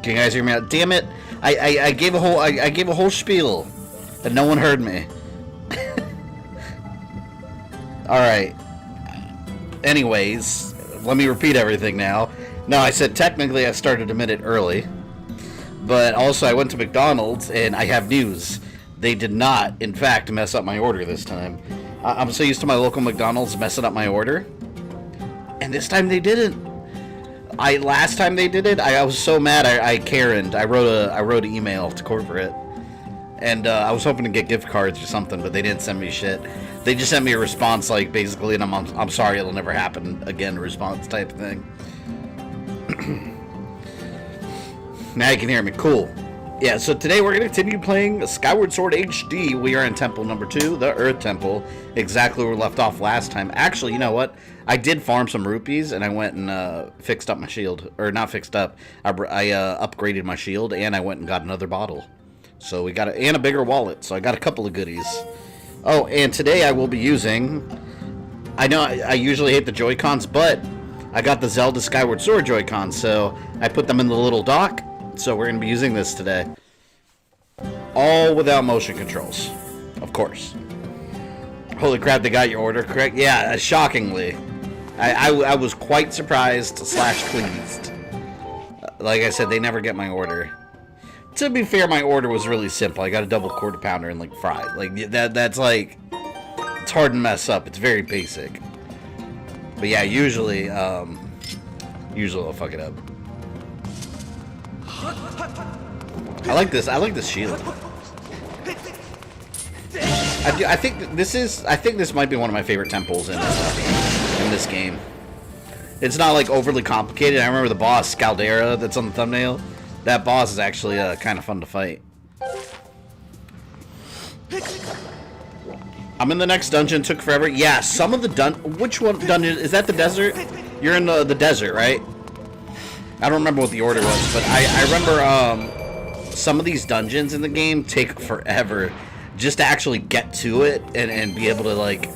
Can you guys hear me out? Damn it! I gave a whole spiel, and no one heard me. All right. Anyways, let me repeat everything now. No, I said technically I started a minute early, but also I went to McDonald's and I have news. They did not, in fact, mess up my order this time. I'm so used to my local McDonald's messing up my order, and this time they didn't. Last time they did it, I was so mad. I Karen'd. I wrote an email to corporate, and I was hoping to get gift cards or something, but they didn't send me shit. They just sent me a response, like basically, and I'm sorry, it'll never happen again. Response type thing. Now you can hear me. Cool. Yeah. So today we're gonna continue playing Skyward Sword HD. We are in Temple number 2, the Earth Temple, exactly where we left off last time. Actually, you know what? I did farm some rupees, and I went and fixed up my shield. Or not fixed up. I upgraded my shield, and I went and got another bottle. So we got and a bigger wallet. So I got a couple of goodies. Oh, and today I will be using... I know I usually hate the Joy-Cons, but I got the Zelda Skyward Sword Joy-Cons, so I put them in the little dock. So we're going to be using this today. All without motion controls. Of course. Holy crap, they got your order correct? Yeah, shockingly. I was quite surprised / pleased. Like I said, they never get my order. To be fair, my order was really simple. I got a double quarter pounder and like fries. Like that's like, it's hard to mess up. It's very basic. But yeah, usually I'll fuck it up. I like this shield. I think this might be one of my favorite temples in this game. It's not like overly complicated. I remember the boss Scaldera that's on the thumbnail. That boss is actually kind of fun to fight. I'm in the next dungeon. Took forever. Yeah, some of the which one dungeon is that? The desert? You're in the desert, right? I don't remember what the order was, but I remember some of these dungeons in the game take forever just to actually get to it and be able to like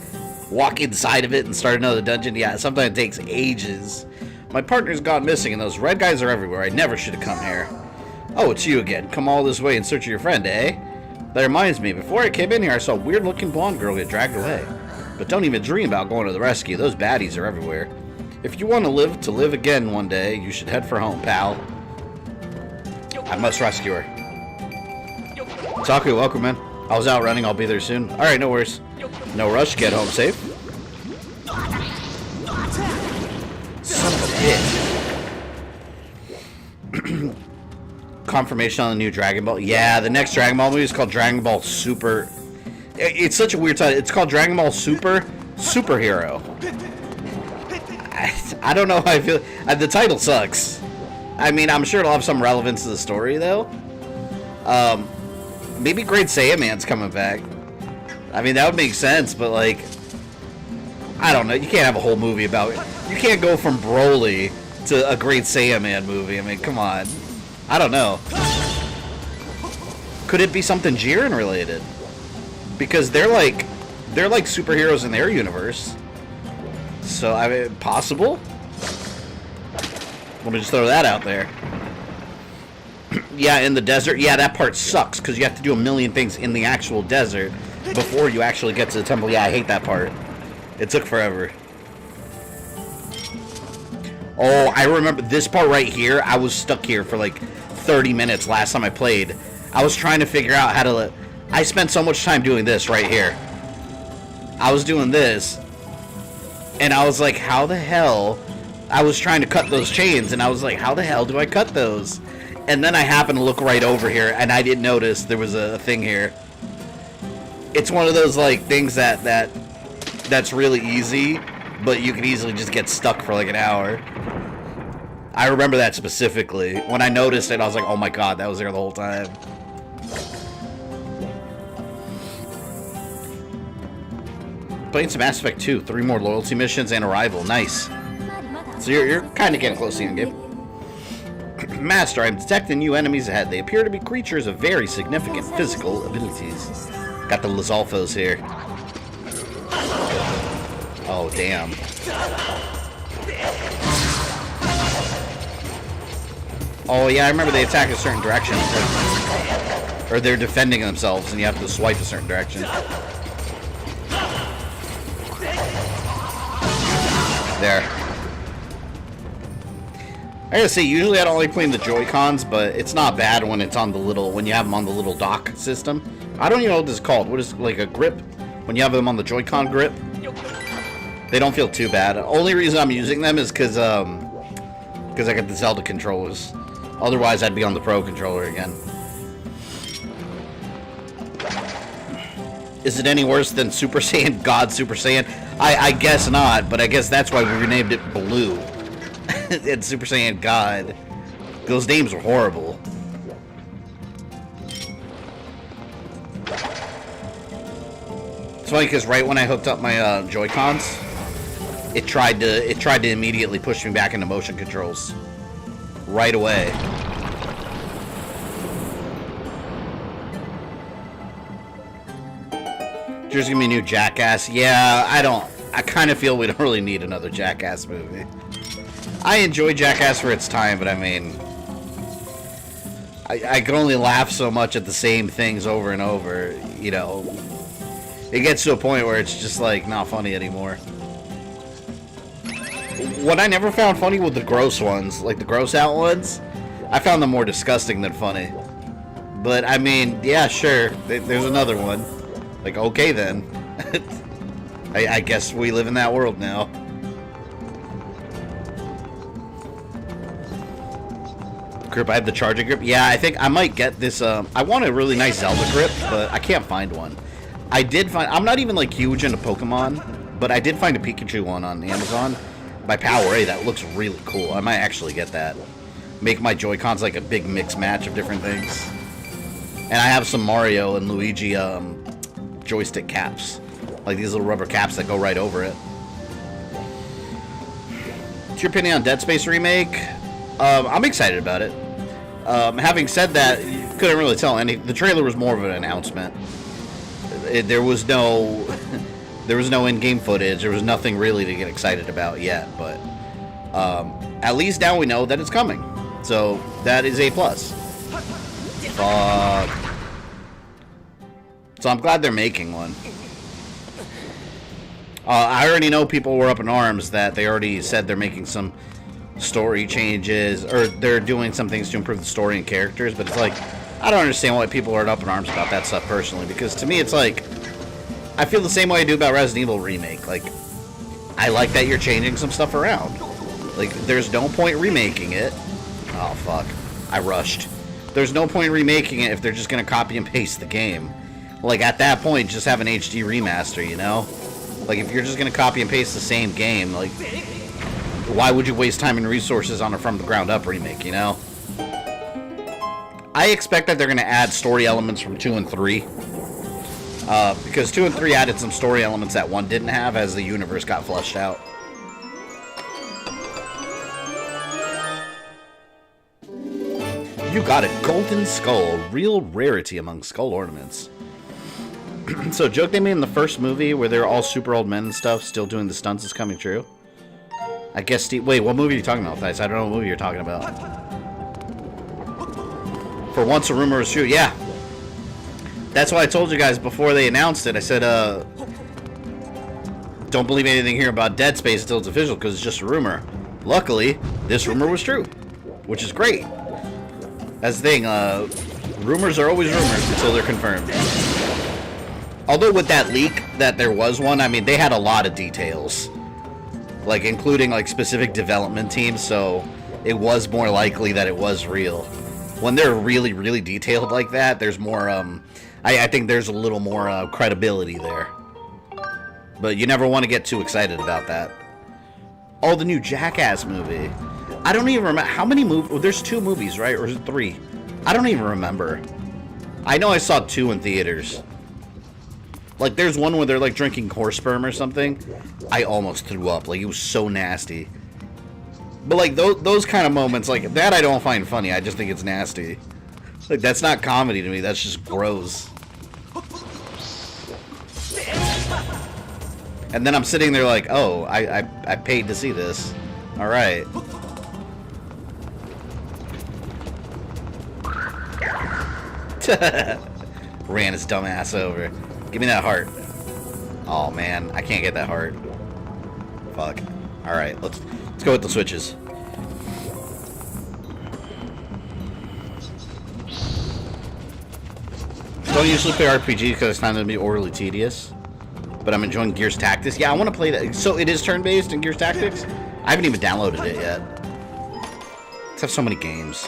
walk inside of it and start another dungeon. Yeah, sometimes it takes ages. My partner's gone missing and those red guys are everywhere. I never should have come here. Oh, it's you again. Come all this way in search of your friend, eh? That reminds me, before I came in here I saw a weird looking blonde girl get dragged away. But don't even dream about going to the rescue. Those baddies are everywhere. If you want to live again one day, you should head for home, pal. I must rescue her. Taku, welcome, man. I was out running. I'll be there soon. Alright, no worries. No rush. Get home safe. Son of a bitch. Confirmation on the new Dragon Ball. Yeah, the next Dragon Ball movie is called Dragon Ball Super. It's such a weird title. It's called Dragon Ball Super Superhero. I don't know how I feel. The title sucks. I mean, I'm sure it'll have some relevance to the story, though. Maybe Great Saiyaman's coming back. I mean, that would make sense, but, like, I don't know. You can't have a whole movie about it. You can't go from Broly to a Great Saiyaman movie. I mean, come on. I don't know. Could it be something Jiren related? Because they're like superheroes in their universe. So, I mean, possible? Let me just throw that out there. Yeah, in the desert. Yeah, that part sucks because you have to do a million things in the actual desert before you actually get to the temple. Yeah, I hate that part. It took forever. Oh, I remember this part right here. I was stuck here for like 30 minutes last time I played. I was trying to figure out how to... I spent so much time doing this right here. I was doing this, and I was like, how the hell... I was trying to cut those chains, and I was like, how the hell do I cut those? And then I happened to look right over here, and I didn't notice there was a thing here. It's one of those, like, things that's really easy, but you can easily just get stuck for, like, an hour. I remember that specifically. When I noticed it, I was like, oh my god, that was there the whole time. Playing some Mass Effect 2. 3 more loyalty missions and a rival. Nice. So you're kind of getting close to the end game. Master, I'm detecting new enemies ahead. They appear to be creatures of very significant physical abilities. Got the Lizalfos here. Oh, damn. Oh yeah, I remember they attack a certain direction. Or they're defending themselves and you have to swipe a certain direction. There. I gotta say, usually I don't like playing the Joy-Cons, but it's not bad when it's on the little, when you have them on the little dock system. I don't even know what this is called. What is, like a grip? When you have them on the Joy-Con grip? They don't feel too bad. Only reason I'm using them is because I got the Zelda controllers. Otherwise, I'd be on the Pro controller again. Is it any worse than Super Saiyan God Super Saiyan? I guess not, but I guess that's why we renamed it Blue. And Super Saiyan God. Those names were horrible. It's funny because right when I hooked up my Joy-Cons, it tried to immediately push me back into motion controls. Right away. There's gonna be a new Jackass. Yeah, I kind of feel we don't really need another Jackass movie. I enjoy Jackass for its time, but I mean, I can only laugh so much at the same things over and over, you know. It gets to a point where it's just like not funny anymore. What I never found funny with the gross ones, like the gross out ones, I found them more disgusting than funny. But I mean, yeah, sure, there's another one. Like, okay then. I guess we live in that world now. Grip, I have the charger grip. Yeah, I think I might get this. I want a really nice Zelda grip, but I can't find one. I did find, I'm not even like huge into Pokemon, but I did find a Pikachu one on Amazon by Power A that looks really cool. I might actually get that. Make my Joy-Cons like a big mix match of different things. And I have some Mario and Luigi joystick caps. Like these little rubber caps that go right over it. What's your opinion on Dead Space Remake? I'm excited about it. Having said that, you couldn't really tell any. The trailer was more of an announcement. There was no in-game footage. There was nothing really to get excited about yet. But at least now we know that it's coming. So that is a plus. Fuck. So I'm glad they're making one. I already know people were up in arms that they already said they're making some story changes, or they're doing some things to improve the story and characters, but it's like, I don't understand why people are up in arms about that stuff personally, because to me it's like, I feel the same way I do about Resident Evil Remake. Like, I like that you're changing some stuff around. Like, there's no point remaking it. Oh, fuck. I rushed. There's no point remaking it if they're just gonna copy and paste the game. Like, at that point, just have an HD remaster, you know? Like, if you're just gonna copy and paste the same game, like, why would you waste time and resources on a from-the-ground-up remake, you know? I expect that they're going to add story elements from 2 and 3. Because 2 and 3 added some story elements that 1 didn't have as the universe got fleshed out. You got a golden skull. Real rarity among skull ornaments. So, joke they made in the first movie where they're all super old men and stuff still doing the stunts is coming true? I guess Steve... Wait, what movie are you talking about, Thais? I don't know what movie you're talking about. For once, a rumor is true. Yeah. That's why I told you guys before they announced it. I said, don't believe anything here about Dead Space until it's official, because it's just a rumor. Luckily, this rumor was true, which is great. That's the thing. Rumors are always rumors until they're confirmed. Although with that leak, that there was one, I mean, they had a lot of details. Like, including, like, specific development teams, so it was more likely that it was real. When they're really, really detailed like that, there's more, I think there's a little more, credibility there. But you never want to get too excited about that. Oh, the new Jackass movie. I don't even remember, how many movies, well, there's 2 movies, right, or is it 3? I don't even remember. I know I saw 2 in theaters. Like, there's one where they're, like, drinking horse sperm or something. I almost threw up. Like, it was so nasty. But, like, those kind of moments, like, that I don't find funny. I just think it's nasty. Like, that's not comedy to me. That's just gross. And then I'm sitting there like, oh, I paid to see this. Alright. Ran his dumb ass over. Give me that heart. Oh man, I can't get that heart. Fuck. Alright, let's go with the switches. Don't usually play RPG because it's not going to be overly tedious. But I'm enjoying Gears Tactics. Yeah, I want to play that. So it is turn-based in Gears Tactics? I haven't even downloaded it yet. Let's have so many games.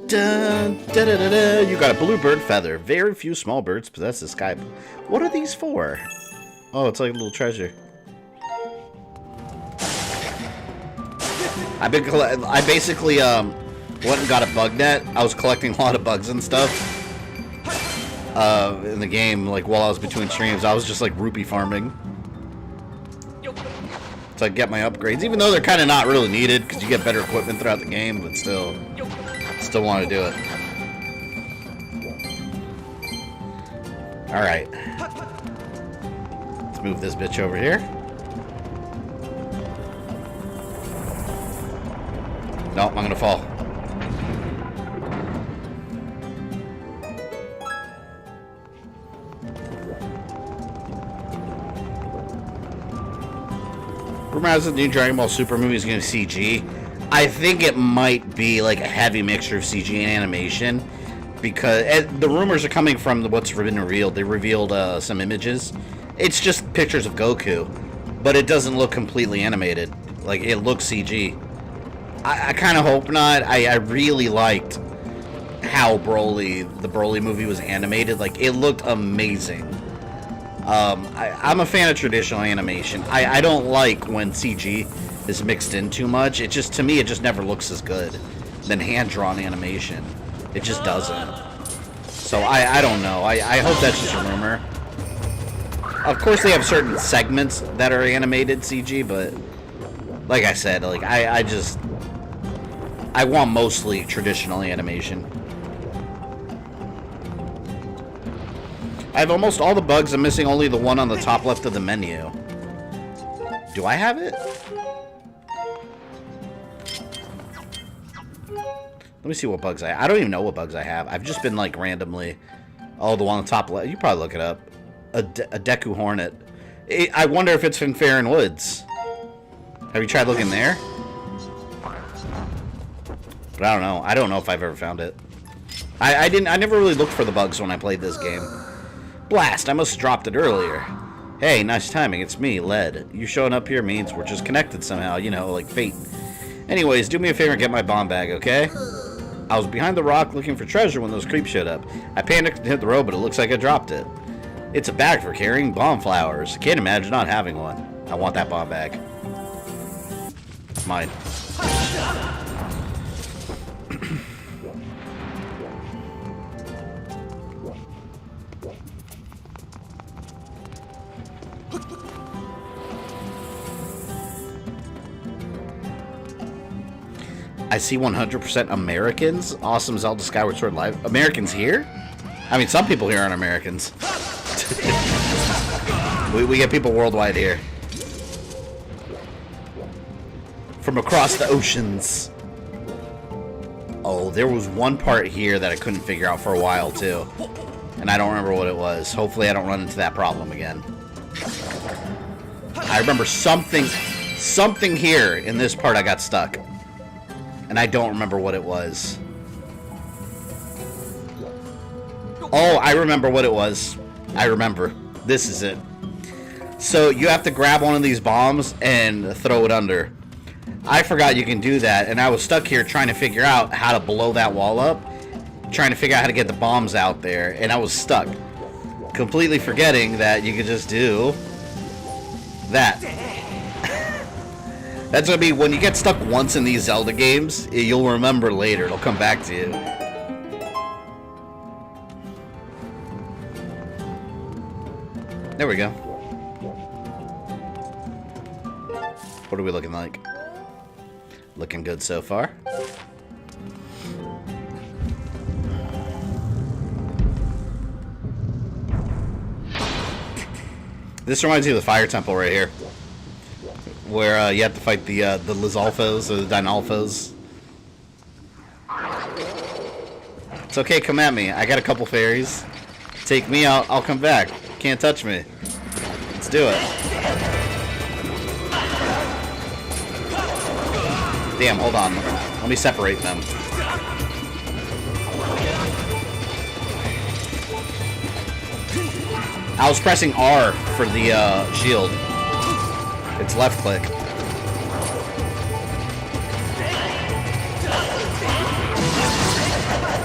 Dun, da, da, da, da. You got a blue bird feather. Very few small birds possess the sky. What are these for? Oh, it's like a little treasure. I basically went and got a bug net. I was collecting a lot of bugs and stuff in the game, like while I was between streams. I was just like rupee farming to get my upgrades, even though they're kind of not really needed because you get better equipment throughout the game, but still want to do it. Alright. Let's move this bitch over here. Nope, I'm gonna fall. Rumor has the new Dragon Ball Super movie is going to CG. I think it might be like a heavy mixture of CG and animation, because the rumors are coming from what's been revealed. They revealed some images. It's just pictures of Goku, but it doesn't look completely animated. Like, it looks CG. I kind of hope not. I really liked how the Broly movie was animated. Like, it looked amazing. I'm a fan of traditional animation. I don't like when CG is mixed in too much. It just, to me, it just never looks as good than hand-drawn animation. It just doesn't. So I don't know. I hope that's just a rumor. Of course, they have certain segments that are animated CG, but like I said, like I want mostly traditional animation. I have almost all the bugs. I'm missing only the one on the top left of the menu. Do I have it? Let me see what bugs I don't even know what bugs I have. I've just been like randomly. Oh, the one on the top left. You probably look it up. A Deku Hornet. I wonder if it's in Faron Woods. Have you tried looking there? But I don't know. I don't know if I've ever found it. I never really looked for the bugs when I played this game. Blast! I must have dropped it earlier. Hey, nice timing. It's me, Led. You showing up here means we're just connected somehow. You know, like fate. Anyways, do me a favor and get my bomb bag, okay? I was behind the rock looking for treasure when those creeps showed up. I panicked and hit the road, but it looks like I dropped it. It's a bag for carrying bomb flowers. Can't imagine not having one. I want that bomb bag. It's mine. I see 100% Americans. Awesome Zelda Skyward Sword Live. Americans here? I mean, some people here aren't Americans. we get people worldwide here. From across the oceans. Oh, there was one part here that I couldn't figure out for a while, too. And I don't remember what it was. Hopefully I don't run into that problem again. I remember something here in this part I got stuck. And I don't remember what it was. Oh, I remember what it was. I remember. This is it. So you have to grab one of these bombs and throw it under. I forgot you can do that, and I was stuck here trying to figure out how to blow that wall up, trying to figure out how to get the bombs out there, and I was stuck. Completely forgetting that you could just do that. That's gonna be, when you get stuck once in these Zelda games, you'll remember later. It'll come back to you. There we go. What are we looking like? Looking good so far. This reminds me of the Fire Temple right here, where you have to fight the Lizalfos or the Dinalfos. It's okay, come at me. I got a couple fairies. Take me out, I'll come back. Can't touch me. Let's do it. Damn, hold on. Let me separate them. I was pressing R for the shield. It's left click.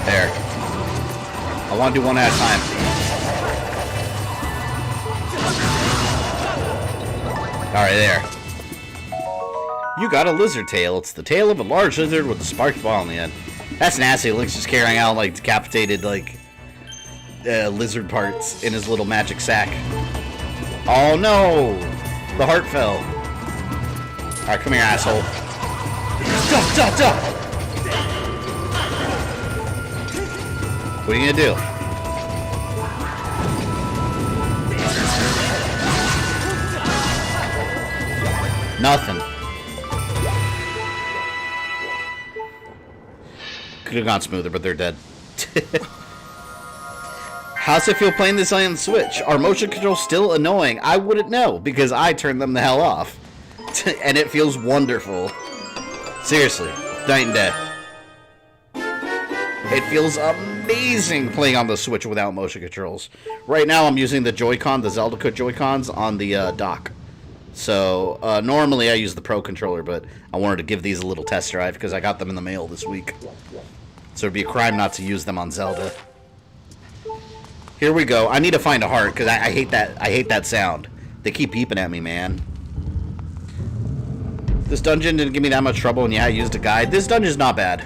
There. I want to do one at a time. Alright, there. You got a lizard tail. It's the tail of a large lizard with a sparked ball on the end. That's nasty. Link's just carrying out, like, decapitated, like, lizard parts in his little magic sack. Oh, no! The heart fell. Alright, come here, asshole. Duh, duh, duh! What are you gonna do? Nothing. Could have gone smoother, but they're dead. How's it feel playing this on the Switch? Are motion controls still annoying? I wouldn't know, because I turned them the hell off. And it feels wonderful. Seriously, night and day. It feels amazing playing on the Switch without motion controls. Right now I'm using the Joy-Con, the Zelda Joy-Cons on the dock. So, normally I use the Pro Controller, but I wanted to give these a little test drive because I got them in the mail this week. So it'd be a crime not to use them on Zelda. Here we go. I need to find a heart because I hate that sound. They keep beeping at me, man. This dungeon didn't give me that much trouble, and yeah, I used a guide. This dungeon's not bad.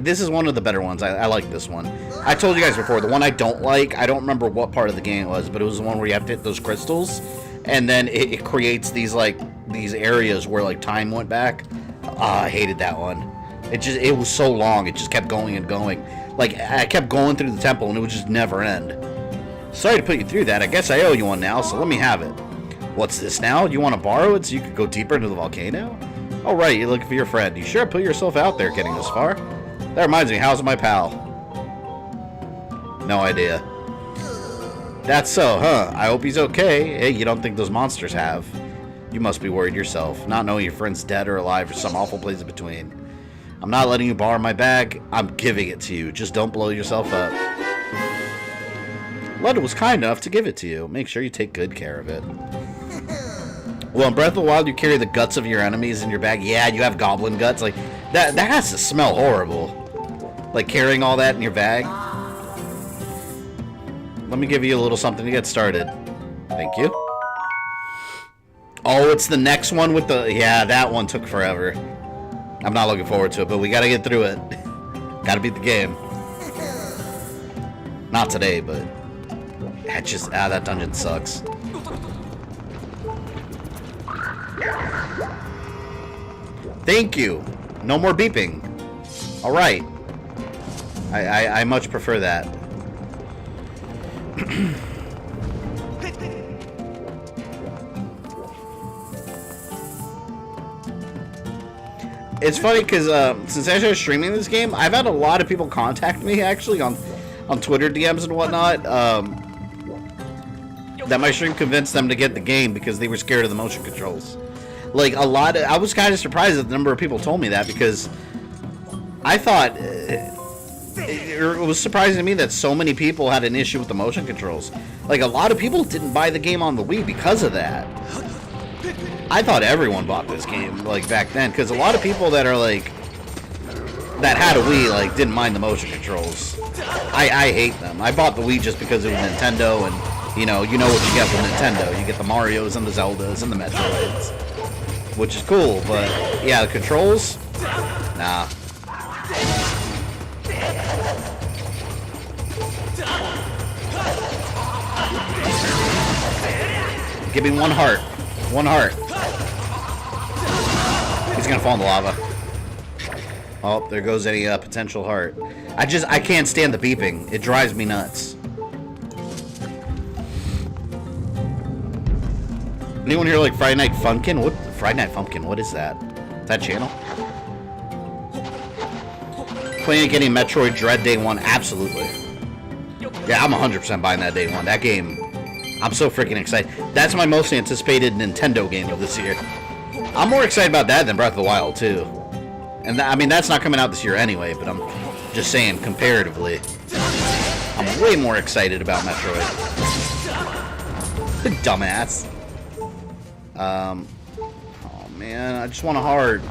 This is one of the better ones. I like this one. I told you guys before, the one I don't like, I don't remember what part of the game it was, but it was the one where you have to hit those crystals, and then it creates these, like, these areas where, like, time went back. I hated that one. It was so long, it just kept going and going. Like, I kept going through the temple, and it would just never end. Sorry to put you through that. I guess I owe you one now, so let me have it. What's this now? You want to borrow it so you could go deeper into the volcano? Oh, right, you're looking for your friend. You sure put yourself out there getting this far? That reminds me, how's my pal? No idea. That's so, huh? I hope he's okay. Hey, you don't think those monsters have? You must be worried yourself, not knowing your friend's dead or alive or some awful place in between. I'm not letting you borrow my bag. I'm giving it to you. Just don't blow yourself up. Ludda was kind enough to give it to you. Make sure you take good care of it. Well, in Breath of the Wild, you carry the guts of your enemies in your bag. Yeah, you have goblin guts. Like, that has to smell horrible. Like, carrying all that in your bag. Let me give you a little something to get started. Thank you. Oh, it's the next one with the... Yeah, that one took forever. I'm not looking forward to it, but we gotta get through it. Gotta beat the game. Not today, but... that dungeon sucks. Thank you. No more beeping. Alright. I much prefer that. It's funny because since I started streaming this game, I've had a lot of people contact me actually on Twitter DMs and whatnot. That my stream convinced them to get the game because they were scared of the motion controls. Like I was kind of surprised at the number of people told me that because I thought it was surprising to me that so many people had an issue with the motion controls. Like a lot of people didn't buy the game on the Wii because of that. I thought everyone bought this game like back then because a lot of people that are like that had a Wii like didn't mind the motion controls. I hate them. I bought the Wii just because it was Nintendo and you know what you get from Nintendo. You get the Marios and the Zeldas and the Metroids, which is cool, but yeah, the controls, nah. Give me one heart. One heart. He's gonna fall in the lava. Oh, there goes any potential heart. I can't stand the beeping. It drives me nuts. Anyone here like Friday Night Funkin'? What Friday Night Funkin'? What is that? Is that channel? plan on getting Metroid Dread Day 1? Absolutely. Yeah, I'm 100% buying that Day 1. That game, I'm so freaking excited. That's my most anticipated Nintendo game of this year. I'm more excited about that than Breath of the Wild, too. And I mean, that's not coming out this year anyway, but I'm just saying, comparatively, I'm way more excited about Metroid. Dumbass. Oh man, I just want a heart.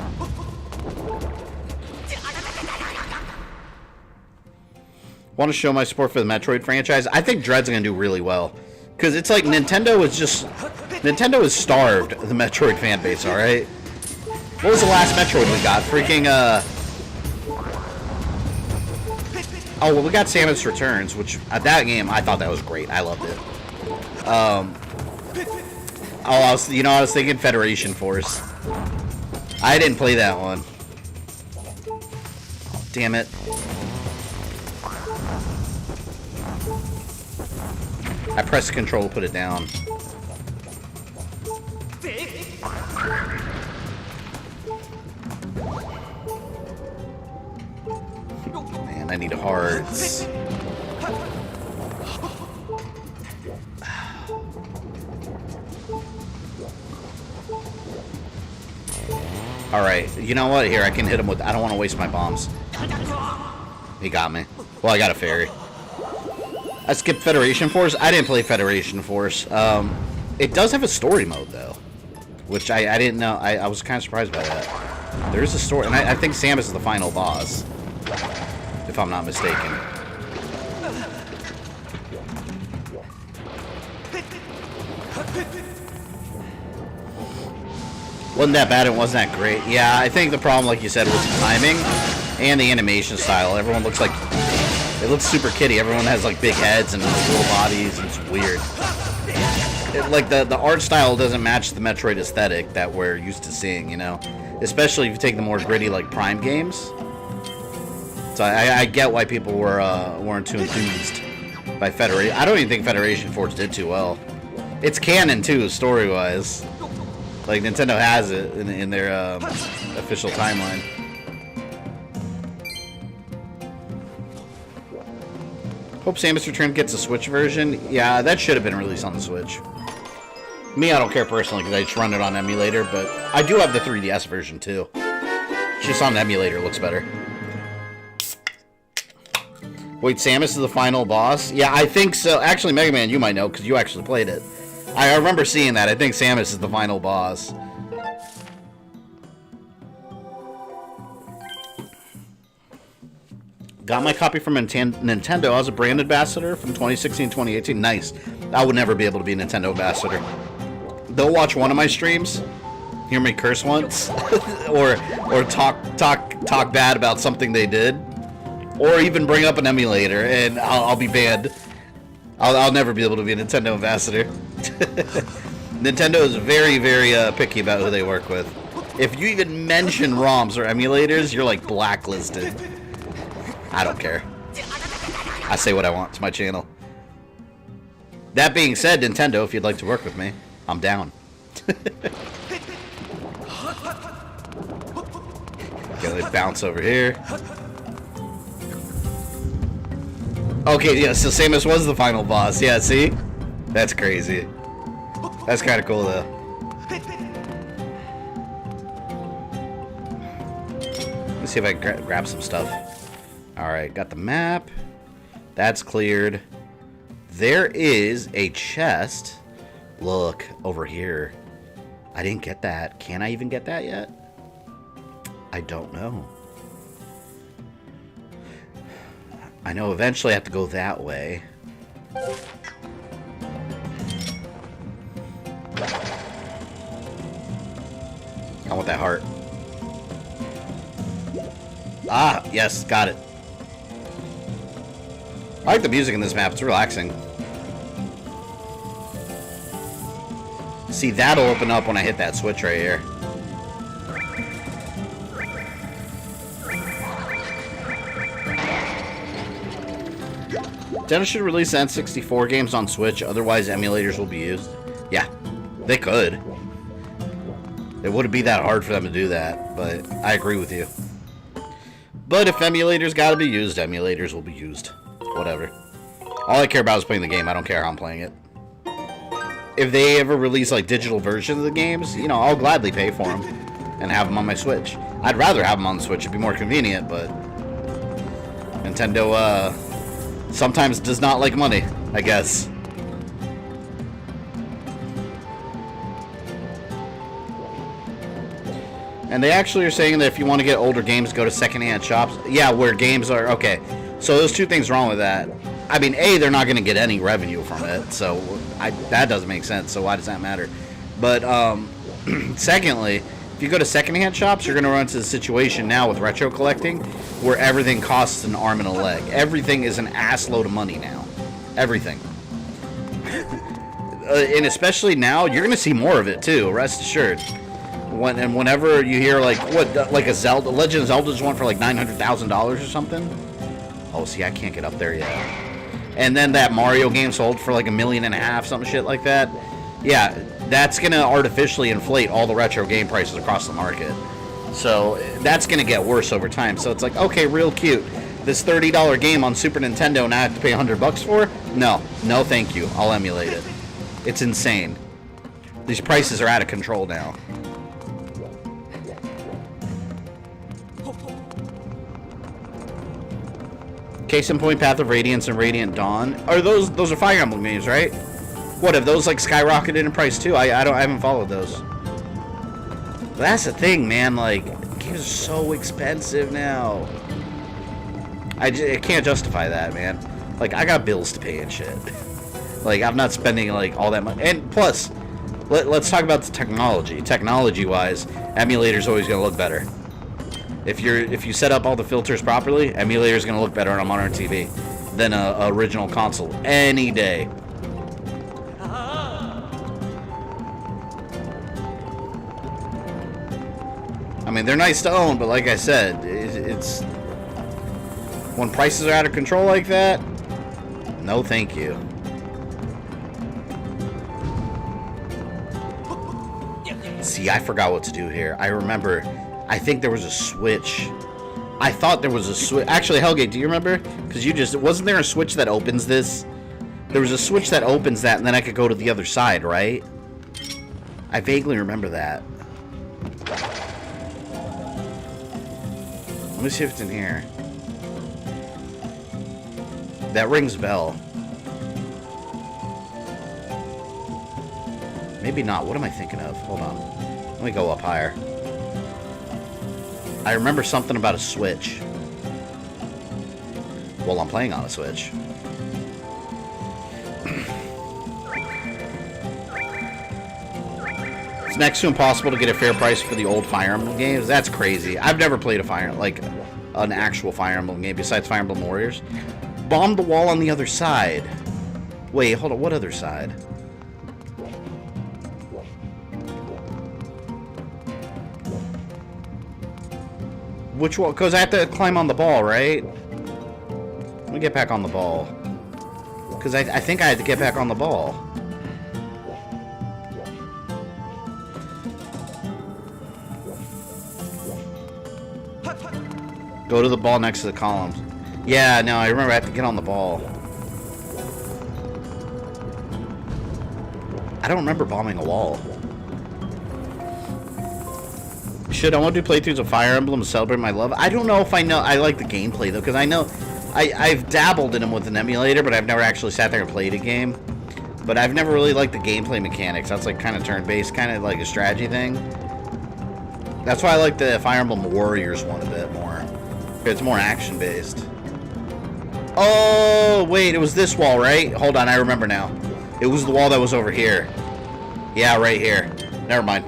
Want to show my support for the Metroid franchise? I think Dread's gonna do really well. Because it's like Nintendo has starved the Metroid fan base, alright? What was the last Metroid we got? Freaking, oh, well, we got Samus Returns, which, at that game, I thought that was great. I loved it. Oh, I was thinking Federation Force. I didn't play that one. Oh, damn it. I pressed control to put it down. Man, I need hearts. Alright, you know what? Here, I can hit him with... I don't want to waste my bombs. He got me. Well, I got a fairy. I skipped Federation Force. I didn't play Federation Force. It does have a story mode, though. Which I didn't know. I was kind of surprised by that. There is a story. And I think Samus is the final boss. If I'm not mistaken. Wasn't that bad, it wasn't that great. Yeah, I think the problem, like you said, was the timing and the animation style. Everyone looks like... It looks super kiddie. Everyone has, like, big heads and little bodies, and it's weird. Like, the art style doesn't match the Metroid aesthetic that we're used to seeing, you know? Especially if you take the more gritty, like, Prime games. So I get why people weren't too enthused by Federation. I don't even think Federation Force did too well. It's canon, too, story-wise. Like, Nintendo has it in their official timeline. Hope Samus Returns gets a Switch version. Yeah, that should have been released on the Switch. Me, I don't care personally because I just run it on emulator, but I do have the 3DS version, too. Just on the emulator, looks better. Wait, Samus is the final boss? Yeah, I think so. Actually, Mega Man, you might know because you actually played it. I remember seeing that. I think Samus is the final boss. Got my copy from Nintendo. I was a brand ambassador from 2016 2018. Nice. I would never be able to be a Nintendo ambassador. They'll watch one of my streams, hear me curse once, or talk bad about something they did, or even bring up an emulator, and I'll be banned. I'll never be able to be a Nintendo ambassador. Nintendo is very, very picky about who they work with. If you even mention ROMs or emulators, you're like blacklisted. I don't care. I say what I want. It's my channel. That being said, Nintendo, if you'd like to work with me, I'm down. Okay, let's bounce over here. Okay, yeah, so Samus was the final boss. Yeah, see? That's crazy. That's kind of cool, though. Let's see if I can grab some stuff. Alright, got the map. That's cleared. There is a chest. Look, over here. I didn't get that. Can I even get that yet? I don't know. I know eventually I have to go that way. I want that heart. Ah, yes, got it. I like the music in this map. It's relaxing. See, that'll open up when I hit that switch right here. Nintendo should release N64 games on Switch, otherwise emulators will be used. Yeah, they could. It wouldn't be that hard for them to do that, but I agree with you. But if emulators gotta be used, emulators will be used. Whatever. All I care about is playing the game. I don't care how I'm playing it. If they ever release like digital versions of the games, you know, I'll gladly pay for them and have them on my Switch. I'd rather have them on the Switch. It'd be more convenient, but Nintendo sometimes does not like money, I guess. And they actually are saying that if you want to get older games, go to secondhand shops. Yeah, where games are... Okay, so there's two things wrong with that. I mean, A, they're not going to get any revenue from it, so that doesn't make sense, so why does that matter? But, secondly, if you go to secondhand shops, you're going to run into the situation now with retro collecting where everything costs an arm and a leg. Everything is an ass load of money now. Everything. And especially now, you're going to see more of it, too, rest assured. Whenever you hear like a Zelda, Legend of Zelda just went for like $900,000 or something. Oh, see, I can't get up there yet. And then that Mario game sold for like $1.5 million, something shit like that. Yeah, that's gonna artificially inflate all the retro game prices across the market. So that's gonna get worse over time. So it's like, okay, real cute. This $30 game on Super Nintendo, now I have to pay $100 for? No, thank you. I'll emulate it. It's insane. These prices are out of control now. Case in point, Path of Radiance and Radiant Dawn. Are those are Fire Emblem games, right? What, have those like skyrocketed in price too? I haven't followed those. But that's the thing, man. Like, games are so expensive now. I can't justify that, man. Like, I got bills to pay and shit. Like, I'm not spending like all that money. And plus, let's talk about the technology. Technology-wise, emulator's always gonna look better. If you set up all the filters properly, emulator's gonna look better on a modern TV than a original console any day. I mean, they're nice to own, but like I said, it's when prices are out of control like that, no thank you. See, I forgot what to do here. I remember, I think there was a switch. I thought there was a switch. Actually, Hellgate, do you remember? Because wasn't there a switch that opens this? There was a switch that opens that, and then I could go to the other side, right? I vaguely remember that. Let me see if it's in here. That rings a bell. Maybe not. What am I thinking of? Hold on. Let me go up higher. I remember something about a Switch. Well, I'm playing on a Switch. It's next to impossible to get a fair price for the old Fire Emblem games. That's crazy. I've never played an actual Fire Emblem game besides Fire Emblem Warriors. Bomb the wall on the other side. Wait, hold on. What other side? Which one? Because I have to climb on the ball, right? Let me get back on the ball. Because I think I had to get back on the ball. Go to the ball next to the columns. Yeah, no, I remember I have to get on the ball. I don't remember bombing a wall. I want to do playthroughs of Fire Emblem to celebrate my love. I don't know if I like the gameplay though, because I know I've dabbled in them with an emulator, but I've never actually sat there and played a game. But I've never really liked the gameplay mechanics. That's like kind of turn-based, kind of like a strategy thing. That's why I like the Fire Emblem Warriors one a bit more. It's more action-based. Oh, wait, it was this wall, right? Hold on, I remember now. It was the wall that was over here. Yeah, right here. Never mind.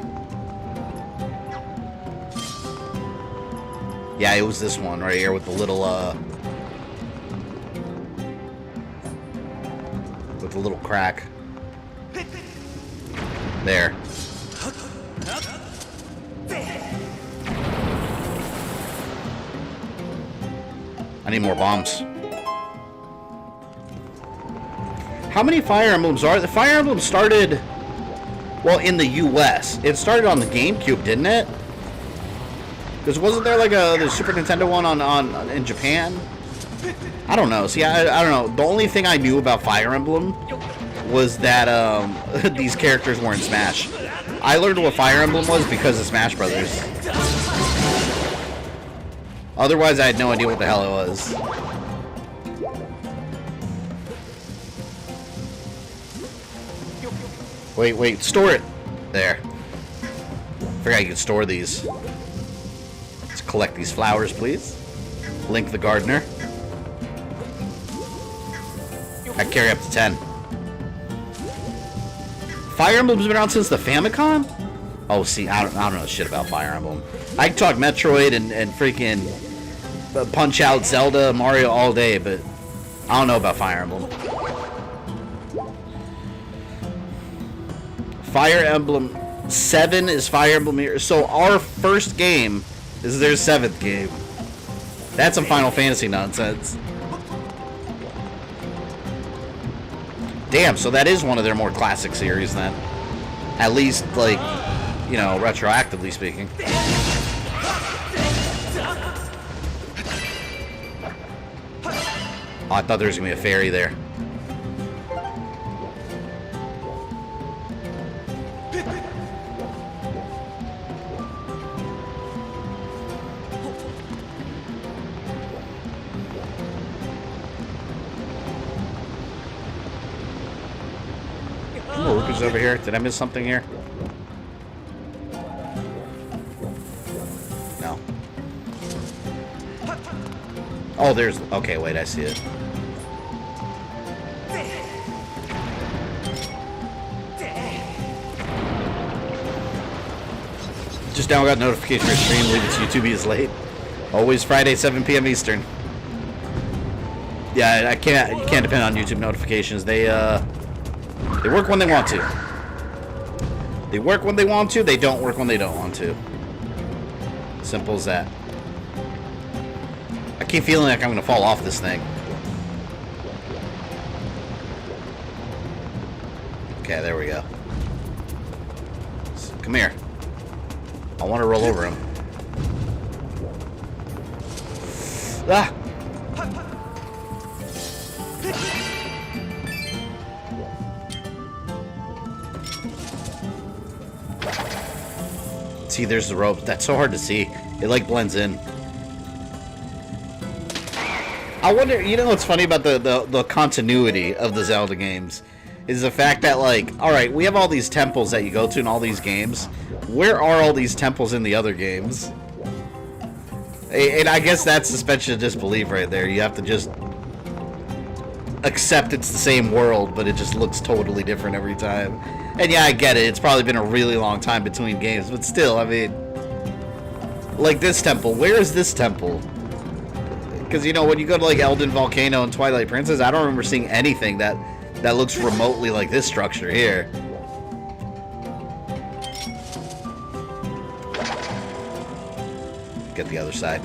Yeah, it was this one right here with the little, crack. There. I need more bombs. How many Fire Emblems are there? The Fire Emblem started, well, in the US. It started on the GameCube, didn't it? Because wasn't there like the Super Nintendo one in Japan? I don't know. See, I don't know. The only thing I knew about Fire Emblem was that these characters were in Smash. I learned what Fire Emblem was because of Smash Brothers. Otherwise, I had no idea what the hell it was. Wait, store it. There. Forgot you could store these. Let's collect these flowers, please. Link the gardener. I carry up to 10. Fire Emblem's been around since the Famicom? Oh, see, I don't know shit about Fire Emblem. I can talk Metroid and freaking Punch Out, Zelda, Mario all day, but I don't know about Fire Emblem. Fire Emblem 7 is Fire Emblem here. So our first game is their 7th game. That's some Final Fantasy nonsense. Damn, so that is one of their more classic series then. At least, like, you know, retroactively speaking. Oh, I thought there was going to be a fairy there. Ruka's over here. Did I miss something here? No. Oh, there's... Okay, wait, I see it. Just now got notification for stream. Leave it to YouTube is late. Always Friday, 7 p.m. Eastern. Yeah, you can't depend on YouTube notifications. They work when they want to. They work when they want to. They don't work when they don't want to. Simple as that. I keep feeling like I'm gonna fall off this thing. Okay, there we go. Come here. I want to roll over him. Ah! See, there's the rope. That's so hard to see. It like blends in. I wonder, you know what's funny about the continuity of the Zelda games is the fact that, like, alright, we have all these temples that you go to in all these games. Where are all these temples in the other games? And I guess that's suspension of disbelief right there. You have to just accept it's the same world, but it just looks totally different every time. And yeah, I get it. It's probably been a really long time between games, but still, I mean, like this temple. Where is this temple? Because, you know, when you go to, like, Eldin Volcano and Twilight Princess, I don't remember seeing anything that looks remotely like this structure here. Get the other side.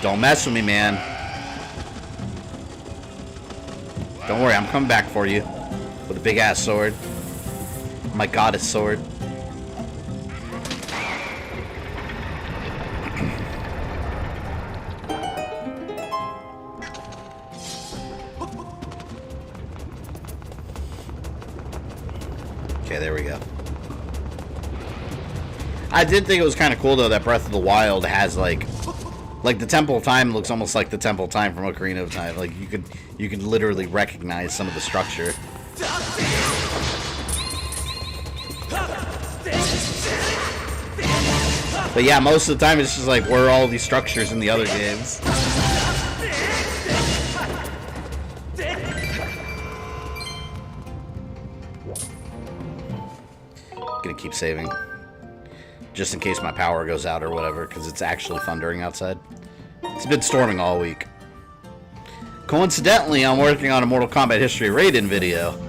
Don't mess with me, man. Don't worry, I'm coming back for you. With a big-ass sword. My goddess sword. Okay, there we go. I did think it was kind of cool, though, that Breath of the Wild has, like the Temple of Time looks almost like the Temple of Time from Ocarina of Time. Like, you can literally recognize some of the structure. But yeah, most of the time it's just like, where are all these structures in the other games? Gonna keep saving. Just in case my power goes out or whatever, because it's actually thundering outside. It's been storming all week. Coincidentally, I'm working on a Mortal Kombat History Raiden video,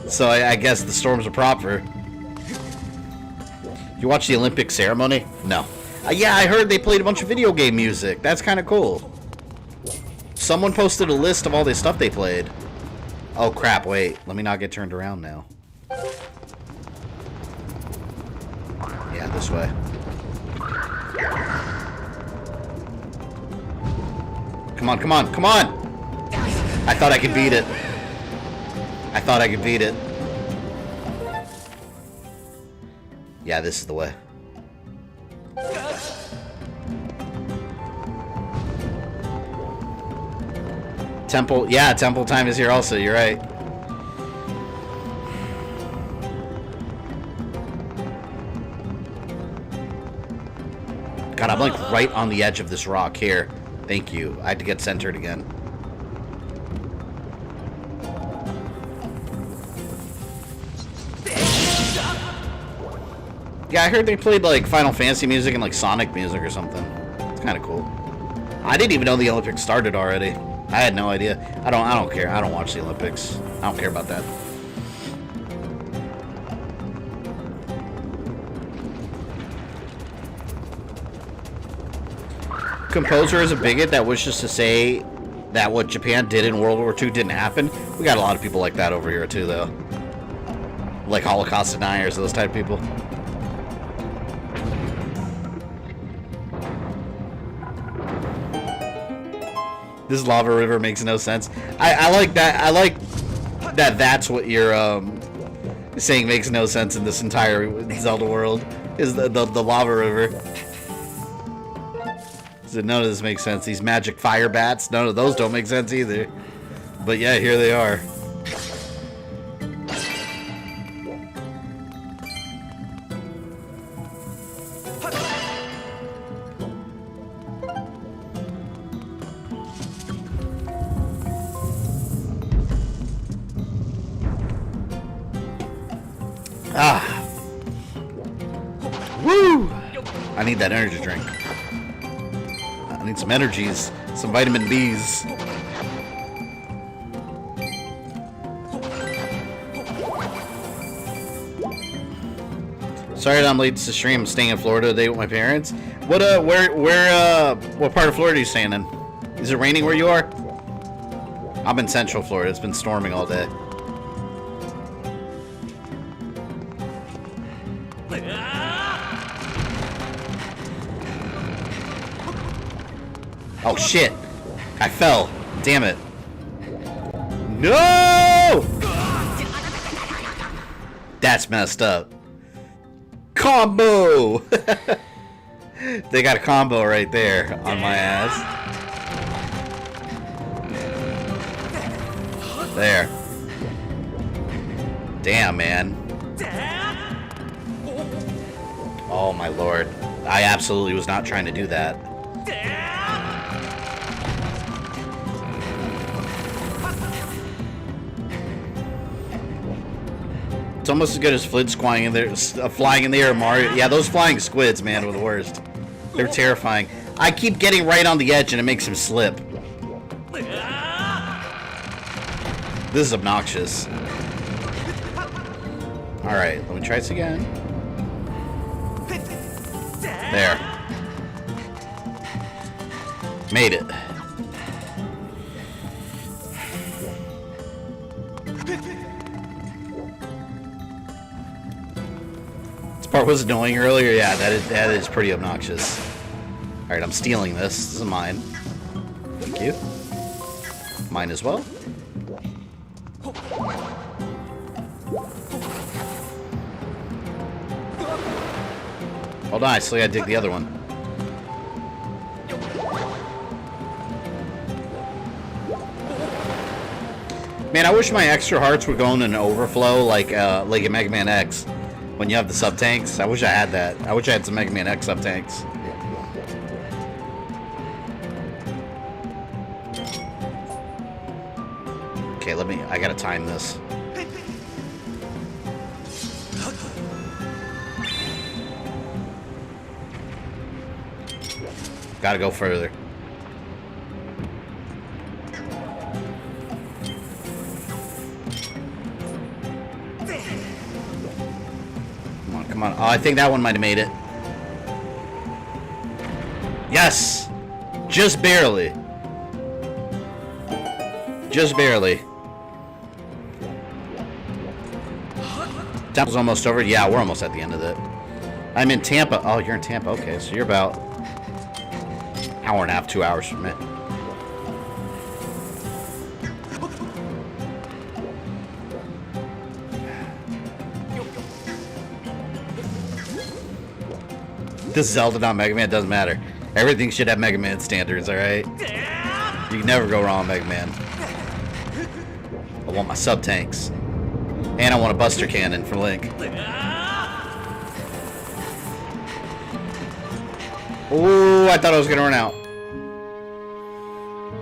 so I guess the storms are proper. You watch the Olympic ceremony? No. Yeah, I heard they played a bunch of video game music. That's kind of cool. Someone posted a list of all the stuff they played. Oh crap, wait. Let me not get turned around now. Yeah, this way. Come on, come on, come on! I thought I could beat it. I thought I could beat it. Yeah, this is the way. Temple, yeah, temple time is here also, you're right. God, I'm like right on the edge of this rock here. Thank you. I had to get centered again. Yeah, I heard they played like Final Fantasy music and like Sonic music or something. It's kind of cool. I didn't even know the Olympics started already. I had no idea. I don't care. I don't watch the Olympics. I don't care about that. Composer is a bigot that wishes to say that what Japan did in World War II didn't happen. We got a lot of people like that over here too, though. Like Holocaust deniers, those type of people. This lava river makes no sense. I like that. I like that. That's what you're saying makes no sense in this entire Zelda world. Is the lava river. So none of this makes sense. These magic fire bats, none of those don't make sense either. But yeah, here they are. Ah. Woo! I need that energy drink. I need some energies, some vitamin B's. Sorry that I'm late to the stream. I'm staying in Florida today with my parents. What what part of Florida are you staying in? Is it raining where you are? I'm in Central Florida. It's been storming all day. Oh shit! I fell. Damn it. No! That's messed up. Combo! They got a combo right there on my ass. There. Damn, man. Oh my lord. I absolutely was not trying to do that. It's almost as good as Flint flying in the air, Mario. Yeah, those flying squids, man, were the worst. They're terrifying. I keep getting right on the edge and it makes him slip. This is obnoxious. Alright, let me try this again. There. Made it. Part was annoying earlier. Yeah, that is pretty obnoxious. Alright, I'm stealing this. This is mine. Thank you. Mine as well. Hold on, I still gotta dig the other one. Man, I wish my extra hearts were going in an overflow like in Mega Man X. When you have the sub-tanks, I wish I had that. I wish I had some Mega Man X sub-tanks. Okay, I gotta time this. Gotta go further. Come on. Oh, I think that one might have made it. Yes! Just barely. Just barely. Temple's almost over. Yeah, we're almost at the end of it. I'm in Tampa. Oh, you're in Tampa. Okay, so you're about hour and a half, 2 hours from me. This Zelda, not Mega Man, doesn't matter. Everything should have Mega Man standards, alright? You can never go wrong with Mega Man. I want my sub-tanks. And I want a Buster Cannon for Link. Ooh, I thought I was going to run out.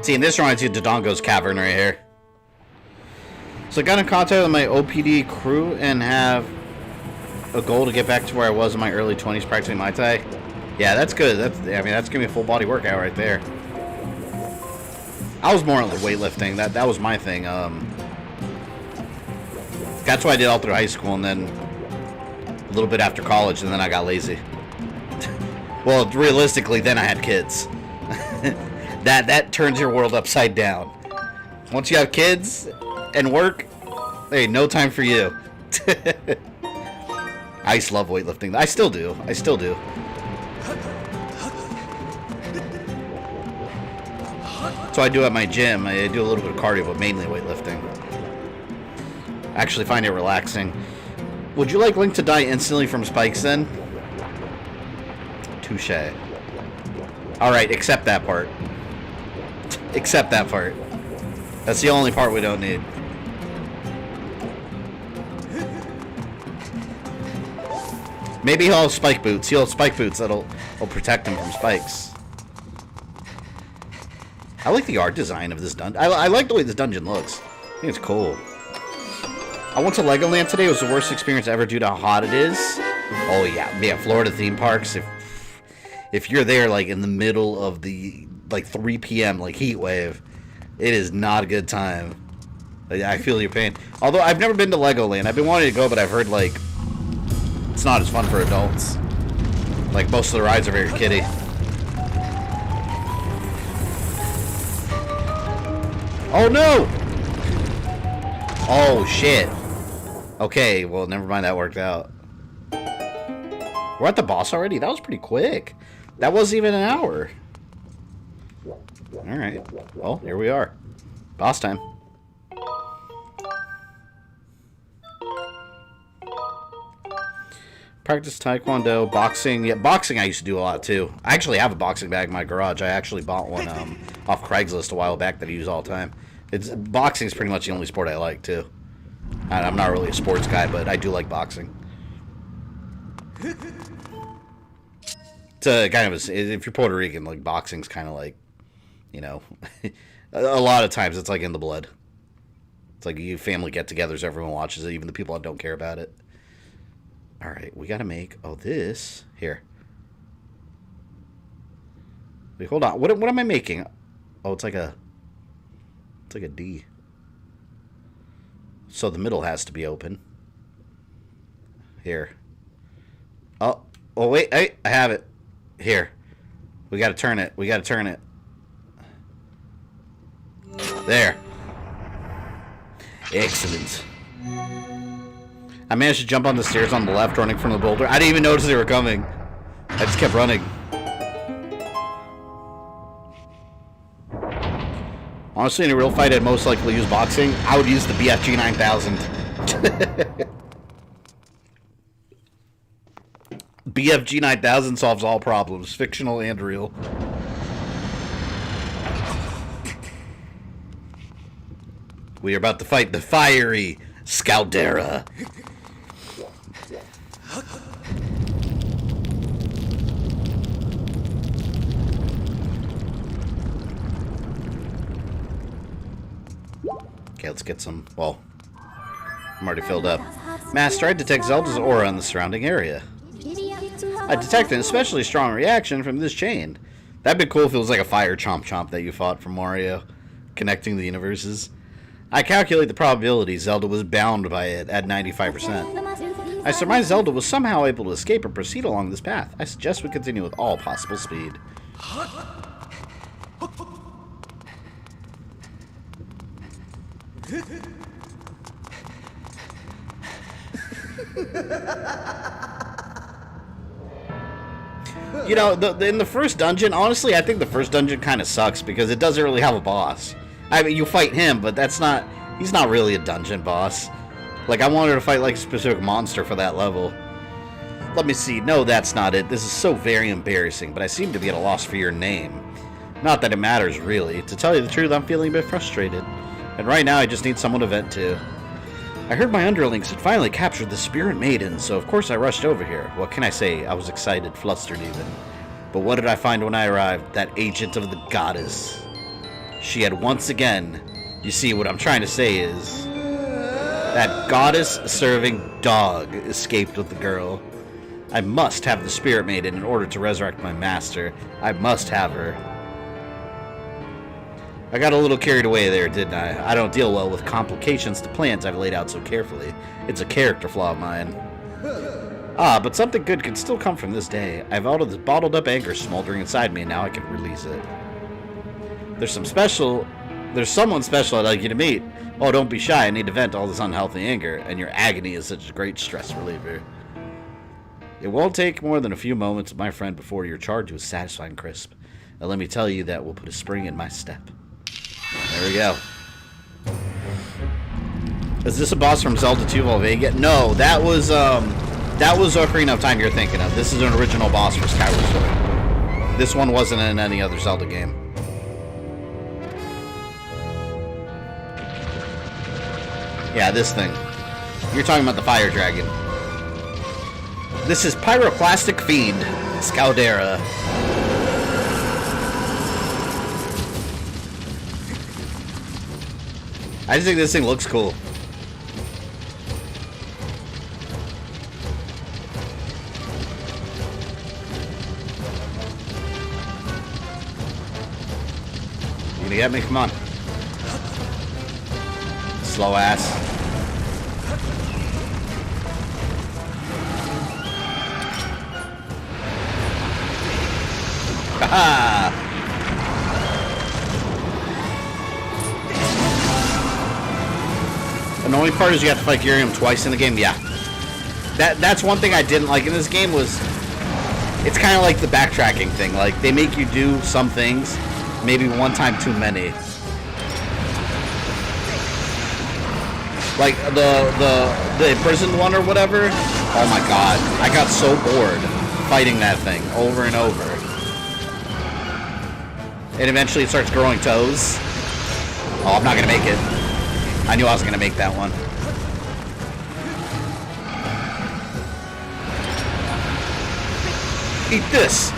See, and this reminds you of Dodongo's Cavern right here. So I got in contact with my OPD crew and have a goal to get back to where I was in my early 20s practicing Muay Thai. Yeah, that's good. That's going to be a full body workout right there. I was more on the weightlifting. That was my thing. That's what I did all through high school, and then a little bit after college, and then I got lazy. Well, realistically, then I had kids. That turns your world upside down. Once you have kids and work, hey, no time for you. I used to love weightlifting. I still do. So I do at my gym. I do a little bit of cardio, but mainly weightlifting. I actually find it relaxing. Would you like Link to die instantly from spikes then? Touche. Alright, accept that part. Accept that part. That's the only part we don't need. Maybe he'll have spike boots. He'll have spike boots that'll protect him from spikes. I like the art design of this dungeon. I like the way this dungeon looks. I think it's cool. I went to Legoland today. It was the worst experience ever due to how hot it is. Oh yeah, Florida theme parks. If you're there like in the middle of the like 3 p.m. like heat wave, it is not a good time. I feel your pain. Although I've never been to Legoland. I've been wanting to go, but I've heard like it's not as fun for adults. Like most of the rides are very kiddie. Oh no! Oh shit. Okay, well never mind, that worked out. We're at the boss already? That was pretty quick. That wasn't even an hour. Alright. Well, here we are. Boss time. Practice Taekwondo, boxing. Yeah, boxing I used to do a lot too. I actually have a boxing bag in my garage. I actually bought one off Craigslist a while back that I use all the time. Boxing is pretty much the only sport I like too. And I'm not really a sports guy, but I do like boxing. It's kind of if you're Puerto Rican, like boxing's kind of like, you know, a lot of times it's like in the blood. It's like you family get-togethers, everyone watches it, even the people that don't care about it. All right, we gotta make this here. Wait, hold on. What am I making? Oh, it's like a D. So the middle has to be open. Here. Oh wait, I have it. Here. We gotta turn it. There. Excellent. I managed to jump on the stairs on the left, running from the boulder. I didn't even notice they were coming. I just kept running. Honestly, in a real fight, I'd most likely use boxing. I would use the BFG 9000. BFG 9000 solves all problems, fictional and real. We are about to fight the fiery Scaldera. Okay, let's get some. Well, I'm already filled up. Master, I detect Zelda's aura in the surrounding area. I detect an especially strong reaction from this chain. That'd be cool if it was like a fire chomp chomp that you fought from Mario, connecting the universes. I calculate the probability Zelda was bound by it at 95%. I surmise Zelda was somehow able to escape and proceed along this path. I suggest we continue with all possible speed. You know, in the first dungeon, honestly, I think the first dungeon kind of sucks because it doesn't really have a boss. I mean, you fight him, but he's not really a dungeon boss. Like, I wanted to fight, like, a specific monster for that level. Let me see. No, that's not it. This is so very embarrassing, but I seem to be at a loss for your name. Not that it matters, really. To tell you the truth, I'm feeling a bit frustrated. And right now, I just need someone to vent to. I heard my underlings had finally captured the Spirit Maiden, so of course I rushed over here. What can I say? I was excited, flustered even. But what did I find when I arrived? That agent of the goddess. She had once again... You see, what I'm trying to say is... That goddess-serving dog escaped with the girl. I must have the Spirit Maiden in order to resurrect my master. I must have her. I got a little carried away there, didn't I? I don't deal well with complications to plans I've laid out so carefully. It's a character flaw of mine. Ah, but something good can still come from this day. I've all of this bottled up anger smoldering inside me, and now I can release it. There's someone special I'd like you to meet. Oh, don't be shy. I need to vent all this unhealthy anger, and your agony is such a great stress reliever. It won't take more than a few moments, my friend, before your charge was satisfying crisp. And let me tell you that will put a spring in my step. There we go. Is this a boss from Zelda 2 Volcano? No, that was Ocarina of Time you're thinking of. This is an original boss for Skyward Sword. This one wasn't in any other Zelda game. Yeah, this thing. You're talking about the fire dragon. This is Pyroclastic Fiend, Scaldera. I just think this thing looks cool. You gonna get me? Come on. Slow ass. Haha! The only part is you have to fight Girium twice in the game. Yeah, that's one thing I didn't like in this game was it's kind of like the backtracking thing. Like they make you do some things, maybe one time too many. Like the imprisoned one or whatever. Oh my god, I got so bored fighting that thing over and over. And eventually it starts growing toes. Oh, I'm not gonna make it. I knew I was going to make that one. Eat this!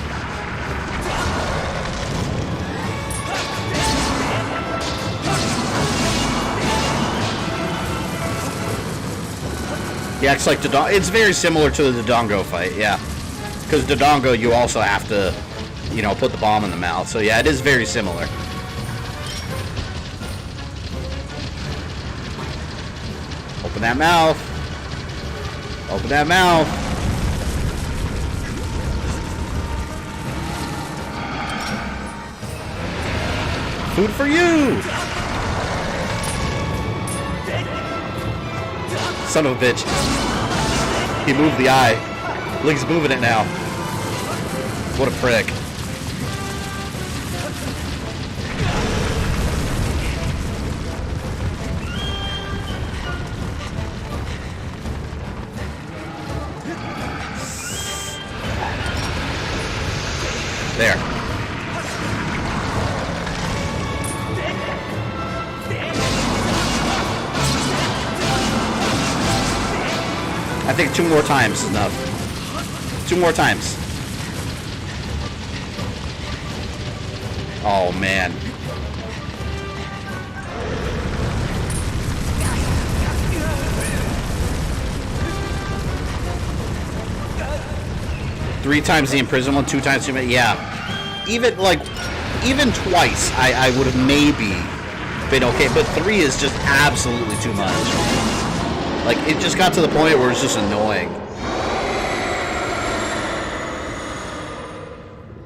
Yeah, it's like Dodongo. It's very similar to the Dodongo fight, yeah. Because Dodongo, you also have to, you know, put the bomb in the mouth. So yeah, it is very similar. Open that mouth. Open that mouth. Food for you! Son of a bitch. He moved the eye. Link's moving it now. What a prick. There. I think 2 more times is enough. 2 more times. Oh, man. Three times the imprisoned one, 2 times too many. Yeah. Even twice, I would have maybe been okay. But 3 is just absolutely too much. Like, it just got to the point where it's just annoying.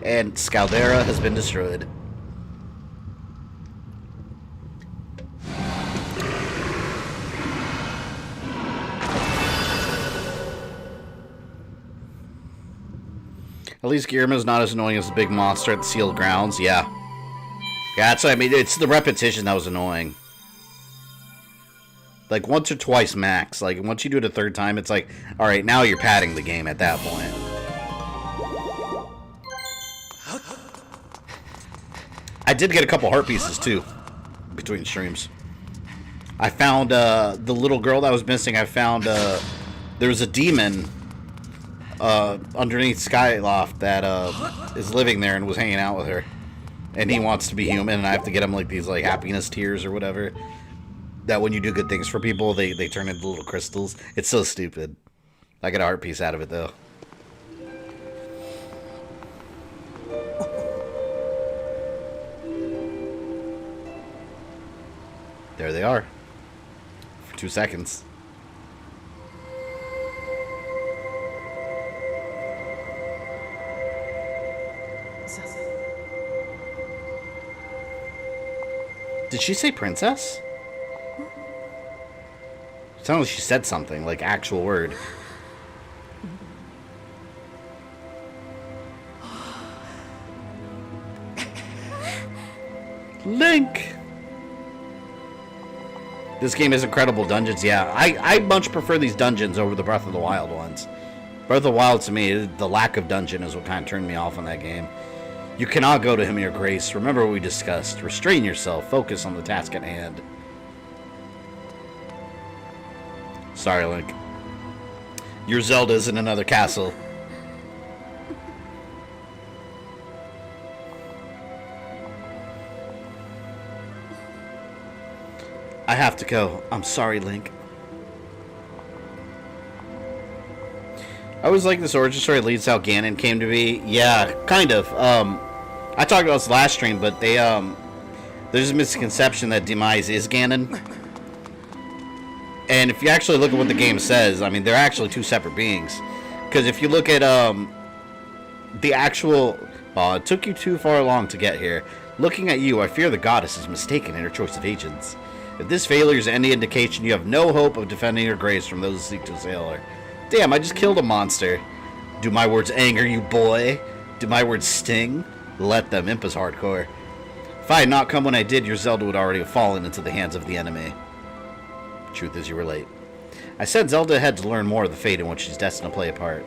And Scaldera has been destroyed. At least Guillermo's not as annoying as the big monster at the sealed grounds. Yeah. Yeah, that's what I mean. It's the repetition that was annoying. Like, once or twice max. Like, once you do it a third time, it's like, alright, now you're padding the game at that point. I did get a couple heart pieces, too, between streams. I found, the little girl that was missing. I found, there was a demon, underneath Skyloft that, is living there and was hanging out with her. And he wants to be human, and I have to get him, like, these, like, happiness tears or whatever. That when you do good things for people, they turn into little crystals. It's so stupid. I got a heart piece out of it, though. There they are. For 2 seconds. Did she say princess? It sounded like she said something, like actual word. Link! This game has incredible dungeons, yeah. I much prefer these dungeons over the Breath of the Wild ones. Breath of the Wild, to me, the lack of dungeon is what kind of turned me off on that game. You cannot go to him in your grace. Remember what we discussed. Restrain yourself. Focus on the task at hand. Sorry, Link. Your Zelda's in another castle. I have to go. I'm sorry, Link. I always like this origin story leads how Ganon came to be. Yeah, kind of. I talked about this last stream, but they there's a misconception that Demise is Ganon. And if you actually look at what the game says, I mean, they're actually two separate beings. Because if you look at the actual... it took you too far along to get here. Looking at you, I fear the goddess is mistaken in her choice of agents. If this failure is any indication, you have no hope of defending her grace from those who seek to assail her. Damn, I just killed a monster. Do my words anger you, boy? Do my words sting? Let them. Imp is hardcore. If I had not come when I did, your Zelda would already have fallen into the hands of the enemy. Truth is, you were late. I said Zelda had to learn more of the fate in which she's destined to play a part.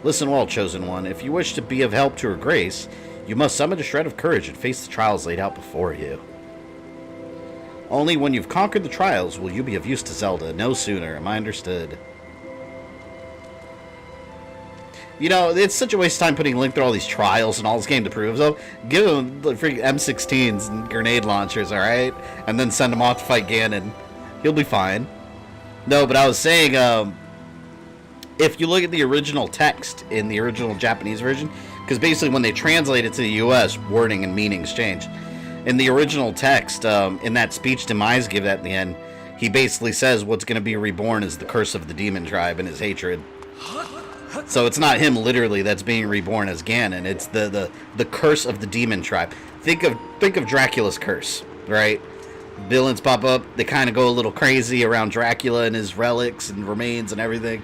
Listen well, Chosen One. If you wish to be of help to her grace, you must summon a shred of courage and face the trials laid out before you. Only when you've conquered the trials will you be of use to Zelda. No sooner. Am I understood? You know, it's such a waste of time putting Link through all these trials and all this game to prove. So give him the freaking M16s and grenade launchers, alright? And then send him off to fight Ganon. He'll be fine. No, but I was saying, if you look at the original text in the original Japanese version, because basically when they translate it to the US, wording and meanings change. In the original text, in that speech Demise gives at the end, he basically says what's going to be reborn is the curse of the demon tribe and his hatred. So it's not him literally that's being reborn as Ganon. It's the curse of the demon tribe. Think of Dracula's curse, right? Villains pop up. They kind of go a little crazy around Dracula and his relics and remains and everything.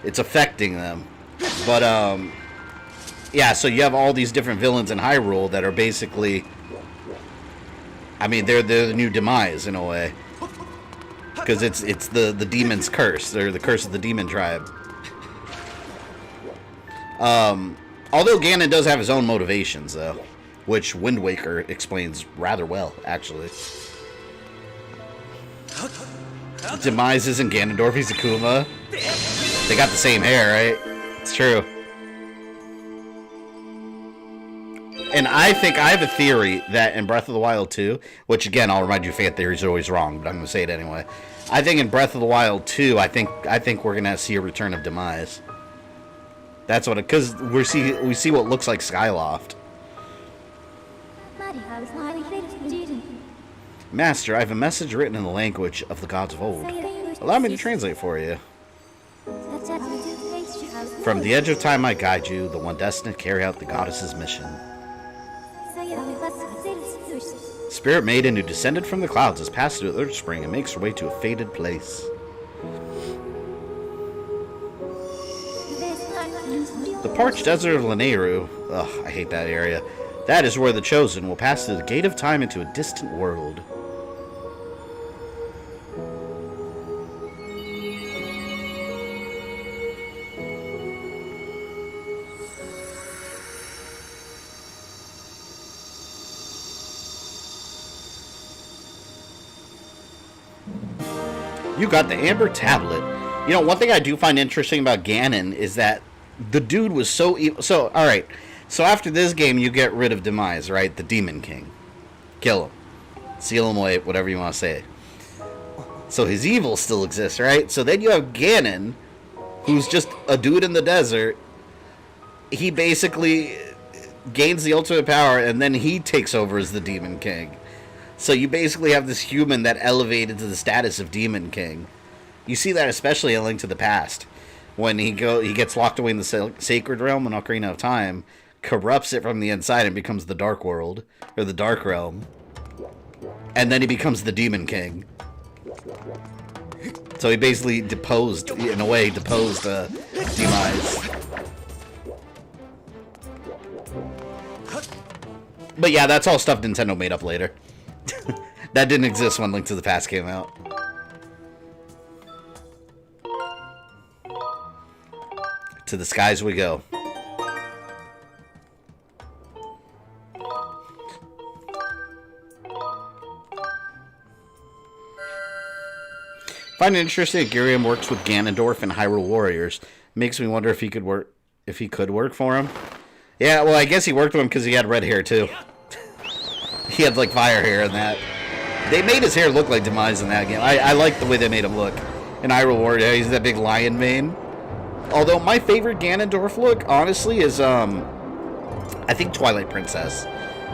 It's affecting them. But yeah. So you have all these different villains in Hyrule that are basically, I mean, they're the new Demise in a way, because it's the demon's curse. They're the curse of the demon tribe. Although Ganon does have his own motivations, though, which Wind Waker explains rather well, actually. Demise isn't Ganondorf, he's Akuma. They got the same hair, right? It's true. And I think I have a theory that in Breath of the Wild 2, which again, I'll remind you, fan theories are always wrong, but I'm going to say it anyway. I think in Breath of the Wild 2, I think we're going to see a return of Demise. That's what, because we see what looks like Skyloft. Master, I have a message written in the language of the gods of old. Allow me to translate for you. From the edge of time I guide you, the one destined to carry out the goddess's mission. Spirit Maiden who descended from the clouds has passed through Earth Spring and makes her way to a fated place. The parched desert of Lanayru. Ugh, I hate that area. That is where the Chosen will pass through the gate of time into a distant world. You got the Amber Tablet. You know, one thing I do find interesting about Ganon is that the dude was so evil. So, alright. So after this game, you get rid of Demise, right? The Demon King. Kill him. Seal him away, whatever you want to say. So his evil still exists, right? So then you have Ganon, who's just a dude in the desert. He basically gains the ultimate power, and then he takes over as the Demon King. So you basically have this human that elevated to the status of Demon King. You see that especially in Link to the Past. When he gets locked away in the Sacred Realm in Ocarina of Time, corrupts it from the inside and becomes the Dark World, or the Dark Realm. And then he becomes the Demon King. So he basically deposed Demise. But yeah, that's all stuff Nintendo made up later. That didn't exist when Link to the Past came out. To the skies we go. Find it interesting that Giriam works with Ganondorf and Hyrule Warriors. Makes me wonder if he could work for him. Yeah, well, I guess he worked with him because he had red hair too. He had like fire hair in that. They made his hair look like Demise in that game. I like the way they made him look. In Hyrule Warrior, he's that big lion mane. Although my favorite Ganondorf look, honestly, is I think Twilight Princess.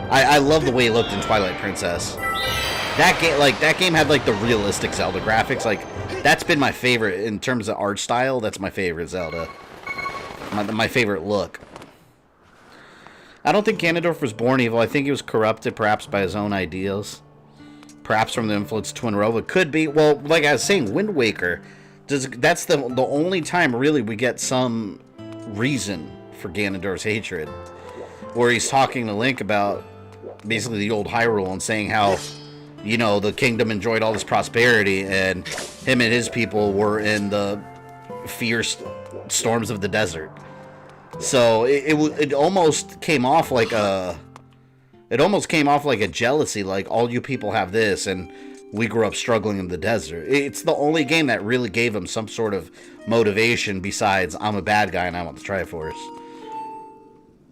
I love the way he looked in Twilight Princess. That game had like the realistic Zelda graphics. Like that's been my favorite in terms of art style. That's my favorite Zelda. My favorite look. I don't think Ganondorf was born evil. I think he was corrupted, perhaps by his own ideals. Perhaps from the influence of Twinrova. Could be. Well, like I was saying, Wind Waker. That's the only time, really, we get some reason for Ganondorf's hatred. Where he's talking to Link about basically the old Hyrule and saying how, you know, the kingdom enjoyed all this prosperity and him and his people were in the fierce storms of the desert. So it almost came off like a jealousy, like all you people have this and we grew up struggling in the desert. It's the only game that really gave him some sort of motivation besides I'm a bad guy and I want the Triforce.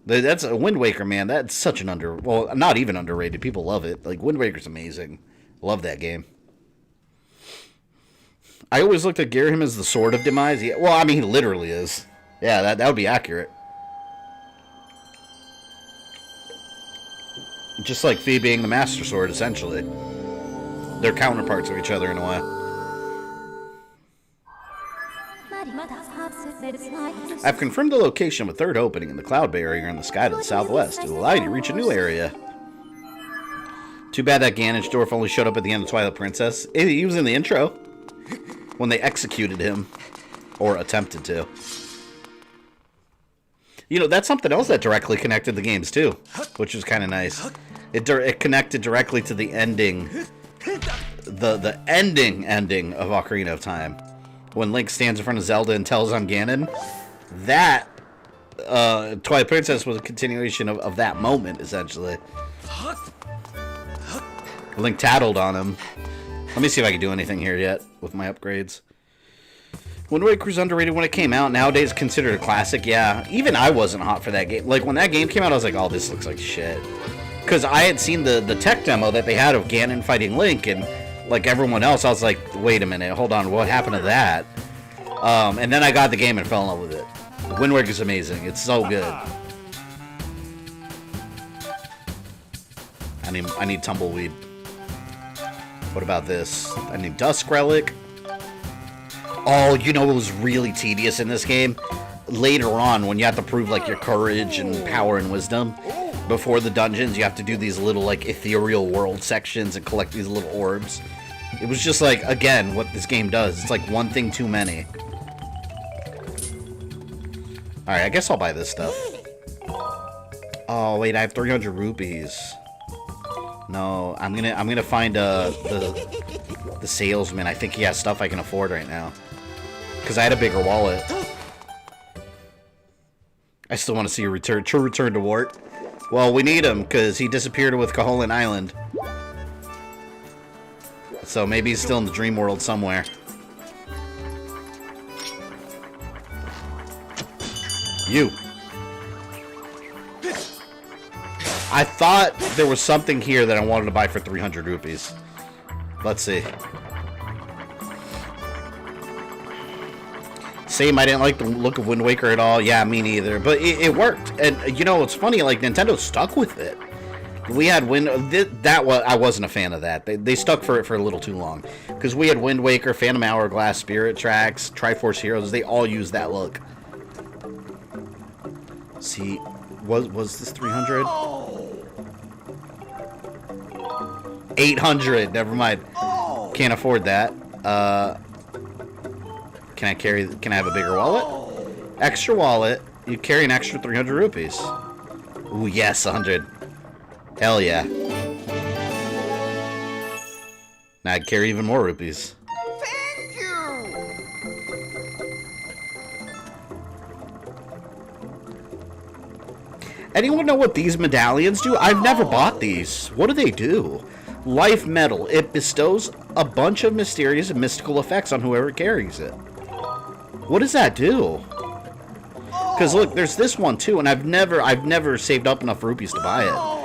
That's a Wind Waker, man. That's such an well, not even underrated. People love it. Like Wind Waker's amazing. Love that game. I always looked at Ghirahim as the sword of Demise. Yeah, well, I mean, he literally is. Yeah, that would be accurate. Just like Fi being the Master Sword, essentially. They're counterparts of each other in a way. I've confirmed the location of a third opening in the cloud barrier in the sky to the southwest. It will allow you to reach a new area. Too bad that Ganondorf only showed up at the end of Twilight Princess. He was in the intro when they executed him. Or attempted to. You know, that's something else that directly connected the games, too. Which was kind of nice. It connected directly to the ending. The ending of Ocarina of Time. When Link stands in front of Zelda and tells I'm Ganon. That, Twilight Princess was a continuation of that moment, essentially. Link tattled on him. Let me see if I can do anything here yet with my upgrades. Wind Waker's underrated when it came out. Nowadays considered a classic. Yeah, even I wasn't hot for that game. Like, when that game came out, I was like, oh, this looks like shit. Because I had seen the tech demo that they had of Ganon fighting Link, and like everyone else, I was like, wait a minute, hold on, what happened to that? And then I got the game and fell in love with it. Wind Waker's amazing. It's so good. I need Tumbleweed. What about this? I need Dusk Relic. Oh, you know what was really tedious in this game? Later on, when you have to prove, like, your courage and power and wisdom, before the dungeons, you have to do these little, like, ethereal world sections and collect these little orbs. It was just, like, again, what this game does. It's like one thing too many. Alright, I guess I'll buy this stuff. Oh, wait, I have 300 rupees. No, I'm gonna find the salesman. I think he has stuff I can afford right now. Because I had a bigger wallet. I still want to see a return to Wart. Well, we need him, because he disappeared with Caholan Island. So maybe he's still in the dream world somewhere. You. I thought there was something here that I wanted to buy for 300 rupees. Let's see. Same, I didn't like the look of Wind Waker at all. Yeah, me neither. But it worked. And, you know, it's funny, like, Nintendo stuck with it. We had I wasn't a fan of that. They stuck for it for a little too long. Because we had Wind Waker, Phantom Hourglass, Spirit Tracks, Triforce Heroes. They all used that look. See, was this 300? 800. Never mind. Can't afford that. Can I have a bigger wallet? Extra wallet. You carry an extra 300 rupees. Ooh, yes, 100. Hell yeah. Now I'd carry even more rupees. Thank you. Anyone know what these medallions do? I've never bought these. What do they do? Life Medal. It bestows a bunch of mysterious and mystical effects on whoever carries it. What does that do? Because look, there's this one too, and I've never saved up enough rupees to buy it.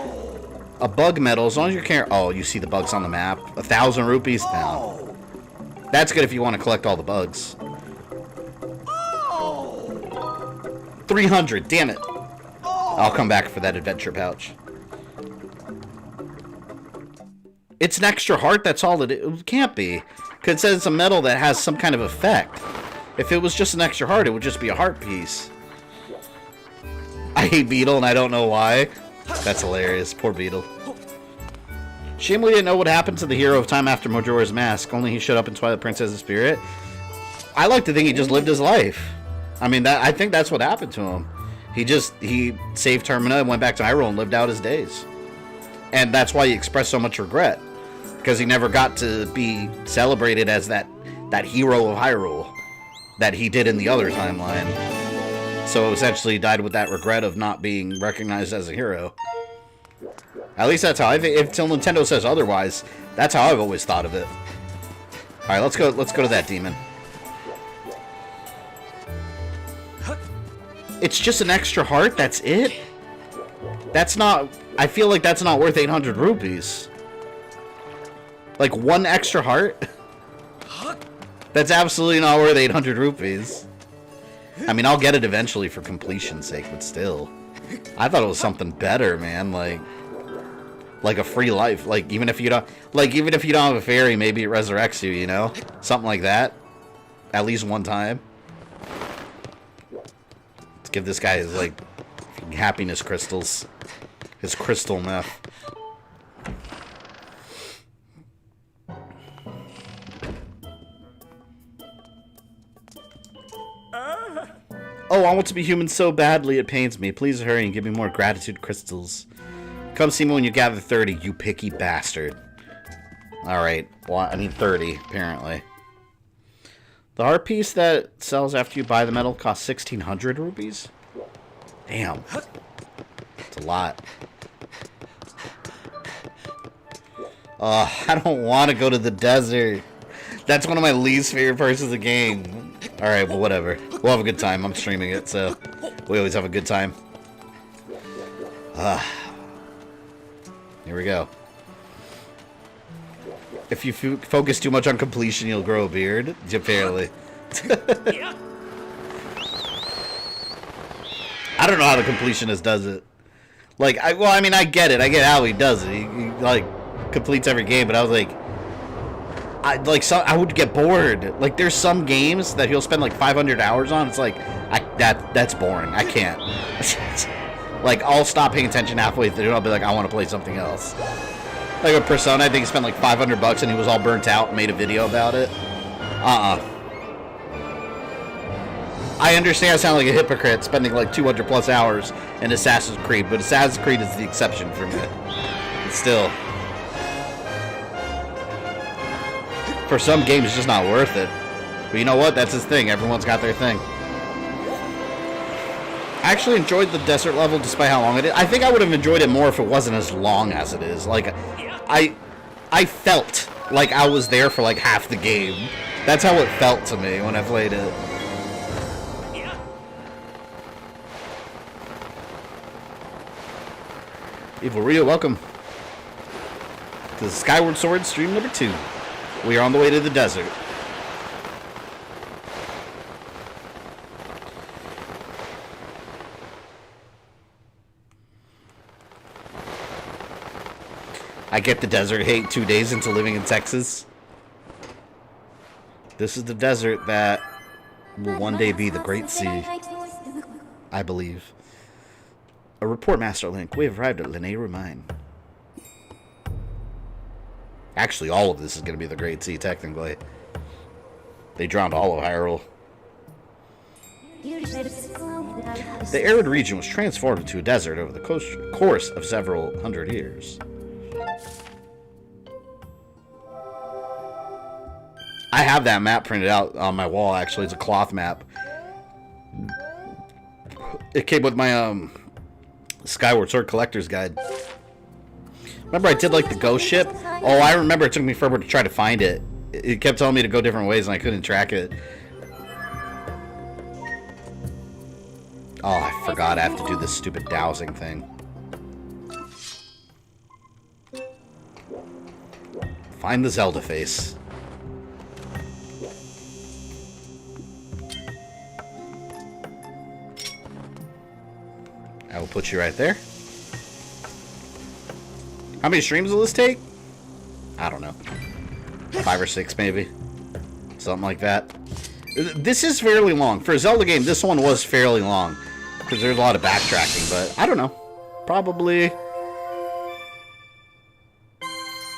A bug medal, as long as you're carrying. Oh, you see the bugs on the map. 1,000 rupees now. That's good if you want to collect all the bugs. 300. Damn it. I'll come back for that adventure pouch. It's an extra heart. That's all it can't be. Because it says it's a medal that has some kind of effect. If it was just an extra heart, it would just be a heart piece. I hate Beetle, and I don't know why. That's hilarious. Poor Beetle. Shame we didn't know what happened to the hero of time after Majora's Mask. Only he showed up in Twilight Princess's spirit. I like to think he just lived his life. I mean, I think that's what happened to him. He saved Termina and went back to Hyrule and lived out his days. And that's why he expressed so much regret. Because he never got to be celebrated as that hero of Hyrule that he did in the other timeline. So essentially he died with that regret of not being recognized as a hero. At least that's how until Nintendo says otherwise, that's how I've always thought of it. Alright, let's go to that demon. It's just an extra heart, that's it? That's not... I feel like that's not worth 800 rupees. Like, one extra heart? That's absolutely not worth 800 rupees. I mean, I'll get it eventually for completion's sake, but still. I thought it was something better, man. Like a free life. Like, even if you don't have a fairy, maybe it resurrects you, you know? Something like that. At least one time. Let's give this guy his, like, happiness crystals. His crystal meth. Oh, I want to be human so badly it pains me. Please hurry and give me more gratitude crystals. Come see me when you gather 30, you picky bastard. Alright, well, I need 30, apparently. The heart piece that sells after you buy the medal costs 1,600 rupees? Damn. It's a lot. I don't want to go to the desert. That's one of my least favorite parts of the game. Alright, well, whatever. We'll have a good time. I'm streaming it, so we always have a good time. Here we go. If you focus too much on completion, you'll grow a beard. Apparently. I don't know how the completionist does it. Like, I mean, I get it. I get how he does it. He like, completes every game, but I was like... I would get bored. Like, there's some games that he'll spend like 500 hours on. It's like, that's boring. I can't. Like, I'll stop paying attention halfway through. I'll be like, I want to play something else. Like with Persona, I think he spent like 500 bucks and he was all burnt out and made a video about it. I understand I sound like a hypocrite spending like 200 plus hours in Assassin's Creed, but Assassin's Creed is the exception for me. But still. For some games, it's just not worth it. But you know what? That's his thing. Everyone's got their thing. I actually enjoyed the desert level despite how long it is. I think I would have enjoyed it more if it wasn't as long as it is. Like, I felt like I was there for like half the game. That's how it felt to me when I played it. Evil Rio, welcome to Skyward Sword stream number 2. We are on the way to the desert. I get the desert hate 2 days into living in Texas. This is the desert that will one day be the Great Sea, I believe. A report, Master Link. We have arrived at Lanayru Mine. Actually, all of this is going to be the Great Sea, technically. They drowned all of Hyrule. The arid region was transformed into a desert over the course of several hundred years. I have that map printed out on my wall, actually. It's a cloth map. It came with my Skyward Sword Collector's Guide. Remember I did like the ghost ship? Oh, I remember it took me forever to try to find it. It kept telling me to go different ways and I couldn't track it. Oh, I forgot I have to do this stupid dowsing thing. Find the Zelda face. I will put you right there. How many streams will this take? I don't know. 5 or 6 maybe. Something like that. This is fairly long. For a Zelda game, this one was fairly long. Because there's a lot of backtracking, but I don't know. Probably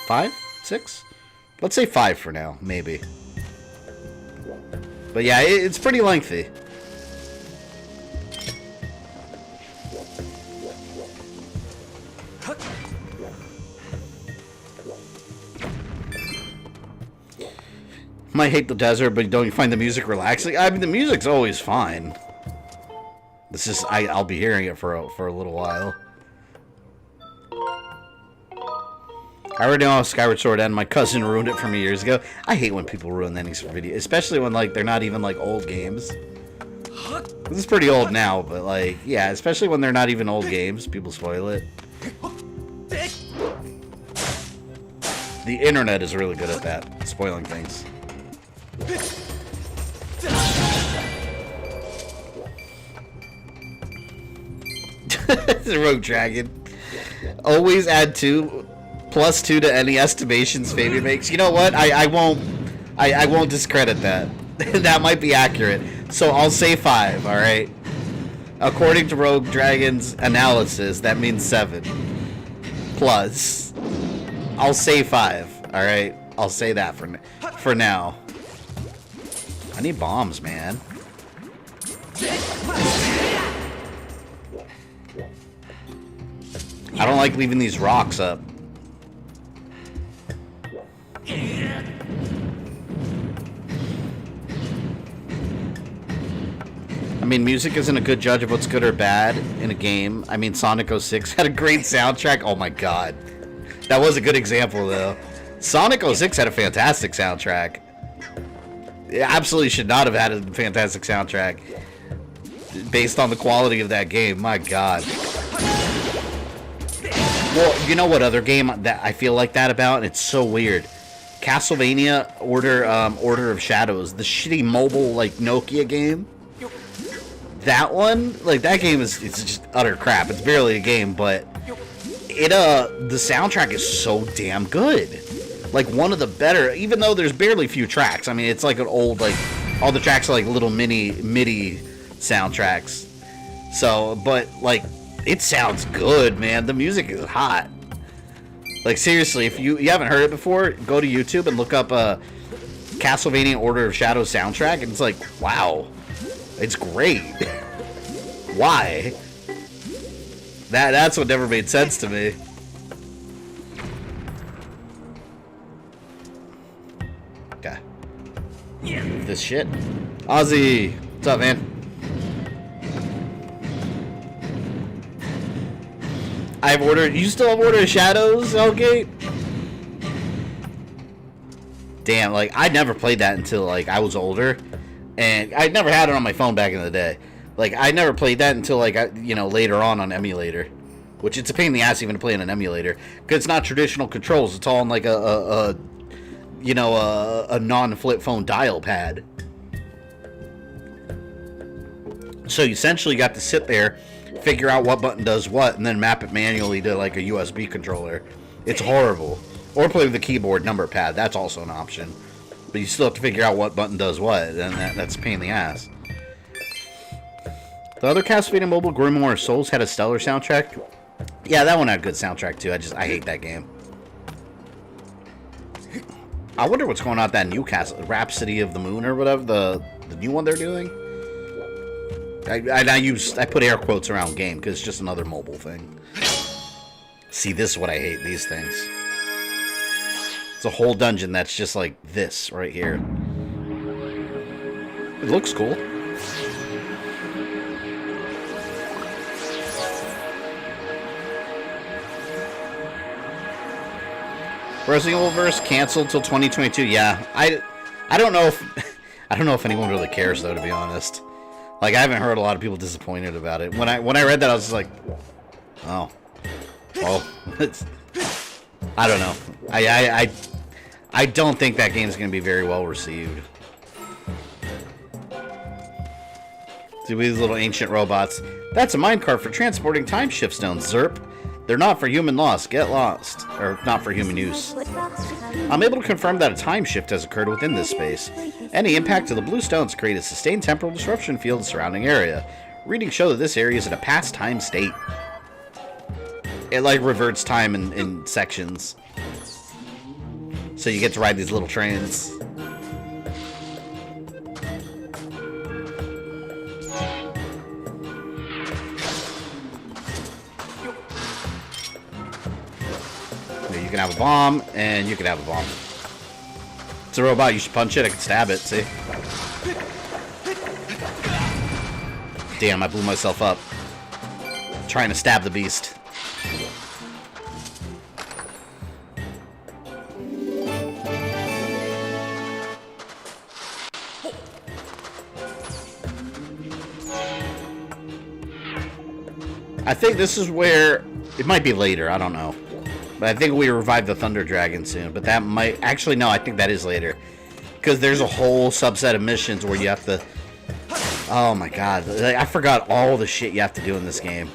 5? 6? Let's say 5 for now, maybe. But yeah, it's pretty lengthy. Might hate the desert, but don't you find the music relaxing? I mean, the music's always fine. This is I'll be hearing it for a little while. I already know how Skyward Sword ended. My cousin ruined it for me years ago. I hate when people ruin endings for videos, especially when like they're not even like old games. This is pretty old now, but like yeah, especially when they're not even old games, people spoil it. The internet is really good at that, spoiling things. The Rogue Dragon. Always add 2 plus 2 to any estimations Fabian makes. You know what? I won't discredit that. That might be accurate. So I'll say 5, alright? According to Rogue Dragon's analysis, that means 7. Plus. I'll say 5, alright? I'll say that for now. I need bombs, man. I don't like leaving these rocks up. I mean, music isn't a good judge of what's good or bad in a game. I mean, Sonic 06 had a great soundtrack. Oh my god. That was a good example, though. Sonic 06 had a fantastic soundtrack. It absolutely should not have had a fantastic soundtrack based on the quality of that game. My god. Well, you know what other game that I feel like that about? It's so weird. Castlevania Order of Shadows, the shitty mobile like Nokia game. That one, like that game it's just utter crap. It's barely a game, but it the soundtrack is so damn good. Like one of the better, even though there's barely few tracks. I mean, it's like an old like all the tracks are like little MIDI soundtracks. So, but like it sounds good, man. The music is hot. Like seriously, if you haven't heard it before, go to YouTube and look up Castlevania Order of Shadows soundtrack, and it's like, wow. It's great. Why? That's what never made sense to me. Okay. This shit. Ozzy, what's up, man? I've ordered. You still have ordered Shadows, Hellgate? Damn, like I never played that until like I was older, and I never had it on my phone back in the day. Like I never played that until like later on emulator, which it's a pain in the ass even to play in an emulator because it's not traditional controls. It's all on like a non-flip phone dial pad. So you essentially got to sit there, figure out what button does what, and then map it manually to like a USB controller. It's horrible. Or play with the keyboard number pad. That's also an option. But you still have to figure out what button does what, and that's a pain in the ass. The other Castlevania Mobile, Grimoire of Souls, had a stellar soundtrack. Yeah, that one had a good soundtrack too. I hate that game. I wonder what's going on with that new Rhapsody of the Moon or whatever, the new one they're doing. I put air quotes around game because it's just another mobile thing. See, this is what I hate, these things. It's a whole dungeon that's just like this right here. It looks cool. Resident Evil verse canceled till 2022. Yeah, I don't know if I don't know if anyone really cares though, to be honest. Like I haven't heard a lot of people disappointed about it. When I read that, I was just like, oh, well, I don't know. I don't think that game's gonna be very well received. See these little ancient robots. That's a minecart for transporting time shift stones, Zerp. They're not for human loss. Get lost. Or not for human use. I'm able to confirm that a time shift has occurred within this space. Any impact to the blue stones create a sustained temporal disruption field in the surrounding area. Readings show that this area is in a past time state. It like reverts time in sections. So you get to ride these little trains. You can have a bomb, and you can have a bomb. It's a robot, you should punch it, I can stab it, see? Damn, I blew myself up. Trying to stab the beast. I think this is where... It might be later, I don't know. But I think we revive the Thunder Dragon soon. But that might... Actually, no, I think that is later. Because there's a whole subset of missions where you have to... Oh my god. I forgot all the shit you have to do in this game.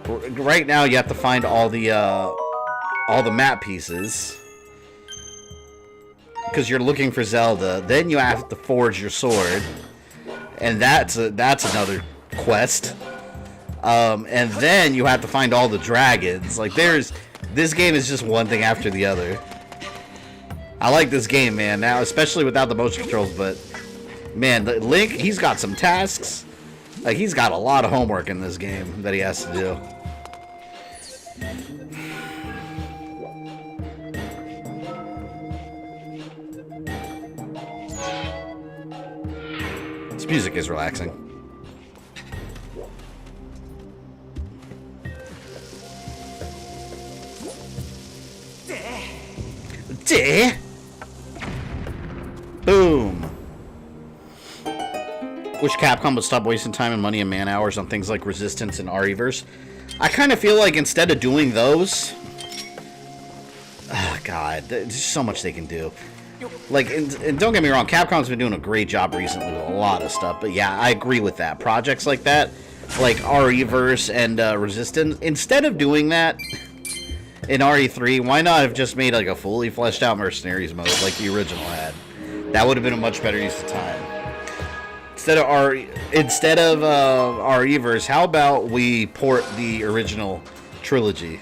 Right now, you have to find all the map pieces. Because you're looking for Zelda. Then you have to forge your sword. And that's another quest. And then you have to find all the dragons. Like, this game is just one thing after the other. I like this game, man, now, especially without the motion controls, but, man, Link, he's got some tasks. Like, he's got a lot of homework in this game that he has to do. This music is relaxing. Boom. Wish Capcom would stop wasting time and money and man hours on things like Resistance and RE-verse. I kind of feel like instead of doing those... Oh, God. There's so much they can do. Like, and don't get me wrong, Capcom's been doing a great job recently with a lot of stuff. But yeah, I agree with that. Projects like that, like RE-verse and Resistance, instead of doing that... In RE3, why not have just made like a fully fleshed out Mercenaries mode like the original had? That would have been a much better use of time. Instead of RE-verse, how about we port the original trilogy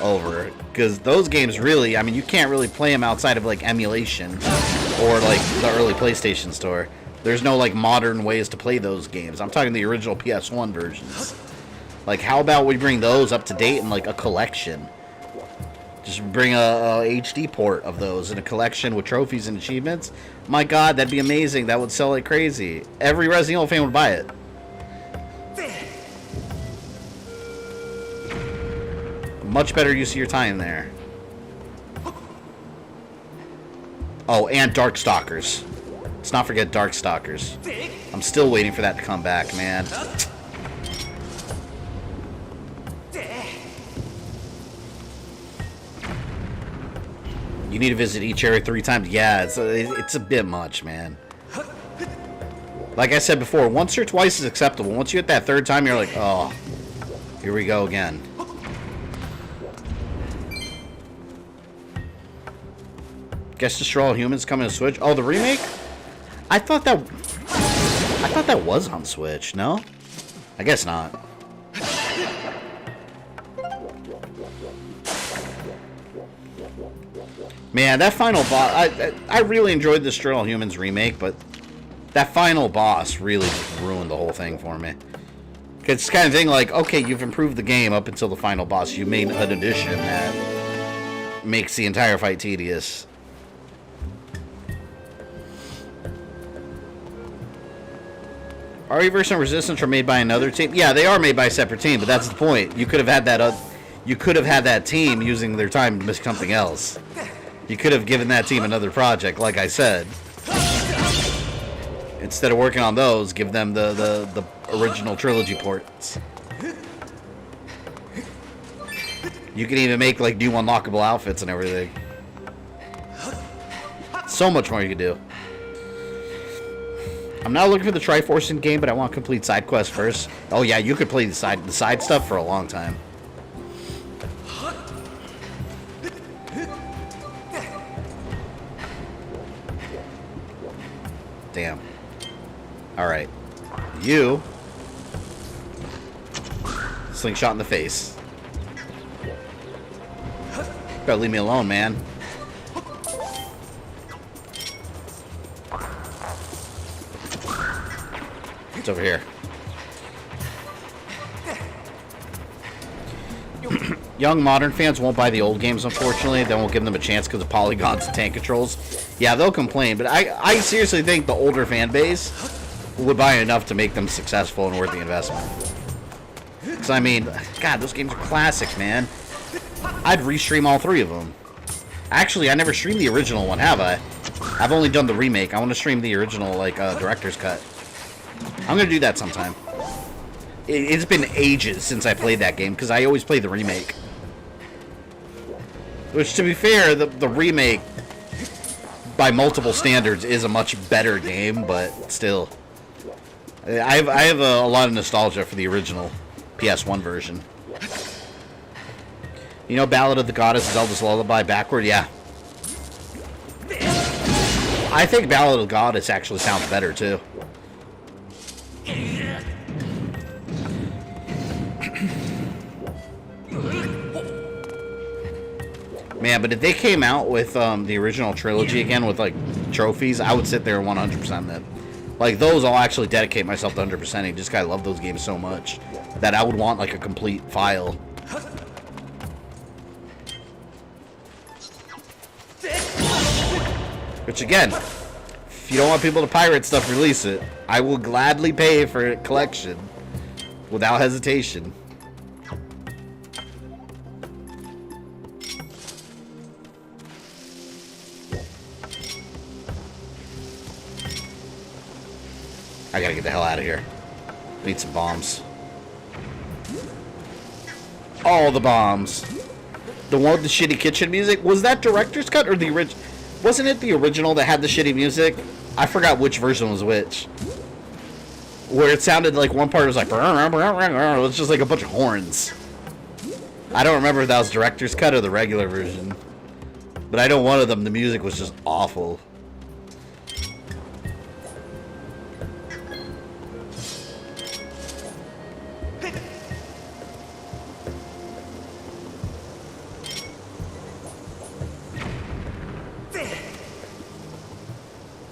over? Because those games really, I mean, you can't really play them outside of like emulation or like the early PlayStation store. There's no, like, modern ways to play those games. I'm talking the original PS1 versions. Like, how about we bring those up to date in, like, a collection? Just bring a HD port of those in a collection with trophies and achievements. My God, that'd be amazing. That would sell like crazy. Every Resident Evil fan would buy it. Much better use of your time there. Oh, and Darkstalkers. Let's not forget Darkstalkers. I'm still waiting for that to come back, man. You need to visit each area 3 times. Yeah, it's a bit much, man. Like I said before, once or twice is acceptable. Once you hit that 3rd time, you're like, oh, here we go again. Guess Destroy All Humans coming to Switch. Oh, the remake? I thought that was on Switch. No, I guess not. Man, that final boss, I really enjoyed the Destroy All Humans remake, but that final boss really ruined the whole thing for me. It's the kind of thing like, okay, you've improved the game up until the final boss. You made an addition that makes the entire fight tedious. RE-Verse and Resistance are made by another team. Yeah, they are made by a separate team, but that's the point. You could have had that. You could have had that team using their time to make something else. You could have given that team another project, like I said. Instead of working on those, give them the original trilogy ports. You can even make like new unlockable outfits and everything. So much more you can do. I'm not looking for the Triforce in game, but I want to complete side quests first. Oh yeah, you could play the side stuff for a long time. Damn. Alright. You. Slingshot in the face. Gotta leave me alone, man. It's over here. Young modern fans won't buy the old games, unfortunately. They won't give them a chance because of polygons and tank controls. Yeah, they'll complain, but I seriously think the older fan base would buy enough to make them successful and worth the investment. Because, I mean, God, those games are classics, man. I'd restream all 3 of them. Actually, I never streamed the original one, have I? I've only done the remake. I want to stream the original, like, director's cut. I'm going to do that sometime. It's been ages since I played that game, because I always play the remake. Which, to be fair, the remake, by multiple standards, is a much better game, but still. I have a lot of nostalgia for the original PS1 version. You know Ballad of the Goddess, Zelda's Lullaby backward? Yeah. I think Ballad of the Goddess actually sounds better, too. Man, but if they came out with the original trilogy again with, like, trophies, I would sit there and 100% that. Like, those I'll actually dedicate myself to 100%ing just because I love those games so much that I would want, like, a complete file. Which, again, if you don't want people to pirate stuff, release it. I will gladly pay for a collection without hesitation. I gotta get the hell out of here. Need some bombs. All the bombs. The one with the shitty kitchen music? Was that director's cut or the original? Wasn't it the original that had the shitty music? I forgot which version was which. Where it sounded like one part was like... It was just like a bunch of horns. I don't remember if that was director's cut or the regular version. But I know one of them, the music was just awful.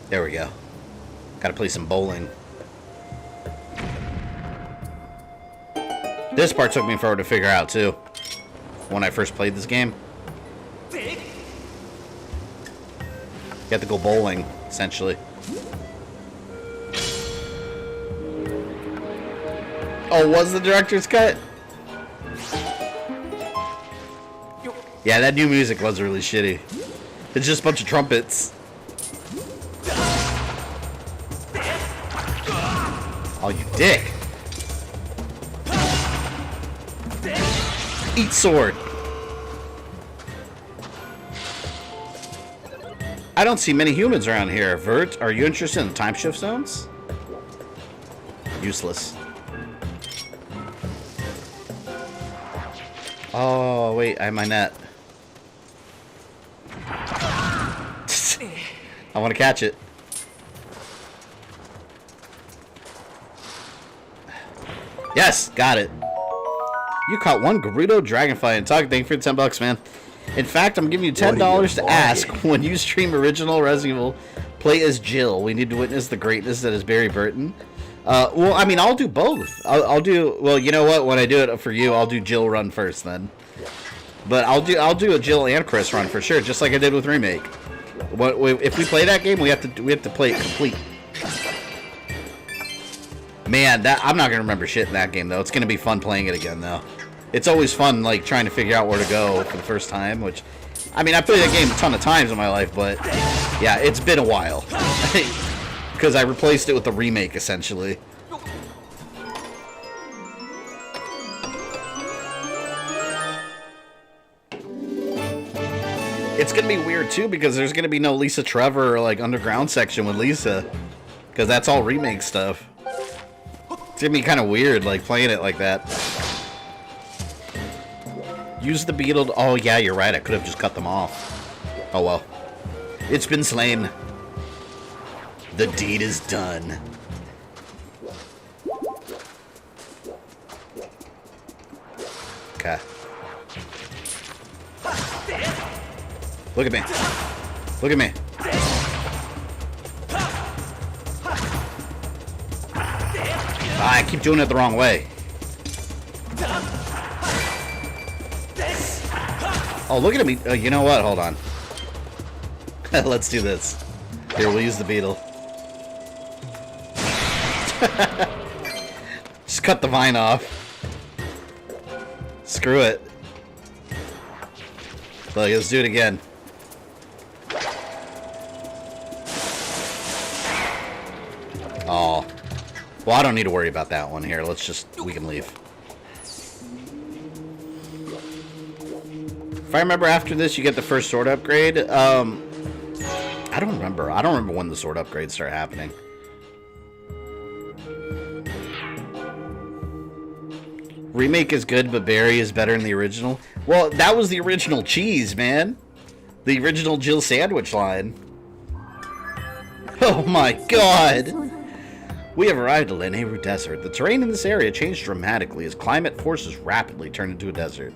There we go. Gotta play some bowling. This part took me forever to figure out, too. When I first played this game. You have to go bowling, essentially. Oh, was the director's cut? Yeah, that new music was really shitty. It's just a bunch of trumpets. Oh, you dick. Eat sword. I don't see many humans around here. Vert, are you interested in time shift zones? Useless. Oh, wait, I have my net. I want to catch it. Yes, got it. You caught one Gerudo Dragonfly and Thank you for the $10, man. In fact, I'm giving you $10 to ask when you stream original Resident Evil, play as Jill. We need to witness the greatness that is Barry Burton. Well, I mean, I'll do both. I'll do. Well, you know what? When I do it for you, I'll do Jill run first then. But I'll do a Jill and Chris run for sure, just like I did with Remake. If we play that game, we have to play it complete. Man, I'm not gonna remember shit in that game though. It's gonna be fun playing it again though. It's always fun, like, trying to figure out where to go for the first time, which, I mean, I played that game a ton of times in my life, but, yeah, it's been a while. Because I replaced it with the remake, essentially. It's going to be weird, too, because there's going to be no Lisa Trevor or, like, underground section with Lisa. Because that's all remake stuff. It's going to be kind of weird, like, playing it like that. Use the beetle to, oh yeah, you're right, I could have just cut them off. Oh well. It's been slain. The deed is done. Okay. Look at me. Look at me. Ah, I keep doing it the wrong way. Oh, look at him. You know what? Hold on. Let's do this. Here, we'll use the beetle. Just cut the vine off. Screw it. Look, let's do it again. Oh. Well, I don't need to worry about that one here. We can leave. If I remember, after this, you get the first sword upgrade. I don't remember. I don't remember when the sword upgrades start happening. Remake is good, but Barry is better than the original. Well, that was the original cheese, man. The original Jill sandwich line. Oh my god! We have arrived at Lanayru Desert. The terrain in this area changed dramatically as climate forces rapidly turned into a desert.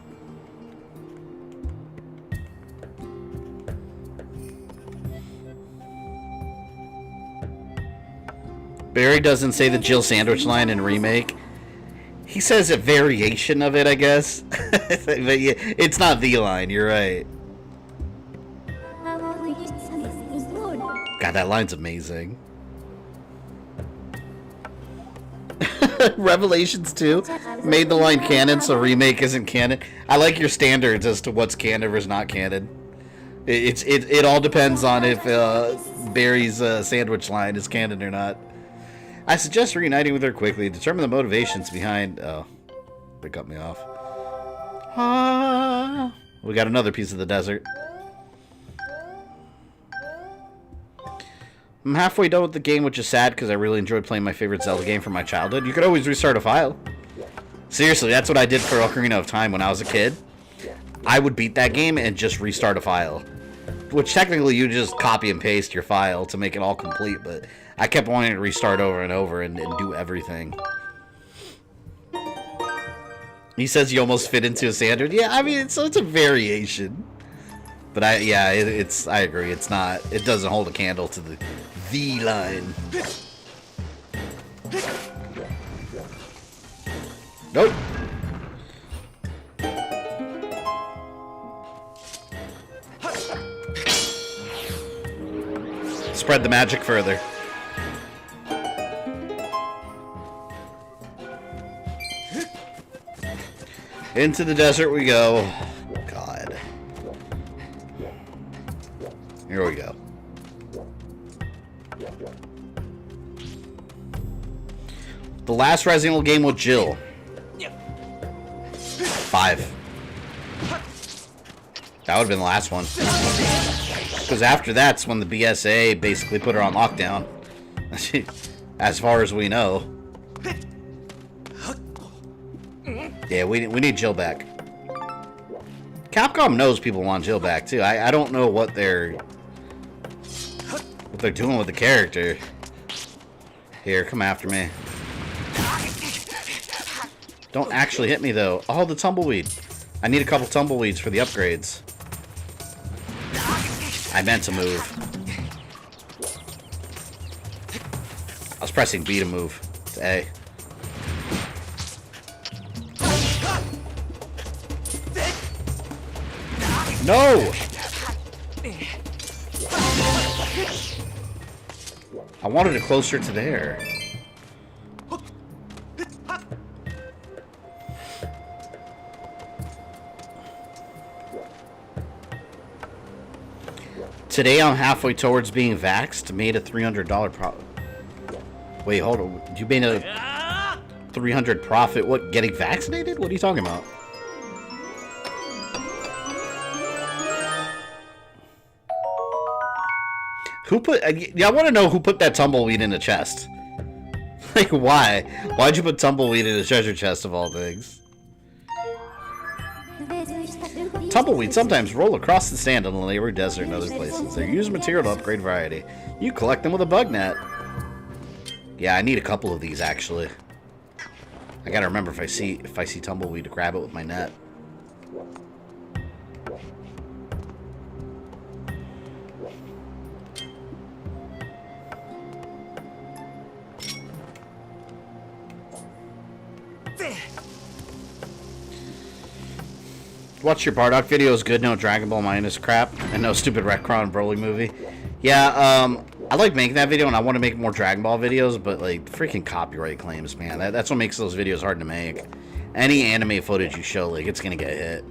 Barry doesn't say the Jill sandwich line in Remake. He says a variation of it, I guess. But yeah, it's not the line, you're right. God, that line's amazing. Revelations 2 made the line canon, so Remake isn't canon. I like your standards as to what's canon versus not canon. It all depends on if Barry's sandwich line is canon or not. I suggest reuniting with her quickly. Determine the motivations behind... Oh, they cut me off. Ah, we got another piece of the desert. I'm halfway done with the game, which is sad because I really enjoyed playing my favorite Zelda game from my childhood. You could always restart a file. Seriously, that's what I did for Ocarina of Time when I was a kid. I would beat that game and just restart a file. Which technically you just copy and paste your file to make it all complete, but I kept wanting to restart over and over and do everything. He says you almost fit into a standard. Yeah, I mean, it's a variation. But I agree. It's not. It doesn't hold a candle to the line. Nope. Spread the magic further. Into the desert we go. God. Here we go. The last Resident Evil game with Jill. 5. That would have been the last one. Because after that's when the BSA basically put her on lockdown. As far as we know. Yeah, we need Jill back. Capcom knows people want Jill back too. I don't know what they're doing with the character. Here, come after me. Don't actually hit me though. Oh, the tumbleweed. I need a couple tumbleweeds for the upgrades. I meant to move. I was pressing B to move. It's A. No! I wanted it closer to there. Today I'm halfway towards being vaxxed. Made a $300 profit. Wait, hold on. You made a $300 profit? What, getting vaccinated? What are you talking about? Who put... I want to know who put that tumbleweed in the chest. Like, why? Why'd you put tumbleweed in a treasure chest of all things? Tumbleweeds sometimes roll across the sand on the Lanayru Desert and other places. They're used material to upgrade variety. You collect them with a bug net. Yeah, I need a couple of these actually. I gotta remember if I see tumbleweed to grab it with my net. Watch your Bardock video is good, no Dragon Ball minus crap, and no stupid Retron Broly movie. Yeah, I like making that video, and I want to make more Dragon Ball videos, but, like, freaking copyright claims, man. That's what makes those videos hard to make. Any anime footage you show, like, it's gonna get hit.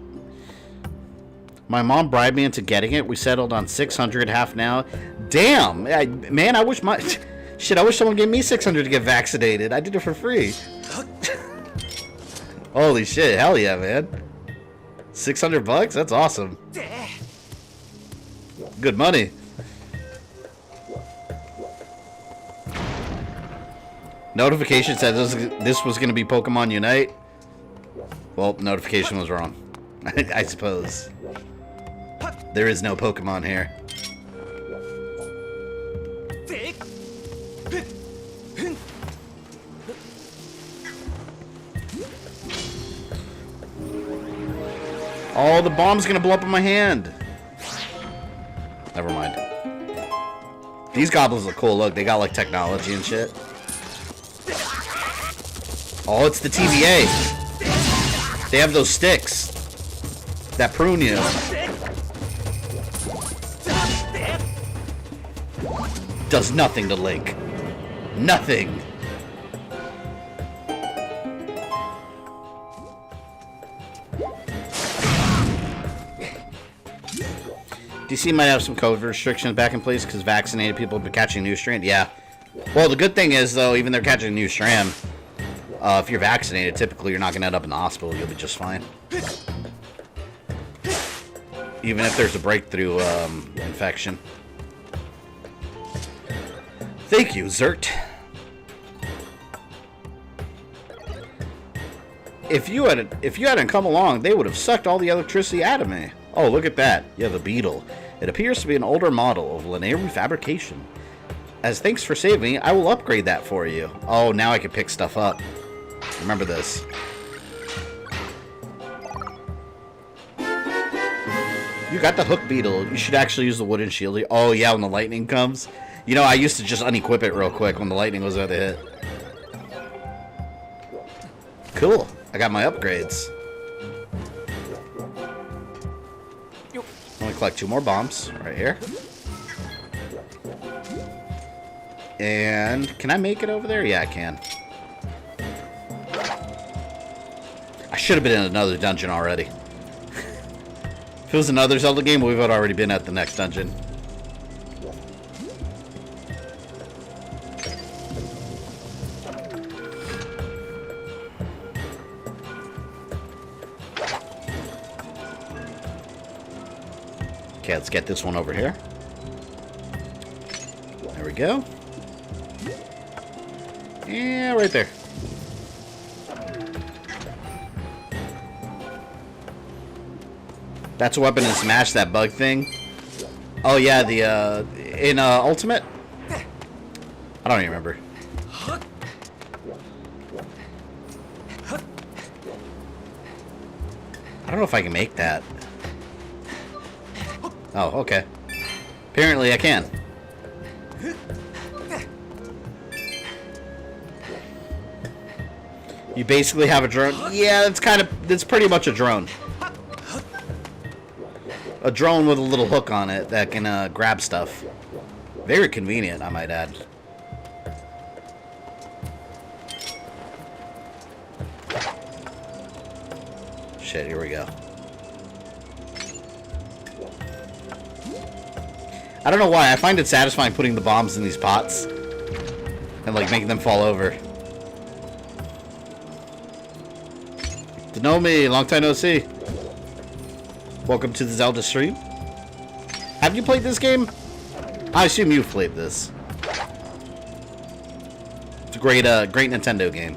My mom bribed me into getting it. We settled on 600 half now. Damn! Man, I wish my... Shit, I wish someone gave me 600 to get vaccinated. I did it for free. Holy shit, hell yeah, man. 600 bucks? That's awesome. Good money. Notification said this was going to be Pokemon Unite. Well, notification was wrong. I suppose. There is no Pokemon here. Oh, the bomb's gonna blow up in my hand. Never mind. These goblins look cool. Look, they got like technology and shit. Oh, it's the TVA. They have those sticks that prune you. Does nothing to Link. Nothing. DC might have some COVID restrictions back in place because vaccinated people have been catching a new strand. Yeah. Well, the good thing is, though, even they're catching a new strand, if you're vaccinated, typically you're not going to end up in the hospital. You'll be just fine. Even if there's a breakthrough infection. Thank you, Zert. If you hadn't come along, they would have sucked all the electricity out of me. Oh, look at that. You have a beetle. It appears to be an older model of Lanayru fabrication. As thanks for saving me, I will upgrade that for you. Oh, now I can pick stuff up. Remember this. You got the hook beetle. You should actually use the wooden shield. Oh, yeah, when the lightning comes. You know, I used to just unequip it real quick when the lightning was about to hit. Cool. I got my upgrades. I'm gonna collect 2 more bombs right here. And can I make it over there? Yeah, I can. I should have been in another dungeon already. If it was another Zelda game, we would have already been at the next dungeon. Okay, let's get this one over here. There we go. Yeah, right there. That's a weapon to smash that bug thing. Oh yeah, the in Ultimate? I don't even remember. I don't know if I can make that. Oh, okay. Apparently I can. You basically have a drone. Yeah, that's pretty much a drone. A drone with a little hook on it that can grab stuff. Very convenient, I might add. Shit, here we go. I don't know why, I find it satisfying putting the bombs in these pots. And like making them fall over. Denomi, long time no see. Welcome to the Zelda stream. Have you played this game? I assume you've played this. It's a great Nintendo game.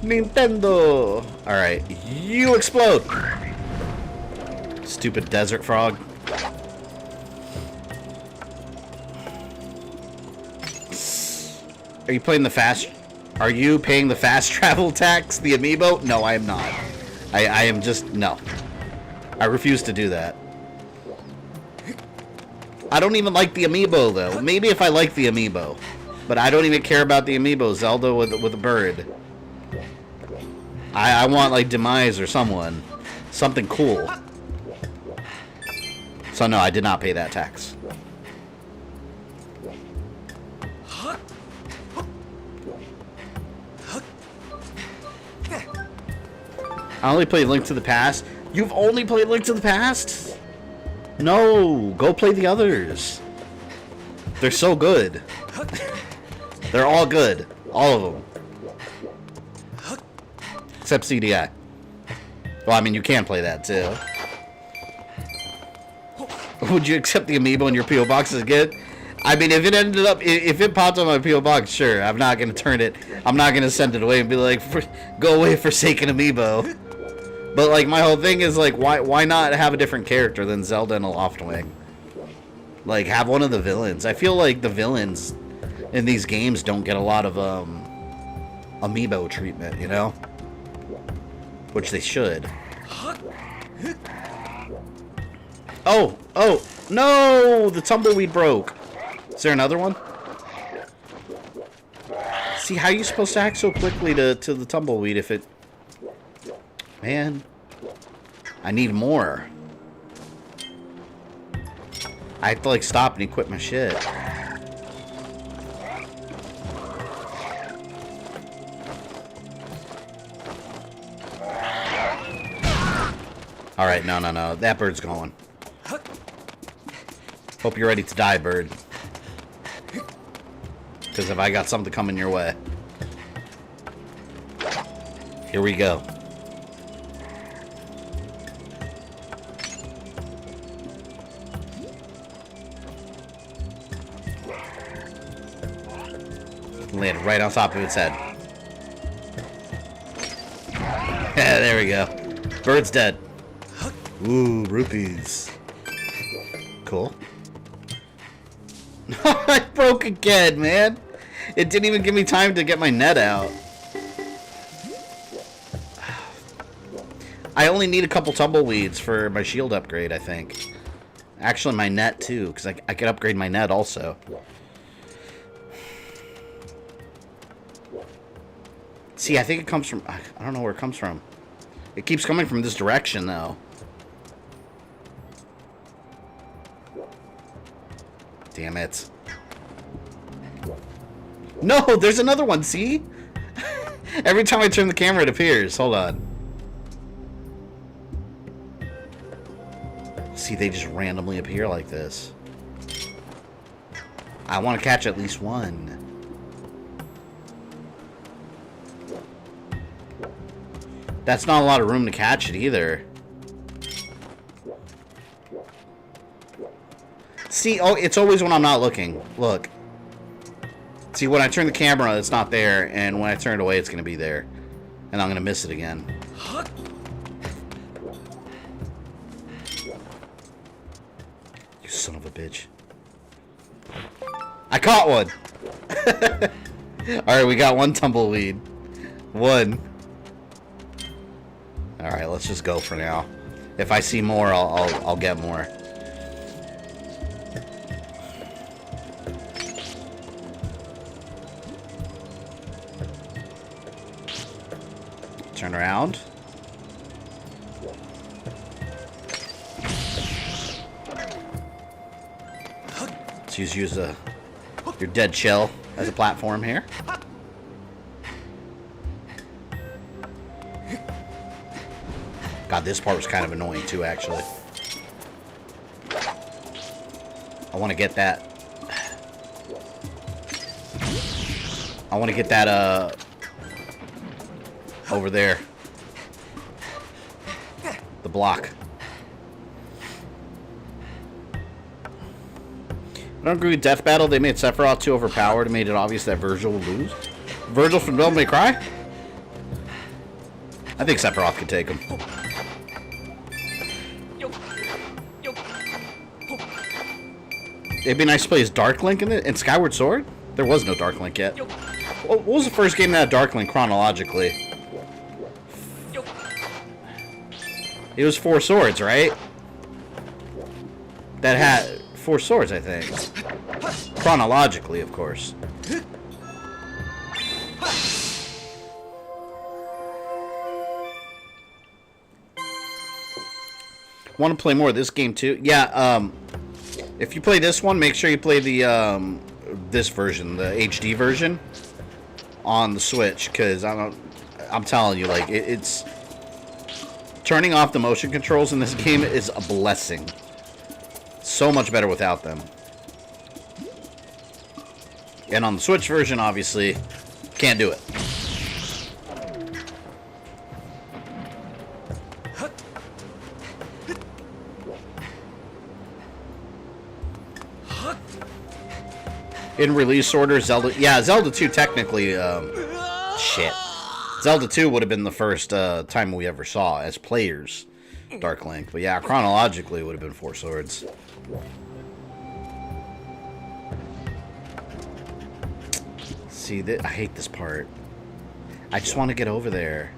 Nintendo! Alright, you explode! Stupid desert frog. Are you playing the fast... Are you paying the fast travel tax, the amiibo? No, I am not. I am just... No. I refuse to do that. I don't even like the amiibo, though. Maybe if I like the amiibo. But I don't even care about the amiibo. Zelda with a bird. I want, like, Demise or someone. Something cool. So, no, I did not pay that tax. I only played Link to the Past. You've only played Link to the Past? No, go play the others. They're so good. They're all good. All of them. Except CDI. Well, I mean, you can play that, too. Would you accept the amiibo in your P.O. box again? I mean, if it popped on my P.O. box, sure. I'm not going to turn it. I'm not going to send it away and be like, go away, forsaken amiibo. But, like, my whole thing is, like, why not have a different character than Zelda and a Loftwing? Like, have one of the villains. I feel like the villains in these games don't get a lot of, amiibo treatment, you know? Which they should. Oh! No! The tumbleweed broke. Is there another one? See, how are you supposed to act so quickly to the tumbleweed if it... Man. I need more. I have to, like, stop and equip my shit. Alright, no. That bird's going. Hope you're ready to die, bird. Because if I got something coming your way. Here we go. Landed right on top of its head. Yeah, there we go. Bird's dead. Ooh, rupees. Cool. I broke again, man. It didn't even give me time to get my net out. I only need a couple tumbleweeds for my shield upgrade, I think. Actually, my net, too, because I could upgrade my net also. See, I think it comes from... I don't know where it comes from. It keeps coming from this direction, though. Damn it. No, there's another one, see? Every time I turn the camera, it appears. Hold on. See, they just randomly appear like this. I want to catch at least one. That's not a lot of room to catch it either. See, oh, it's always when I'm not looking. Look. See, when I turn the camera, it's not there, and when I turn it away, it's going to be there. And I'm going to miss it again. You son of a bitch. I caught one! Alright, we got one tumbleweed. One. Alright, let's just go for now. If I see more, I'll get more. Turn around. Let's use your dead shell as a platform here. God, this part was kind of annoying too, actually. I want to get that. I want to get that, over there. The block. I don't agree with Death Battle. They made Sephiroth too overpowered and made it obvious that Virgil will lose. Virgil from Devil May Cry? I think Sephiroth could take him. It'd be nice to play as Dark Link in Skyward Sword? There was no Dark Link yet. What was the first game that had Dark Link chronologically? It was Four Swords, right? That had Four Swords, I think. Chronologically, of course. Want to play more of this game too? Yeah, if you play this one, make sure you play the this version, the HD version on the Switch, because I'm telling you, like, it's turning off the motion controls in this game is a blessing. So much better without them. And on the Switch version, obviously, can't do it. In release order, Zelda... Yeah, Zelda 2 technically... shit. Zelda 2 would have been the first time we ever saw, as players, Dark Link. But yeah, chronologically, it would have been Four Swords. See, I hate this part. I just want to get over there.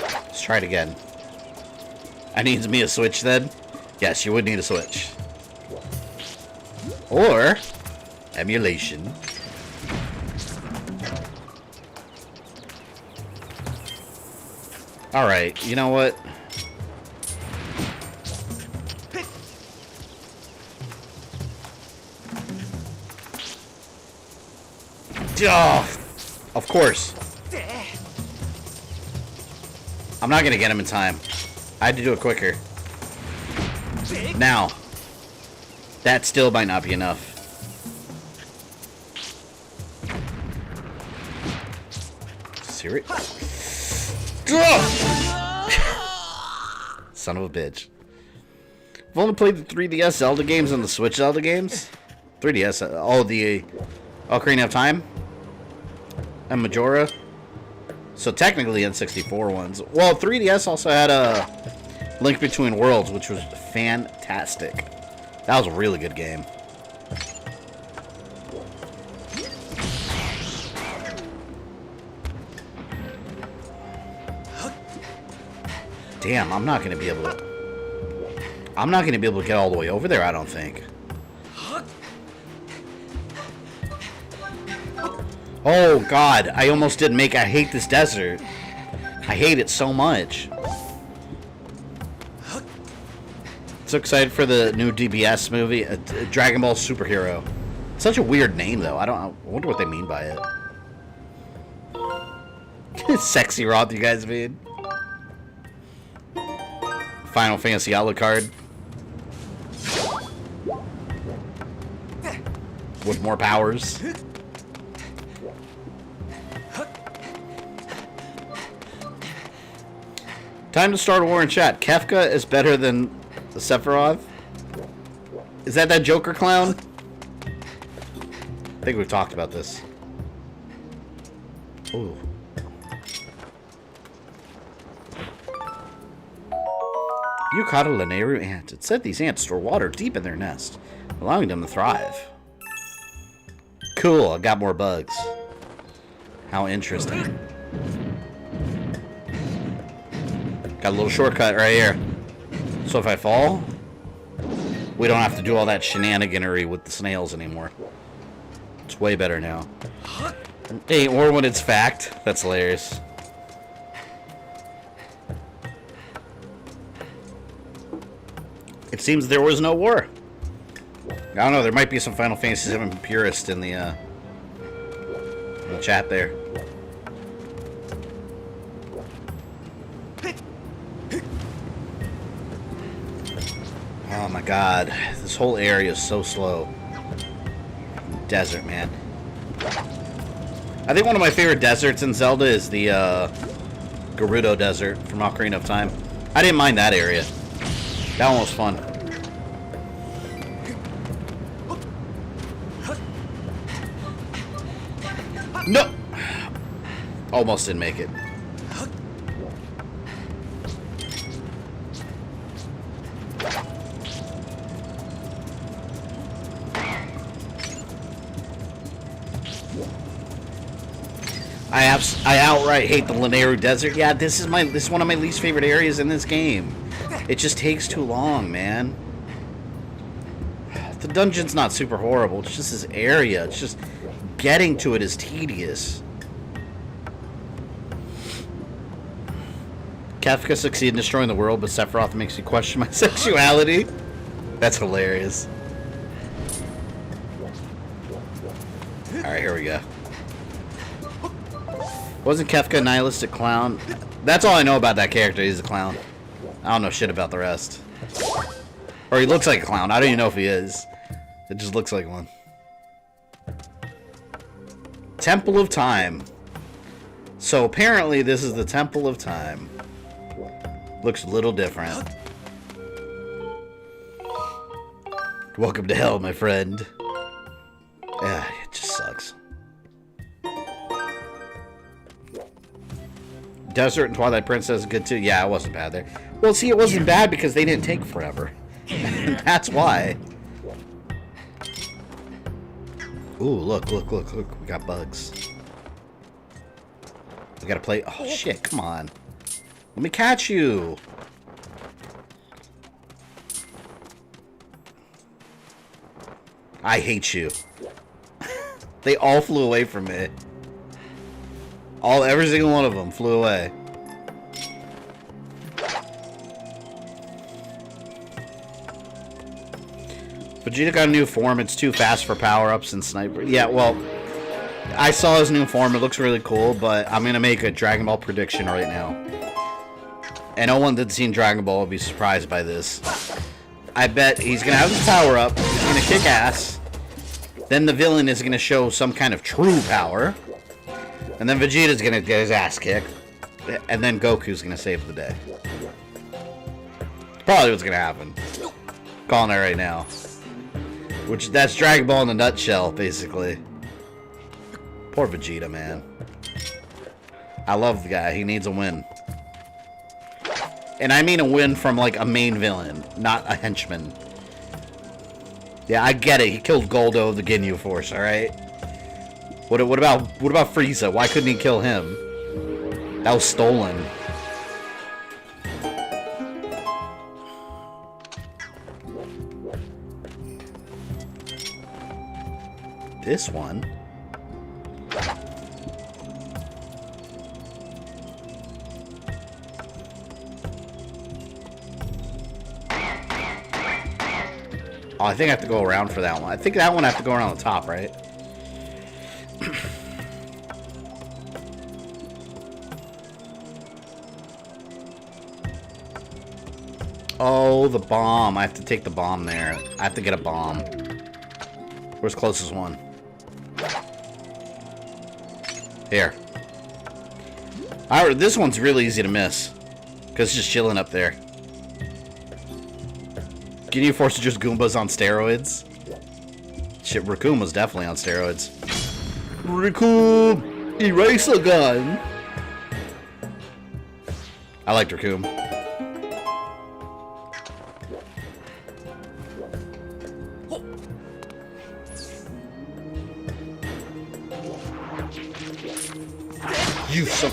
Let's try it again. I need me a Switch then? Yes, you would need a Switch. Or emulation. Alright, you know what? Oh, of course. I'm not gonna get him in time. I had to do it quicker. Now. That still might not be enough. Serious? Son of a bitch. I've only played the 3DS Zelda games and the Switch Zelda games. 3DS, all the Ocarina of Time and Majora. So technically N64 ones. Well, 3DS also had a Link Between Worlds, which was fantastic. That was a really good game. Damn, I'm not gonna be able to get all the way over there, I don't think. Oh god, I almost didn't make it. I hate this desert. I hate it so much. So excited for the new DBS movie, a Dragon Ball Superhero. Such a weird name though. I wonder what they mean by it. Sexy Roth, you guys mean? Final Fantasy Alucard. With more powers. Time to start a war in chat. Kefka is better than Sephiroth? Is that Joker clown? I think we've talked about this. Ooh. You caught a Lanayru ant. It said these ants store water deep in their nest, allowing them to thrive. Cool, I got more bugs. How interesting. Got a little shortcut right here. So if I fall, we don't have to do all that shenaniganery with the snails anymore. It's way better now. Hey, or when it's fact. That's hilarious. It seems there was no war. I don't know, there might be some Final Fantasy VII purists in the chat there. Oh my god, this whole area is so slow. Desert, man. I think one of my favorite deserts in Zelda is the Gerudo Desert from Ocarina of Time. I didn't mind that area. That one was fun. No! Almost didn't make it. I outright hate the Lanayru Desert. Yeah, this is one of my least favorite areas in this game. It just takes too long, man. The dungeon's not super horrible. It's just this area. It's just getting to it is tedious. Kefka succeeded in destroying the world, but Sephiroth makes me question my sexuality. That's hilarious. Alright, here we go. Wasn't Kefka a nihilistic clown? That's all I know about that character. He's a clown. I don't know shit about the rest. Or he looks like a clown. I don't even know if he is. It just looks like one. Temple of Time. So apparently this is the Temple of Time. Looks a little different. Welcome to hell, my friend. Yeah, it just sucks. Desert and Twilight Princess is good too. Yeah, it wasn't bad there. Well, see, it wasn't bad because they didn't take forever. That's why. Ooh, look. We got bugs. We gotta play. Oh, shit, come on. Let me catch you. I hate you. They all flew away from me. Every single one of them flew away. Vegeta got a new form. It's too fast for power-ups and sniper. Yeah, well, I saw his new form. It looks really cool, but I'm going to make a Dragon Ball prediction right now. And no one that's seen Dragon Ball will be surprised by this. I bet he's going to have his power-up. He's going to kick ass. Then the villain is going to show some kind of true power. And then Vegeta's going to get his ass kicked. And then Goku's going to save the day. Probably what's going to happen. Calling it right now. That's Dragon Ball in a nutshell, basically. Poor Vegeta, man. I love the guy. He needs a win. And I mean a win from, like, a main villain, not a henchman. Yeah, I get it. He killed Goldo of the Ginyu Force, alright? What about Frieza? Why couldn't he kill him? That was stolen. This one? Oh, I think I have to go around for that one. I think that one I have to go around the top, right? Oh, the bomb. I have to take the bomb there. I have to get a bomb. Where's the closest one? Here. This one's really easy to miss. Because it's just chilling up there. Can you force just Goombas on steroids? Shit, Raccoon was definitely on steroids. Raccoon! Eraser gun! I liked Raccoon. You so...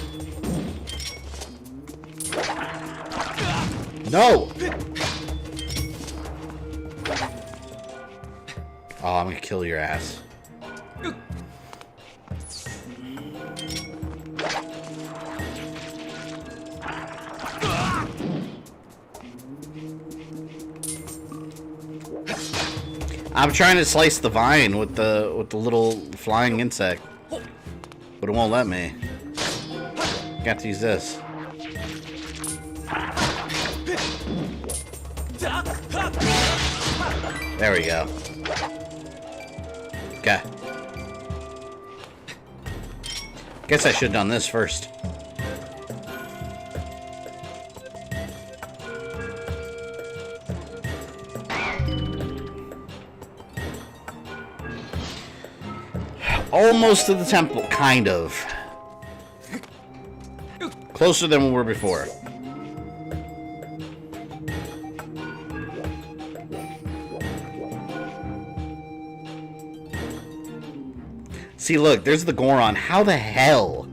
No! Oh, I'm gonna kill your ass. I'm trying to slice the vine with the little flying insect, but it won't let me. Got to use this. There we go. Okay. Guess I should have done this first. Almost to the temple, kind of. Closer than we were before. See, look, there's the Goron. How the hell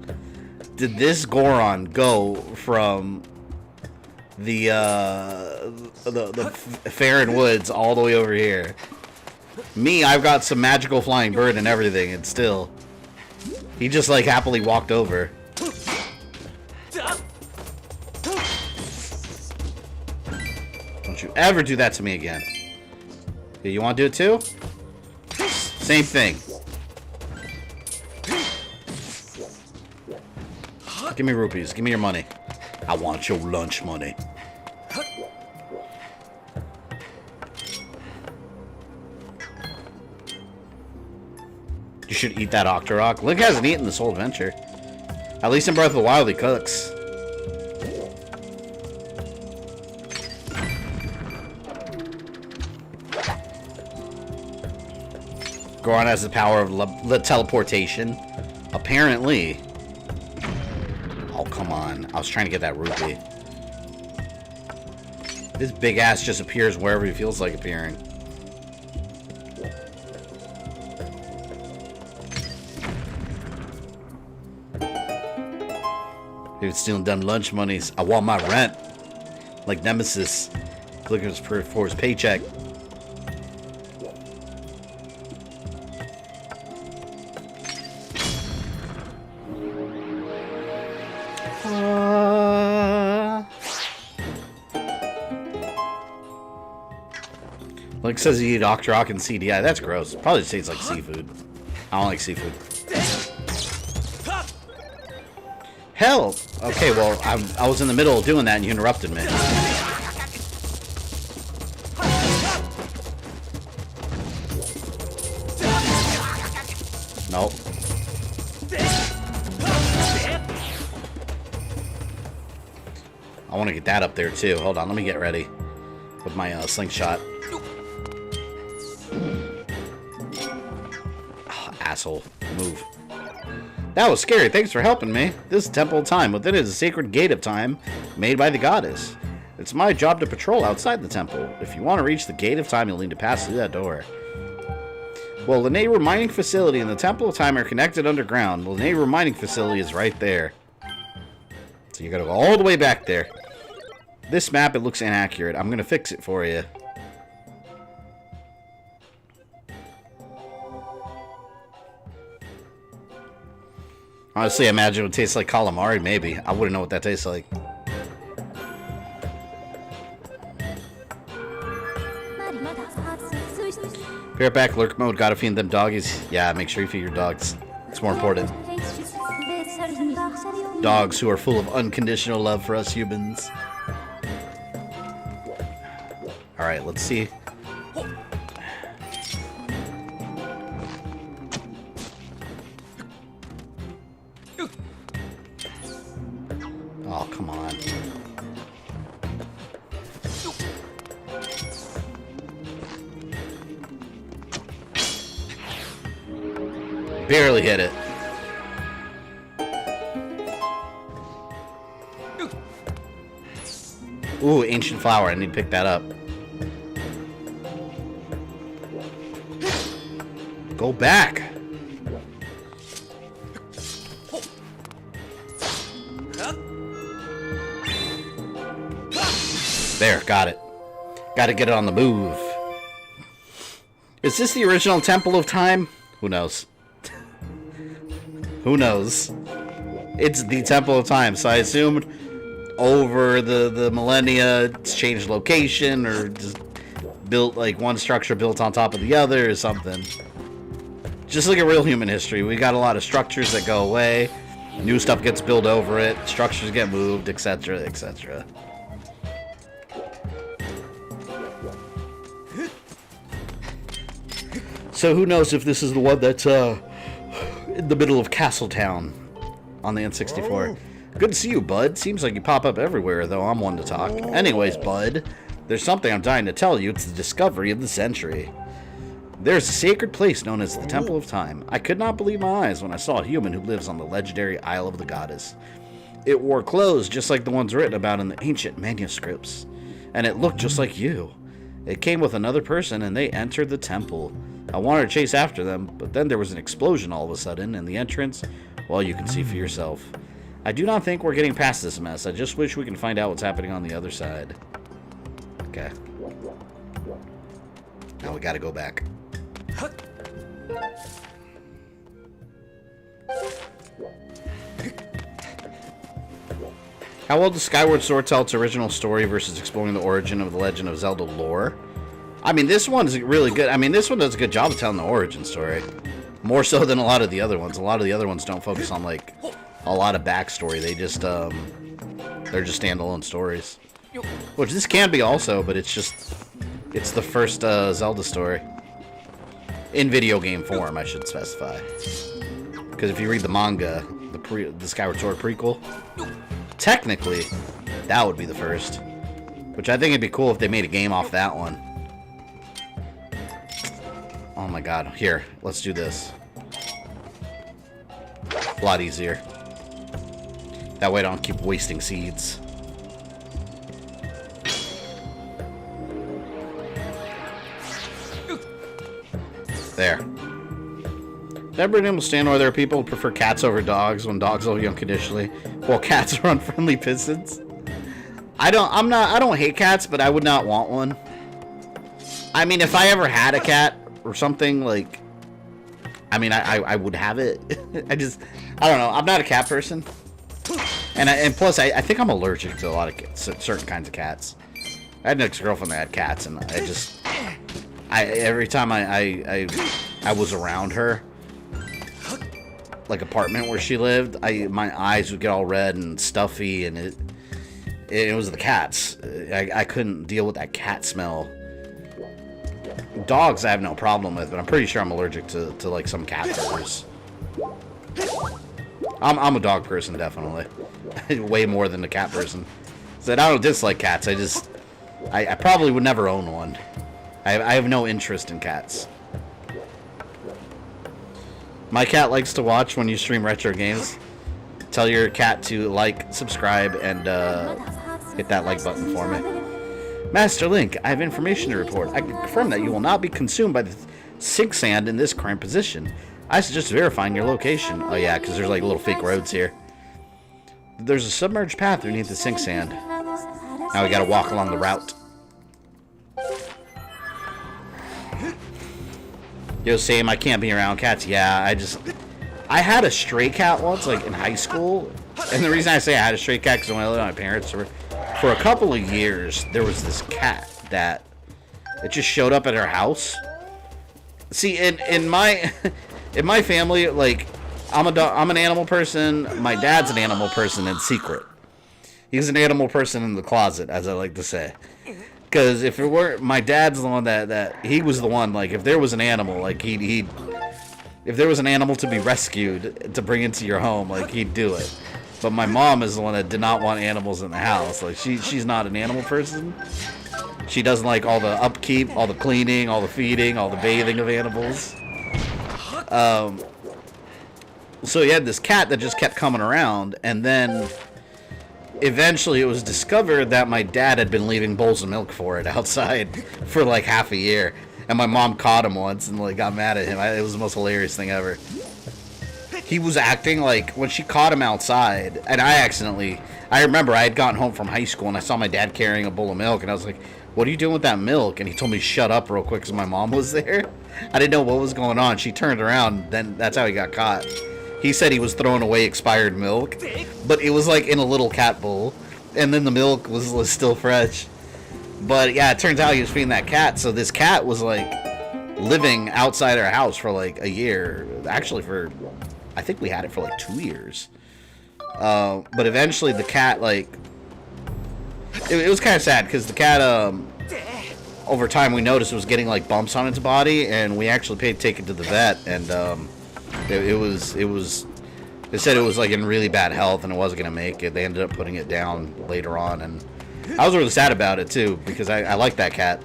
did this Goron go from the Farron Woods all the way over here? Me, I've got some magical flying bird and everything, and still, he just like happily walked over. Don't you ever do that to me again. Okay, you want to do it too? Same thing. Give me rupees. Give me your money. I want your lunch money. You should eat that Octorok. Link hasn't eaten this whole adventure. At least in Breath of the Wild, he cooks. Goron has the power of teleportation. Apparently. Oh, come on. I was trying to get that rupee. This big ass just appears wherever he feels like appearing. He was stealing dumb lunch monies. I want my rent. Like Nemesis. Looking for his paycheck. Link says you eat Octorok and CDI. That's gross. Probably just tastes like seafood. I don't like seafood. Hell! Okay, well, I was in the middle of doing that and you interrupted me. Nope. I want to get that up there too. Hold on, let me get ready with my slingshot. Oh, asshole. Move. That was scary. Thanks for helping me. This is Temple of Time. Within it is a sacred gate of time made by the goddess. It's my job to patrol outside the temple. If you want to reach the gate of time, you'll need to pass through that door. Well, the Lanayru Mining Facility and the Temple of Time are connected underground. The Lanayru Mining Facility is right there. So you gotta go all the way back there. This map, it looks inaccurate. I'm gonna fix it for you. Honestly, I imagine it would taste like calamari, maybe. I wouldn't know what that tastes like. Be right back. Lurk mode. Gotta feed them doggies. Yeah, make sure you feed your dogs. It's more important. Dogs who are full of unconditional love for us humans. Alright, let's see. Oh, come on. Barely hit it. Ooh, ancient flower. I need to pick that up. Go back. There, got it. Got to get it on the move. Is this the original Temple of Time? Who knows? Who knows? It's the Temple of Time, so I assumed over the millennia it's changed location or just built like one structure built on top of the other or something. Just like a real human history, we got a lot of structures that go away, new stuff gets built over it, structures get moved, etc., etc. So who knows if this is the one that's in the middle of Castletown on the N64. Good to see you, bud. Seems like you pop up everywhere, though I'm one to talk. Anyways, bud, there's something I'm dying to tell you. It's the discovery of the century. There's a sacred place known as the Temple of Time. I could not believe my eyes when I saw a human who lives on the legendary Isle of the Goddess. It wore clothes just like the ones written about in the ancient manuscripts. And it looked just like you. It came with another person and they entered the temple. I wanted to chase after them, but then there was an explosion all of a sudden, and the entrance, well, you can see for yourself. I do not think we're getting past this mess. I just wish we can find out what's happening on the other side. Okay. Now we gotta go back. How well does Skyward Sword tell its original story versus exploring the origin of the Legend of Zelda lore? I mean, this one's really good. I mean, this one does a good job of telling the origin story. More so than a lot of the other ones. A lot of the other ones don't focus on, like, a lot of backstory. They just, they're just standalone stories. Which this can be also, but it's just, it's the first, Zelda story. In video game form, I should specify. Because if you read the manga, the Skyward Sword prequel, technically, that would be the first. Which I think it'd be cool if they made a game off that one. Oh my god. Here, let's do this. A lot easier. That way I don't keep wasting seeds. There. Everyone will stand where there are people who prefer cats over dogs when dogs love you unconditionally, while cats are unfriendly pistons. I don't hate cats, but I would not want one. I mean, if I ever had a cat or something, like, I mean, I would have it. I don't know. I'm not a cat person. And plus, I think I'm allergic to a lot of certain kinds of cats. I had an ex-girlfriend that had cats, and every time I was around her, like apartment where she lived, my eyes would get all red and stuffy, and it was the cats. I couldn't deal with that cat smell. Dogs I have no problem with, but I'm pretty sure I'm allergic to like some cat furs. I'm a dog person, definitely. Way more than a cat person. So I don't dislike cats, I probably would never own one. I have no interest in cats. My cat likes to watch when you stream retro games. Tell your cat to like, subscribe, and hit that like button for me. Master Link, I have information to report. I can confirm that you will not be consumed by the sink sand in this current position. I suggest verifying your location. Oh yeah, because there's like little fake roads here. There's a submerged path beneath the sink sand. Now we gotta walk along the route. Yo, Sam, I can't be around cats. Yeah, I had a stray cat once, like in high school. And the reason I say I had a stray cat because when I lived with my parents, for a couple of years, there was this cat that it just showed up at our house. See, in my in my family, like I'm an animal person. My dad's an animal person in secret. He's an animal person in the closet, as I like to say. Because if it weren't, my dad's the one that he was the one. Like, if there was an animal, like if there was an animal to be rescued to bring into your home, like he'd do it. But my mom is the one that did not want animals in the house. Like she's not an animal person. She doesn't like all the upkeep, all the cleaning, all the feeding, all the bathing of animals. So you had this cat that just kept coming around, and then eventually it was discovered that my dad had been leaving bowls of milk for it outside for like half a year. And my mom caught him once and like got mad at him. It was the most hilarious thing ever. He was acting like, when she caught him outside, and I remember I had gotten home from high school and I saw my dad carrying a bowl of milk, and I was like, what are you doing with that milk? And he told me to shut up real quick because my mom was there. I didn't know what was going on. She turned around, then that's how he got caught. He said he was throwing away expired milk, but it was like in a little cat bowl, and then the milk was still fresh. But yeah, it turns out he was feeding that cat, so this cat was like living outside our house for like a year. Actually, I think we had it for like 2 years. But eventually the cat, like, it was kind of sad because the cat, over time we noticed it was getting like bumps on its body, and we actually paid to take it to the vet, and they said it was like in really bad health and it wasn't gonna make it. They ended up putting it down later on, and I was really sad about it too because I like that cat.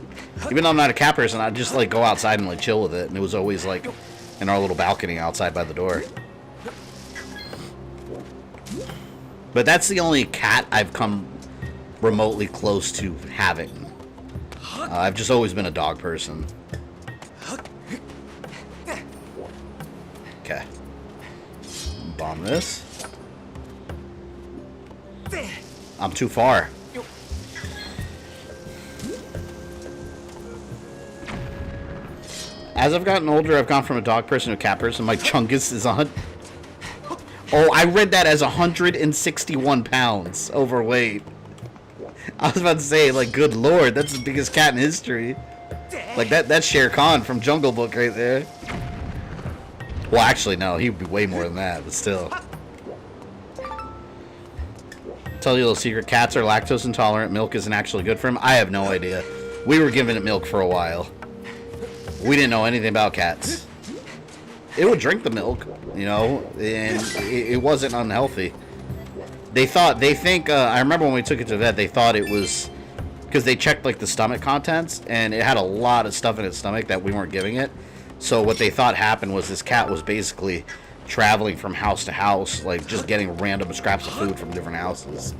Even though I'm not a cat person, I just like go outside and like chill with it, and it was always like in our little balcony outside by the door. But that's the only cat I've come remotely close to having. I've just always been a dog person. Okay. Bomb this. I'm too far. As I've gotten older, I've gone from a dog person to a cat person. My chungus is Oh, I read that as 161 pounds overweight. I was about to say, like, good lord, that's the biggest cat in history. Like, that's Shere Khan from Jungle Book right there. Well, actually, no, he would be way more than that, but still. Tell you a little secret, cats are lactose intolerant. Milk isn't actually good for them. I have no idea. We were giving it milk for a while. We didn't know anything about cats. It would drink the milk, you know, and it wasn't unhealthy. I remember when we took it to the vet, they thought it was, because they checked, like, the stomach contents, and it had a lot of stuff in its stomach that we weren't giving it. So what they thought happened was this cat was basically traveling from house to house, like, just getting random scraps of food from different houses.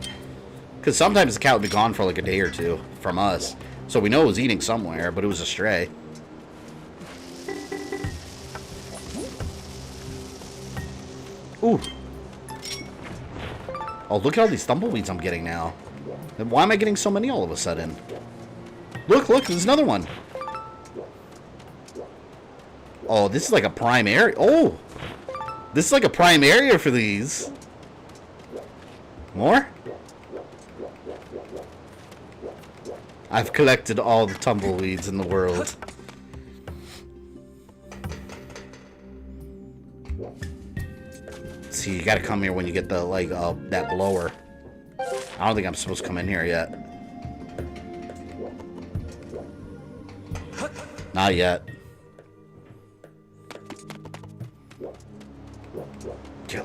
Because sometimes the cat would be gone for, like, a day or two from us. So we know it was eating somewhere, but it was a stray. Ooh. Oh, look at all these tumbleweeds I'm getting now. Why am I getting so many all of a sudden? Look, there's another one. Oh, this is like a prime area. Oh! This is like a prime area for these. More? I've collected all the tumbleweeds in the world. See, you gotta come here when you get the, like, that blower. I don't think I'm supposed to come in here yet. Not yet.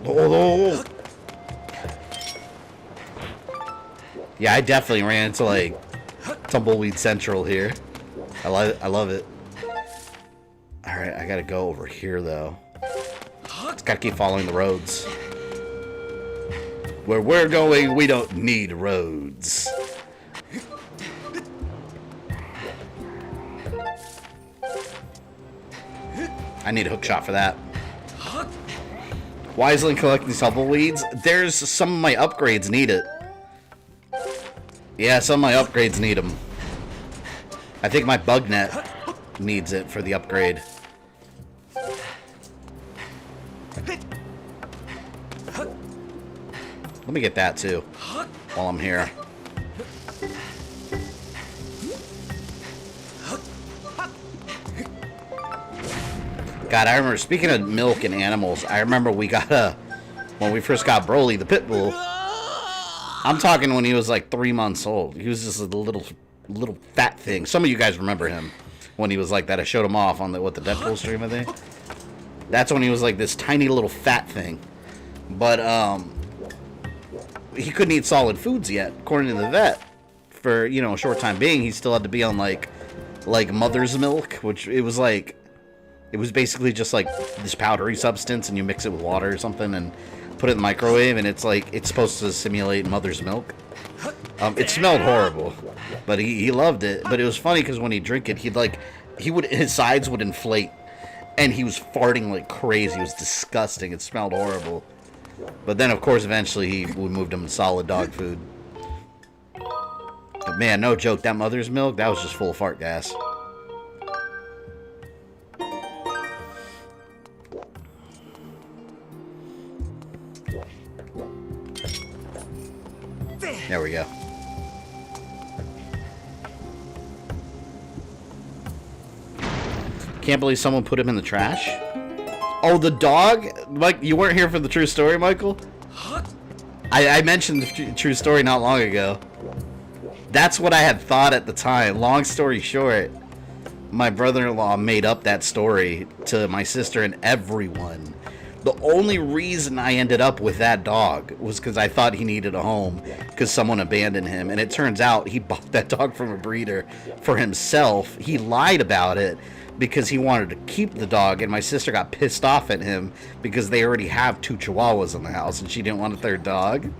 Oh. Yeah, I definitely ran into, like, Tumbleweed Central here. I love it. Alright, I gotta go over here, though. Just gotta keep following the roads. Where we're going, we don't need roads. I need a hook shot for that. Wisely collecting tumbleweeds. There's some of my upgrades need it. Yeah, some of my upgrades need them. I think my bug net needs it for the upgrade. Let me get that too while I'm here. God, I remember, speaking of milk and animals, I remember we got when we first got Broly, the pit bull. I'm talking when he was like 3 months old. He was just a little fat thing. Some of you guys remember him when he was like that. I showed him off on the Deadpool stream, I think. That's when he was like this tiny little fat thing. But he couldn't eat solid foods yet, according to the vet. For, you know, a short time being, he still had to be on like mother's milk, which it was basically just like this powdery substance, and you mix it with water or something and put it in the microwave, and it's like it's supposed to simulate mother's milk. It smelled horrible, but he loved it. But it was funny because when he'd drink it, his sides would inflate, and he was farting like crazy. It was disgusting. It smelled horrible. But then, of course, eventually we moved him to solid dog food. But man, no joke, that mother's milk, that was just full of fart gas. There we go. Can't believe someone put him in the trash. Oh, the dog? Mike, you weren't here for the true story, Michael? I mentioned the true story not long ago. That's what I had thought at the time. Long story short, my brother-in-law made up that story to my sister and everyone. The only reason I ended up with that dog was because I thought he needed a home because someone abandoned him. And it turns out he bought that dog from a breeder for himself. He lied about it because he wanted to keep the dog, and my sister got pissed off at him because they already have 2 Chihuahuas in the house and she didn't want a 3rd dog.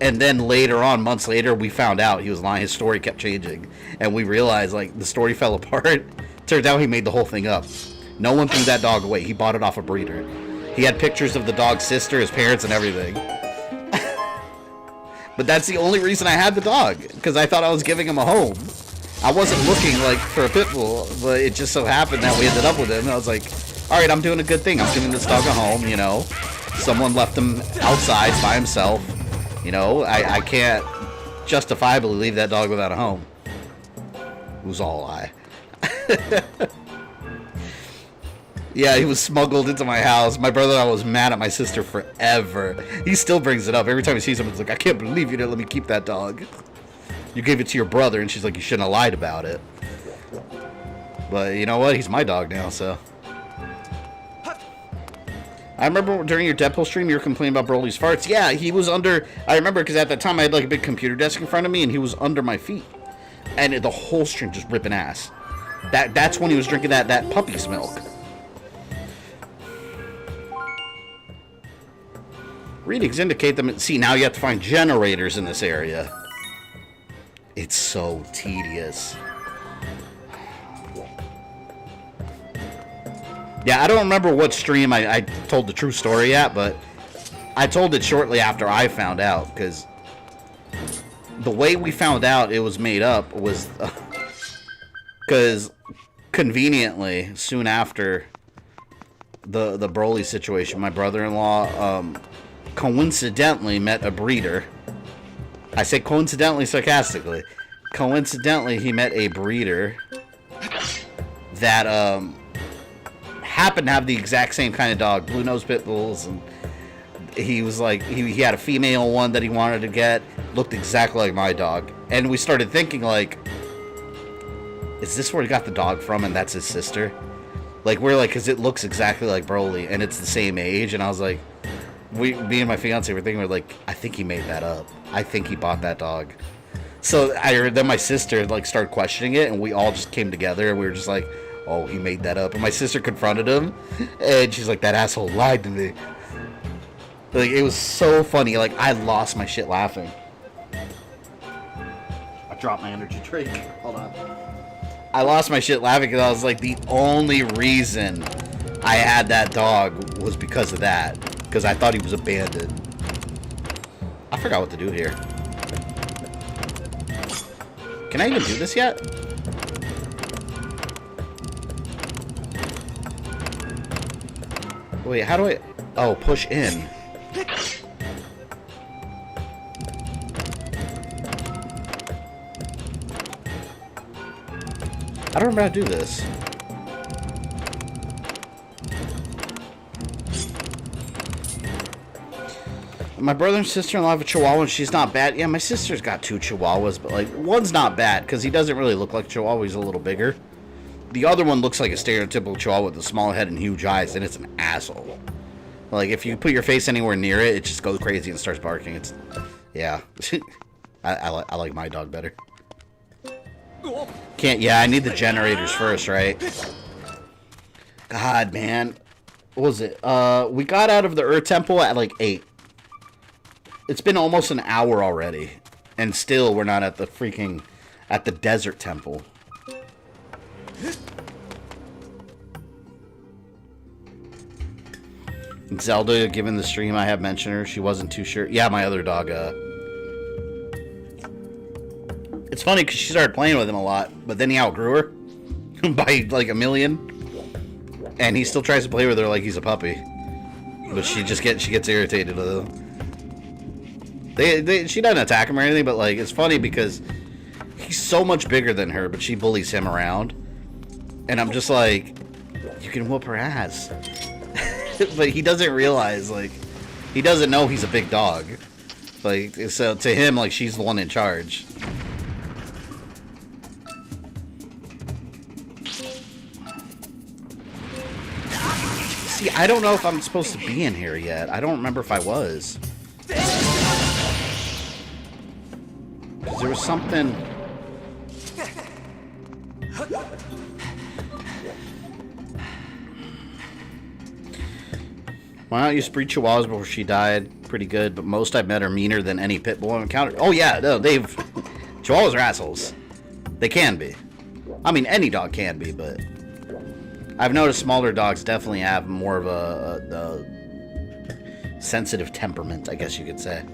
And then later on, months later, we found out he was lying. His story kept changing, and we realized like the story fell apart. Turns out he made the whole thing up. No one threw that dog away. He bought it off a breeder. He had pictures of the dog's sister, his parents, and everything. But that's the only reason I had the dog, because I thought I was giving him a home. I wasn't looking like for a pit bull, but it just so happened that we ended up with him. And I was like, all right, I'm doing a good thing. I'm giving this dog a home, you know. Someone left him outside by himself. You know, I can't justifiably leave that dog without a home. It was all a lie. Yeah, he was smuggled into my house. My brother-in-law was mad at my sister forever. He still brings it up. Every time he sees him, he's like, I can't believe you didn't let me keep that dog. You gave it to your brother, and she's like, you shouldn't have lied about it. But you know what? He's my dog now, so. I remember during your Deadpool stream, you were complaining about Broly's farts. Yeah, he was under... I remember because at that time, I had like a big computer desk in front of me, and he was under my feet. And the whole stream just ripping ass. That's when he was drinking that puppy's milk. Readings indicate them... See, now you have to find generators in this area. It's so tedious. Yeah, I don't remember what stream I told the true story at, but I told it shortly after I found out, because the way we found out it was made up was... Because conveniently, soon after the Broly situation, my brother-in-law coincidentally met a breeder. I say coincidentally sarcastically. Coincidentally, he met a breeder that happened to have the exact same kind of dog, blue-nosed pit bulls, and he was like, he had a female one that he wanted to get, looked exactly like my dog. And we started thinking, like, is this where he got the dog from, and that's his sister? Like, we're like, because it looks exactly like Broly, and it's the same age, and I was like, me and my fiance were thinking, we're like, I think he made that up. I think he bought that dog. So then my sister like started questioning it, and we all just came together, and we were just like, oh, he made that up. And my sister confronted him, and she's like, that asshole lied to me. Like, it was so funny. Like, I lost my shit laughing. I dropped my energy drink. Hold on. I lost my shit laughing because I was like, the only reason I had that dog was because of that. Because I thought he was abandoned. I forgot what to do here. Can I even do this yet? Wait, how do I... Oh, push in. I don't remember how to do this. My brother and sister-in-law have a Chihuahua, and she's not bad. Yeah, my sister's got 2 Chihuahuas, but, like, one's not bad, because he doesn't really look like a Chihuahua. He's a little bigger. The other one looks like a stereotypical Chihuahua with a small head and huge eyes, and it's an asshole. Like, if you put your face anywhere near it, it just goes crazy and starts barking. It's... Yeah. I like my dog better. Can't... Yeah, I need the generators first, right? God, man. What was it? We got out of the Earth Temple at, like, 8. It's been almost an hour already. And still, we're not at the freaking... At the Desert Temple. Zelda, given the stream, I have mentioned her. She wasn't too sure. Yeah, my other dog, It's funny, because she started playing with him a lot. But then he outgrew her. By, like, 1 million. And he still tries to play with her like he's a puppy. But she gets irritated with him. She doesn't attack him or anything, but, like, it's funny because he's so much bigger than her, but she bullies him around. And I'm just like, you can whoop her ass. But he doesn't realize, like, he doesn't know he's a big dog. Like, so to him, like, she's the one in charge. See, I don't know if I'm supposed to be in here yet. I don't remember if I was. There was something... Why not use breed Chihuahuas before she died? Pretty good, but most I've met are meaner than any pit bull I've encountered. Oh yeah, no, Chihuahuas are assholes. They can be. I mean, any dog can be, but... I've noticed smaller dogs definitely have more of a sensitive temperament, I guess you could say.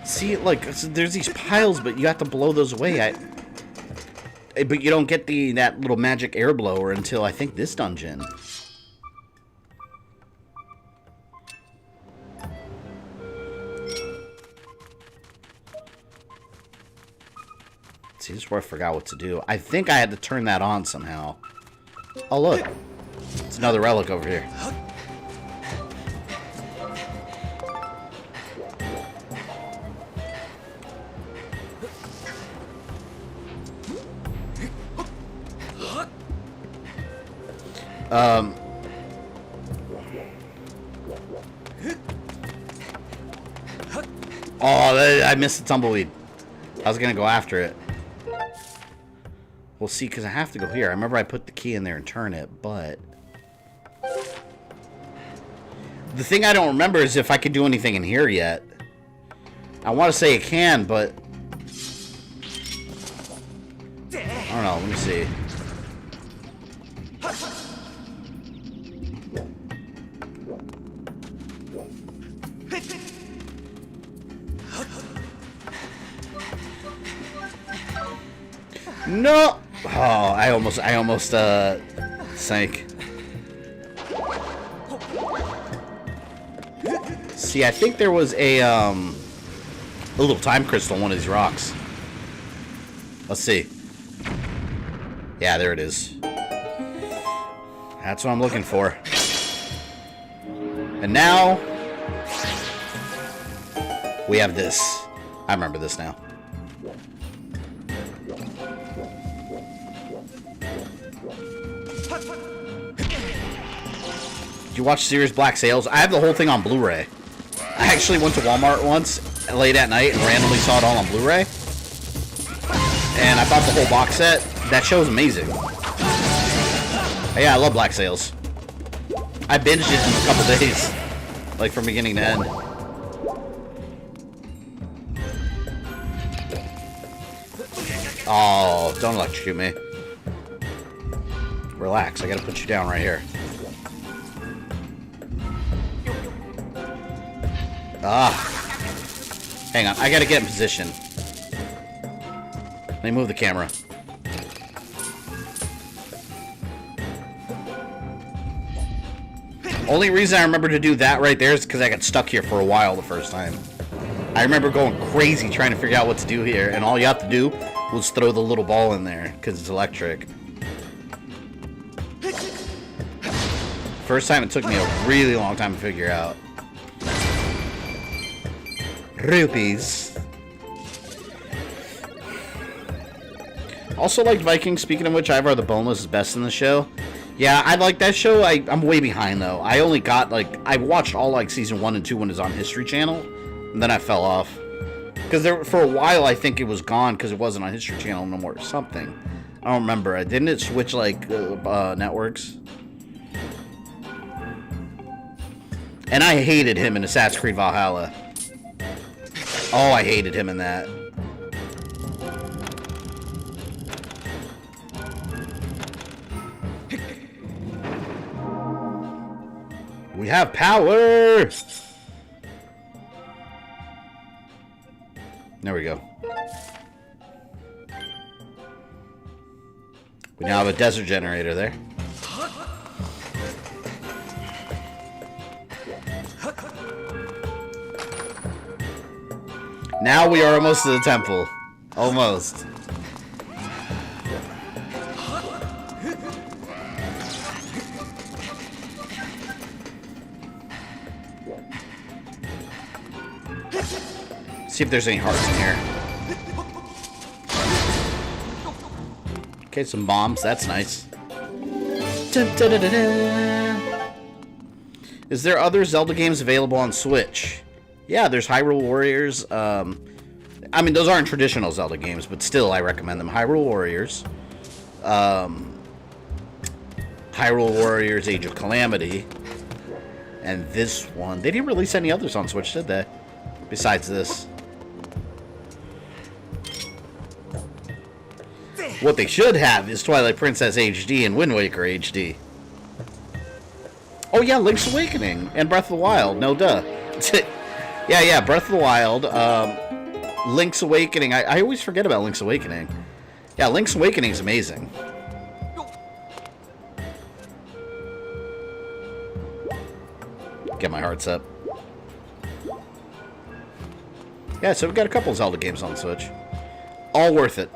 See, like, there's these piles, but you have to blow those away. But you don't get that little magic air blower until, I think, this dungeon. See, this is where I forgot what to do. I think I had to turn that on somehow. Oh, look. It's another relic over here. Oh, I missed the tumbleweed. I was gonna go after it. We'll see, because I have to go here. I remember I put the key in there and turn it, but... The thing I don't remember is if I could do anything in here yet. I want to say it can, but... I don't know, let me see. No! Oh, I almost sank. See, I think there was a little time crystal on one of these rocks. Let's see. Yeah, there it is. That's what I'm looking for. And now we have this. I remember this now. Did you watch Series Black Sails? I have the whole thing on Blu-ray. I actually went to Walmart once late at night and randomly saw it all on Blu-ray. And I bought the whole box set. That show's amazing. Yeah, I love Black Sails. I binged it in a couple days. Like from beginning to end. Oh, don't electrocute me. Relax, I gotta put you down right here. Ah. Hang on, I gotta get in position. Let me move the camera. Only reason I remember to do that right there is because I got stuck here for a while the first time. I remember going crazy trying to figure out what to do here, and all you have to do was throw the little ball in there because it's electric. First time it took me a really long time to figure out. Rupees. Also liked Vikings. Speaking of which, Ivar the Boneless is best in the show. Yeah, I like that show. I'm way behind though. I only got I watched all season 1 and 2 when it was on History Channel, and then I fell off because for a while I think it was gone because it wasn't on History Channel no more or something. I don't remember. Didn't it switch networks? And I hated him in Assassin's Creed Valhalla. Oh, I hated him in that. We have power! There we go. We now have a desert generator there. Now we are almost to the temple. Almost. See if there's any hearts in here. Okay, some bombs. That's nice. Dun, dun, dun, dun, dun. Is there other Zelda games available on Switch? Yeah, there's Hyrule Warriors. I mean, those aren't traditional Zelda games, but still, I recommend them. Hyrule Warriors. Hyrule Warriors Age of Calamity. And this one. They didn't release any others on Switch, did they? Besides this. What they should have is Twilight Princess HD and Wind Waker HD. Oh yeah, Link's Awakening and Breath of the Wild. No duh. Yeah, Breath of the Wild. Link's Awakening. I always forget about Link's Awakening. Yeah, Link's Awakening is amazing. Get my hearts up. Yeah, so we've got a couple Zelda games on Switch. All worth it.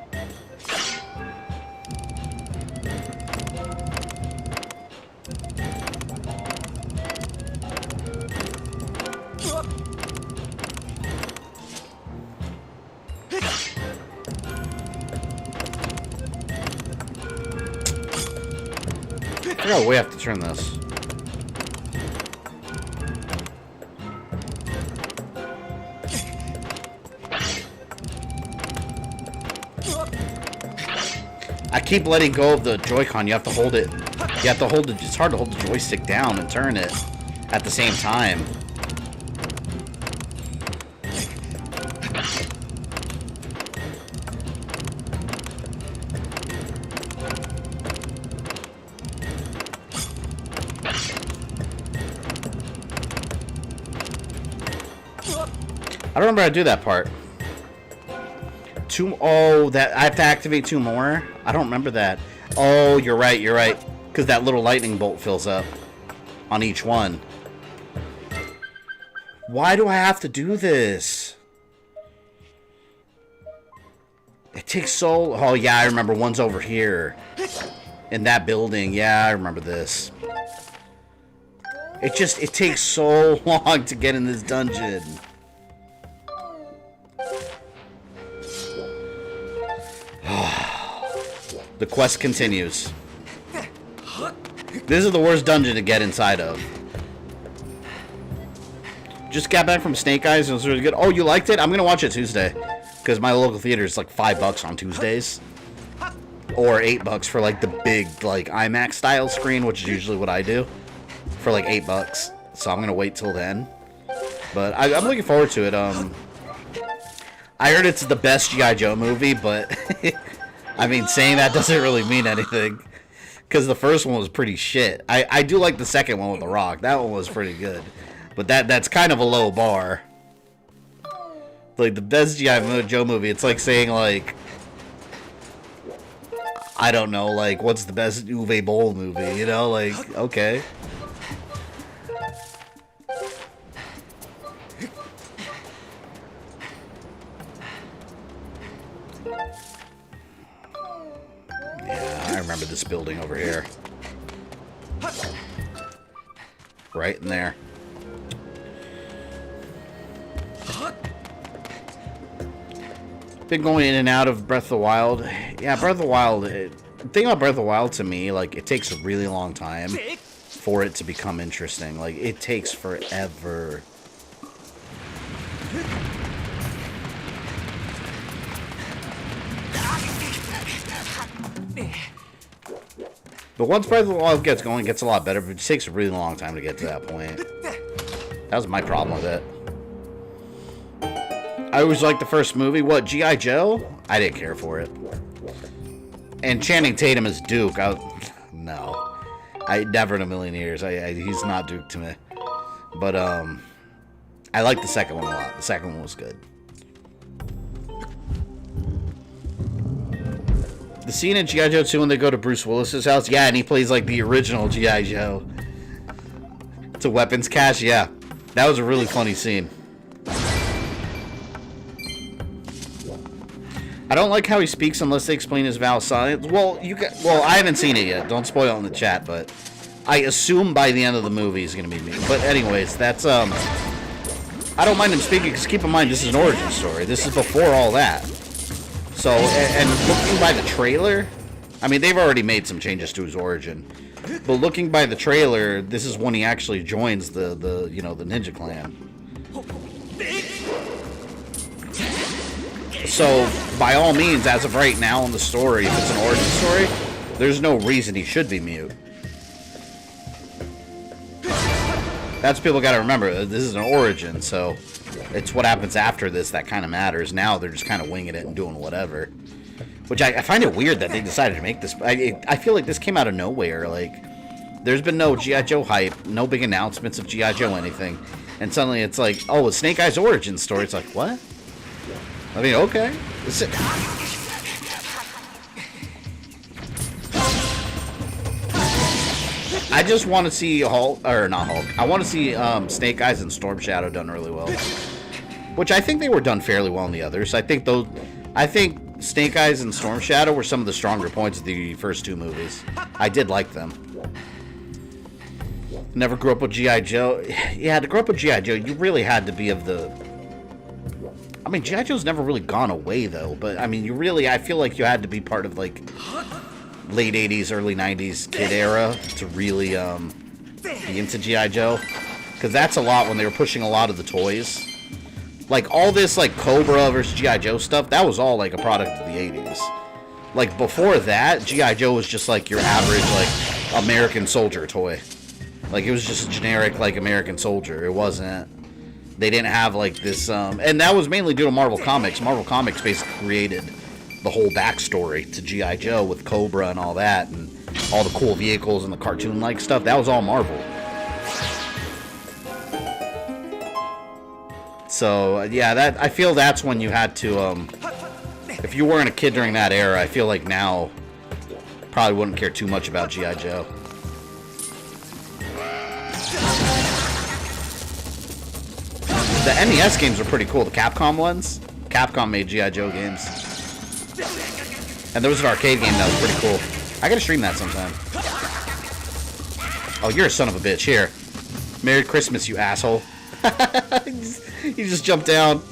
Oh, we have to turn this. I keep letting go of the Joy-Con. You have to hold it. You have to hold it. It's hard to hold the joystick down and turn it at the same time. I don't remember how to do that part. Oh, that I have to activate 2 more? I don't remember that. Oh, you're right, Because that little lightning bolt fills up on each one. Why do I have to do this? It takes so... Oh, yeah, I remember one's over here. In that building. Yeah, I remember this. It takes so long to get in this dungeon. The quest continues. This is the worst dungeon to get inside of. Just got back from Snake Eyes and it was really good. Oh, you liked it? I'm gonna watch it Tuesday. Because my local theater is like $5 on Tuesdays. Or $8 for like the big IMAX style screen, which is usually what I do. For like $8. So I'm gonna wait till then. But I'm looking forward to it. I heard it's the best G.I. Joe movie, but I mean, saying that doesn't really mean anything. Because the first one was pretty shit. I do like the second one with The Rock. That one was pretty good. But that's kind of a low bar. Like, the best G.I. Joe movie, it's like saying, like... I don't know, like, what's the best Uwe Boll movie? You know, like, okay. remember this building over here. Right in there. Been going in and out of Breath of the Wild. Yeah, Breath of the Wild. The thing about Breath of the Wild to me, like, it takes a really long time for it to become interesting. Like, it takes forever. But once Breath of the Wild gets going, it gets a lot better, but it takes a really long time to get to that point. That was my problem with it. I always liked the first movie. What, G.I. Joe? I didn't care for it. And Channing Tatum as Duke, no. I never in a million years. He's not Duke to me. But, I liked the second one a lot. The second one was good. The scene in G.I. Joe 2 when they go to Bruce Willis's house, yeah, and he plays like the original G.I. Joe. It's a weapons cache, yeah. That was a really funny scene. I don't like how he speaks unless they explain his vowel science. Well, I haven't seen it yet. Don't spoil it in the chat, but I assume by the end of the movie he's gonna be me. But anyways, that's I don't mind him speaking because keep in mind this is an origin story. This is before all that. So, and looking by the trailer, I mean, they've already made some changes to his origin. But looking by the trailer, this is when he actually joins the Ninja Clan. So, by all means, as of right now in the story, if it's an origin story, there's no reason he should be mute. That's what people gotta remember. This is an origin, so it's what happens after this that kind of matters. Now they're just kind of winging it and doing whatever. Which I find it weird that they decided to make this. I feel like this came out of nowhere. Like, there's been no G.I. Joe hype, no big announcements of G.I. Joe anything. And suddenly it's like, oh, a Snake Eyes origin story. It's like, what? I mean, okay. I just want to see Hulk, or not Hulk. I want to see Snake Eyes and Storm Shadow done really well, which I think they were done fairly well in the others. I think Snake Eyes and Storm Shadow were some of the stronger points of the first two movies. I did like them. Never grew up with G.I. Joe. Yeah, to grow up with G.I. Joe, you really had to be of the. I mean, G.I. Joe's never really gone away though, but I mean, I feel like you had to be part of like late 80s, early 90s kid era to really be into G.I. Joe. Because that's a lot when they were pushing a lot of the toys. Like, all this, like, Cobra versus G.I. Joe stuff, that was all, like, a product of the 80s. Like, before that, G.I. Joe was just, like, your average, like, American soldier toy. Like, it was just a generic, like, American soldier. It wasn't. They didn't have, like, this, and that was mainly due to Marvel Comics. Marvel Comics basically created the whole backstory to G.I. Joe with Cobra and all that, and all the cool vehicles and the cartoon-like stuff. That was all Marvel. So, yeah, I feel that's when you had to, if you weren't a kid during that era, I feel like now probably wouldn't care too much about G.I. Joe. The NES games are pretty cool. The Capcom ones. Capcom made G.I. Joe games. And there was an arcade game that was pretty cool. I gotta stream that sometime. Oh, you're a son of a bitch. Here. Merry Christmas, you asshole. He just jumped down.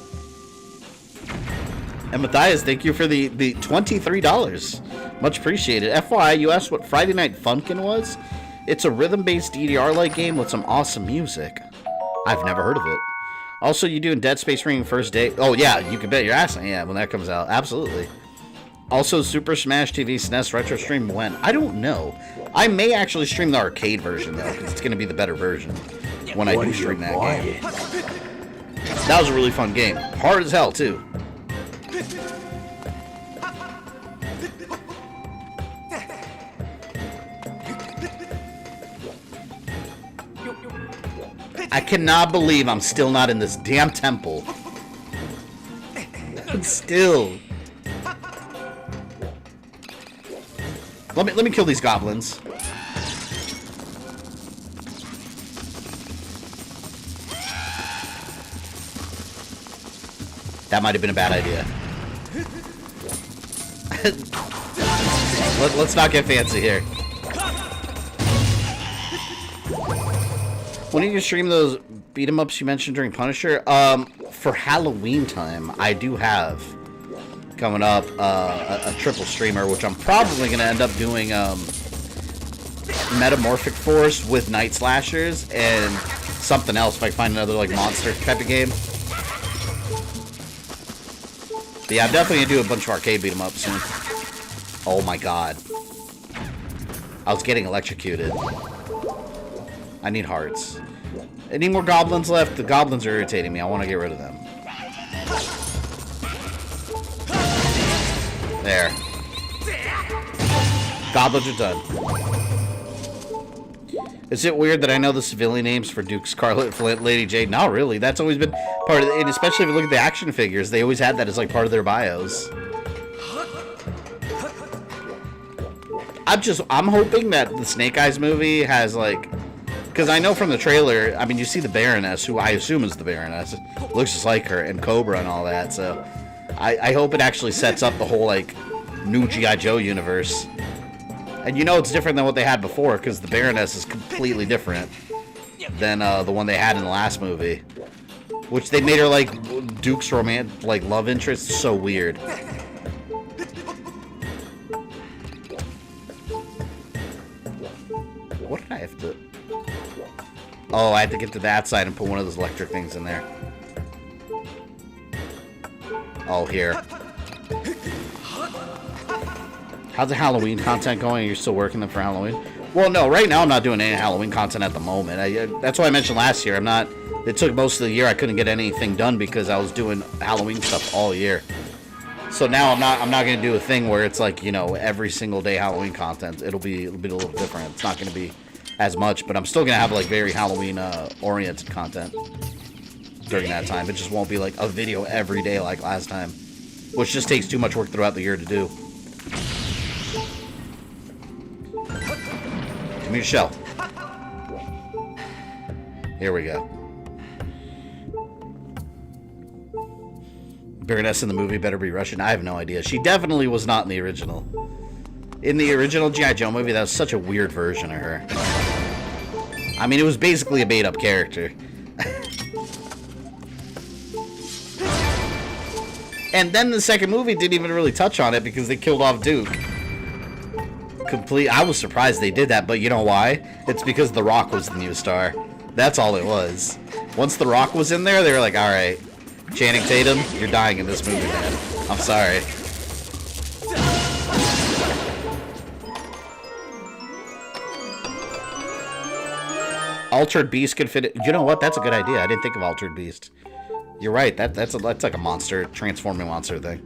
And Matthias, thank you for the $23. Much appreciated. FYI, you asked what Friday Night Funkin' was? It's a rhythm-based DDR-like game with some awesome music. I've never heard of it. Also, you doing Dead Space Ring first day? Oh, yeah, you can bet your ass on it. Yeah, when that comes out. Absolutely. Also, Super Smash TV SNES Retro Stream when? I don't know. I may actually stream the arcade version, though, because it's going to be the better version when I do stream that game. That was a really fun game. Hard as hell, too. I cannot believe I'm still not in this damn temple. Still. Let me kill these goblins. That might have been a bad idea. Let's not get fancy here. When are you gonna stream those beat 'em ups you mentioned during Punisher? For Halloween time, I do have coming up a triple streamer, which I'm probably gonna end up doing Metamorphic Force with Night Slashers and something else if I find another like monster type of game. But yeah, I'm definitely gonna do a bunch of arcade beat 'em ups soon. Oh my god. I was getting electrocuted. I need hearts. Any more goblins left? The goblins are irritating me. I want to get rid of them. There. Goblins are done. Is it weird that I know the civilian names for Duke, Scarlet, Flint, Lady Jade? Not really. That's always been part of it, and especially if you look at the action figures, they always had that as like part of their bios. I'm hoping that the Snake Eyes movie has like, because I know from the trailer, I mean, you see the Baroness, who I assume is the Baroness, looks just like her, and Cobra and all that, so I hope it actually sets up the whole like new G.I. Joe universe. And you know it's different than what they had before, because the Baroness is completely different than the one they had in the last movie. Which they made her like Duke's like love interest. So weird. What did I have to... Oh, I had to get to that side and put one of those electric things in there. Oh, here. How's the Halloween content going? You're still working them for Halloween? Well, no, right now I'm not doing any Halloween content at the moment. That's what I mentioned last year. It took most of the year. I couldn't get anything done because I was doing Halloween stuff all year. So now I'm not going to do a thing where it's like, you know, every single day Halloween content. It'll be a little different. It's not going to be as much, but I'm still going to have like very Halloween oriented content during that time. It just won't be like a video every day like last time, which just takes too much work throughout the year to do. Give me a shell. Here we go. Baroness in the movie better be Russian. I have no idea. She definitely was not in the original. In the original G.I. Joe movie, that was such a weird version of her. I mean, it was basically a made-up character. And then the second movie didn't even really touch on it because they killed off Duke. I was surprised they did that, but you know why? It's because The Rock was the new star. That's all it was. Once The Rock was in there, they were like, alright, Channing Tatum, you're dying in this movie, man. I'm sorry. Altered Beast could fit it. You know what? That's a good idea. I didn't think of Altered Beast. You're right. That's like a monster, transforming monster thing.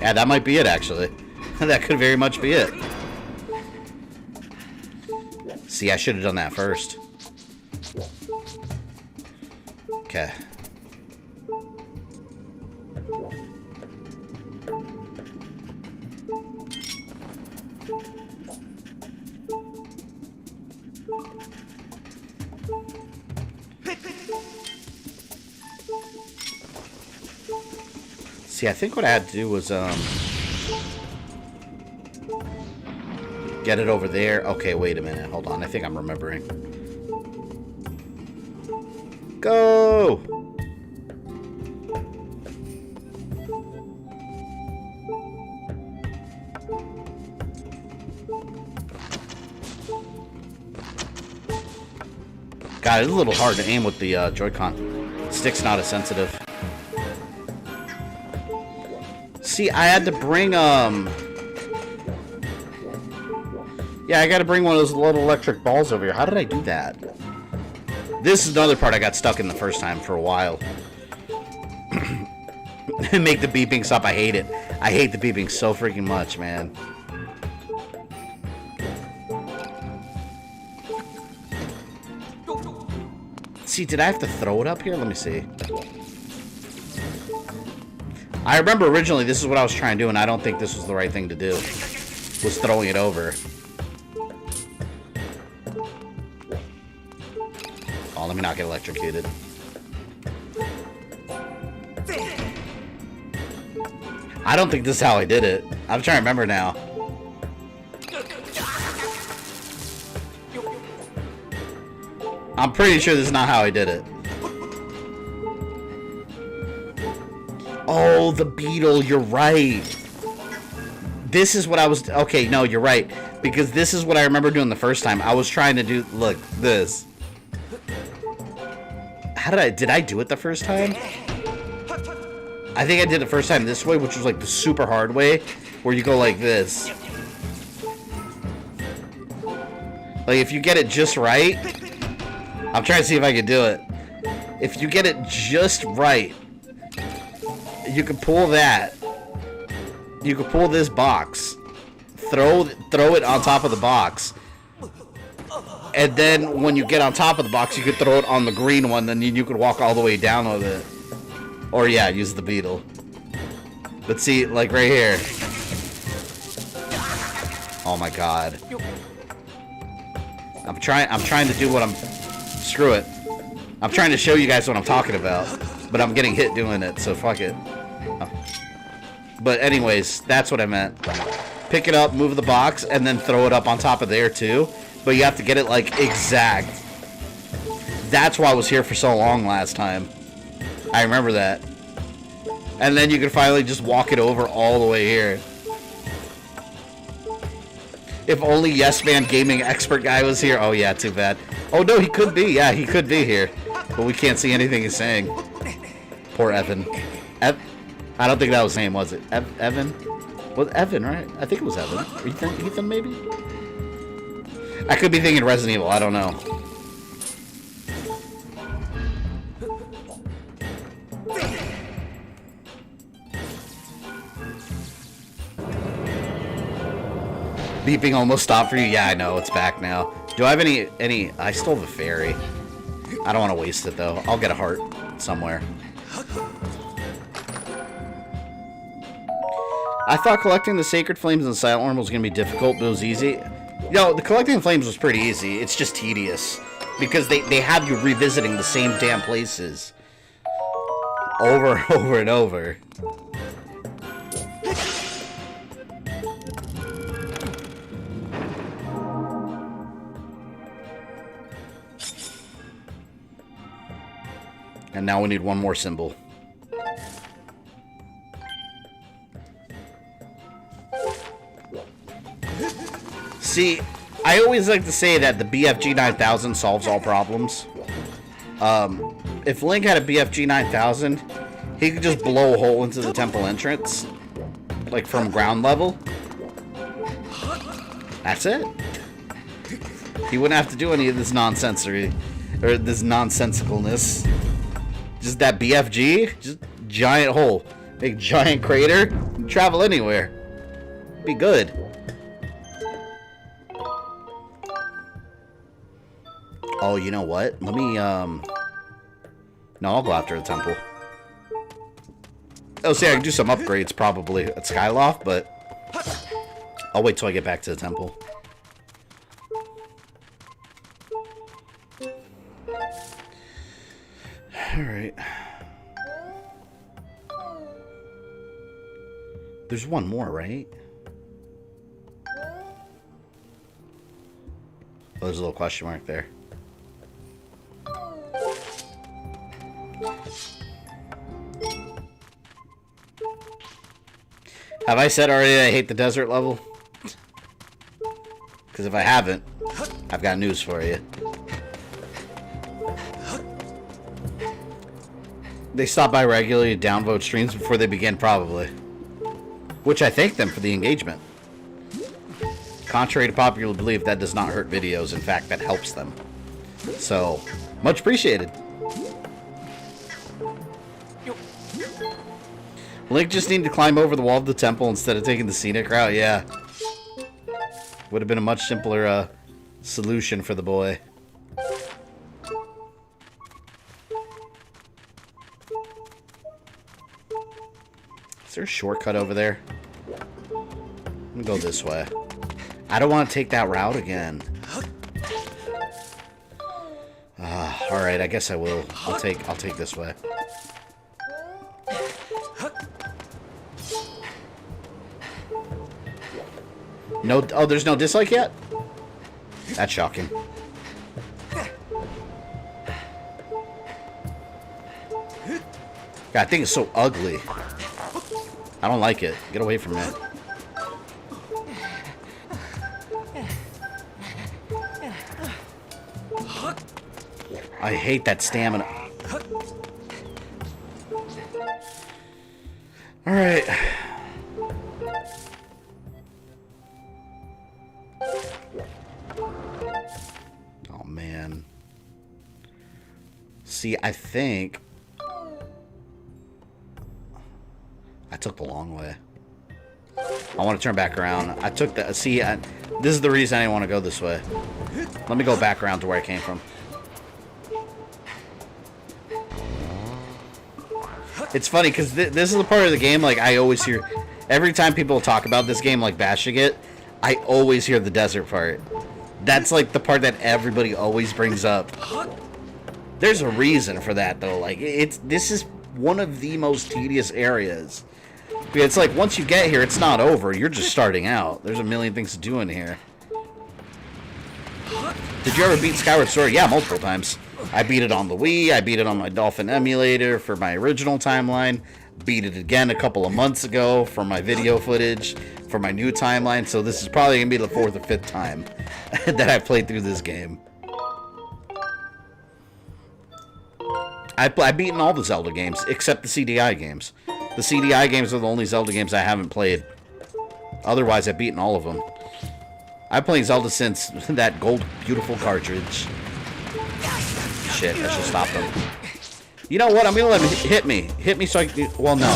Yeah, that might be it, actually. That could very much be it. See, I should have done that first. Okay. See, I think what I had to do was, get it over there. Okay, wait a minute. Hold on. I think I'm remembering. Go! God, it's a little hard to aim with the Joy-Con. Stick's not as sensitive. See, I had to bring, yeah, I gotta bring one of those little electric balls over here. How did I do that? This is another part I got stuck in the first time for a while. Make the beeping stop. I hate it. I hate the beeping so freaking much, man. See, did I have to throw it up here? Let me see. I remember originally this is what I was trying to do, and I don't think this was the right thing to do. Was throwing it over. Oh, let me not get electrocuted. I don't think this is how I did it. I'm trying to remember now. I'm pretty sure this is not how I did it. Oh, the beetle. You're right. This is what I was... Okay, no, you're right. Because this is what I remember doing the first time. I was trying to do... Look, this. How did I... Did I do it the first time? I think I did it the first time this way, which was like the super hard way. Where you go like this. Like, if you get it just right... I'm trying to see if I can do it. If you get it just right... You can pull that. You can pull this box. Throw it on top of the box. And then when you get on top of the box, you could throw it on the green one. Then you could walk all the way down with it. Or yeah, use the beetle. But see, like right here. Oh my god. I'm trying to do what I'm... Screw it. I'm trying to show you guys what I'm talking about. But I'm getting hit doing it, so fuck it. Oh. But anyways, that's what I meant. Pick it up, move the box, and then throw it up on top of there too. But you have to get it like exact. That's why I was here for so long last time. I remember that. And then you can finally just walk it over all the way here. If only Yes Man Gaming Expert guy was here. Oh yeah, too bad. Oh no, he could be. Yeah, he could be here. But we can't see anything he's saying. Poor Evan. I don't think that was his name, was it? Evan? Was Evan, right? I think it was Evan. Ethan, maybe? I could be thinking Resident Evil. I don't know. Beeping almost stopped for you? Yeah, I know. It's back now. Do I have any... I still have a fairy. I don't want to waste it, though. I'll get a heart somewhere. I thought collecting the Sacred Flames and Silent Worm was going to be difficult, but it was easy. No, the collecting flames was pretty easy. It's just tedious. Because they have you revisiting the same damn places. Over and over and over. And now we need one more symbol. See, I always like to say that the BFG 9000 solves all problems. If Link had a BFG 9000, he could just blow a hole into the temple entrance. Like from ground level. That's it. He wouldn't have to do any of this nonsensory, or this nonsensicalness. Just that BFG, just giant hole. Big giant crater, travel anywhere. Be good. Oh, you know what? Let me, No, I'll go after the temple. Oh, see, I can do some upgrades probably at Skyloft, but I'll wait till I get back to the temple. Alright. There's one more, right? Oh, there's a little question mark there. Have I said already I hate the desert level? Because if I haven't, I've got news for you. They stop by regularly to downvote streams before they begin, probably. Which I thank them for the engagement. Contrary to popular belief, that does not hurt videos. In fact, that helps them. So, much appreciated. Link just needed to climb over the wall of the temple instead of taking the scenic route. Yeah. Would have been a much simpler solution for the boy. Is there a shortcut over there? I'm gonna go this way. I don't want to take that route again. Alright, I guess I will. I'll take this way. No, oh, there's no dislike yet? That's shocking. God, I think it's so ugly. I don't like it. Get away from it. I hate that stamina. Alright. Oh, man. See, I think I took the long way. I want to turn back around. I took the... See, this is the reason I didn't want to go this way. Let me go back around to where I came from. It's funny, because this is the part of the game, like, I always hear... Every time people talk about this game, like, bashing it, I always hear the desert part. That's, like, the part that everybody always brings up. There's a reason for that, though. Like, this is one of the most tedious areas. It's like, once you get here, it's not over. You're just starting out. There's a million things to do in here. Did you ever beat Skyward Sword? Yeah, multiple times. I beat it on the Wii. I beat it on my Dolphin emulator for my original timeline. Beat it again a couple of months ago for my video footage for my new timeline. So this is probably going to be the 4th or 5th time that I've played through this game. I've beaten all the Zelda games except the CDI games. The CDI games are the only Zelda games I haven't played. Otherwise, I've beaten all of them. I've played Zelda since that gold beautiful cartridge. Shit, I should stop them. You know what? I'm gonna let him hit me. Hit me so I can... Well, no.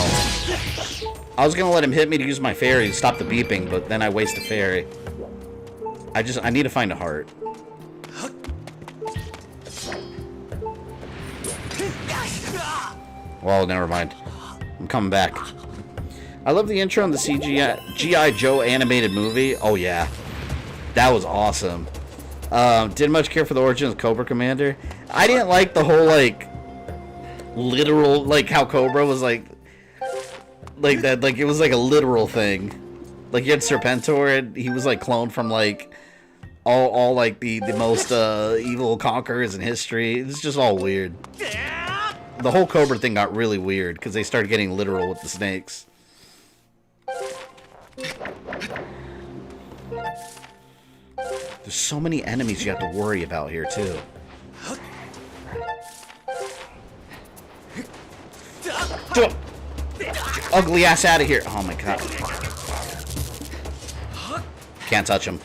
I was gonna let him hit me to use my fairy to stop the beeping, but then I waste a fairy. I need to find a heart. Well, never mind. I'm coming back. I love the intro on the G.I. Joe animated movie. Oh, yeah. That was awesome. Didn't much care for the origin of Cobra Commander. I didn't like the whole, like, literal, like, how Cobra was, like that, like, it was, like, a literal thing. Like, you had Serpentor, and he was, like, cloned from, like, all like, the most, evil conquerors in history. It's just all weird. The whole Cobra thing got really weird, because they started getting literal with the snakes. There's so many enemies you have to worry about here, too. Ugly ass out of here. Oh my god. Can't touch him.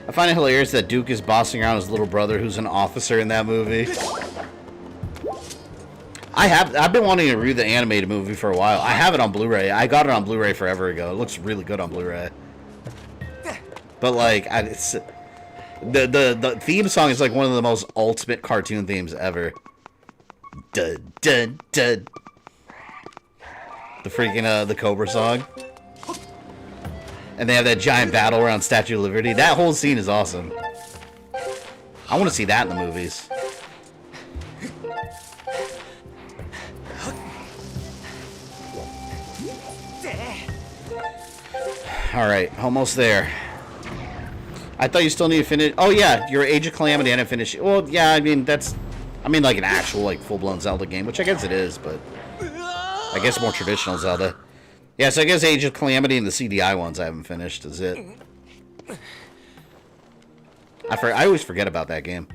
I find it hilarious that Duke is bossing around his little brother who's an officer in that movie. I've been wanting to read the animated movie for a while. I have it on Blu-ray. I got it on Blu-ray forever ago. It looks really good on Blu-ray. But like, it's the theme song is like one of the most ultimate cartoon themes ever. Dun dun dun. The freaking the Cobra song. And they have that giant battle around Statue of Liberty. That whole scene is awesome. I want to see that in the movies. Alright, almost there. I thought you still need to finish... Oh, yeah, your Age of Calamity, I didn't finish it. Well, yeah, I mean, that's... I mean, like an actual, like, full-blown Zelda game, which I guess it is, but... I guess more traditional Zelda. Yeah, so I guess Age of Calamity and the CDI ones I haven't finished, is it. I always forget about that game.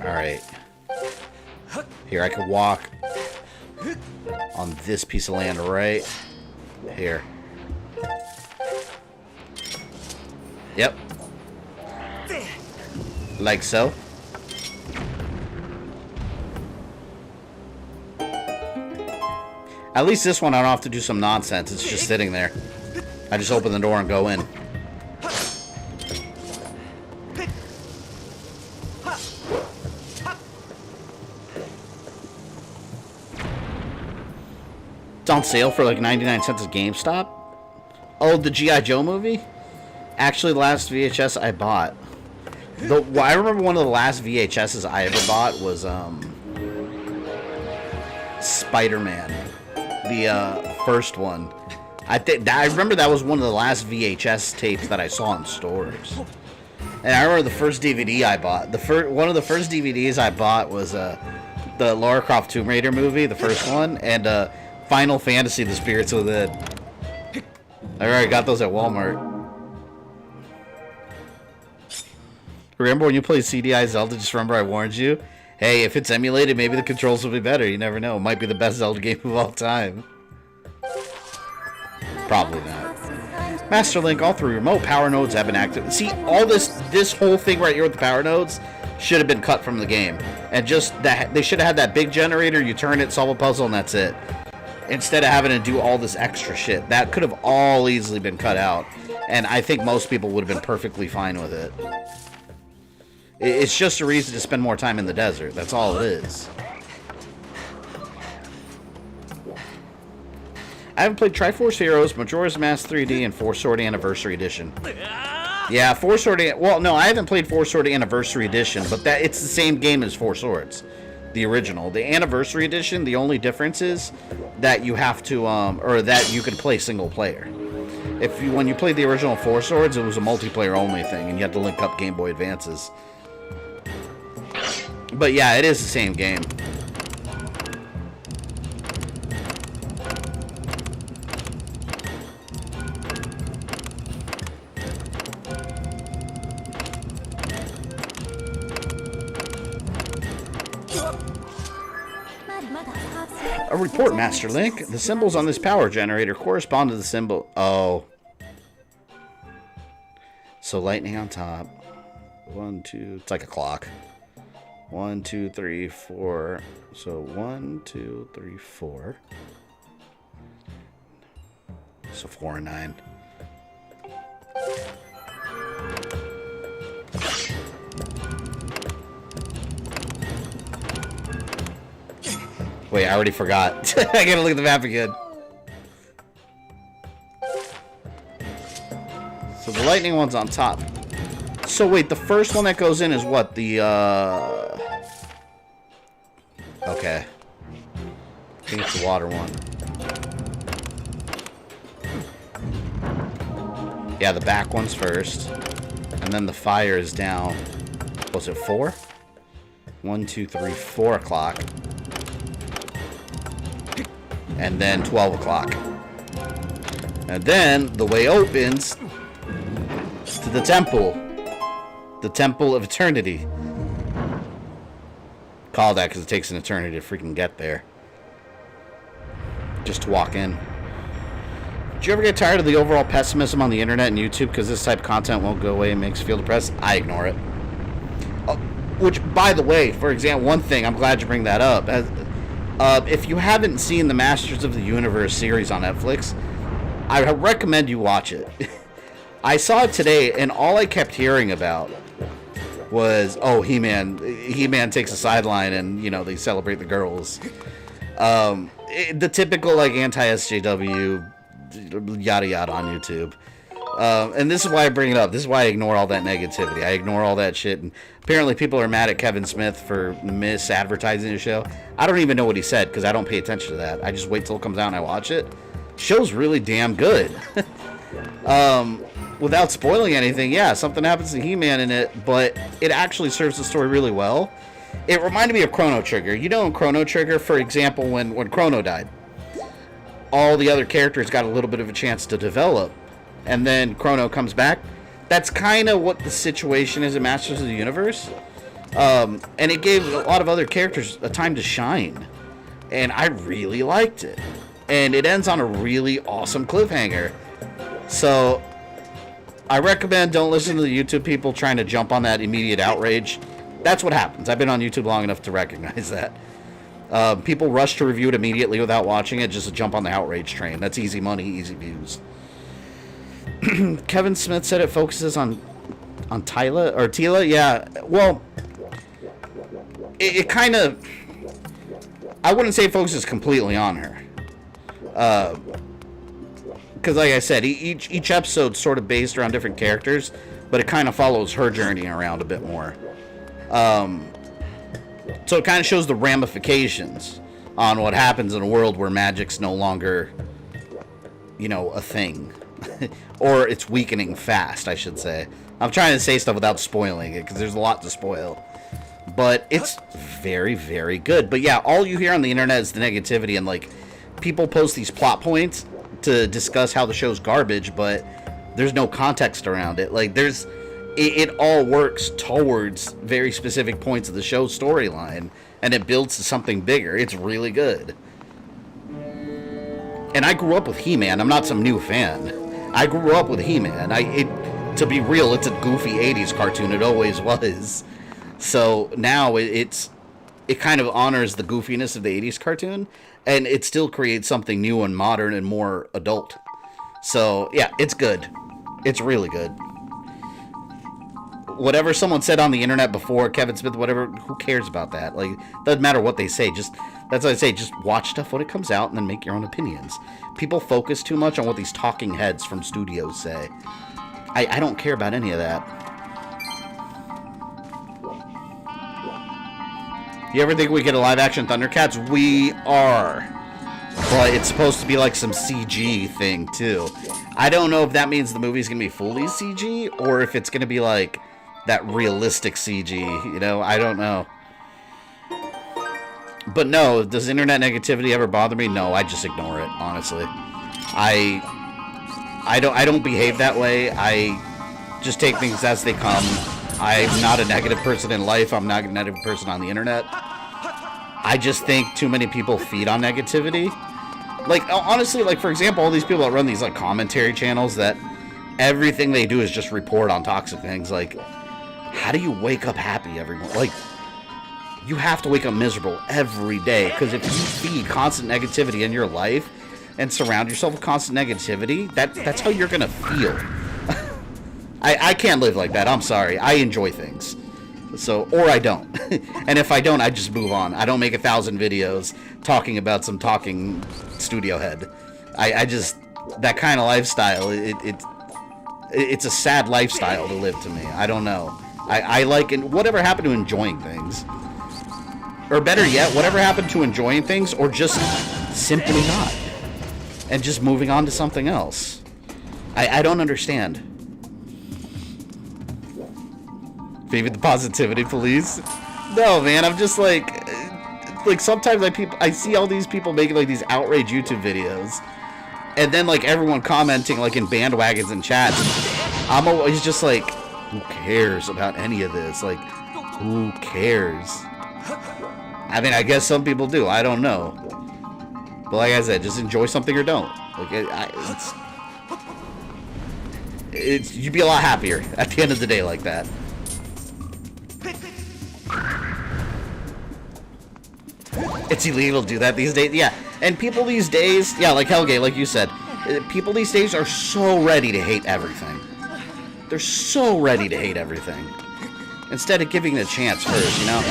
Alright. Here, I can walk on this piece of land right here. Yep. Like so. At least this one I don't have to do some nonsense. It's just sitting there. I just open the door and go in. It's on sale for like 99 cents at GameStop. Oh, the G.I. Joe movie? Actually, the last VHS I bought. Well, I remember one of the last VHSs I ever bought was Spider-Man, the first one. I remember that was one of the last VHS tapes that I saw in stores. And I remember the first DVD I bought. One of the first DVDs I bought was the Lara Croft Tomb Raider movie, the first one, and Final Fantasy: The Spirits Within. I already got those at Walmart. Remember when you played CDI Zelda? Just remember I warned you. Hey, if it's emulated, maybe the controls will be better. You never know. It might be the best Zelda game of all time. Probably not. Master Link, all 3 remote power nodes have been active. See, all this whole thing right here with the power nodes should have been cut from the game. And just that, they should have had that big generator, you turn it, solve a puzzle, and that's it. Instead of having to do all this extra shit. That could have all easily been cut out. And I think most people would have been perfectly fine with it. It's just a reason to spend more time in the desert. That's all it is. I haven't played Triforce Heroes, Majora's Mask 3D, and Four Sword Anniversary Edition. Yeah, Four Sword... Well, no, I haven't played Four Sword Anniversary Edition, but it's the same game as Four Swords. The original. The Anniversary Edition, the only difference is that you have to... or that you can play single player. When you played the original Four Swords, it was a multiplayer only thing, and you had to link up Game Boy Advances. But yeah, it is the same game. A report, Master Link. The symbols on this power generator correspond to the symbol... Oh. So lightning on top. 1, 2... It's like a clock. 1, 2, 3, 4. So 1, 2, 3, 4. So 4 and 9. Wait, I already forgot. I gotta look at the map again. So the lightning one's on top. So wait, the first one that goes in is what? The, Okay. I think it's the water one. Yeah, the back one's first. And then the fire is down. Was it 4? 1, 2, 3, 4 o'clock. And then 12 o'clock. And then the way opens to the temple. The Temple of Eternity. Call that because it takes an eternity to freaking get there. Just to walk in. Do you ever get tired of the overall pessimism on the internet and YouTube because this type of content won't go away and makes you feel depressed? I ignore it. Which, by the way, for example, one thing, I'm glad you bring that up. If you haven't seen the Masters of the Universe series on Netflix, I recommend you watch it. I saw it today, and all I kept hearing about was, oh, He-Man takes a sideline, and, you know, they celebrate the girls. The typical, like, anti-SJW, yada yada on YouTube. And this is why I bring it up. This is why I ignore all that negativity. I ignore all that shit. And apparently people are mad at Kevin Smith for misadvertising the show. I don't even know what he said because I don't pay attention to that. I just wait till it comes out and I watch it. Show's really damn good. Without spoiling anything, yeah, something happens to He-Man in it, but it actually serves the story really well. It reminded me of Chrono Trigger. You know in Chrono Trigger, for example, when Chrono died, all the other characters got a little bit of a chance to develop. And then Chrono comes back. That's kind of what the situation is in Masters of the Universe. And it gave a lot of other characters a time to shine. And I really liked it. And it ends on a really awesome cliffhanger. So, I recommend don't listen to the YouTube people trying to jump on that immediate outrage. That's what happens. I've been on YouTube long enough to recognize that. People rush to review it immediately without watching it just to jump on the outrage train. That's easy money, easy views. Kevin Smith said it focuses on Tila or Tila. Yeah, well, it kind of. I wouldn't say it focuses completely on her, because like I said, each episode's sort of based around different characters, but it kind of follows her journey around a bit more. So it kind of shows the ramifications on what happens in a world where magic's no longer, you know, a thing. Or it's weakening fast, I should say. I'm trying to say stuff without spoiling it, because there's a lot to spoil. But it's very, very good. But yeah, all you hear on the internet is the negativity, and like, people post these plot points to discuss how the show's garbage, but there's no context around it. Like, it all works towards very specific points of the show's storyline, and it builds to something bigger. It's really good. And I grew up with He-Man. I'm not some new fan. I grew up with He-Man. To be real, it's a goofy 80s cartoon. It always was. So now it kind of honors the goofiness of the 80s cartoon, and it still creates something new and modern and more adult. So yeah, it's good. It's really good. Whatever someone said on the internet before, Kevin Smith, whatever, who cares about that? Like, doesn't matter what they say. That's what I say. Just watch stuff when it comes out and then make your own opinions. People focus too much on what these talking heads from studios say. I don't care about any of that. You ever think we get a live-action Thundercats? We are. But it's supposed to be like some CG thing, too. I don't know if that means the movie's going to be fully CG, or if it's going to be like that realistic CG, you know? I don't know. But no, does internet negativity ever bother me? No, I just ignore it, honestly. I don't behave that way. I just take things as they come. I'm not a negative person in life. I'm not a negative person on the internet. I just think too many people feed on negativity. Like, honestly, like, for example, all these people that run these, like, commentary channels that everything they do is just report on toxic things. Like, how do you wake up happy every morning? Like, you have to wake up miserable every day, because if you feed constant negativity in your life and surround yourself with constant negativity, that's how you're gonna feel. I can't live like that. I'm sorry. I enjoy things. So, or I don't. And if I don't, I just move on. I don't make 1,000 videos talking about some talking studio head. I just, that kind of lifestyle, it's a sad lifestyle to live to me. I don't know. I like, whatever happened to enjoying things? Or better yet, whatever happened to enjoying things, or just simply not? And just moving on to something else. I don't understand. Maybe the positivity police? No, man, I'm just like sometimes I see all these people making like these outrage YouTube videos, and then like everyone commenting like in bandwagons and chats. I'm always just like, who cares about any of this? Like, who cares? I mean, I guess some people do. I don't know. But like I said, just enjoy something or don't. Like, you'd be a lot happier at the end of the day like that. It's illegal to do that these days. Yeah, and people these days, yeah, like Hellgate, like you said, people these days are so ready to hate everything. They're so ready to hate everything. Instead of giving it a chance first, you know?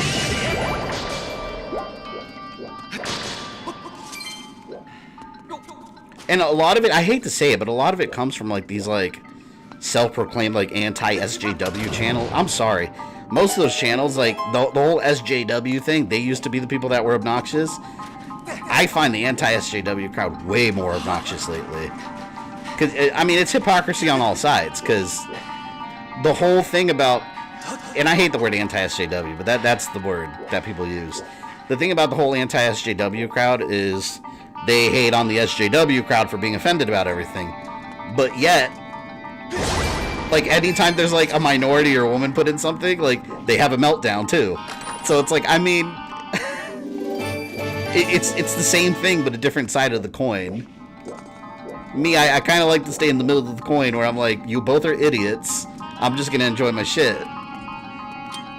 And a lot of it, I hate to say it, but a lot of it comes from like these like self-proclaimed like anti-SJW channel. I'm sorry. Most of those channels, like the whole SJW thing, they used to be the people that were obnoxious. I find the anti-SJW crowd way more obnoxious lately. Cause I mean, it's hypocrisy on all sides. Cause the whole thing about, and I hate the word anti-SJW, but that's the word that people use. The thing about the whole anti-SJW crowd is they hate on the SJW crowd for being offended about everything. But yet, like, anytime there's, like, a minority or a woman put in something, like, they have a meltdown, too. So it's like, I mean, it's the same thing, but a different side of the coin. Me, I kind of like to stay in the middle of the coin, where I'm like, you both are idiots. I'm just gonna enjoy my shit.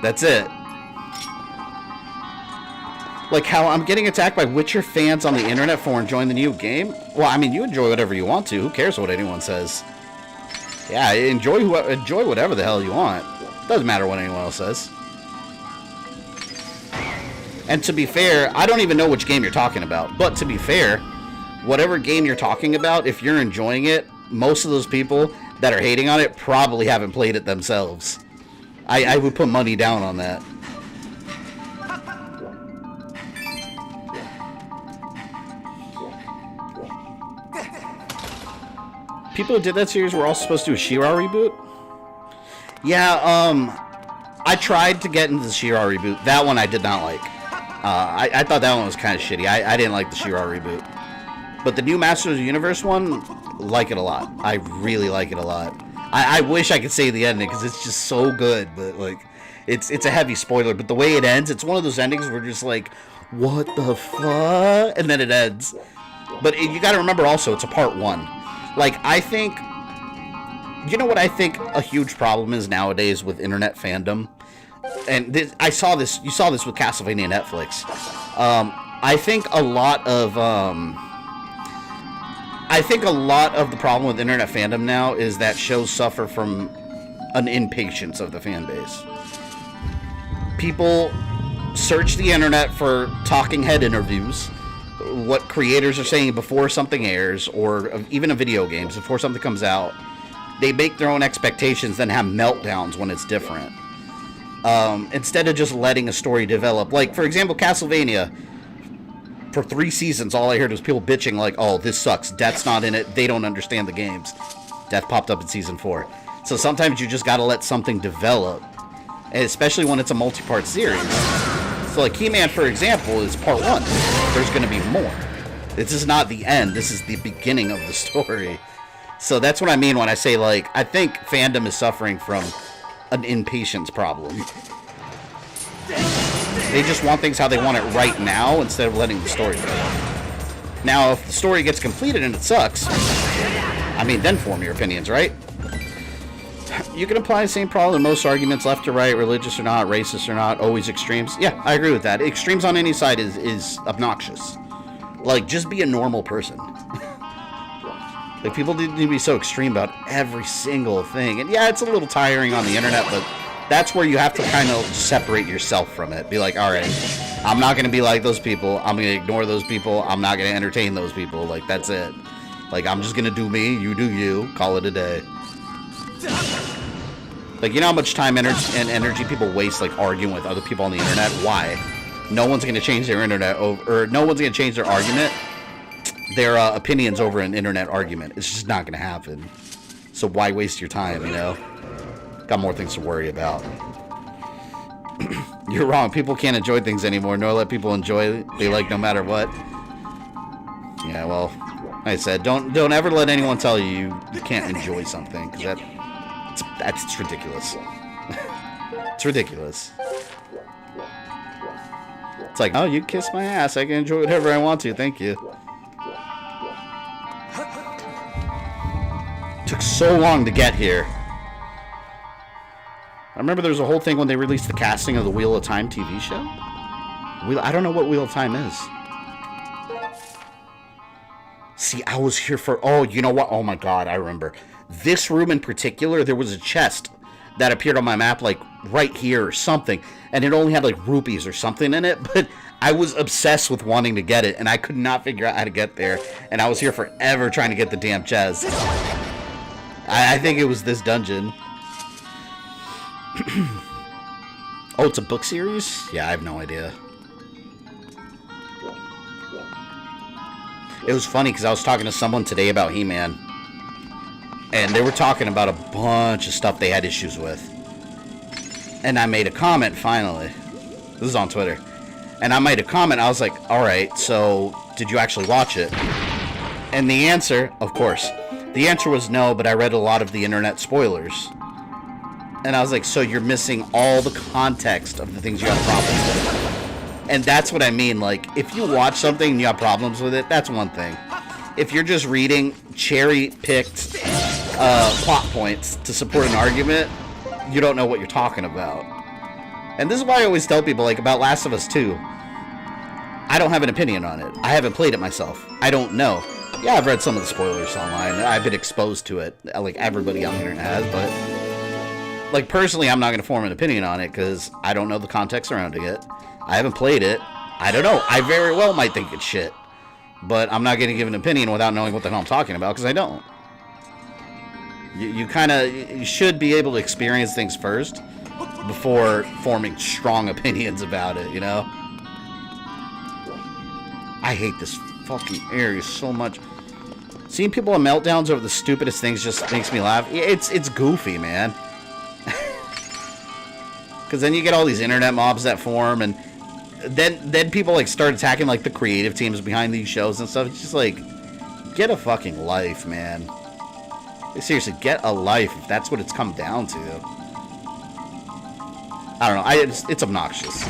That's it. Like how I'm getting attacked by Witcher fans on the internet for enjoying the new game. Well, I mean, you enjoy whatever you want to. Who cares what anyone says? Yeah, enjoy whatever the hell you want. Doesn't matter what anyone else says. And to be fair, I don't even know which game you're talking about. But to be fair, whatever game you're talking about, if you're enjoying it, most of those people that are hating on it probably haven't played it themselves. I would put money down on that. People who did that series were also supposed to do a She-Ra reboot? Yeah, I tried to get into the She-Ra reboot. That one I did not like. I thought that one was kind of shitty. I didn't like the She-Ra reboot. But the new Masters of the Universe one, like it a lot. I really like it a lot. I wish I could say the ending, because it's just so good. But, like, it's a heavy spoiler. But the way it ends, it's one of those endings where you're just like, what the fuck? And then it ends. But you got to remember also, it's a part 1. Like, I think, you know what I think a huge problem is nowadays with internet fandom? And this, you saw this with Castlevania Netflix. I think a lot of the problem with internet fandom now is that shows suffer from an impatience of the fan base. People search the internet for talking head interviews, what creators are saying before something airs, or even in video games, before something comes out. They make their own expectations, then have meltdowns when it's different. Instead of just letting a story develop. Like, for example, Castlevania, for 3 seasons, all I heard was people bitching like, oh, this sucks, Death's not in it, they don't understand the games. Death popped up in season 4. So sometimes you just gotta let something develop, and especially when it's a multi-part series. So like He-Man, for example, is part 1. There's gonna be more. This is not the end, this is the beginning of the story. So that's what I mean when I say, like, I think fandom is suffering from an impatience problem. They just want things how they want it right now instead of letting the story go. Now, if the story gets completed and it sucks, I mean, then form your opinions, right? You can apply the same problem to most arguments, left or right, religious or not, racist or not, always extremes. Yeah, I agree with that. Extremes on any side is obnoxious. Like, just be a normal person. Like, people need to be so extreme about every single thing. And yeah, it's a little tiring on the internet, but that's where you have to kind of separate yourself from it. Be like, alright, I'm not going to be like those people. I'm going to ignore those people. I'm not going to entertain those people. Like, that's it. Like, I'm just going to do me, you do you. Call it a day. Like, you know how much time and energy people waste, like, arguing with other people on the internet? Why? No one's going to change their internet over, or no one's going to change their argument, their opinions over an internet argument. It's just not going to happen. So why waste your time, you know? Got more things to worry about. You're wrong. People can't enjoy things anymore, nor let people enjoy they like no matter what. Yeah, well, like I said, don't ever let anyone tell you you can't enjoy something, because that's ridiculous. It's ridiculous. It's like, oh, you kiss my ass. I can enjoy whatever I want to. Thank you. Took so long to get here. I remember there was a whole thing when they released the casting of the Wheel of Time TV show. I don't know what Wheel of Time is. See, I was here for... Oh, you know what? Oh my god, I remember. This room in particular, there was a chest that appeared on my map, like, right here or something. And it only had, like, rupees or something in it. But I was obsessed with wanting to get it, and I could not figure out how to get there. And I was here forever trying to get the damn chest. I think it was this dungeon. Oh, it's a book series? Yeah, I have no idea. It was funny because I was talking to someone today about He-Man. And they were talking about a bunch of stuff they had issues with. And I made a comment, finally. This is on Twitter. And I made a comment, I was like, alright, so did you actually watch it? And the answer, of course, the answer was no, but I read a lot of the internet spoilers. And I was like, so you're missing all the context of the things you have problems with. And that's what I mean, like, if you watch something and you have problems with it, that's one thing. If you're just reading cherry-picked plot points to support an argument, you don't know what you're talking about. And this is why I always tell people, like, about Last of Us 2. I don't have an opinion on it. I haven't played it myself. I don't know. Yeah, I've read some of the spoilers online. I've been exposed to it, like everybody on the internet has, but... Like, personally, I'm not going to form an opinion on it, because I don't know the context surrounding it. I haven't played it. I don't know. I very well might think it's shit. But I'm not going to give an opinion without knowing what the hell I'm talking about, because I don't. You should be able to experience things first before forming strong opinions about it, you know? I hate this fucking area so much. Seeing people have meltdowns over the stupidest things just makes me laugh. It's goofy, man. Because then you get all these internet mobs that form, and then people like start attacking like the creative teams behind these shows and stuff. It's just like, get a fucking life, man. Seriously, get a life if that's what it's come down to. I don't know. It's obnoxious.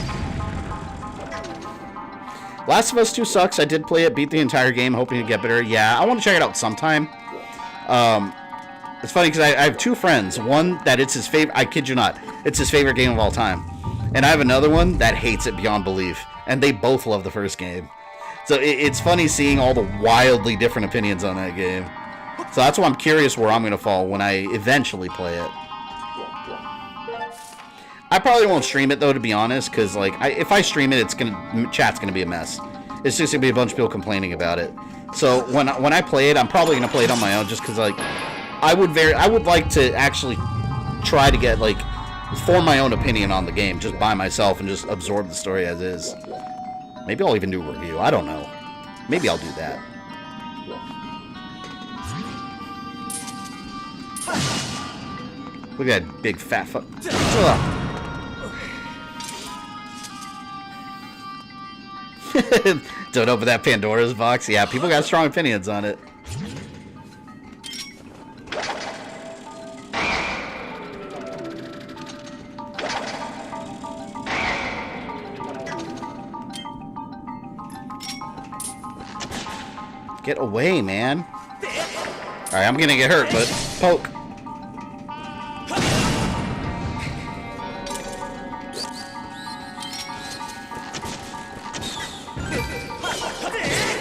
Last of Us 2 sucks. I did play it, beat the entire game, hoping to get better. Yeah, I want to check it out sometime. It's funny because I have two friends. One that it's his favorite. I kid you not, it's his favorite game of all time. And I have another one that hates it beyond belief. And they both love the first game. So it's funny seeing all the wildly different opinions on that game. So that's why I'm curious where I'm going to fall when I eventually play it. I probably won't stream it though, to be honest, because like if I stream it, chat's gonna be a mess. It's just gonna be a bunch of people complaining about it. So when I play it, I'm probably gonna play it on my own, just because like I would like to actually try to get like form my own opinion on the game just by myself and just absorb the story as is. Maybe I'll even do a review. I don't know. Maybe I'll do that. Look at that big fat fuck. Don't open that Pandora's box. Yeah, people got strong opinions on it. Get away, man. Alright, I'm gonna get hurt, but poke.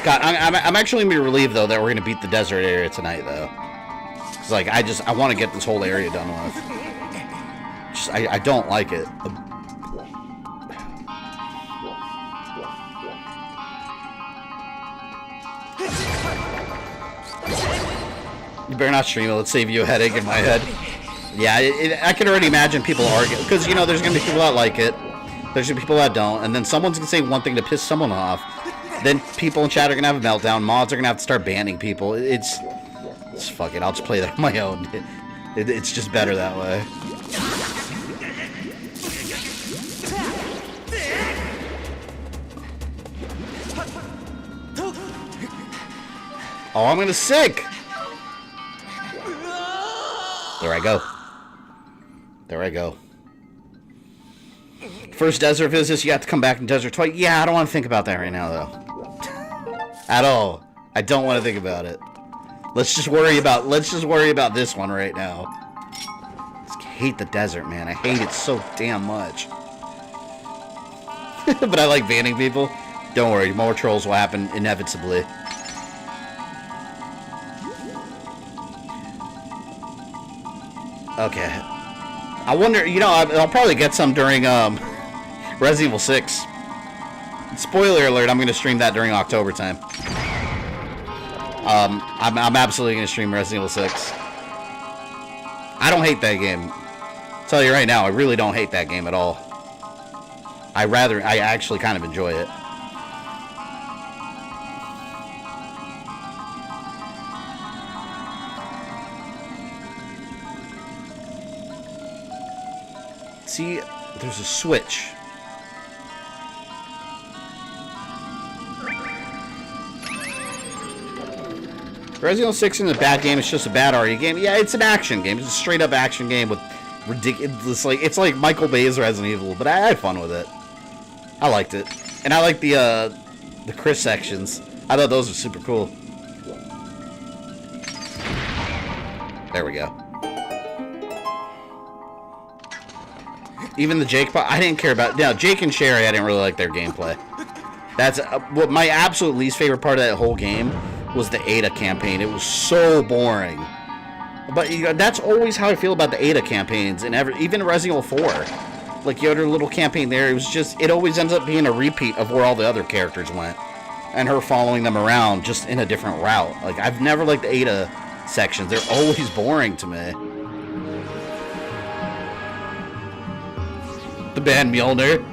God, I'm actually gonna be relieved though that we're gonna beat the desert area tonight though. Cause like I want to get this whole area done with. Just, I don't like it. You better not stream it. Let's save you a headache in my head. Yeah, I can already imagine people arguing because you know there's gonna be people that like it. There's gonna be people that don't, and then someone's gonna say one thing to piss someone off. Then people in chat are gonna have a meltdown. Mods are gonna have to start banning people. It's fuck it. I'll just play that on my own. It's just better that way. Oh, I'm gonna sink. There I go. There I go. First desert visits, you have to come back in desert twice. Yeah, I don't want to think about that right now, though. At all. I don't want to think about it. Let's just worry about this one right now. I hate the desert, man. I hate it so damn much. But I like banning people. Don't worry, more trolls will happen inevitably. Okay. I wonder, you know, I'll probably get some during Resident Evil 6. Spoiler alert, I'm going to stream that during October time. I'm absolutely going to stream Resident Evil 6. I don't hate that game. I'll tell you right now, I really don't hate that game at all. I actually kind of enjoy it. See, there's a switch. Resident Evil 6 isn't a bad game, it's just a bad RE game. Yeah, it's an action game. It's a straight up action game with ridiculous, like, it's like Michael Bay's Resident Evil, but I had fun with it. I liked it. And I like the Chris sections. I thought those were super cool. There we go. Even the Jake part, I didn't care about. Now, Jake and Sherry, I didn't really like their gameplay. That's what my absolute least favorite part of that whole game was the Ada campaign. It was so boring. But you know, that's always how I feel about the Ada campaigns, and even Resident Evil 4. Like, you had her little campaign there. It was just, it always ends up being a repeat of where all the other characters went, and her following them around just in a different route. Like, I've never liked the Ada sections. They're always boring to me. The band Mjolnir.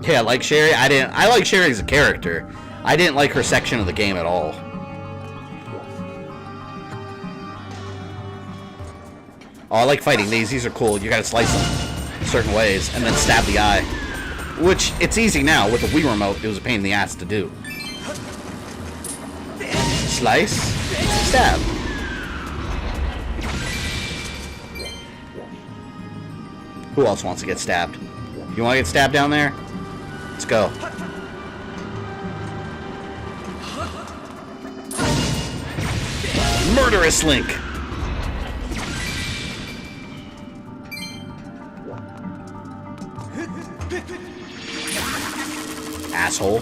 Yeah, like Sherry. I like Sherry as a character. I didn't like her section of the game at all. Oh, I like fighting these. These are cool. You gotta slice them certain ways and then stab the eye. Which, it's easy now. With the Wii remote, it was a pain in the ass to do. Slice, stab. Who else wants to get stabbed? You want to get stabbed down there? Let's go. Murderous Link. Asshole.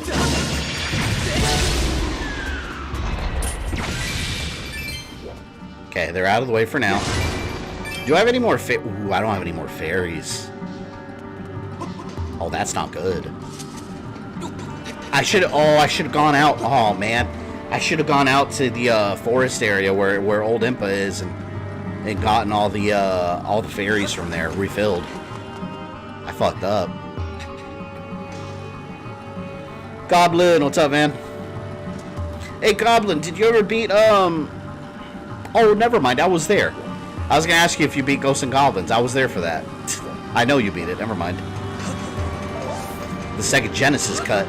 Okay, they're out of the way for now. Do I have any more Ooh, I don't have any more fairies. Oh, that's not good. I should have gone out. Oh, man. I should have gone out to the forest area where Old Impa is and gotten all the fairies from there refilled. I fucked up. Goblin, what's up, man? Hey, Goblin, did you ever beat, Oh, never mind, I was there. I was gonna ask you if you beat Ghosts and Goblins. I was there for that. I know you beat it, never mind. The Sega Genesis cut.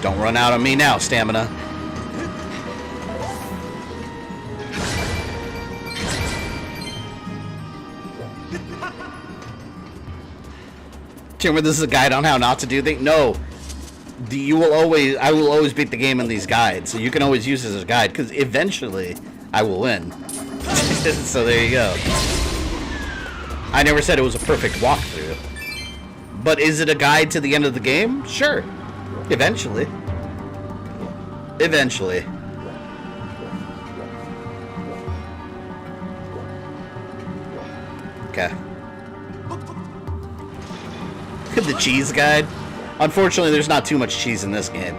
Don't run out on me now, stamina. Remember, this is a guide on how not to do things. No, I will always beat the game in these guides, so you can always use this as a guide because eventually I will win. So there you go. I never said it was a perfect walkthrough, but is it a guide to the end of the game? Sure, eventually. Eventually. Okay. The cheese guide. Unfortunately, there's not too much cheese in this game.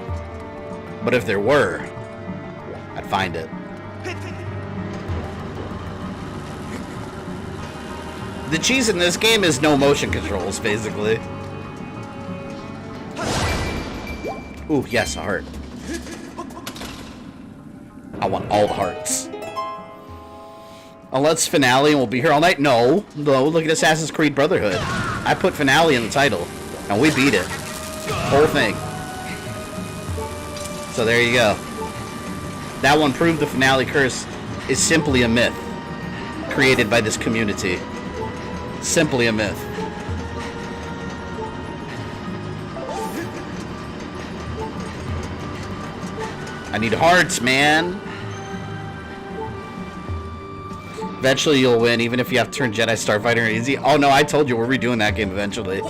But if there were, I'd find it. The cheese in this game is no motion controls, basically. Ooh, yes, a heart. I want all the hearts. Unless Finale and we'll be here all night. No, look at Assassin's Creed Brotherhood. I put Finale in the title, and we beat it. Whole thing. So there you go. That one proved the Finale curse is simply a myth created by this community. Simply a myth. I need hearts, man. Eventually you'll win, even if you have to turn Jedi Starfighter easy. Oh no, I told you we're redoing that game eventually.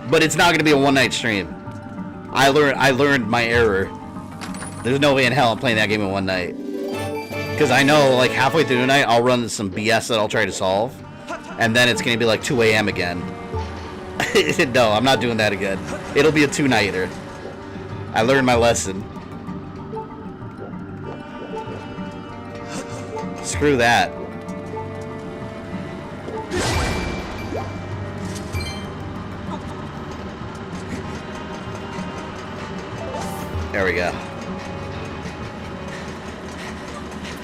But it's not going to be a one-night stream. I learned my error. There's no way in hell I'm playing that game in one night. Because I know, like, halfway through the night, I'll run some BS that I'll try to solve. And then it's going to be like 2 a.m. again. No, I'm not doing that again. It'll be a two-nighter. I learned my lesson. Screw that. There we go.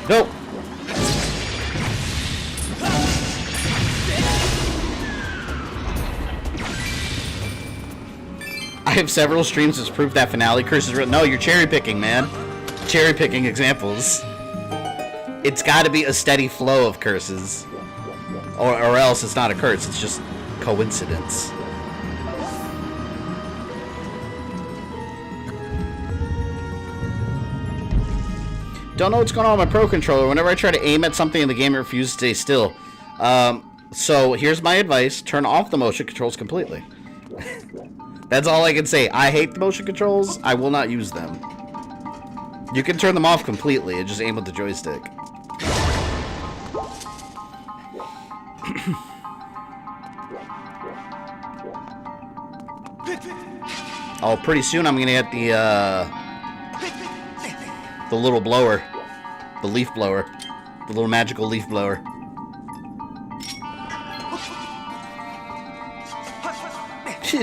Nope. I have several streams that's proof that Finale curse is real. No, you're cherry picking, man. Cherry picking examples. It's got to be a steady flow of curses, or else it's not a curse. It's just coincidence. Don't know what's going on with my Pro Controller. Whenever I try to aim at something in the game, it refuses to stay still. So here's my advice. Turn off the motion controls completely. That's all I can say. I hate the motion controls. I will not use them. You can turn them off completely and just aim with the joystick. Oh, pretty soon I'm gonna get the little blower. The leaf blower. The little magical leaf blower.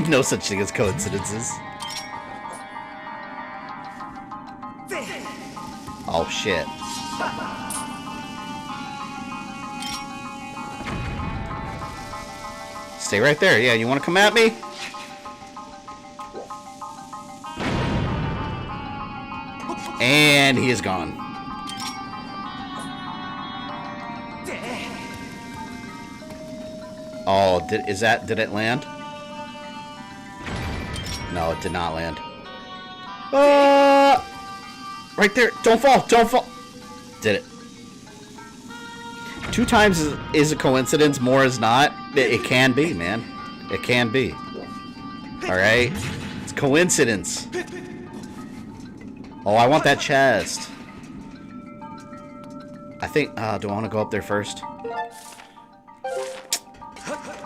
No such thing as coincidences. Oh, shit. Stay right there. Yeah, you want to come at me? And he is gone. Oh, did it land? No, it did not land. Right there. Don't fall. Don't fall. Did it. 2 times is a coincidence. More is not. It can be, man. It can be. Alright? It's coincidence. Oh, I want that chest. I think... do I want to go up there first?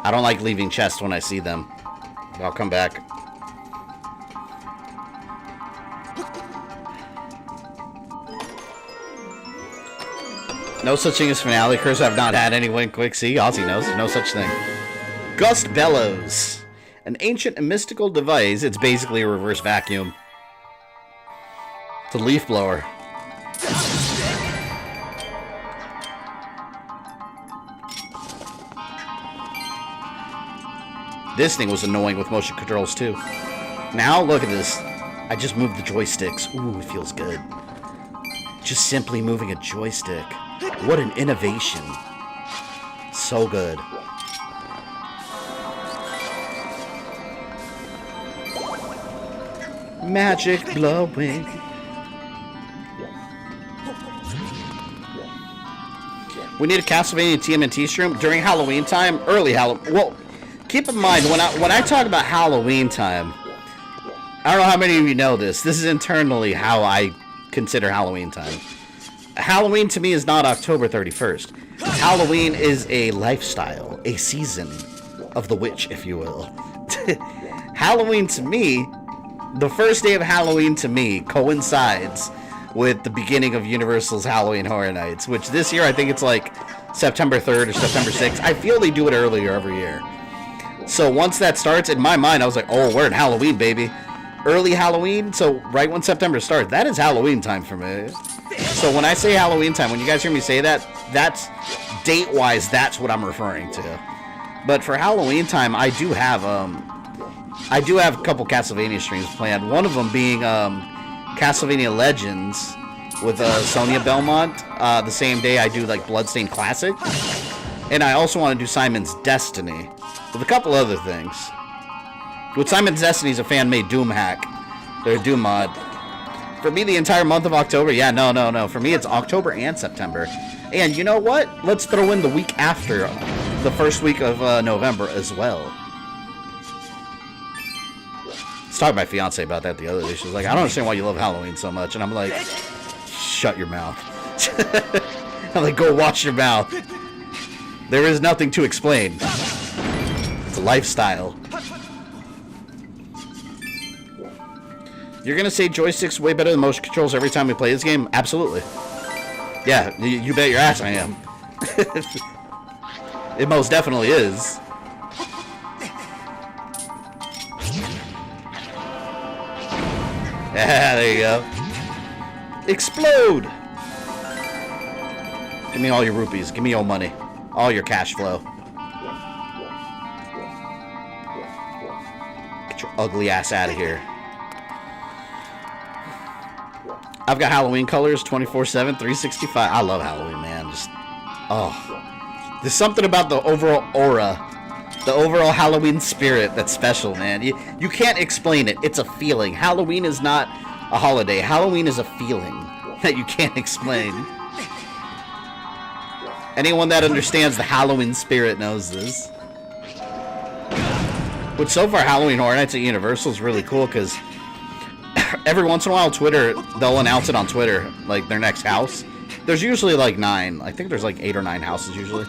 I don't like leaving chests when I see them. I'll come back. No such thing as finale. Curse, I've not had any win quick. See, Ozzy knows. No such thing. Gust Bellows. An ancient and mystical device. It's basically a reverse vacuum. It's a leaf blower. This thing was annoying with motion controls too. Now, look at this. I just moved the joysticks. Ooh, it feels good. Just simply moving a joystick. What an innovation. So good. Magic blowing. We need a Castlevania TMNT stream during Halloween time. Early Halloween. Well, keep in mind, when I talk about Halloween time, I don't know how many of you know this. This is internally how I consider Halloween time. Halloween to me is not October 31st. Halloween is a lifestyle, a season of the witch, if you will. Halloween to me, the first day of Halloween to me coincides with the beginning of Universal's Halloween Horror Nights, which this year I think it's like September 3rd or September 6th. I feel they do it earlier every year. So once that starts, in my mind, I was like, oh, we're in Halloween, baby. Early Halloween, so right when September starts, that is Halloween time for me. So when I say Halloween time, when you guys hear me say that, that's date-wise, that's what I'm referring to. But for Halloween time, I do have a couple Castlevania streams planned. One of them being Castlevania Legends with Sonia Belmont. The same day I do like Bloodstained Classic, and I also want to do Simon's Destiny with a couple other things. With Simon's Destiny is a fan-made Doom hack. They're a Doom mod. For me, the entire month of October, yeah, no. For me, it's October and September. And you know what? Let's throw in the week after, the first week of November as well. I was talking to my fiance about that the other day. She was like, I don't understand why you love Halloween so much. And I'm like, shut your mouth. I'm like, go wash your mouth. There is nothing to explain. It's a lifestyle. You're gonna say joysticks way better than motion controls every time we play this game? Absolutely. Yeah, you bet your ass I am. It most definitely is. Yeah, there you go. Explode! Give me all your rupees. Give me your money. All your cash flow. Get your ugly ass out of here. I've got Halloween colors 24/7, 365. I love Halloween, man. Just, oh. There's something about the overall aura, the overall Halloween spirit that's special, man. You can't explain it. It's a feeling. Halloween is not a holiday. Halloween is a feeling that you can't explain. Anyone that understands the Halloween spirit knows this. But so far, Halloween Horror Nights at Universal is really cool because every once in a while, Twitter, they'll announce it on Twitter, like their next house. There's usually like 9. I think there's like 8 or 9 houses usually.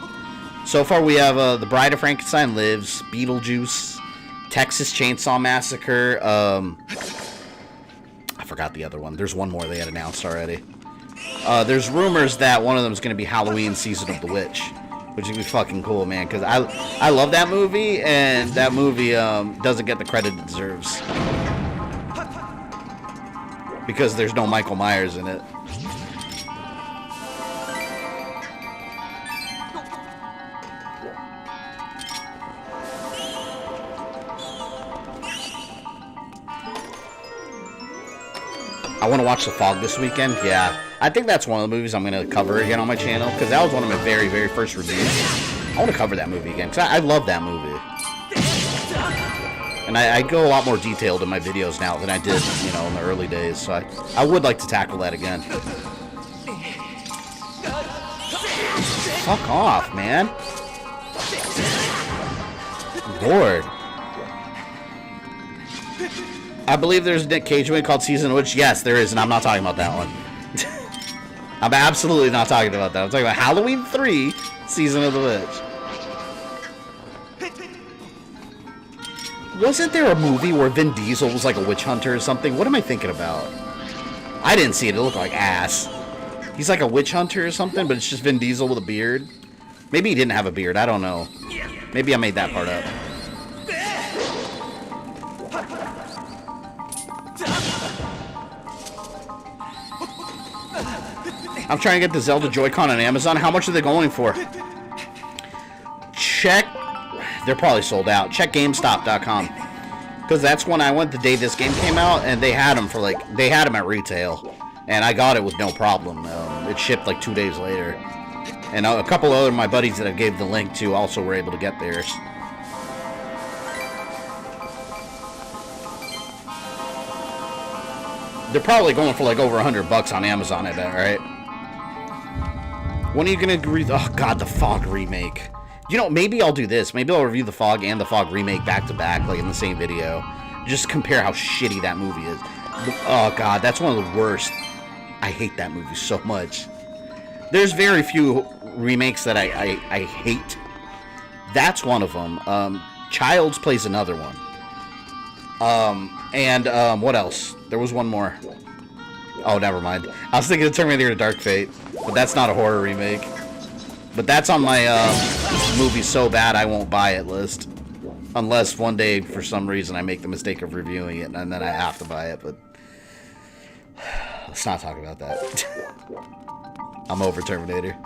So far, we have The Bride of Frankenstein Lives, Beetlejuice, Texas Chainsaw Massacre. I forgot the other one. There's one more they had announced already. There's rumors that one of them is going to be Halloween Season of the Witch, which would be fucking cool, man, because I love that movie, and that movie doesn't get the credit it deserves. Because there's no Michael Myers in it. I want to watch The Fog this weekend. Yeah, I think that's one of the movies I'm going to cover again on my channel, because that was one of my very, very first reviews. I want to cover that movie again, because I love that movie. And I go a lot more detailed in my videos now than I did, you know, in the early days. So I would like to tackle that again. Fuck off, man. I'm bored. I believe there's a Nick Cage movie called Season of the Witch. Yes, there is, and I'm not talking about that one. I'm absolutely not talking about that. I'm talking about Halloween 3, Season of the Witch. Wasn't there a movie where Vin Diesel was like a witch hunter or something? What am I thinking about? I didn't see it. It looked like ass. He's like a witch hunter or something, but it's just Vin Diesel with a beard. Maybe he didn't have a beard. I don't know. Maybe I made that part up. I'm trying to get the Zelda Joy-Con on Amazon. How much are they going for? Check. They're probably sold out. Check GameStop.com. Because that's when I went the day this game came out, and they had them for like, they had them at retail. And I got it with no problem. It shipped like 2 days later. And a couple other of my buddies that I gave the link to also were able to get theirs. They're probably going for like over $100 on Amazon, I bet, right? When are you going to agree? Oh, God, the Fog remake. You know, maybe I'll do this. Maybe I'll review the Fog and the Fog remake back to back, like in the same video. Just compare how shitty that movie is. Oh, God, that's one of the worst. I hate that movie so much. There's very few remakes that I hate. That's one of them. Child's Play's another one. What else? There was one more. Oh, never mind. I was thinking of Terminator Dark Fate, but that's not a horror remake. But that's on my movie so bad I won't buy it list. Unless one day, for some reason, I make the mistake of reviewing it, and then I have to buy it, but... Let's not talk about that. I'm over Terminator.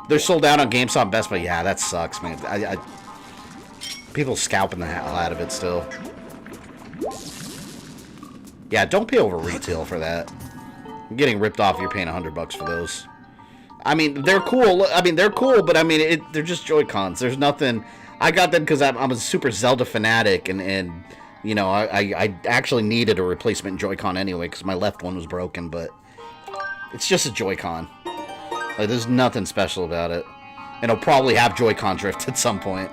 They're sold out on GameStop and Best Buy. Yeah, that sucks, man. People scalping the hell out of it still. Yeah, don't pay over retail for that. You're getting ripped off. You're paying $100 for those. I mean, they're cool. I mean, they're cool, but I mean, they're just Joy-Cons. There's nothing. I got them because I'm a super Zelda fanatic, and you know, I actually needed a replacement Joy-Con anyway because my left one was broken. But it's just a Joy-Con. Like, there's nothing special about it, and it'll probably have Joy-Con drift at some point.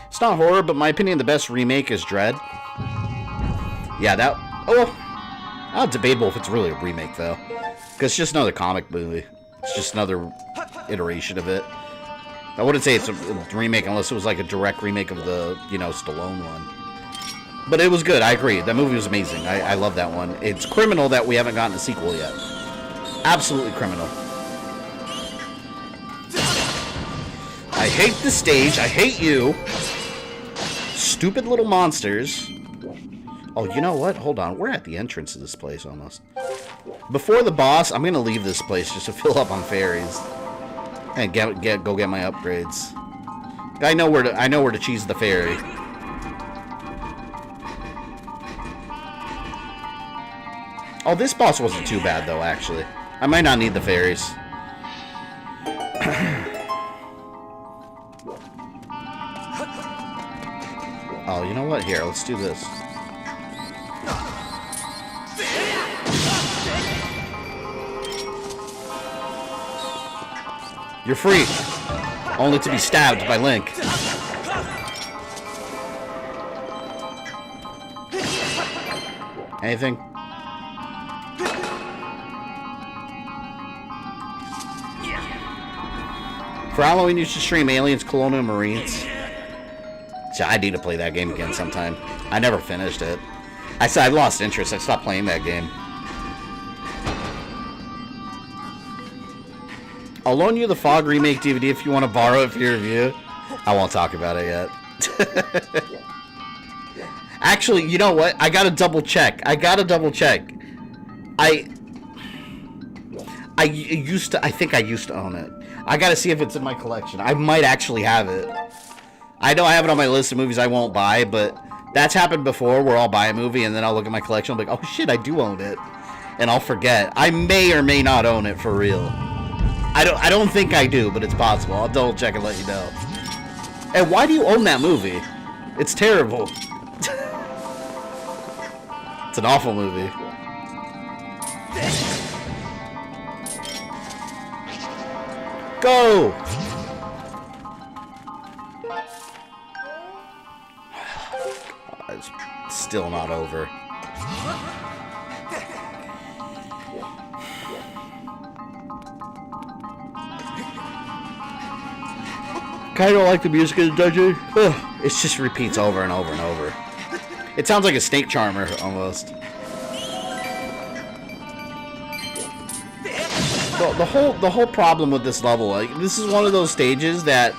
It's not horror, but in my opinion, the best remake is Dread. Yeah, that... Oh, not debatable if it's really a remake, though. Because it's just another comic movie. It's just another iteration of it. I wouldn't say it's a remake unless it was like a direct remake of the, you know, Stallone one. But it was good, I agree. That movie was amazing. I love that one. It's criminal that we haven't gotten a sequel yet. Absolutely criminal. I hate the stage. I hate you. Stupid little monsters. Oh, you know what? Hold on. We're at the entrance of this place almost. Before the boss, I'm going to leave this place just to fill up on fairies. And go get my upgrades. I know where to cheese the fairy. Oh, this boss wasn't too bad though, actually. I might not need the fairies. Oh, you know what? Here, let's do this. You're free. Only to be stabbed by Link. Anything? For Halloween, you should stream Aliens, Colonial Marines. So I need to play that game again sometime. I never finished it. I said I lost interest. I stopped playing that game. I'll loan you the Fog Remake DVD if you want to borrow it for your review. I won't talk about it yet. Actually, you know what? I gotta double check. I think I used to own it. I gotta see if it's in my collection. I might actually have it. I know I have it on my list of movies I won't buy, but that's happened before where I'll buy a movie and then I'll look at my collection and be like, oh shit, I do own it. And I'll forget. I may or may not own it for real. I don't think I do, but it's possible. I'll double check and let you know. And why do you own that movie? It's terrible. It's an awful movie. Go! It's still not over. Kinda don't like the music in the dungeon. It just repeats over and over and over. It sounds like a snake charmer almost. The whole problem with this level, like, this is one of those stages that,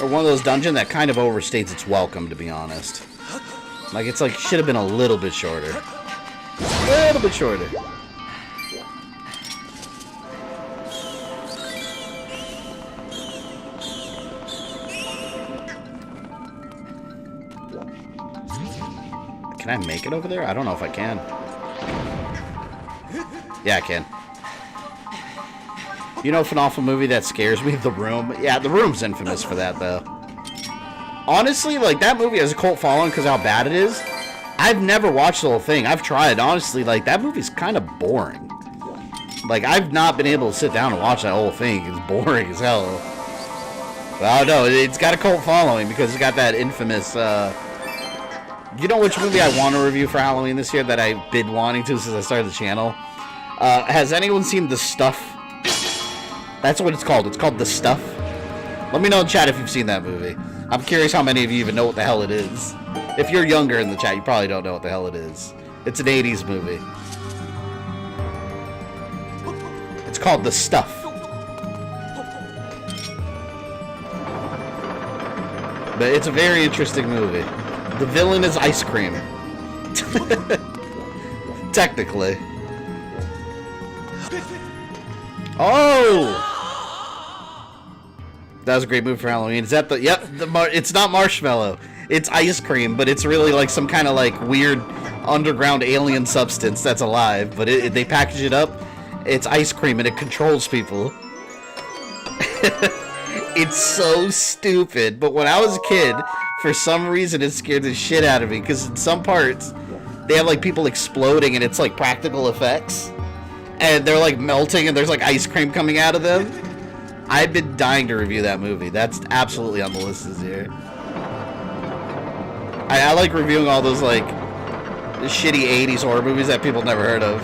or one of those dungeons that kind of overstates its welcome, to be honest. Like, it's like, should have been a little bit shorter. A little bit shorter. Can I make it over there? I don't know if I can. Yeah, I can. You know, an awful movie that scares me? The Room. Yeah, The Room's infamous for that, though. Honestly, like, that movie has a cult following because how bad it is. I've never watched the whole thing. I've tried. Honestly, like, that movie's kind of boring. Like, I've not been able to sit down and watch that whole thing. It's boring as hell. Well, no, it's got a cult following because it's got that infamous, You know which movie I want to review for Halloween this year that I've been wanting to since I started the channel? Has anyone seen The Stuff? That's what it's called. It's called The Stuff. Let me know in chat if you've seen that movie. I'm curious how many of you even know what the hell it is. If you're younger in the chat, you probably don't know what the hell it is. It's an 80s movie. It's called The Stuff. But it's a very interesting movie. The villain is ice cream. Technically. Oh! That was a great move for Halloween. Is that the... Yep, it's not marshmallow. It's ice cream, but it's really like some kind of like weird underground alien substance that's alive. But they package it up. It's ice cream and it controls people. It's so stupid. But when I was a kid, for some reason it scared the shit out of me. Because in some parts, they have like people exploding and it's like practical effects. And they're like melting and there's like ice cream coming out of them. I've been dying to review that movie. That's absolutely on the list this year. I like reviewing all those like shitty 80s horror movies that people never heard of.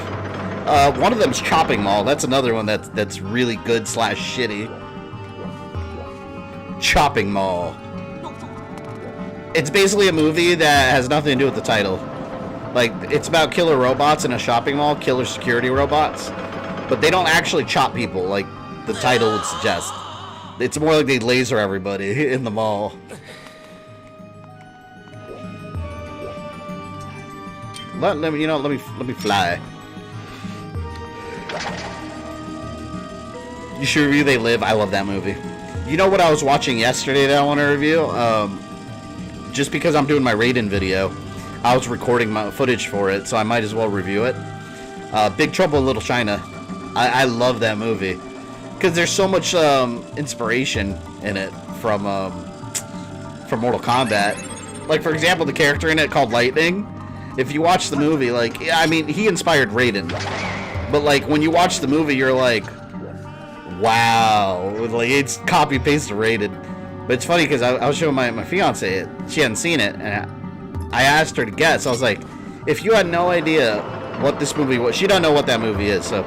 One of them's Chopping Mall. That's another one that's really good / shitty. Chopping Mall. It's basically a movie that has nothing to do with the title. Like, it's about killer robots in a shopping mall, killer security robots. But they don't actually chop people like the title would suggest. It's more like they laser everybody in the mall. Let me fly. You should review They Live. I love that movie. You know what I was watching yesterday that I want to review? Just because I'm doing my Raiden video, I was recording my footage for it, so I might as well review it. Big Trouble in Little China. I love that movie because there's so much inspiration in it from Mortal Kombat. Like, for example, the character in it called Lightning. If you watch the movie, like, I mean, he inspired Raiden. But, like, when you watch the movie, you're like, wow. Like, it's copy-paste Raiden. But it's funny because I was showing my fiance it. She hadn't seen it. And I asked her to guess. I was like, if you had no idea what this movie was, she doesn't know what that movie is. So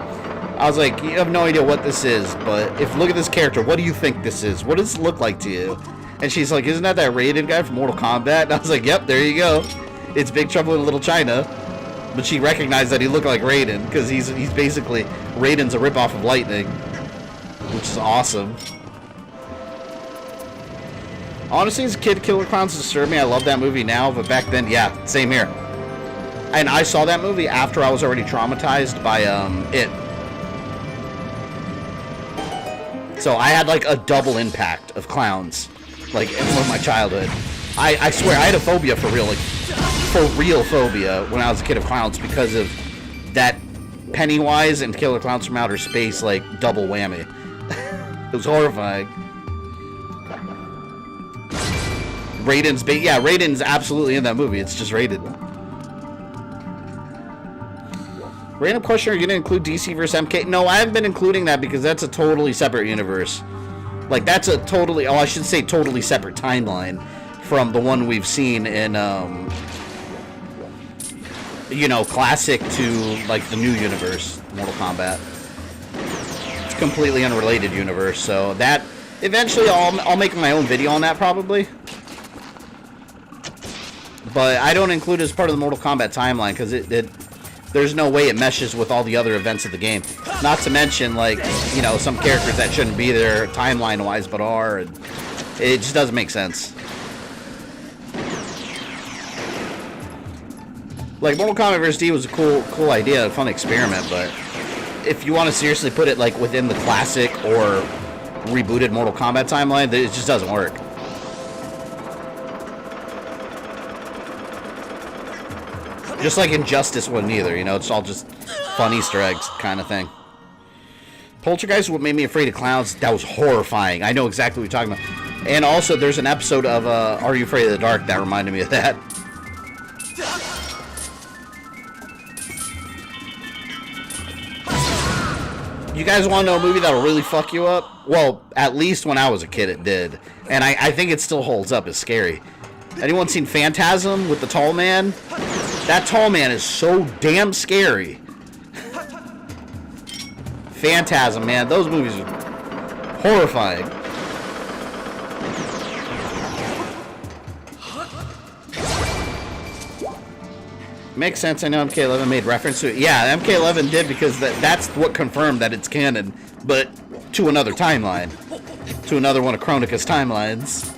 I was like, you have no idea what this is, but if look at this character, what do you think this is? What does it look like to you? And she's like, isn't that Raiden guy from Mortal Kombat? And I was like, yep, there you go. It's Big Trouble in Little China. But she recognized that he looked like Raiden, because he's basically, Raiden's a ripoff of Lightning, which is awesome. Honestly, as a kid, Killer Clowns disturbed me. I love that movie now, but back then, yeah, same here. And I saw that movie after I was already traumatized by it. So I had like a double impact of clowns, like in my childhood. I swear I had a phobia for real, like for real phobia when I was a kid of clowns because of that Pennywise and Killer Clowns from Outer Space, like double whammy. It was horrifying. Raiden's absolutely in that movie. It's just Raiden. Random question, are you going to include DC vs. MK? No, I haven't been including that because that's a totally separate universe. Like, that's a totally, I should say totally separate timeline from the one we've seen in, you know, classic to, like, the new universe, Mortal Kombat. It's a completely unrelated universe, so that, eventually I'll make my own video on that, probably. But I don't include it as part of the Mortal Kombat timeline, because there's no way it meshes with all the other events of the game. Not to mention, like, you know, some characters that shouldn't be there timeline-wise but are, and it just doesn't make sense. Like, Mortal Kombat vs. D was a cool idea, a fun experiment, but if you want to seriously put it, like, within the classic or rebooted Mortal Kombat timeline, it just doesn't work. Just like Injustice wouldn't either, you know, it's all just fun Easter eggs kind of thing. Poltergeist, what made me afraid of clowns, that was horrifying. I know exactly what you're talking about. And also, there's an episode of Are You Afraid of the Dark that reminded me of that. You guys want to know a movie that'll really fuck you up? Well, at least when I was a kid it did. And I think it still holds up, it's scary. Anyone seen Phantasm with the tall man? That tall man is so damn scary. Phantasm, man. Those movies are horrifying. Makes sense. I know MK11 made reference to it. Yeah, MK11 did because that's what confirmed that it's canon, but to another timeline. To another one of Chronica's timelines.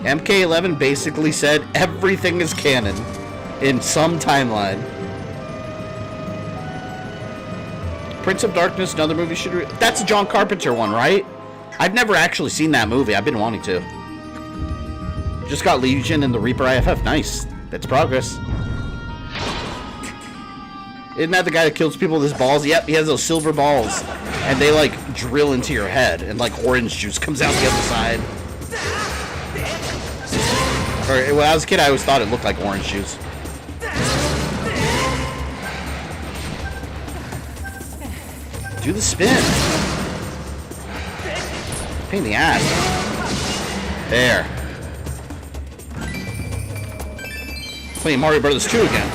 MK11 basically said everything is canon in some timeline. Prince of Darkness, another movie should... That's a John Carpenter one, right? I've never actually seen that movie. I've been wanting to. Just got Legion and the Reaper IFF. Nice. That's progress. Isn't that the guy that kills people with his balls? Yep, he has those silver balls. And they, like, drill into your head. And, like, orange juice comes out the other side. Or, when I was a kid, I always thought it looked like orange juice. Do the spin. Pain in the ass. There. Playing Mario Brothers 2 again.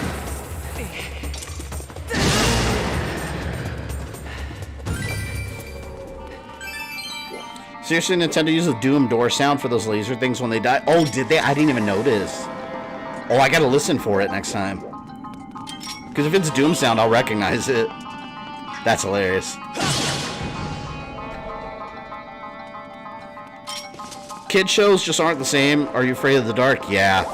Seriously, Nintendo used the Doom door sound for those laser things when they die? Oh, did they? I didn't even notice. Oh, I gotta listen for it next time. Because if it's Doom sound, I'll recognize it. That's hilarious. Kid shows just aren't the same. Are You Afraid of the Dark? Yeah.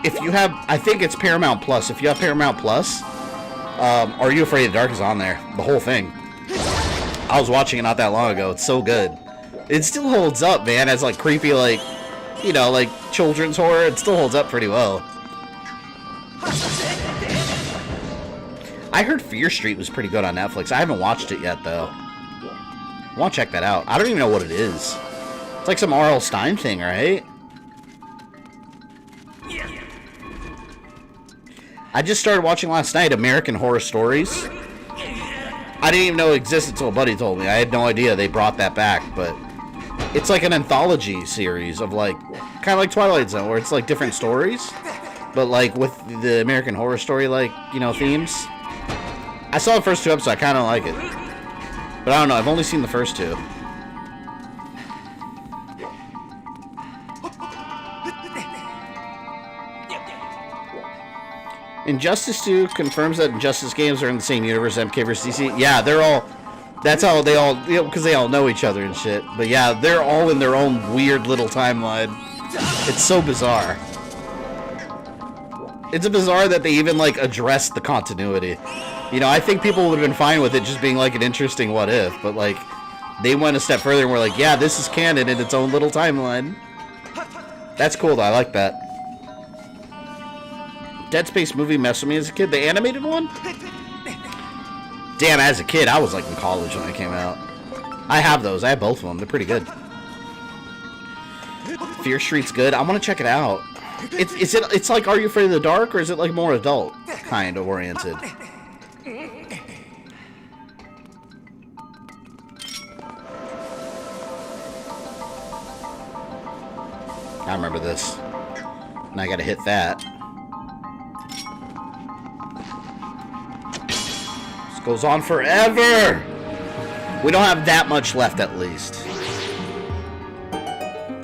If you have, I think it's Paramount Plus. If you have Paramount Plus, Are You Afraid of the Dark is on there. The whole thing. I was watching it not that long ago. It's so good. It still holds up, man, as like creepy, like, you know, like children's horror. It still holds up pretty well. I heard Fear Street was pretty good on Netflix. I haven't watched it yet, though. I want to check that out. I don't even know what it is. It's like some R.L. Stine thing, right? I just started watching last night American Horror Stories. I didn't even know it existed until a buddy told me. I had no idea they brought that back, but It's like an anthology series of like, kind of like Twilight Zone, where it's like different stories, but like with the American Horror Story, like, you know, themes. I saw the first 2 episodes, I kind of like it. But I don't know, I've only seen the first 2. Injustice 2 confirms that Injustice games are in the same universe, MK vs. DC. Yeah, they're all... That's how they all... You know, because they all know each other and shit. But yeah, they're all in their own weird little timeline. It's so bizarre. It's bizarre that they even, like, addressed the continuity. You know, I think people would have been fine with it just being, like, an interesting what-if. But, like, they went a step further and were like, yeah, this is canon in its own little timeline. That's cool, though. I like that. Dead Space movie messed with me as a kid. The animated one? Damn, as a kid, I was like in college when it came out. I have those. I have both of them. They're pretty good. Fear Street's good. I want to check it out. It's like Are You Afraid of the Dark, or is it like more adult kind of oriented? I remember this. And I gotta hit that. Goes on forever. We don't have that much left, at least.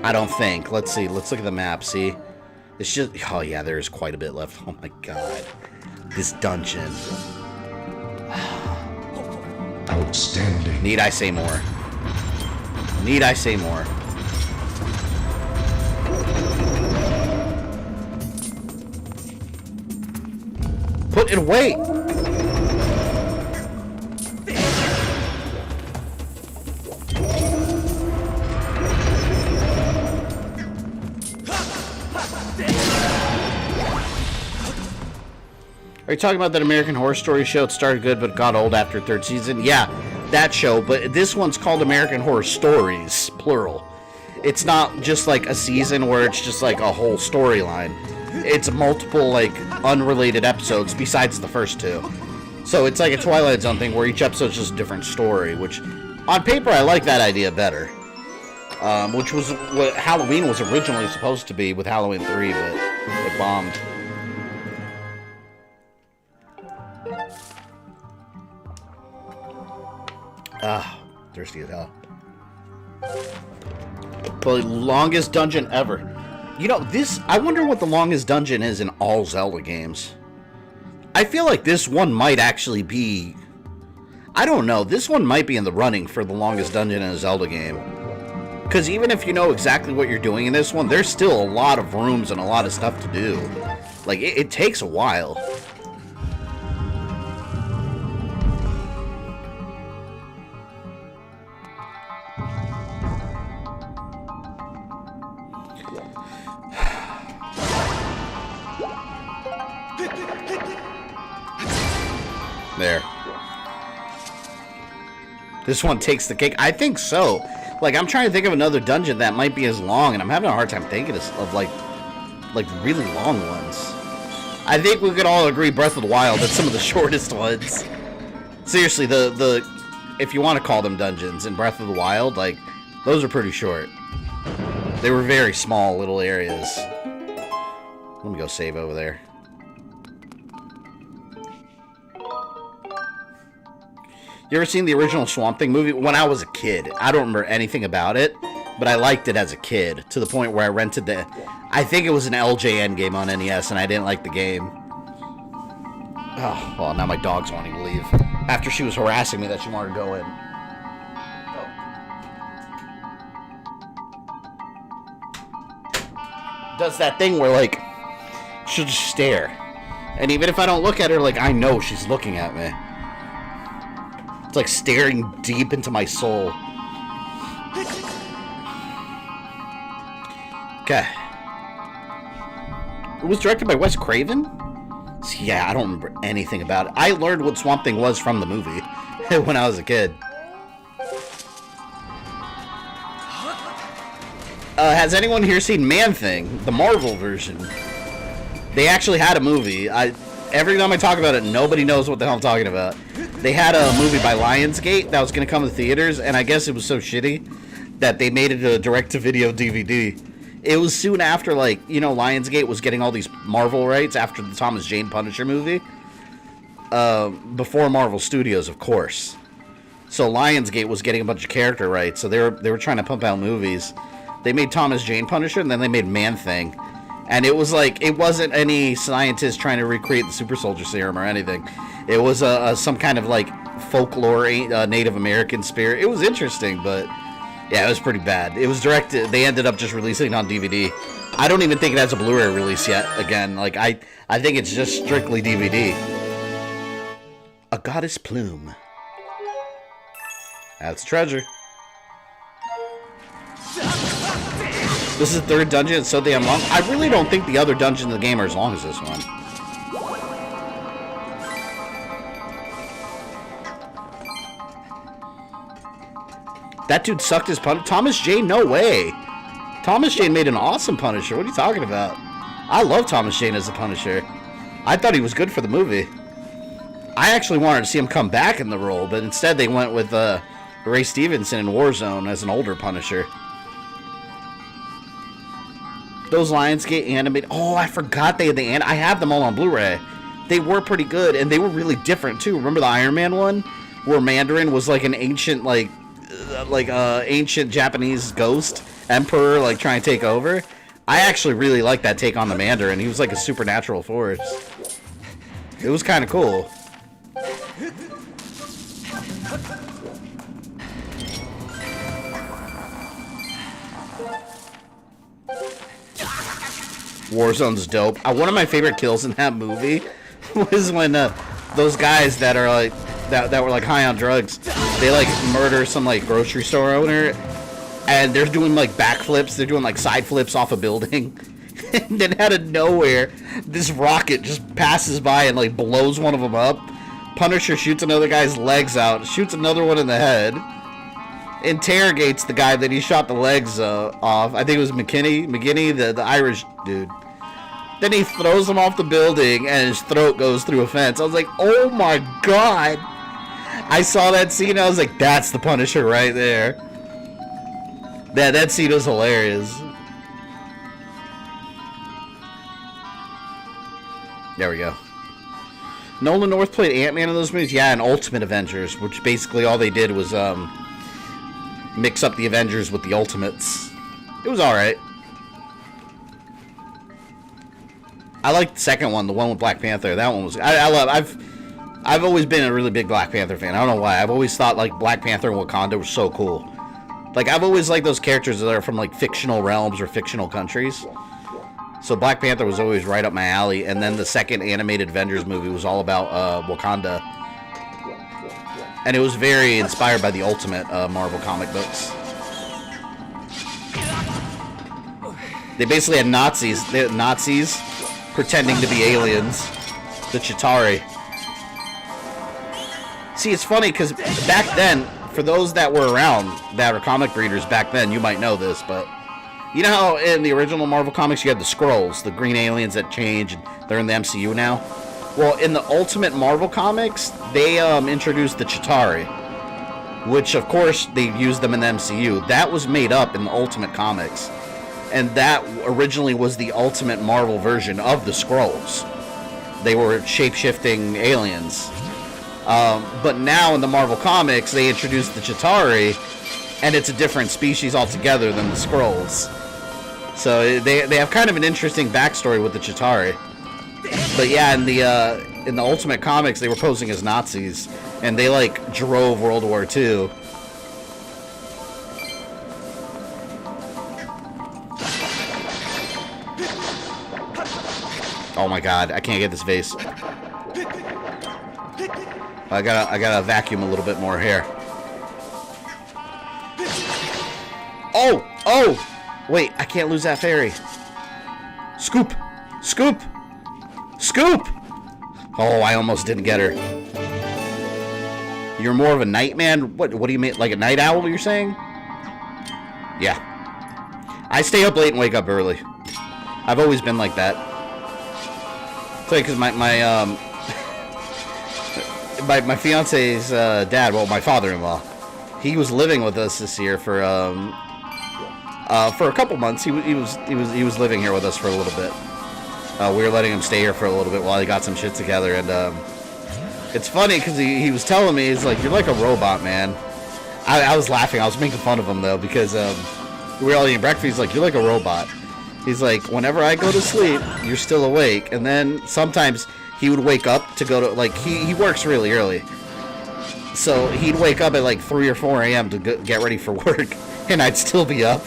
I don't think. Let's see. Let's look at the map. See, it's just. Oh yeah, there is quite a bit left. Oh my god, this dungeon. Outstanding. Need I say more? Need I say more? Put it away. Are you talking about that American Horror Story show? It started good, but got old after 3rd season. Yeah, that show. But this one's called American Horror Stories, plural. It's not just like a season where it's just like a whole storyline. It's multiple, like, unrelated episodes besides the first 2. So it's like a Twilight Zone thing where each episode's just a different story, which, on paper, I like that idea better. Which was what Halloween was originally supposed to be with Halloween 3, but it bombed. Ah, thirsty as hell. The longest dungeon ever. You know, this... I wonder what the longest dungeon is in all Zelda games. I feel like this one might actually be... I don't know. This one might be in the running for the longest dungeon in a Zelda game. Because even if you know exactly what you're doing in this one, there's still a lot of rooms and a lot of stuff to do. Like, it takes a while. There. This one takes the cake. I think so. Like, I'm trying to think of another dungeon that might be as long, and I'm having a hard time thinking of like really long ones. I think we could all agree Breath of the Wild, that's some of the shortest ones. Seriously, the if you want to call them dungeons in Breath of the Wild, like, those are pretty short. They were very small little areas. Let me go save over there. You ever seen the original Swamp Thing movie? When I was a kid. I don't remember anything about it, but I liked it as a kid, to the point where I rented the... I think it was an LJN game on NES, and I didn't like the game. Oh, well, now my dog's wanting to leave. After she was harassing me that she wanted to go in. Does that thing where, like, she'll just stare. And even if I don't look at her, like, I know she's looking at me. It's like staring deep into my soul. Okay. It was directed by Wes Craven? Yeah, I don't remember anything about it. I learned what Swamp Thing was from the movie when I was a kid. Has anyone here seen Man-Thing, the Marvel version? They actually had a movie. Every time I talk about it, nobody knows what the hell I'm talking about. They had a movie by Lionsgate that was going to come to theaters, and I guess it was so shitty that they made it a direct-to-video DVD. It was soon after, like, you know, Lionsgate was getting all these Marvel rights after the Thomas Jane Punisher movie. Before Marvel Studios, of course. So Lionsgate was getting a bunch of character rights, so they were trying to pump out movies. They made Thomas Jane Punisher, and then they made Man-Thing. And it was like, it wasn't any scientist trying to recreate the super soldier serum or anything. It was some kind of, like, folklore, Native American spirit. It was interesting, but yeah, it was pretty bad. It was directed, they ended up just releasing it on DVD. I don't even think it has a Blu-ray release yet, again. Like, I think it's just strictly DVD. A goddess plume. That's treasure. This is the third dungeon. It's so damn long. I really don't think the other dungeons in the game are as long as this one. That dude sucked his Punisher. Thomas Jane, no way. Thomas Jane made an awesome Punisher. What are you talking about? I love Thomas Jane as a Punisher. I thought he was good for the movie. I actually wanted to see him come back in the role, but instead they went with Ray Stevenson in Warzone as an older Punisher. Those Lionsgate animated... Oh, I forgot they had the... I have them all on Blu-ray. They were pretty good, and they were really different, too. Remember the Iron Man one? Where Mandarin was like an ancient, ancient Japanese ghost emperor, like, trying to take over? I actually really liked that take on the Mandarin. He was like a supernatural force. It was kind of cool. Warzone's dope. One of my favorite kills in that movie was when those guys that are like that were like high on drugs, they like murder some like grocery store owner, and they're doing like backflips. They're doing like side flips off a building, and then out of nowhere, this rocket just passes by and like blows one of them up. Punisher shoots another guy's legs out, shoots another one in the head, interrogates the guy that he shot the legs off. I think it was McKinney, the Irish dude. Then he throws him off the building, and his throat goes through a fence. I was like, oh my god. I saw that scene, I was like, that's the Punisher right there. That scene was hilarious. There we go. Nolan North played Ant-Man in those movies? Yeah, and Ultimate Avengers, which basically all they did was mix up the Avengers with the Ultimates. It was alright. I liked the second one, the one with Black Panther. That one was... I've always been a really big Black Panther fan. I don't know why. I've always thought, like, Black Panther and Wakanda were so cool. Like, I've always liked those characters that are from, like, fictional realms or fictional countries. So Black Panther was always right up my alley. And then the second animated Avengers movie was all about Wakanda. And it was very inspired by the Ultimate Marvel comic books. They basically had Nazis. They had Nazis pretending to be aliens. The Chitauri. See, it's funny because back then, for those that were around, that are comic readers back then, you might know this, but you know how in the original Marvel comics you had the Skrulls, the green aliens that change, and they're in the MCU now? Well, in the Ultimate Marvel comics, they introduced the Chitauri, which, of course, they used them in the MCU. That was made up in the Ultimate comics, and that originally was the Ultimate Marvel version of the Skrulls. They were shape-shifting aliens. But now in the Marvel comics, they introduced the Chitauri, and it's a different species altogether than the Skrulls. So they have kind of an interesting backstory with the Chitauri. But yeah, in the Ultimate comics, they were posing as Nazis, and they like drove World War II. Oh my god, I can't get this vase. I gotta vacuum a little bit more here. Oh! Oh! Wait, I can't lose that fairy. Scoop! Scoop! Scoop! Oh, I almost didn't get her. You're more of a night man? What do you mean? Like a night owl, you're saying? Yeah. I stay up late and wake up early. I've always been like that. It's like, because my fiance's dad, well, my father-in-law, he was living with us this year for For a couple months, he was living here with us for a little bit. We were letting him stay here for a little bit while he got some shit together, and it's funny because he was telling me, he's like, "You're like a robot, man." I was laughing. I was making fun of him though because we were all eating breakfast. He's like, "You're like a robot." He's like, "Whenever I go to sleep, you're still awake," and then sometimes he would wake up to go to, like, he works really early, so he'd wake up at like 3 or 4 a.m. to get ready for work, and I'd still be up.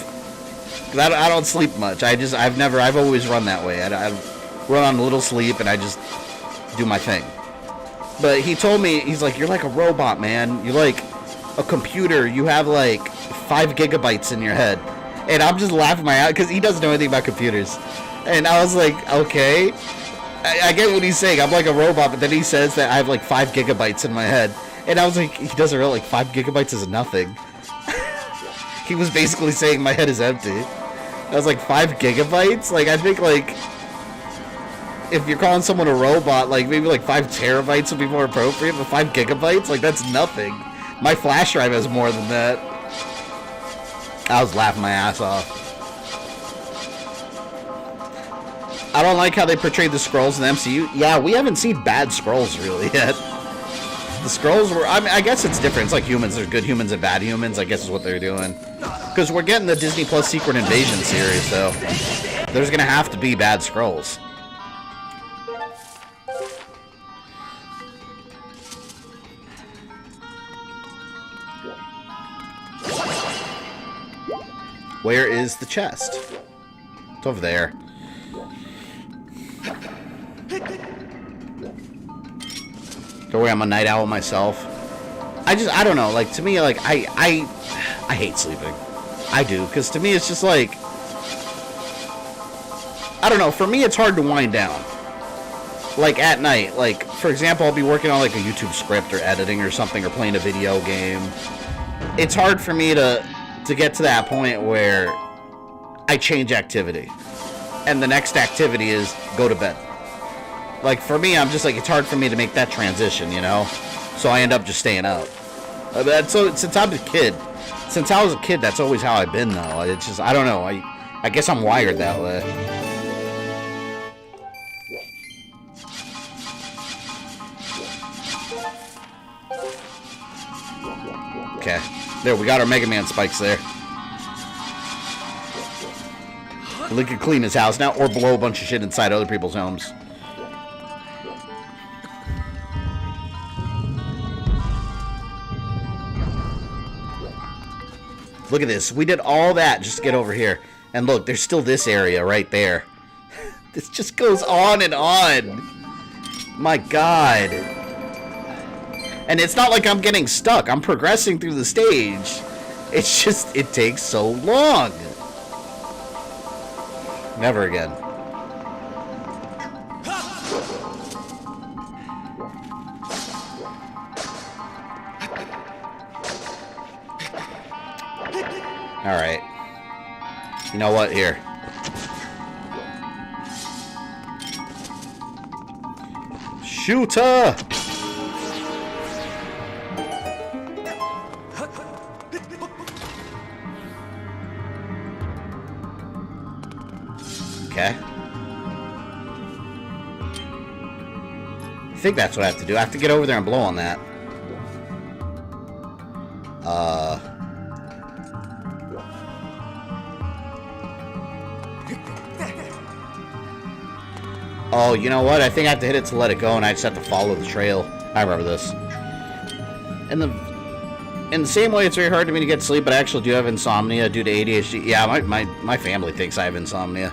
I don't sleep much. I've always run that way. I run on a little sleep, and I just do my thing. But he told me, he's like, "You're like a robot, man. You're like a computer. You have like 5 gigabytes in your head." And I'm just laughing my ass because he doesn't know anything about computers. And I was like, okay, I get what he's saying. I'm like a robot, but then he says that I have like 5 gigabytes in my head. And I was like, he doesn't realize like 5 gigabytes is nothing. He was basically saying my head is empty. I was like, 5 gigabytes? Like, I think, like, if you're calling someone a robot, like, maybe, like, 5 terabytes would be more appropriate, but 5 gigabytes? Like, that's nothing. My flash drive has more than that. I was laughing my ass off. I don't like how they portrayed the Skrulls in the MCU. Yeah, we haven't seen bad Skrulls, really, yet. The Skrulls were, I mean, I guess it's different. It's like humans. There's good humans and bad humans, I guess is what they're doing. Because we're getting the Disney Plus Secret Invasion series, so there's going to have to be bad Skrulls. Where is the chest? It's over there. Don't worry, I'm a night owl myself. I don't know, like, to me, like, I hate sleeping. I do, because to me it's just like, I don't know, for me it's hard to wind down. Like, at night, like, for example, I'll be working on, like, a YouTube script or editing or something, or playing a video game. It's hard for me to get to that point where I change activity. And the next activity is go to bed. Like, for me, I'm just like, it's hard for me to make that transition, you know? So I end up just staying up. So since I was a kid, that's always how I've been, though. It's just, I don't know. I guess I'm wired that way. Okay. There, we got our Mega Man spikes there. We can clean his house now, or blow a bunch of shit inside other people's homes. Look at this. We did all that just to get over here. And look, there's still this area right there. This just goes on and on. My God. And it's not like I'm getting stuck. I'm progressing through the stage. It's just, it takes so long. Never again. Alright. You know what? Here. Shooter! Okay. I think that's what I have to do. I have to get over there and blow on that. Oh, you know what? I think I have to hit it to let it go, and I just have to follow the trail. I remember this. In the same way, it's very hard for me to get sleep, but I actually do have insomnia due to ADHD. Yeah, my family thinks I have insomnia.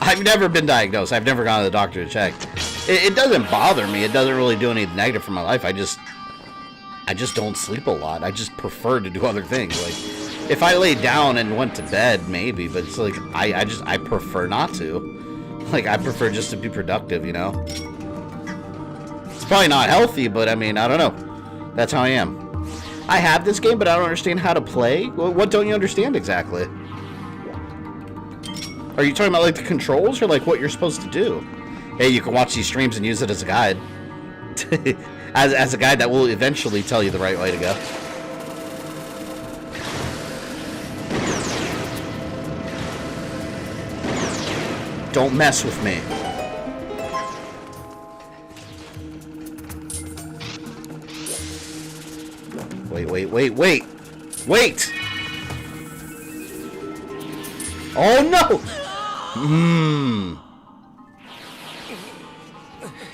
I've never been diagnosed. I've never gone to the doctor to check. It doesn't bother me. It doesn't really do anything negative for my life. I just don't sleep a lot. I just prefer to do other things. Like, if I laid down and went to bed, maybe, but it's like, I prefer not to. Like, I prefer just to be productive, you know? It's probably not healthy, but I mean, I don't know. That's how I am. I have this game, but I don't understand how to play. What don't you understand exactly? Are you talking about, like, the controls or, like, what you're supposed to do? Hey, you can watch these streams and use it as a guide. as a guide that will eventually tell you the right way to go. Don't mess with me. Wait, wait, wait, wait! Wait! Oh no!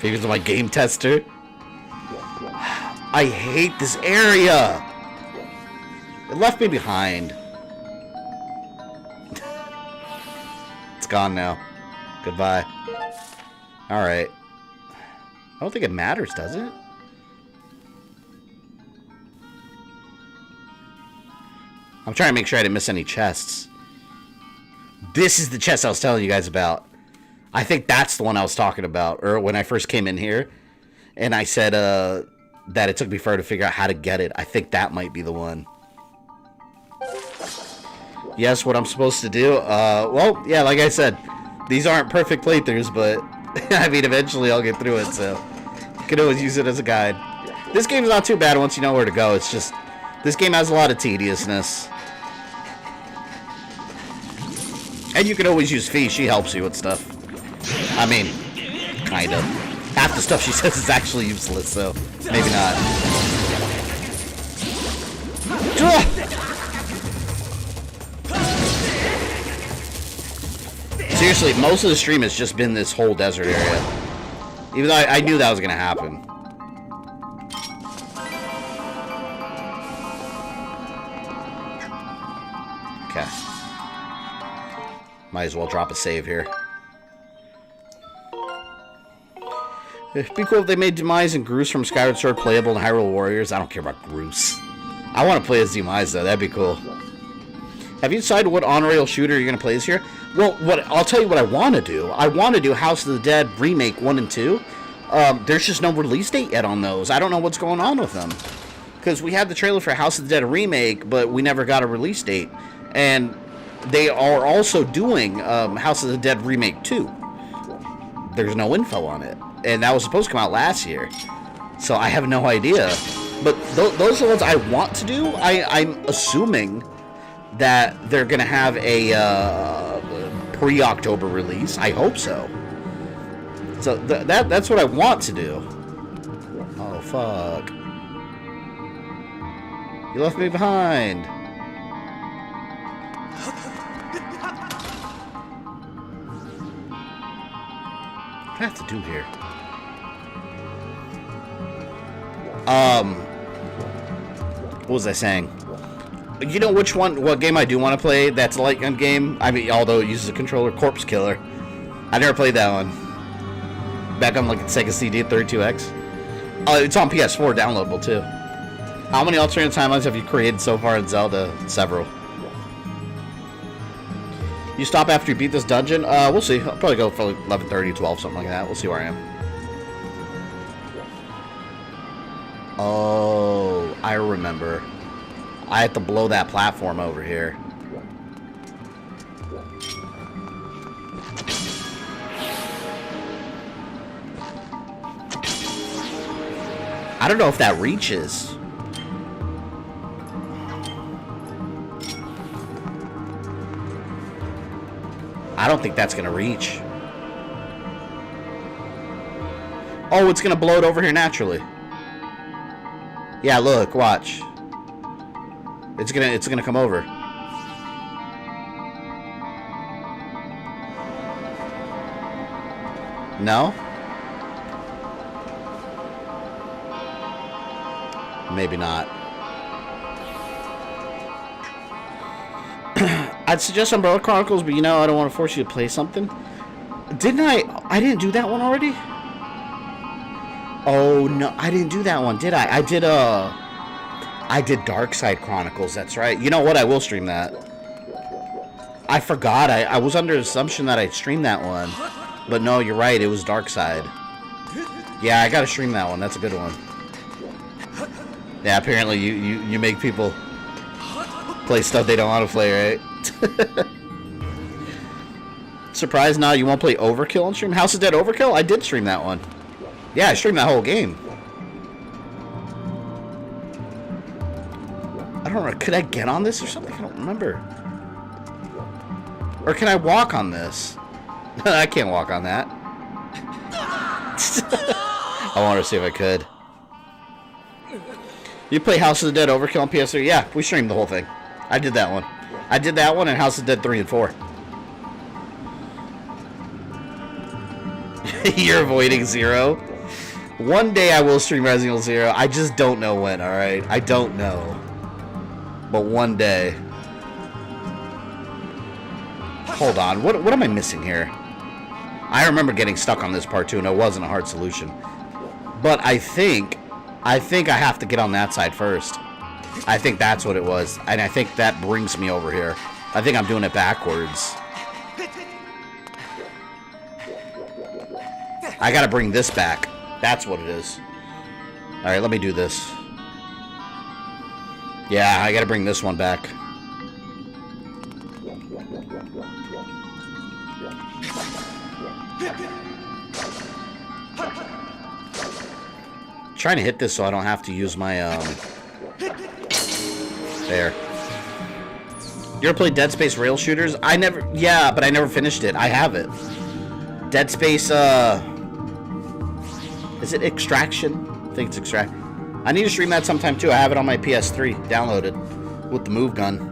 Figures my game tester. I hate this area! It left me behind. It's gone now. Goodbye. Alright. I don't think it matters, does it? I'm trying to make sure I didn't miss any chests. This is the chest I was telling you guys about. I think that's the one I was talking about, or when I first came in here, and I said that it took me forever to figure out how to get it. I think that might be the one. Yes, what I'm supposed to do? Well, yeah, like I said, these aren't perfect playthroughs, but I mean, eventually I'll get through it, so you can always use it as a guide. This game's not too bad once you know where to go. It's just, this game has a lot of tediousness. And you can always use Fee. She helps you with stuff. I mean, kind of. Half the stuff she says is actually useless, so maybe not. Seriously, most of the stream has just been this whole desert area. Even though I knew that was going to happen. Okay. Might as well drop a save here. It'd be cool if they made Demise and Groose from Skyward Sword playable in Hyrule Warriors. I don't care about Groose. I want to play as Demise, though. That'd be cool. Have you decided what on-rail shooter you're going to play this year? Well, I'll tell you what I want to do. I want to do House of the Dead Remake 1 and 2. There's just no release date yet on those. I don't know what's going on with them. Because we had the trailer for House of the Dead Remake, but we never got a release date. And they are also doing House of the Dead Remake 2. There's no info on it. And that was supposed to come out last year. So I have no idea. But those are the ones I want to do. I'm assuming that they're going to have a pre-October release. I hope so. So that's what I want to do. Oh, fuck. You left me behind. What do I have to do here? What was I saying? You know what game I do want to play that's a light gun game? I mean, although it uses a controller, Corpse Killer. I never played that one. Back on like the Sega CD 32X. It's on PS4, downloadable too. How many alternate timelines have you created so far in Zelda? Several. You stop after you beat this dungeon? We'll see. I'll probably go for like 11:30, 12, something like that. We'll see where I am. Oh, I remember. I have to blow that platform over here. I don't know if that reaches. I don't think that's going to reach. Oh, it's going to blow it over here naturally. Yeah, look, watch. It's gonna come over. No? Maybe not. I'd suggest Umbrella Chronicles, but you know I don't want to force you to play something. Didn't I? I didn't do that one already? Oh no, I didn't do that one, did I? I did Dark Side Chronicles, that's right. You know what, I will stream that. I forgot, I was under the assumption that I'd stream that one. But no, you're right, it was Dark Side. Yeah, I gotta stream that one, that's a good one. Yeah, apparently you make people play stuff they don't want to play, right? Surprised now you won't play Overkill on stream? House of Dead Overkill? I did stream that one. Yeah, I streamed that whole game. I don't know, could I get on this or something? I don't remember. Or can I walk on this? I can't walk on that. I wanted to see if I could. You play House of the Dead Overkill on PS3? Yeah, we streamed the whole thing. I did that one. I did that one and House of the Dead 3 and 4. You're avoiding Zero. One day I will stream Resident Evil 0. I just don't know when, alright? I don't know. But one day. Hold on. What am I missing here? I remember getting stuck on this part too, and it wasn't a hard solution. But I think I have to get on that side first. I think that's what it was. And I think that brings me over here. I think I'm doing it backwards. I gotta bring this back. That's what it is. Alright, let me do this. Yeah, I gotta bring this one back. Trying to hit this so I don't have to use my, There. You ever played Dead Space rail shooters? Yeah, but I never finished it. I have it. Dead Space, is it Extraction? I think it's Extract. I need to stream that sometime too. I have it on my PS3 downloaded with the move gun.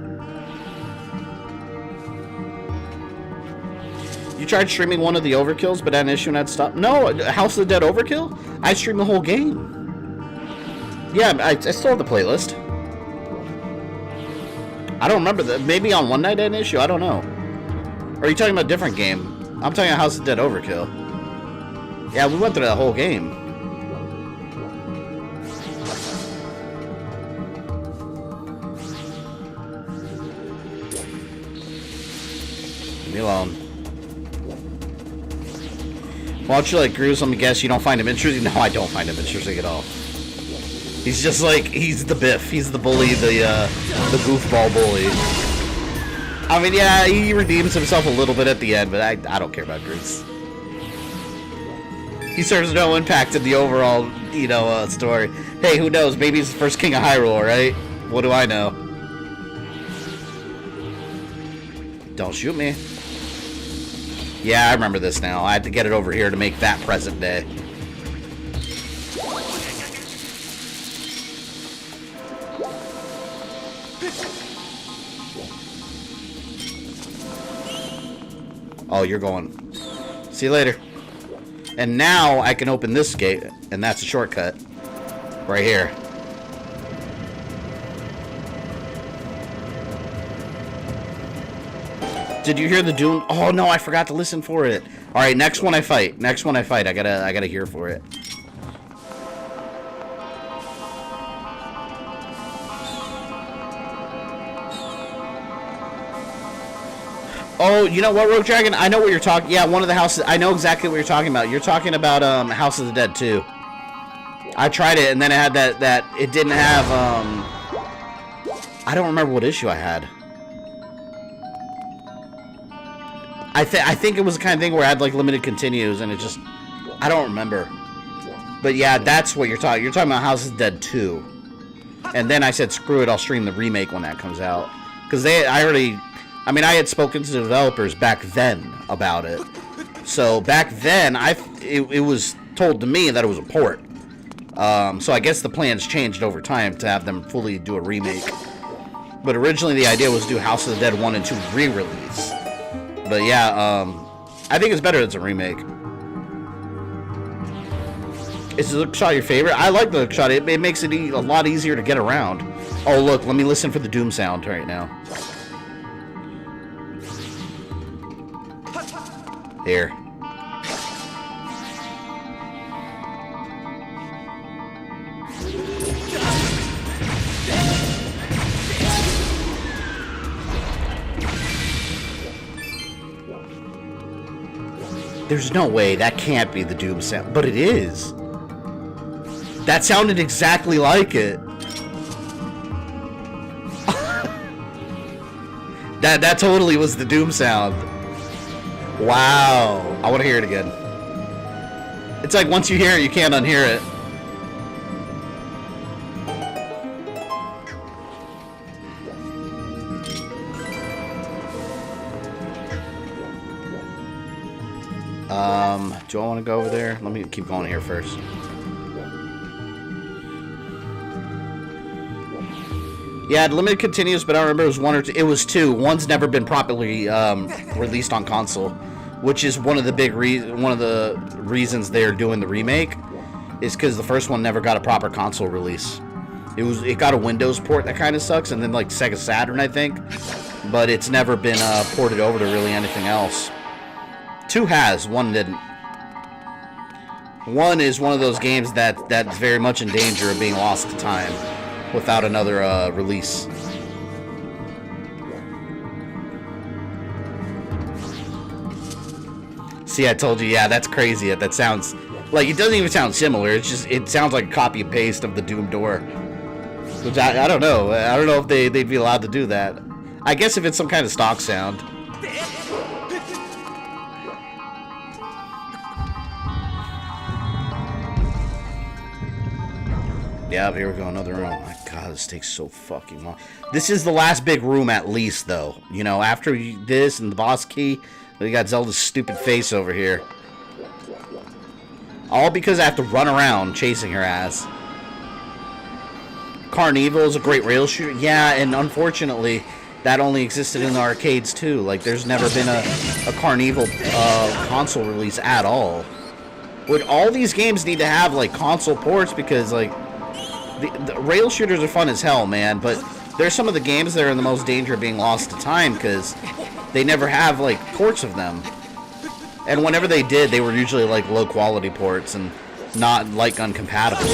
You tried streaming one of the Overkills, but had an issue and had to stop? No, House of the Dead Overkill? I streamed the whole game. Yeah, I still have the playlist. I don't remember that. Maybe on one night I had an issue. I don't know. Or are you talking about a different game? I'm talking about House of the Dead Overkill. Yeah, we went through that whole game. Leave me alone. Why don't you like Grooves? Let me guess, you don't find him interesting? No, I don't find him interesting at all. He's just like, he's the Biff. He's the bully, the goofball bully. I mean, yeah, he redeems himself a little bit at the end, but I don't care about Grooves. He serves no impact in the overall, you know, story. Hey, who knows? Maybe he's the first king of Hyrule, right? What do I know? Don't shoot me. Yeah, I remember this now. I had to get it over here to make that present day. Oh, you're going. See you later. And now I can open this gate, and that's a shortcut. Right here. Did you hear the Doom? Oh no, I forgot to listen for it. All right, next one I fight. Next one I fight. I gotta hear for it. Oh, you know what, Rogue Dragon? I know what you're talking. Yeah, one of the houses. I know exactly what you're talking about. You're talking about House of the Dead 2. I tried it, and then it had that it didn't have. I don't remember what issue I had. I think it was the kind of thing where I had like limited continues, and it just I don't remember. But yeah, that's what you're talking. You're talking about House of the Dead 2. And then I said, screw it, I'll stream the remake when that comes out. Because I mean, I had spoken to the developers back then about it. So back then, it was told to me that it was a port. So I guess the plans changed over time to have them fully do a remake. But originally the idea was to do House of the Dead 1 and 2 re-release. But yeah, I think it's better as a remake. Is the hookshot your favorite? I like the hookshot. It makes it a lot easier to get around. Oh look, let me listen for the Doom sound right now. Here. There's no way that can't be the Doom sound, but it is. That sounded exactly like it. that totally was the Doom sound. Wow. I want to hear it again. It's like once you hear it, you can't unhear it. Do I want to go over there? Let me keep going here first. Yeah, limited continues, but I remember it was 1 or 2. It was 2. One's never been properly released on console, which is one of the reasons they're doing the remake, is because the first one never got a proper console release. It got a Windows port that kind of sucks, and then like Sega Saturn, I think, but it's never been ported over to really anything else. 2 has, 1 didn't. 1 is one of those games that's very much in danger of being lost to time without another release. See, I told you, yeah, that's crazy. That sounds like, it doesn't even sound similar. It sounds like a copy and paste of the Doom door. Which I don't know. I don't know if they'd be allowed to do that. I guess if it's some kind of stock sound. Yeah, here we go, another room. Oh my god, this takes so fucking long. This is the last big room at least, though. You know, after this and the boss key, we got Zelda's stupid face over here. All because I have to run around chasing her ass. Carnival is a great rail shooter. Yeah, and unfortunately, that only existed in the arcades, too. Like, there's never been a Carnival console release at all. Would all these games need to have, like, console ports? Because, like, the rail shooters are fun as hell, man, but there's some of the games that are in the most danger of being lost to time because they never have, like, ports of them. And whenever they did, they were usually, like, low-quality ports and not light gun compatible.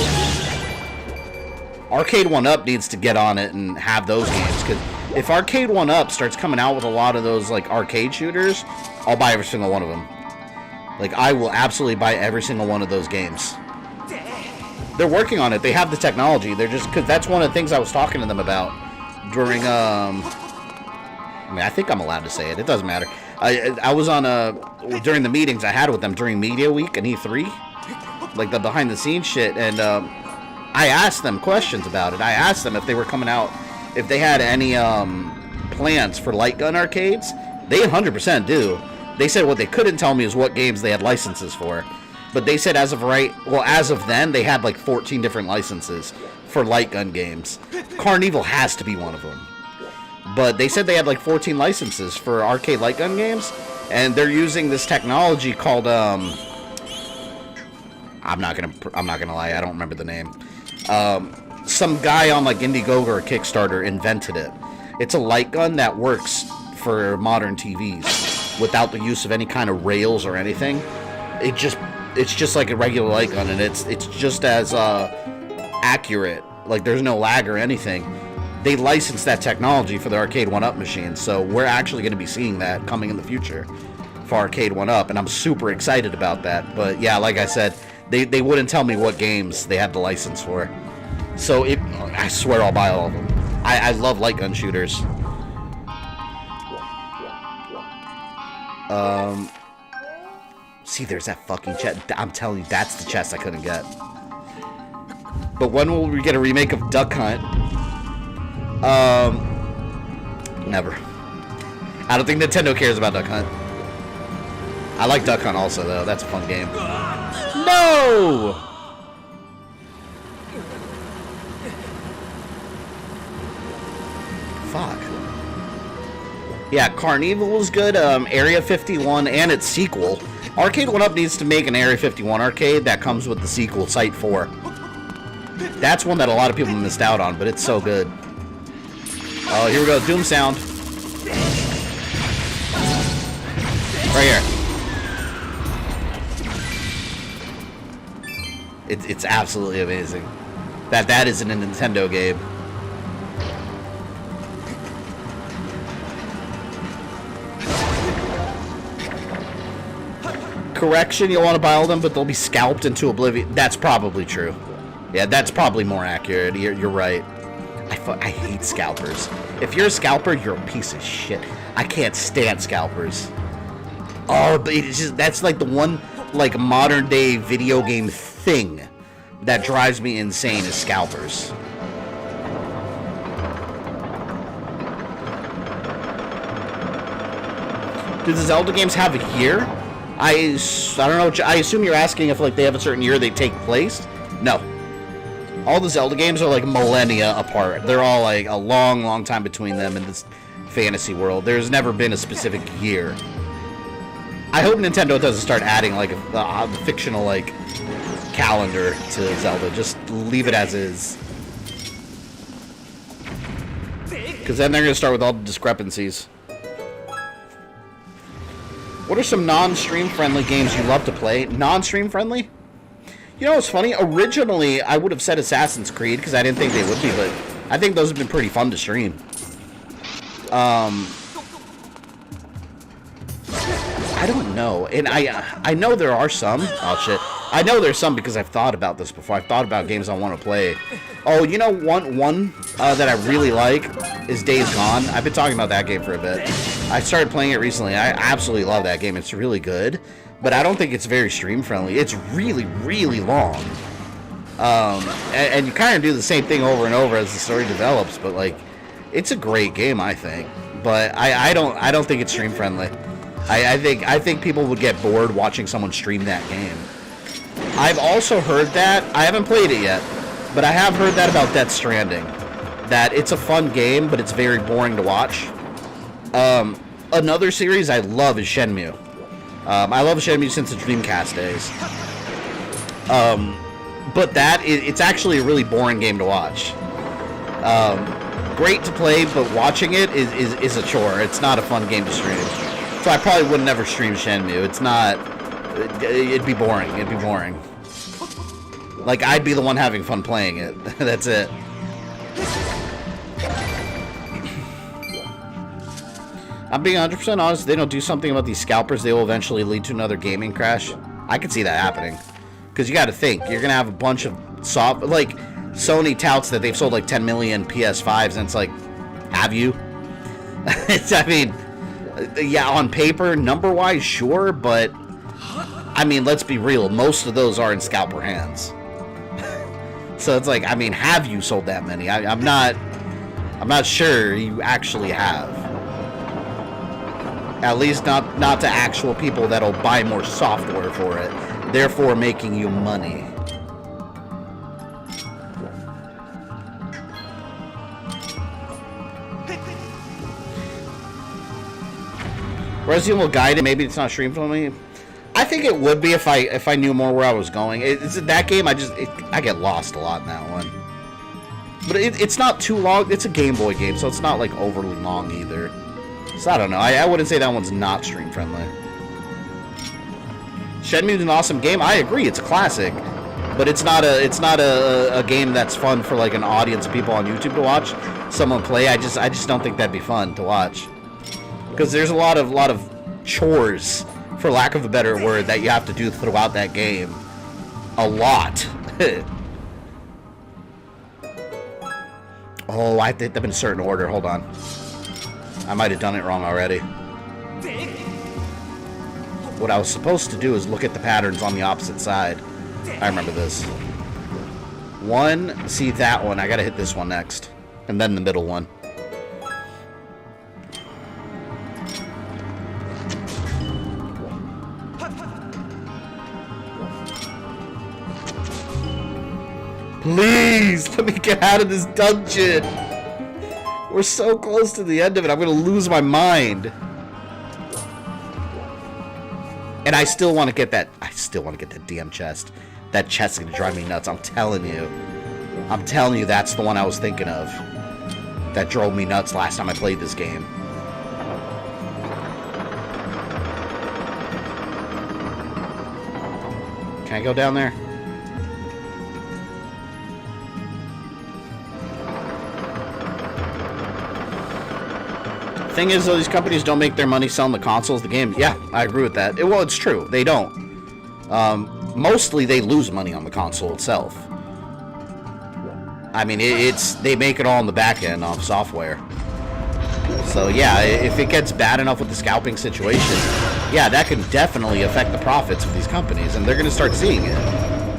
Arcade 1-Up needs to get on it and have those games, because if Arcade 1-Up starts coming out with a lot of those, like, arcade shooters, I'll buy every single one of them. Like, I will absolutely buy every single one of those games. They're working on it. They have the technology. They're just, because that's one of the things I was talking to them about during, I mean, I think I'm allowed to say it. It doesn't matter. I was on during the meetings I had with them during Media Week and E3, like the behind-the-scenes shit, and I asked them questions about it. I asked them if they were coming out, if they had any plans for light gun arcades. They 100% do. They said what they couldn't tell me is what games they had licenses for. But they said as of then, they had like 14 different licenses for light gun games. Carnival has to be one of them. But they said they had like 14 licenses for arcade light gun games, and they're using this technology called I'm not gonna lie, I don't remember the name. Some guy on like Indiegogo or Kickstarter invented it. It's a light gun that works for modern TVs without the use of any kind of rails or anything. It's just like a regular light gun, and it's just as accurate. Like, there's no lag or anything. They licensed that technology for the Arcade 1-Up machine, so we're actually going to be seeing that coming in the future for Arcade 1-Up, and I'm super excited about that. But yeah, like I said, they wouldn't tell me what games they had the license for. So I swear I'll buy all of them. I love light gun shooters. See, there's that fucking chest. I'm telling you, that's the chest I couldn't get. But when will we get a remake of Duck Hunt? Never. I don't think Nintendo cares about Duck Hunt. I like Duck Hunt also, though. That's a fun game. No! Fuck. Yeah, Carnival is good. Area 51 and its sequel. Arcade 1-Up needs to make an Area 51 arcade that comes with the sequel, Site 4. That's one that a lot of people missed out on, but it's so good. Oh, here we go. Doom sound. Right here. It's absolutely amazing. That isn't a Nintendo game. Correction, you'll want to buy all them, but they'll be scalped into oblivion. That's probably true. Yeah, that's probably more accurate. You're right. I hate scalpers. If you're a scalper, you're a piece of shit. I can't stand scalpers. Oh, but it's just, that's like the one like modern day video game thing that drives me insane is scalpers. Do the Zelda games have it here? I don't know. I assume you're asking if like they have a certain year they take place. No. All the Zelda games are like millennia apart. They're all like a long, long time between them in this fantasy world. There's never been a specific year. I hope Nintendo doesn't start adding like the fictional like calendar to Zelda. Just leave it as is. Because then they're going to start with all the discrepancies. What are some non-stream friendly games you love to play? Non-stream friendly? You know what's funny? Originally, I would have said Assassin's Creed because I didn't think they would be, but I think those have been pretty fun to stream. I don't know. And I know there are some. Oh, shit. I know there's some because I've thought about this before. I've thought about games I want to play. Oh, you know one that I really like is Days Gone. I've been talking about that game for a bit. I started playing it recently. I absolutely love that game. It's really good. But I don't think it's very stream friendly. It's really, really long. And you kind of do the same thing over and over as the story develops. But like, it's a great game, I think. But I don't think it's stream friendly. I think people would get bored watching someone stream that game. I've also heard that. I haven't played it yet, but I have heard that about Death Stranding. That it's a fun game, but it's very boring to watch. Another series I love is Shenmue. I love Shenmue since the Dreamcast days. But it's actually a really boring game to watch. Great to play, but watching it is a chore. It's not a fun game to stream. So I probably would never stream Shenmue. It's not... It'd be boring. It'd be boring. Like, I'd be the one having fun playing it. That's it. I'm being 100% honest. If they don't do something about these scalpers, they will eventually lead to another gaming crash. I could see that happening. Because you got to think. You're going to have a bunch of soft... Like, Sony touts that they've sold like 10 million PS5s, and it's like, have you? I mean, yeah, on paper, number-wise, sure, but... I mean, let's be real. Most of those are in scalper hands. So it's like, I mean, have you sold that many? I'm not sure you actually have. At least not to actual people that'll buy more software for it, therefore making you money. Resident Evil Guide, maybe it's not streamed for me. I think it would be if I knew more where I was going. It's that game. I get lost a lot in that one. But it's not too long. It's a Game Boy game, so it's not like overly long either. So I don't know. I wouldn't say that one's not stream friendly. Shenmue's an awesome game. I agree. It's a classic, but it's not a game that's fun for like an audience of people on YouTube to watch someone play. I just don't think that'd be fun to watch because there's a lot of chores, for lack of a better word, that you have to do throughout that game. A lot. Oh, I did them in a certain order. Hold on. I might have done it wrong already. What I was supposed to do is look at the patterns on the opposite side. I remember this. One, see that one. I gotta hit this one next. And then the middle one. Please, let me get out of this dungeon. We're so close to the end of it. I'm going to lose my mind. And I still want to get that. I still want to get that damn chest. That chest is going to drive me nuts. I'm telling you. I'm telling you, that's the one I was thinking of. That drove me nuts last time I played this game. Can I go down there? Thing is, though, these companies don't make their money selling the consoles, the games. Yeah, I agree with that. Well, it's true. They don't. Mostly, they lose money on the console itself. I mean, they make it all on the back end off software. So, yeah, if it gets bad enough with the scalping situation, yeah, that can definitely affect the profits of these companies, and they're going to start seeing it.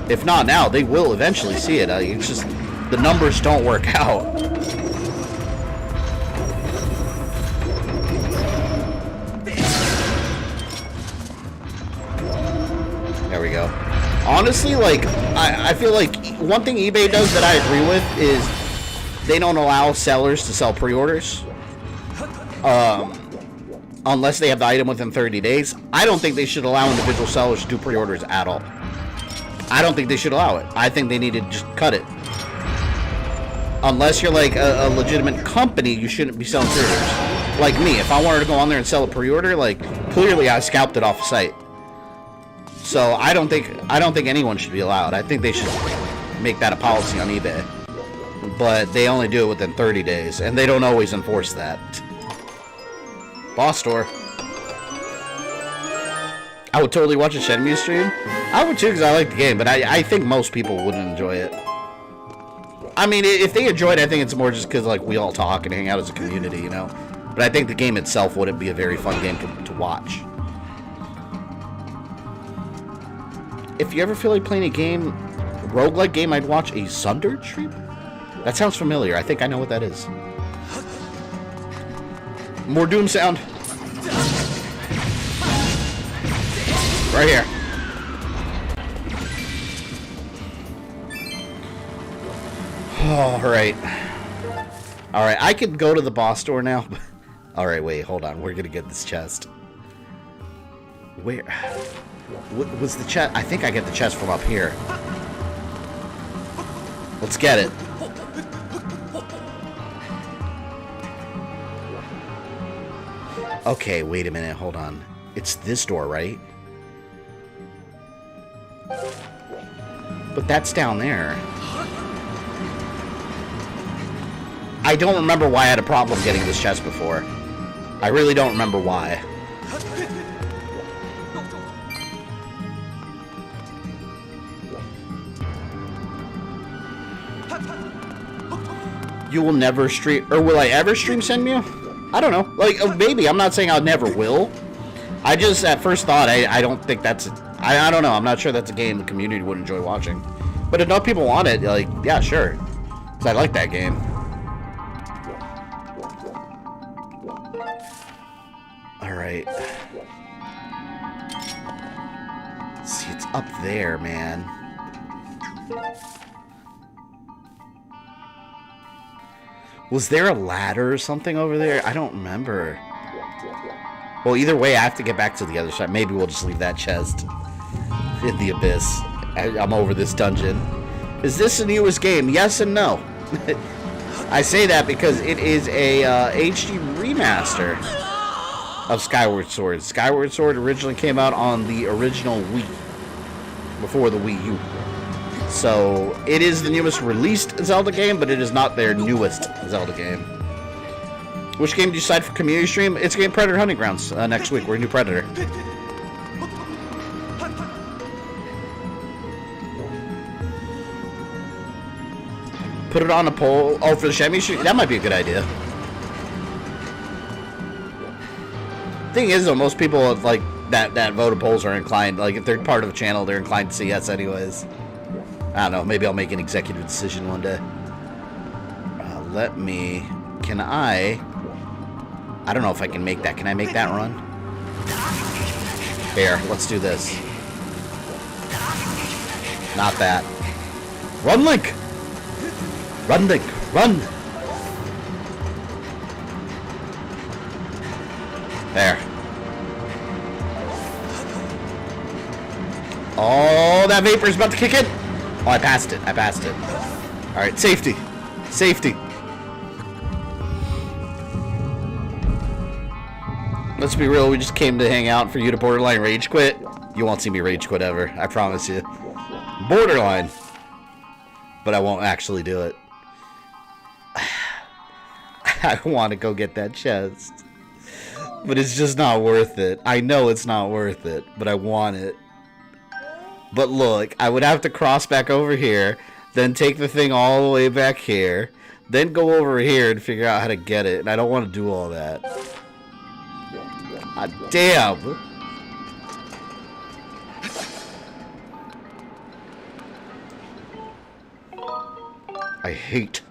If not now, they will eventually see it. It's just the numbers don't work out. Honestly, like, I feel like one thing eBay does that I agree with is they don't allow sellers to sell pre-orders. Unless they have the item within 30 days. I don't think they should allow individual sellers to do pre-orders at all. I don't think they should allow it. I think they need to just cut it. Unless you're like a legitimate company, you shouldn't be selling pre-orders. Like me, if I wanted to go on there and sell a pre-order, like, clearly I scalped it off the site. So I don't think anyone should be allowed. I think they should make that a policy on eBay. But they only do it within 30 days, and they don't always enforce that. Boss store. I would totally watch a Shenmue stream. I would too, because I like the game, but I think most people wouldn't enjoy it. I mean, if they enjoy it, I think it's more just because, like, we all talk and hang out as a community, you know? But I think the game itself wouldn't be a very fun game to watch. If you ever feel like playing a game, roguelike game, I'd watch a Sundered stream? That sounds familiar. I think I know what that is. More Doom sound. Right here. Alright. Alright, I could go to the boss store now. Alright, wait, hold on. We're gonna get this chest. Where? What was the chest? I think I get the chest from up here. Let's get it. Okay, wait a minute, hold on. It's this door, right? But that's down there. I don't remember why I had a problem getting this chest before. I really don't remember why. You will never stream, or will I ever stream Shenmue? I don't know. Like, maybe. I'm not saying I never will. I just, at first thought, I don't think that's... I don't know. I'm not sure that's a game the community would enjoy watching. But enough people want it, like, yeah, sure. Because I like that game. Alright. See, it's up there, man. Was there a ladder or something over there? I don't remember. Well, either way, I have to get back to the other side. Maybe we'll just leave that chest in the abyss. I'm over this dungeon. Is this the newest game? Yes and no. I say that because it is a HD remaster of Skyward Sword. Skyward Sword originally came out on the original Wii, before the Wii U. So, it is the newest released Zelda game, but it is not their newest Zelda game. Which game do you decide for community stream? It's game Predator Hunting Grounds next week. We're a new Predator. Put it on a poll. Oh, for the Shenmue stream? That might be a good idea. Thing is, though, most people like that voted polls are inclined, like if they're part of a channel, they're inclined to say yes anyways. I don't know, maybe I'll make an executive decision one day. Can I don't know if I can make that. Can I make that run? Here, let's do this. Not that. Run, Link! Run, Link! Run! There. Oh, that vapor's about to kick in! Oh, I passed it. I passed it. Alright, safety. Safety. Let's be real, we just came to hang out for you to borderline rage quit. You won't see me rage quit ever, I promise you. Borderline. But I won't actually do it. I want to go get that chest. But it's just not worth it. I know it's not worth it, but I want it. But look, I would have to cross back over here, then take the thing all the way back here, then go over here and figure out how to get it. And I don't want to do all that. God damn. I hate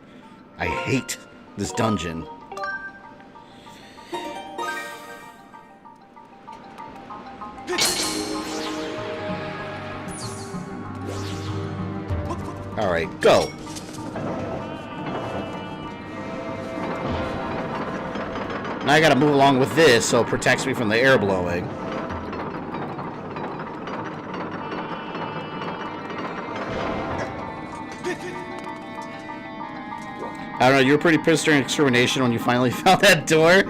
this dungeon. Alright, go. Now I gotta move along with this so it protects me from the air blowing. I don't know, you were pretty pissed during extermination when you finally found that door.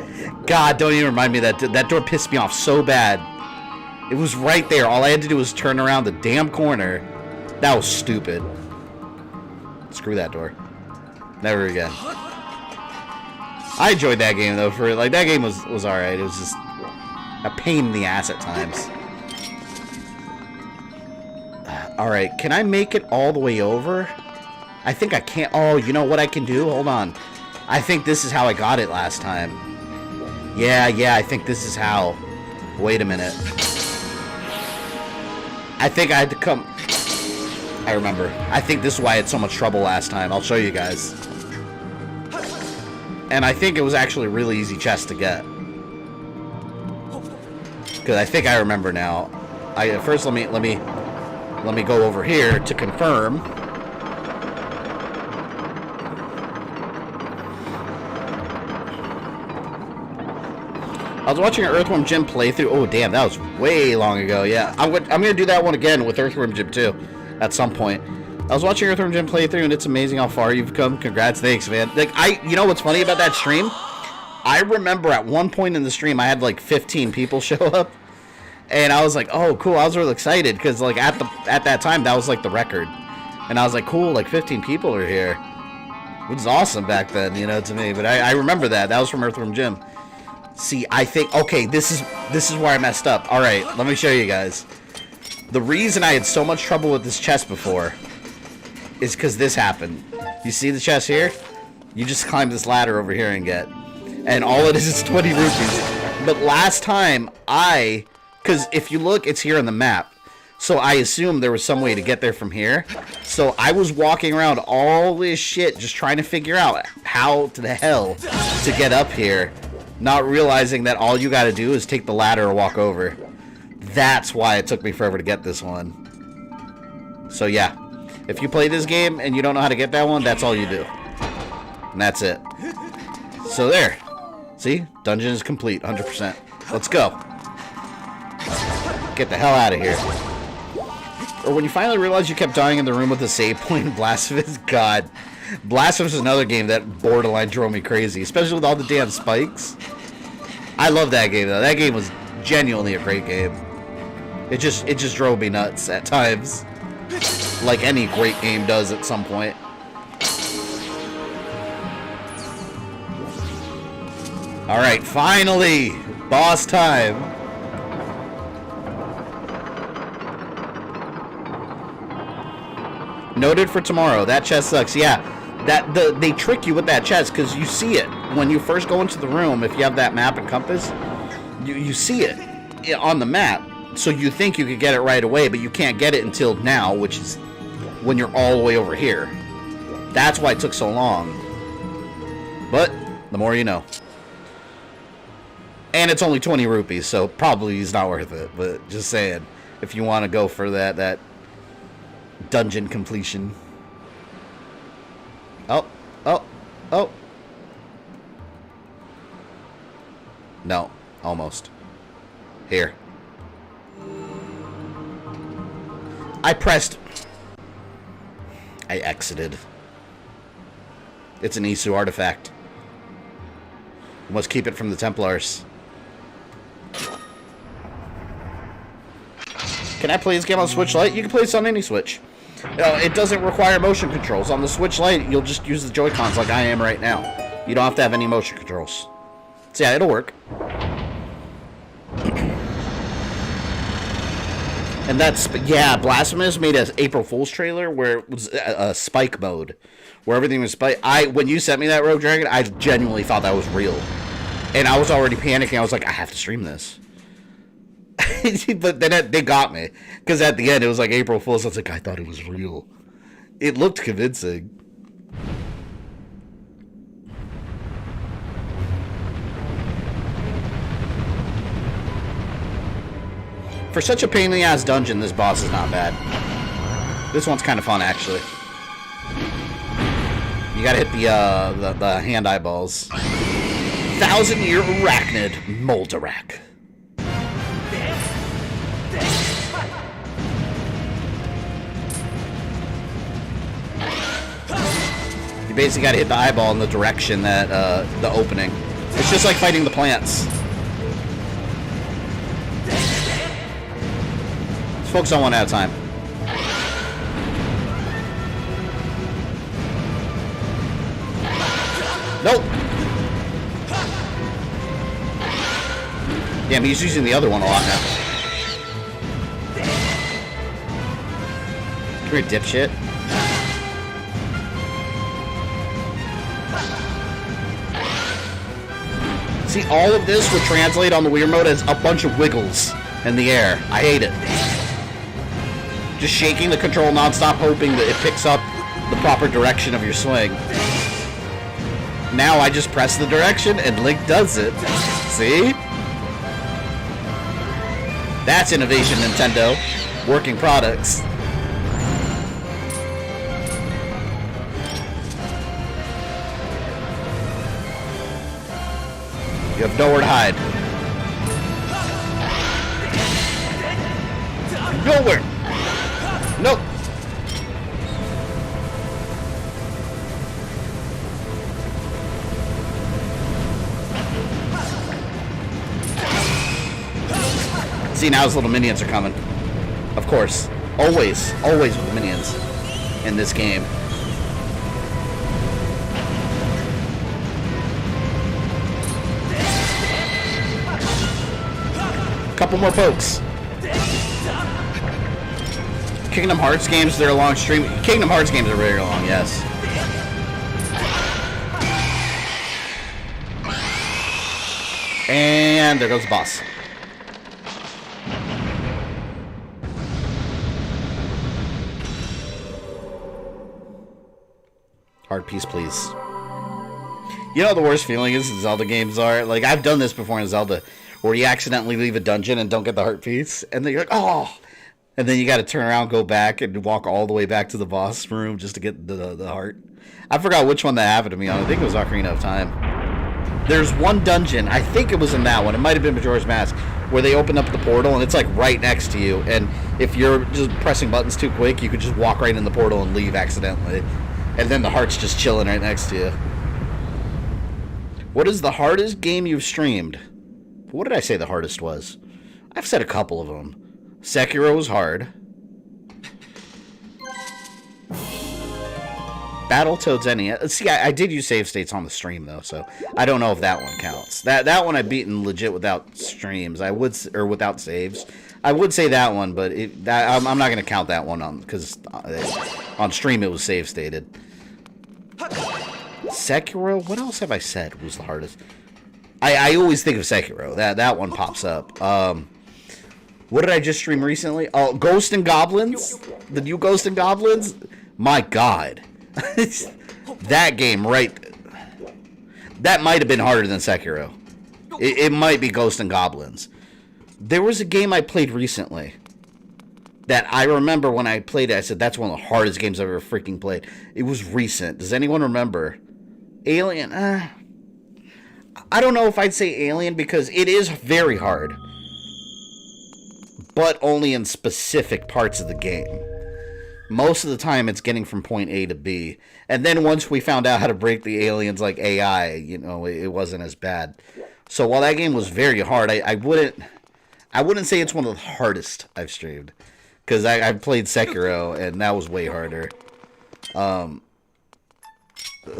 God, don't even remind me of that. That door pissed me off so bad. It was right there. All I had to do was turn around the damn corner. That was stupid. Screw that door. Never again. I enjoyed that game though. That game was alright. It was just a pain in the ass at times. Alright, can I make it all the way over? I think I can't. Oh, you know what I can do? Hold on. I think this is how I got it last time. Yeah, I think this is how. Wait a minute. I think I had to come... I remember. I think this is why I had so much trouble last time. I'll show you guys. And I think it was actually a really easy chest to get. Because I think I remember now. First, let me go over here to confirm. I was watching an Earthworm Jim playthrough. Oh, damn, that was way long ago. Yeah, I'm going to do that one again with Earthworm Jim, too, at some point. I was watching Earthworm Jim playthrough, and it's amazing how far you've come. Congrats, thanks, man. Like, you know what's funny about that stream? I remember at one point in the stream, I had, like, 15 people show up. And I was like, oh, cool. I was really excited, because, like, at that time, that was, like, the record. And I was like, cool, like, 15 people are here. Which was awesome back then, you know, to me. But I remember that. That was from Earthworm Jim. See, I think, okay, this is where I messed up. Alright, let me show you guys. The reason I had so much trouble with this chest before is because this happened. You see the chest here? You just climb this ladder over here and get. And all it is 20 rupees. But last time, because if you look, it's here on the map. So I assumed there was some way to get there from here. So I was walking around all this shit just trying to figure out how to the hell to get up here. Not realizing that all you gotta do is take the ladder or walk over. That's why it took me forever to get this one. So yeah, if you play this game and you don't know how to get that one, that's all you do. And that's it. So there. See? Dungeon is complete, 100%. Let's go. Get the hell out of here. Or when you finally realize you kept dying in the room with the save point in Blasphemous, God. Blasphemous is another game that borderline drove me crazy, especially with all the damn spikes. I love that game though. That game was genuinely a great game. It just drove me nuts at times, like any great game does at some point. All right, finally, boss time. Noted for tomorrow. That chest sucks. Yeah. They trick you with that chest because you see it when you first go into the room. If you have that map and compass, you see it on the map, so you think you could get it right away, but you can't get it until now, which is when you're all the way over here. That's why it took so long. But the more you know. And it's only 20 rupees, so probably it's not worth it. But just saying, if you want to go for that dungeon completion. Oh. No, almost. Here. I exited. It's an Isu artifact. You must keep it from the Templars. Can I play this game on Switch Lite? You can play this on any Switch. It doesn't require motion controls. On the Switch Lite, you'll just use the Joy-Cons like I am right now. You don't have to have any motion controls. So yeah, it'll work. And that's, yeah, Blasphemous made an April Fool's trailer where it was a spike mode. Where everything was spike. When you sent me that Rogue Dragon, I genuinely thought that was real. And I was already panicking. I was like, I have to stream this. But then they got me. Because at the end, it was like April Fool's. I was like, I thought it was real. It looked convincing. For such a pain in the ass dungeon, this boss is not bad. This one's kind of fun, actually. You gotta hit the hand eyeballs. 1,000-year arachnid, Moldarach. You basically gotta hit the eyeball in the direction that, the opening. It's just like fighting the plants. Let's focus on one at a time. Nope. Damn, he's using the other one a lot now. Come here, dipshit. See, all of this would translate on the Wii Remote as a bunch of wiggles in the air. I hate it. Just shaking the control nonstop, hoping that it picks up the proper direction of your swing. Now I just press the direction and Link does it. See? That's innovation, Nintendo. Working products. You have nowhere to hide. Nowhere! Nope! See, now his little minions are coming. Of course. Always. Always with minions in this game. Couple more pokes. Kingdom Hearts games, they're a long stream. Kingdom Hearts games are very long, yes. And there goes the boss. Hard piece, please. You know what the worst feeling is in Zelda games are? Like, I've done this before in Zelda, where you accidentally leave a dungeon and don't get the heart piece, and then you're like, oh! And then you gotta turn around, go back, and walk all the way back to the boss room just to get the heart. I forgot which one that happened to me on. I think it was Ocarina of Time. There's one dungeon, I think it was in that one, it might have been Majora's Mask, where they open up the portal and it's like right next to you, and if you're just pressing buttons too quick, you could just walk right in the portal and leave accidentally. And then the heart's just chilling right next to you. What is the hardest game you've streamed? What did I say the hardest was? I've said a couple of them. Sekiro was hard. Battletoads NES. See, I did use save states on the stream though, so I don't know if that one counts. That one I beaten legit without streams. Or without saves. I would say that one, but I'm not going to count that one on because on stream it was save stated. Sekiro. What else have I said was the hardest? I always think of Sekiro. That one pops up. What did I just stream recently? Oh, Ghost and Goblins. The new Ghost and Goblins. My God. That game, right? That might have been harder than Sekiro. It might be Ghost and Goblins. There was a game I played recently that I remember when I played it, I said, that's one of the hardest games I've ever freaking played. It was recent. Does anyone remember? Alien? I don't know if I'd say Alien because it is very hard. But only in specific parts of the game. Most of the time, it's getting from point A to B. And then once we found out how to break the aliens like AI, you know, it wasn't as bad. So while that game was very hard, I wouldn't say it's one of the hardest I've streamed. Because I've played Sekiro, and that was way harder.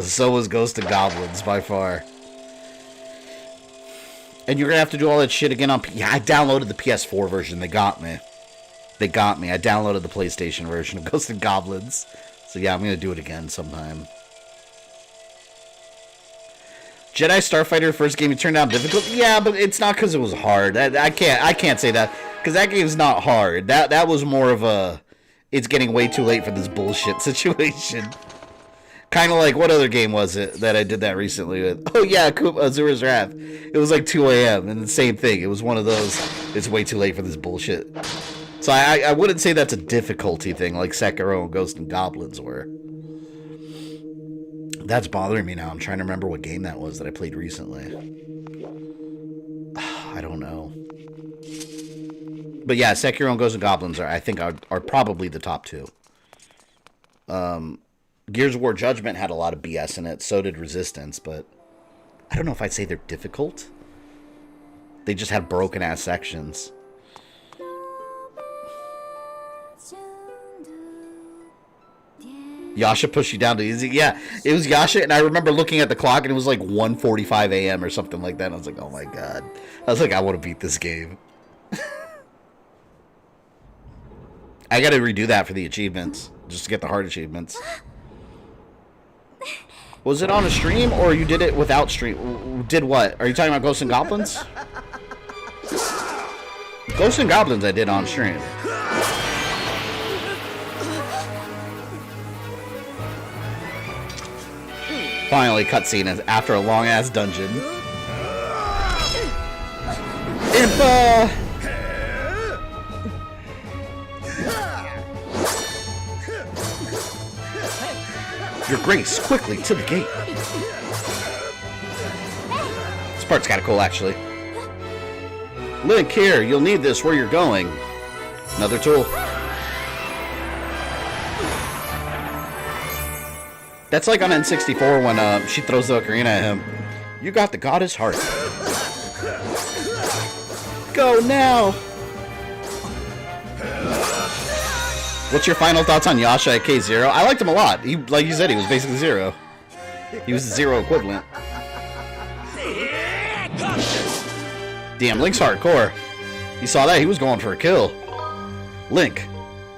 So was Ghost and Goblins, by far. And you're going to have to do all that shit again on... Yeah, I downloaded the PS4 version. They got me. They got me. I downloaded the PlayStation version of Ghost and Goblins. So yeah, I'm going to do it again sometime. Jedi Starfighter, first game you turned down difficult? Yeah, but it's not because it was hard. I can't say that. Because that game's not hard. That was more of a... It's getting way too late for this bullshit situation. Kind of like, what other game was it that I did that recently with? Oh yeah, Azura's Wrath. It was like 2 a.m. and the same thing. It was one of those, it's way too late for this bullshit. So I wouldn't say that's a difficulty thing like Sekiro and Ghost and Goblins were. That's bothering me now. I'm trying to remember what game that was that I played recently. I don't know. But yeah, Sekiro and Ghosts and Goblins I think are probably the top two. Gears of War Judgment had a lot of BS in it. So did Resistance, but I don't know if I'd say they're difficult. They just had broken-ass sections. Yasha pushed you down to easy? Yeah, it was Yasha, and I remember looking at the clock, and it was like 1:45 a.m. or something like that, and I was like, oh my god. I was like, I want to beat this game. I gotta redo that for the achievements, just to get the hard achievements. Was it on a stream, or you did it without stream? Did what? Are you talking about Ghosts and Goblins? Ghosts and Goblins I did on stream. Finally, cutscene after a long-ass dungeon. Impa! Your Grace, quickly, to the gate. This part's kind of cool, actually. Link, here, you'll need this where you're going. Another tool. That's like on N64 when she throws the ocarina at him. You got the goddess heart. Go now! What's your final thoughts on Yasha at K0? I liked him a lot. He, like you said, he was basically zero. He was the zero equivalent. Damn, Link's hardcore. You saw that? He was going for a kill. Link,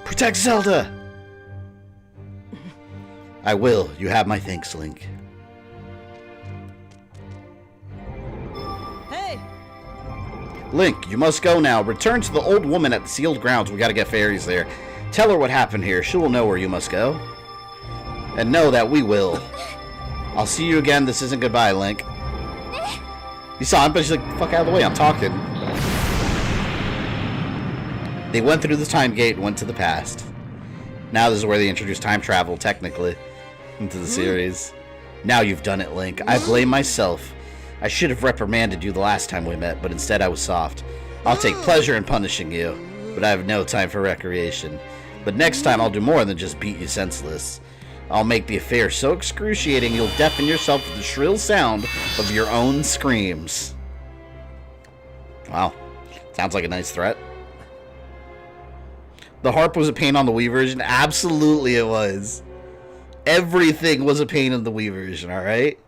protect Zelda! I will. You have my thanks, Link. Hey! Link, you must go now. Return to the old woman at the sealed grounds. We gotta get fairies there. Tell her what happened here. She will know where you must go. And know that we will. I'll see you again. This isn't goodbye, Link. You saw him, but she's like, fuck out of the way. I'm talking. They went through the time gate and went to the past. Now this is where they introduce time travel, technically, into the series. Now you've done it, Link. I blame myself. I should have reprimanded you the last time we met, but instead I was soft. I'll take pleasure in punishing you, but I have no time for recreation. But next time I'll do more than just beat you senseless. I'll make the affair so excruciating you'll deafen yourself with the shrill sound of your own screams. Wow. Sounds like a nice threat. The harp was a pain on the Wii version? Absolutely it was. Everything was a pain in the Wii version, alright?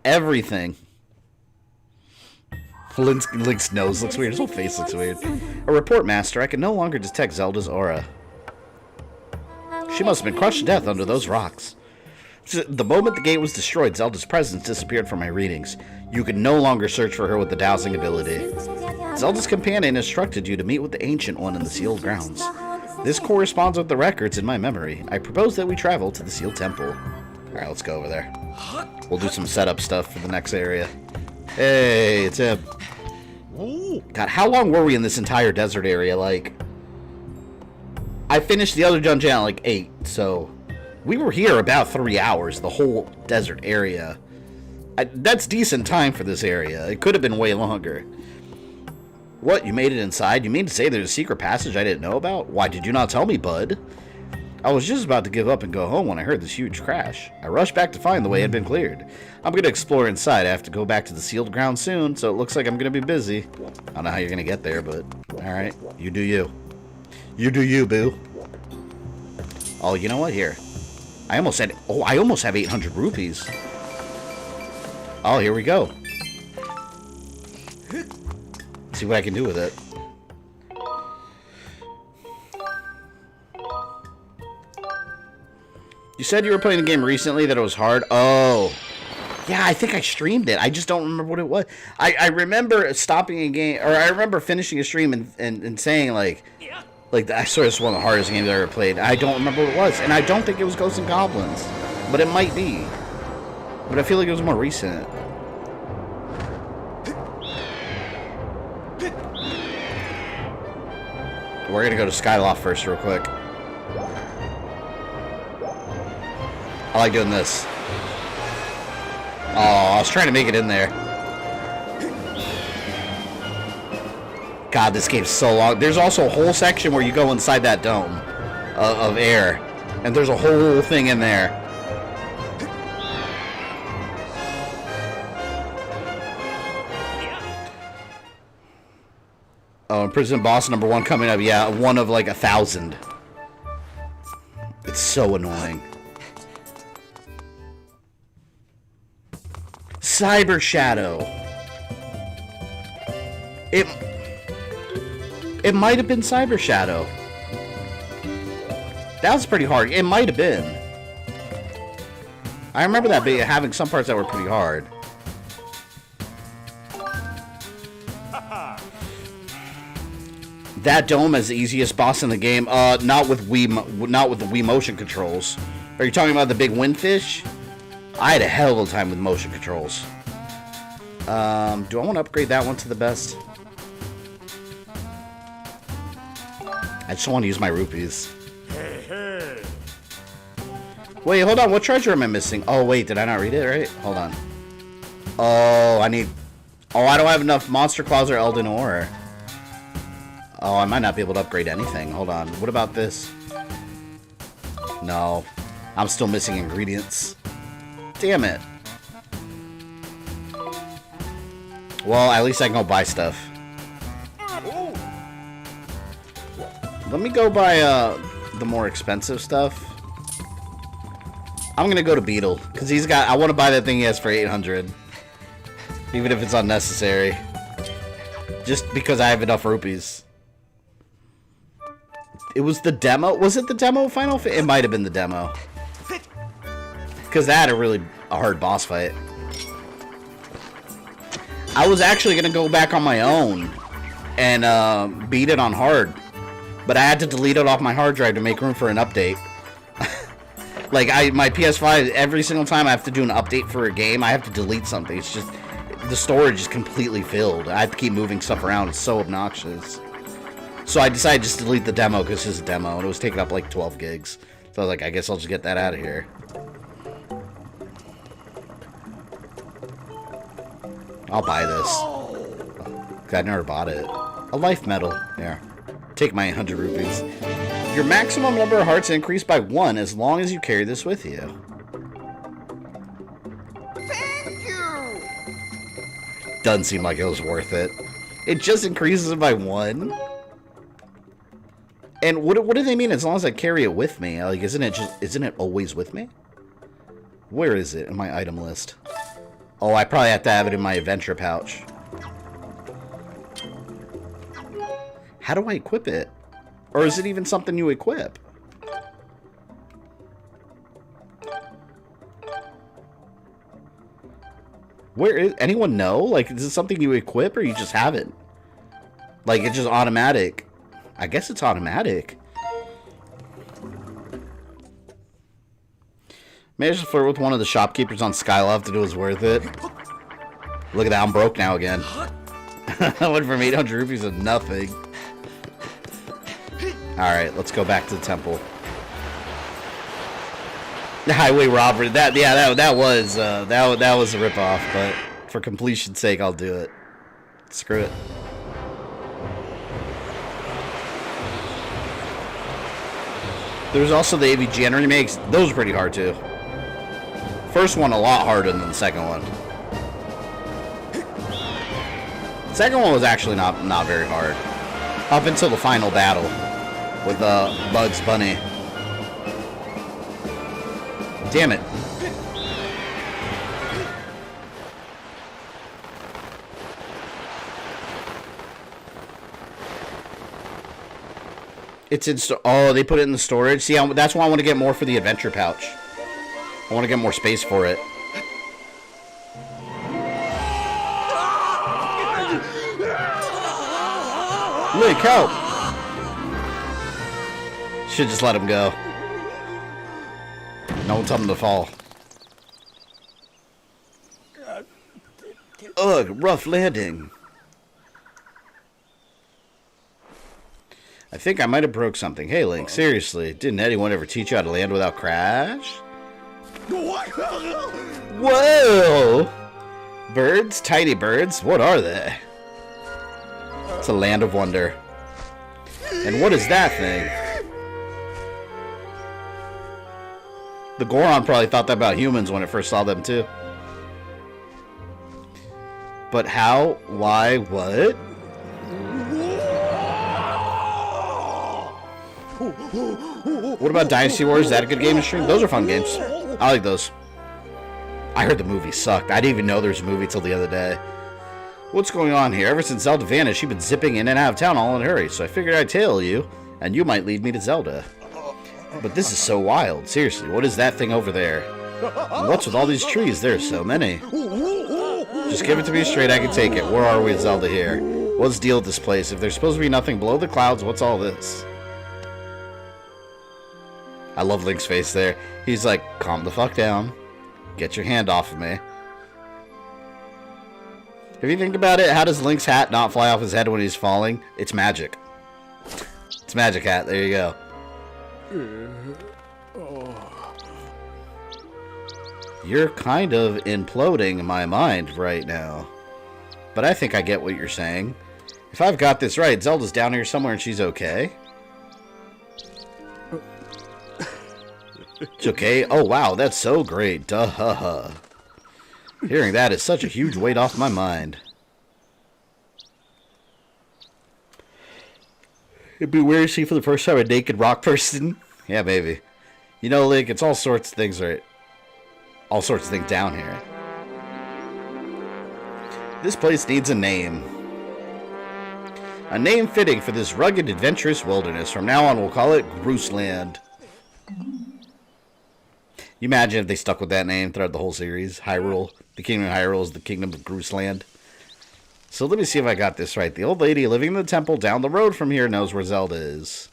Everything. Link's nose looks weird. His whole face looks weird. A report, Master. I can no longer detect Zelda's aura. She must have been crushed to death under those rocks. The moment the gate was destroyed, Zelda's presence disappeared from my readings. You can no longer search for her with the dowsing ability. Zelda's companion instructed you to meet with the Ancient One in the sealed grounds. This corresponds with the records in my memory. I propose that we travel to the sealed temple. Alright, let's go over there. We'll do some setup stuff for the next area. Hey, it's him. God, how long were we in this entire desert area? Like, I finished the other dungeon at like 8, so we were here about 3 hours, the whole desert area. That's decent time for this area. It could have been way longer. What, you made it inside? You mean to say there's a secret passage I didn't know about? Why did you not tell me, bud? I was just about to give up and go home when I heard this huge crash. I rushed back to find the way had been cleared. I'm going to explore inside. I have to go back to the sealed ground soon, so it looks like I'm going to be busy. I don't know how you're going to get there, but alright. You do you. You do you, boo. Oh, you know what? Here. I almost have 800 rupees. Oh, here we go. See what I can do with it. You said you were playing the game recently, that it was hard. Oh. Yeah, I think I streamed it. I just don't remember what it was. I remember stopping a game, or I remember finishing a stream and saying, like, I swear this is one of the hardest games I ever played. I don't remember what it was. And I don't think it was Ghosts and Goblins. But it might be. But I feel like it was more recent. We're going to go to Skyloft first real quick. I like doing this. Oh, I was trying to make it in there. God, this game's so long. There's also a whole section where you go inside that dome of air. And there's a whole thing in there. Oh, Imprisoned boss number 1 coming up. Yeah, one of like 1,000. It's so annoying. Cyber Shadow. It might have been Cyber Shadow. That was pretty hard. It might have been. I remember that being having some parts that were pretty hard. That dome is the easiest boss in the game. Not with the Wii motion controls. Are you talking about the big windfish? I had a hell of a time with motion controls. Do I want to upgrade that one to the best? I just want to use my rupees. Wait, hold on. What treasure am I missing? Oh, wait. Did I not read it right? Hold on. Oh, I need... Oh, I don't have enough Monster Claws or Eldin Ore. Oh, I might not be able to upgrade anything. Hold on. What about this? No. I'm still missing ingredients. Damn it. Well, at least I can go buy stuff. Let me go buy the more expensive stuff. I'm gonna go to Beetle because he's got. I want to buy that thing he has for 800, even if it's unnecessary. Just because I have enough rupees. It was the demo. Was it the demo Final Fight? It might have been the demo. Because that had a hard boss fight. I was actually gonna go back on my own and beat it on hard. But I had to delete it off my hard drive to make room for an update. Like, my PS5, every single time I have to do an update for a game, I have to delete something. It's just, the storage is completely filled. I have to keep moving stuff around. It's so obnoxious. So I decided just to delete the demo because it's a demo, and it was taking up like 12 gigs. So I was like, I guess I'll just get that out of here. I'll buy this. I never bought it. A life medal. Yeah. Take my 100 rupees. Your maximum number of hearts increased by 1 as long as you carry this with you. Thank you. Doesn't seem like it was worth it. It just increases it by 1. And what do they mean as long as I carry it with me? Like, isn't it always with me? Where is it in my item list? Oh, I probably have to have it in my adventure pouch. How do I equip it? Or is it even something you equip? Where is... Anyone know? Like, is it something you equip or you just have it? Like, it's just automatic. I guess it's automatic. Managed to flirt with one of the shopkeepers on Skyloft and it was worth it. Look at that, I'm broke now again. I went from 800 rupees to nothing. Alright, let's go back to the temple. The highway robbery. That was a ripoff, but for completion's sake, I'll do it. Screw it. There's also the AVGN remakes. Those are pretty hard too. First one a lot harder than the second one. The second one was actually not very hard. Up until the final battle with Bugs Bunny. Damn it. It's in oh, they put it in the storage. See, that's why I want to get more for the adventure pouch. I want to get more space for it. Look, help! Should just let him go. No one tell him to fall. Ugh, rough landing. I think I might have broke something. Hey, Link, seriously, didn't anyone ever teach you how to land without crash? Whoa! Birds? Tiny birds? What are they? It's a land of wonder. And what is that thing? The Goron probably thought that about humans when it first saw them too. But how? Why? What? What about Dynasty Wars? Is that a good game to stream? Those are fun games. I like those. I heard the movie sucked. I didn't even know there was a movie till the other day. What's going on here? Ever since Zelda vanished, you've been zipping in and out of town all in a hurry, so I figured I'd tail you, and you might lead me to Zelda. But this is so wild. Seriously, what is that thing over there? And what's with all these trees? There's so many. Just give it to me straight, I can take it. Where are we with Zelda here? What's the deal with this place? If there's supposed to be nothing below the clouds, what's all this? I love Link's face there. He's like, calm the fuck down. Get your hand off of me. If you think about it, how does Link's hat not fly off his head when he's falling? It's magic. It's magic hat. There you go. You're kind of imploding my mind right now. But I think I get what you're saying. If I've got this right, Zelda's down here somewhere and she's okay. It's okay? Oh, wow, that's so great. Duh-ha-ha. Hearing that is such a huge weight off my mind. It'd be weird to see for the first time a naked rock person. Yeah, maybe. You know, Link, it's all sorts of things, right? All sorts of things down here. This place needs a name. A name fitting for this rugged, adventurous wilderness. From now on, we'll call it Groosland. You imagine if they stuck with that name throughout the whole series? Hyrule. The Kingdom of Hyrule is the Kingdom of Groosland. So let me see if I got this right. The old lady living in the temple down the road from here knows where Zelda is.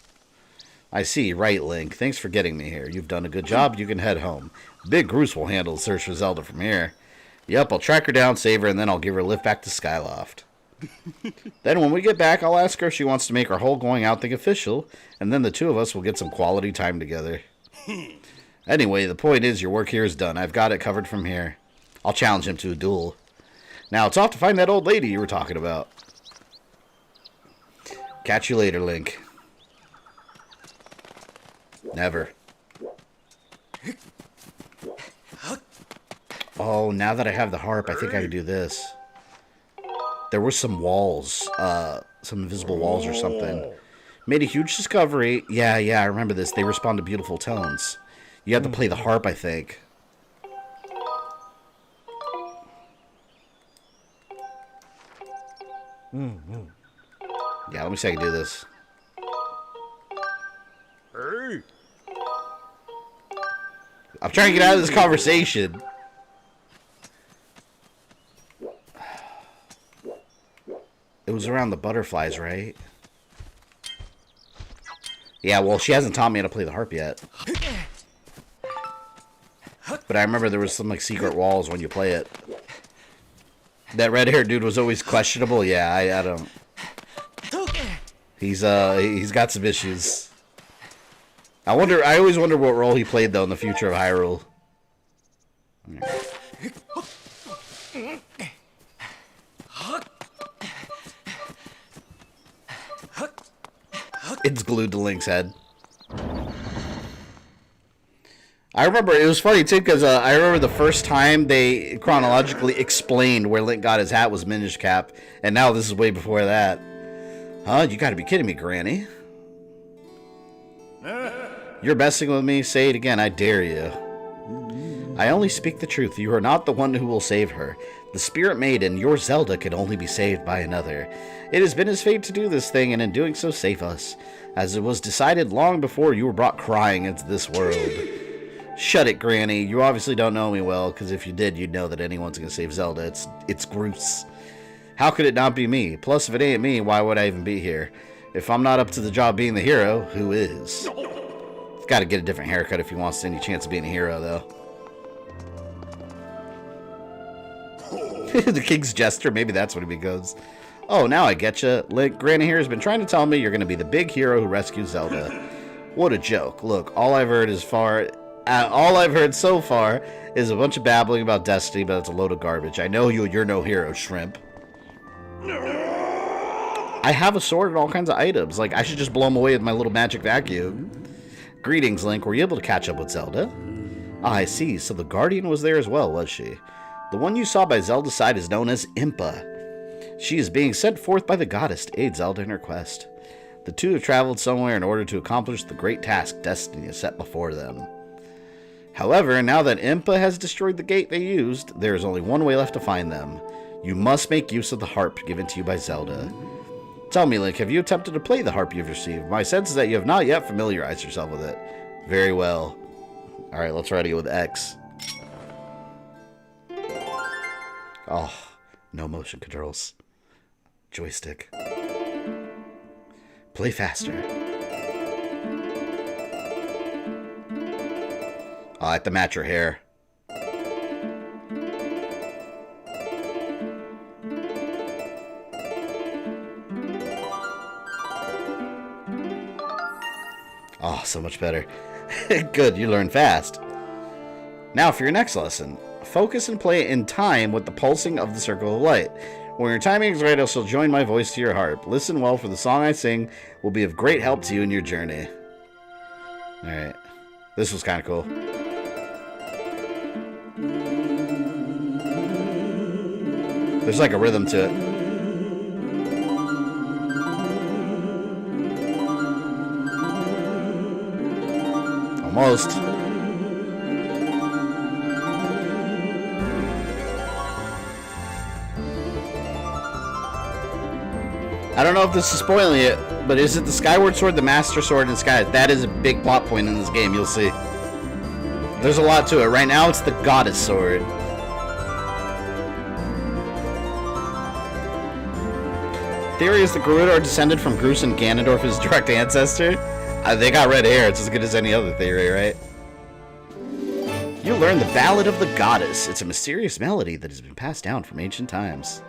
I see. Right, Link. Thanks for getting me here. You've done a good job. You can head home. Big Groose will handle the search for Zelda from here. Yep, I'll track her down, save her, and then I'll give her a lift back to Skyloft. Then when we get back, I'll ask her if she wants to make our whole going out thing official, and then the two of us will get some quality time together. Anyway, the point is your work here is done. I've got it covered from here. I'll challenge him to a duel. Now it's off to find that old lady you were talking about. Catch you later, Link. Never. Oh, now that I have the harp, I think I can do this. There were some walls, some invisible walls or something. Made a huge discovery. Yeah, I remember this. They respond to beautiful tones. You have to play the harp, I think. Yeah, let me see if I can do this. Hey. I'm trying to get out of this conversation. It was around the butterflies, right? Yeah, well, she hasn't taught me how to play the harp yet. But I remember there was some, like, secret walls when you play it. That red-haired dude was always questionable. Yeah, I don't... He's got some issues. I always wonder what role he played, though, in the future of Hyrule. It's glued to Link's head. I remember, it was funny, too, because I remember the first time they chronologically explained where Link got his hat was Minish Cap, and now this is way before that. Huh? You gotta be kidding me, Granny. You're messing with me? Say it again, I dare you. I only speak the truth. You are not the one who will save her. The Spirit Maiden, your Zelda, can only be saved by another. It has been his fate to do this thing, and in doing so, save us, as it was decided long before you were brought crying into this world. Shut it, Granny. You obviously don't know me well, because if you did, you'd know that anyone's going to save Zelda. It's Groose. How could it not be me? Plus, if it ain't me, why would I even be here? If I'm not up to the job being the hero, who is? He's got to get a different haircut if he wants any chance of being a hero, though. The King's Jester, maybe that's what he goes. Oh, now I getcha. Link, Granny here has been trying to tell me you're going to be the big hero who rescues Zelda. What a joke. Look, all I've heard as far All I've heard so far is a bunch of babbling about Destiny, but it's a load of garbage. I know you're no hero, shrimp. I have a sword and all kinds of items. Like, I should just blow them away with my little magic vacuum. Greetings, Link. Were you able to catch up with Zelda? Ah, I see. So the Guardian was there as well, was she? The one you saw by Zelda's side is known as Impa. She is being sent forth by the goddess to aid Zelda in her quest. The two have traveled somewhere in order to accomplish the great task Destiny has set before them. However, now that Impa has destroyed the gate they used, there is only one way left to find them. You must make use of the harp given to you by Zelda. Tell me, Link, have you attempted to play the harp you've received? My sense is that you have not yet familiarized yourself with it. Very well. Alright, let's try to go with X. Oh, no motion controls. Joystick. Play faster. Oh, I have to match her hair. Oh, so much better. Good, you learn fast. Now for your next lesson. Focus and play in time with the pulsing of the circle of light. When your timing is right, I shall join my voice to your harp. Listen well, for the song I sing will be of great help to you in your journey. Alright. This was kind of cool. There's like a rhythm to it. Almost. I don't know if this is spoiling it, but is it the Skyward Sword, the Master Sword in Sky? That is a big plot point in this game, you'll see. There's a lot to it. Right now, it's the Goddess Sword. Theory is that Gerudo are descended from Groose and Ganondorf, his direct ancestor. They got red hair. It's as good as any other theory, right? You learn the Ballad of the Goddess. It's a mysterious melody that has been passed down from ancient times.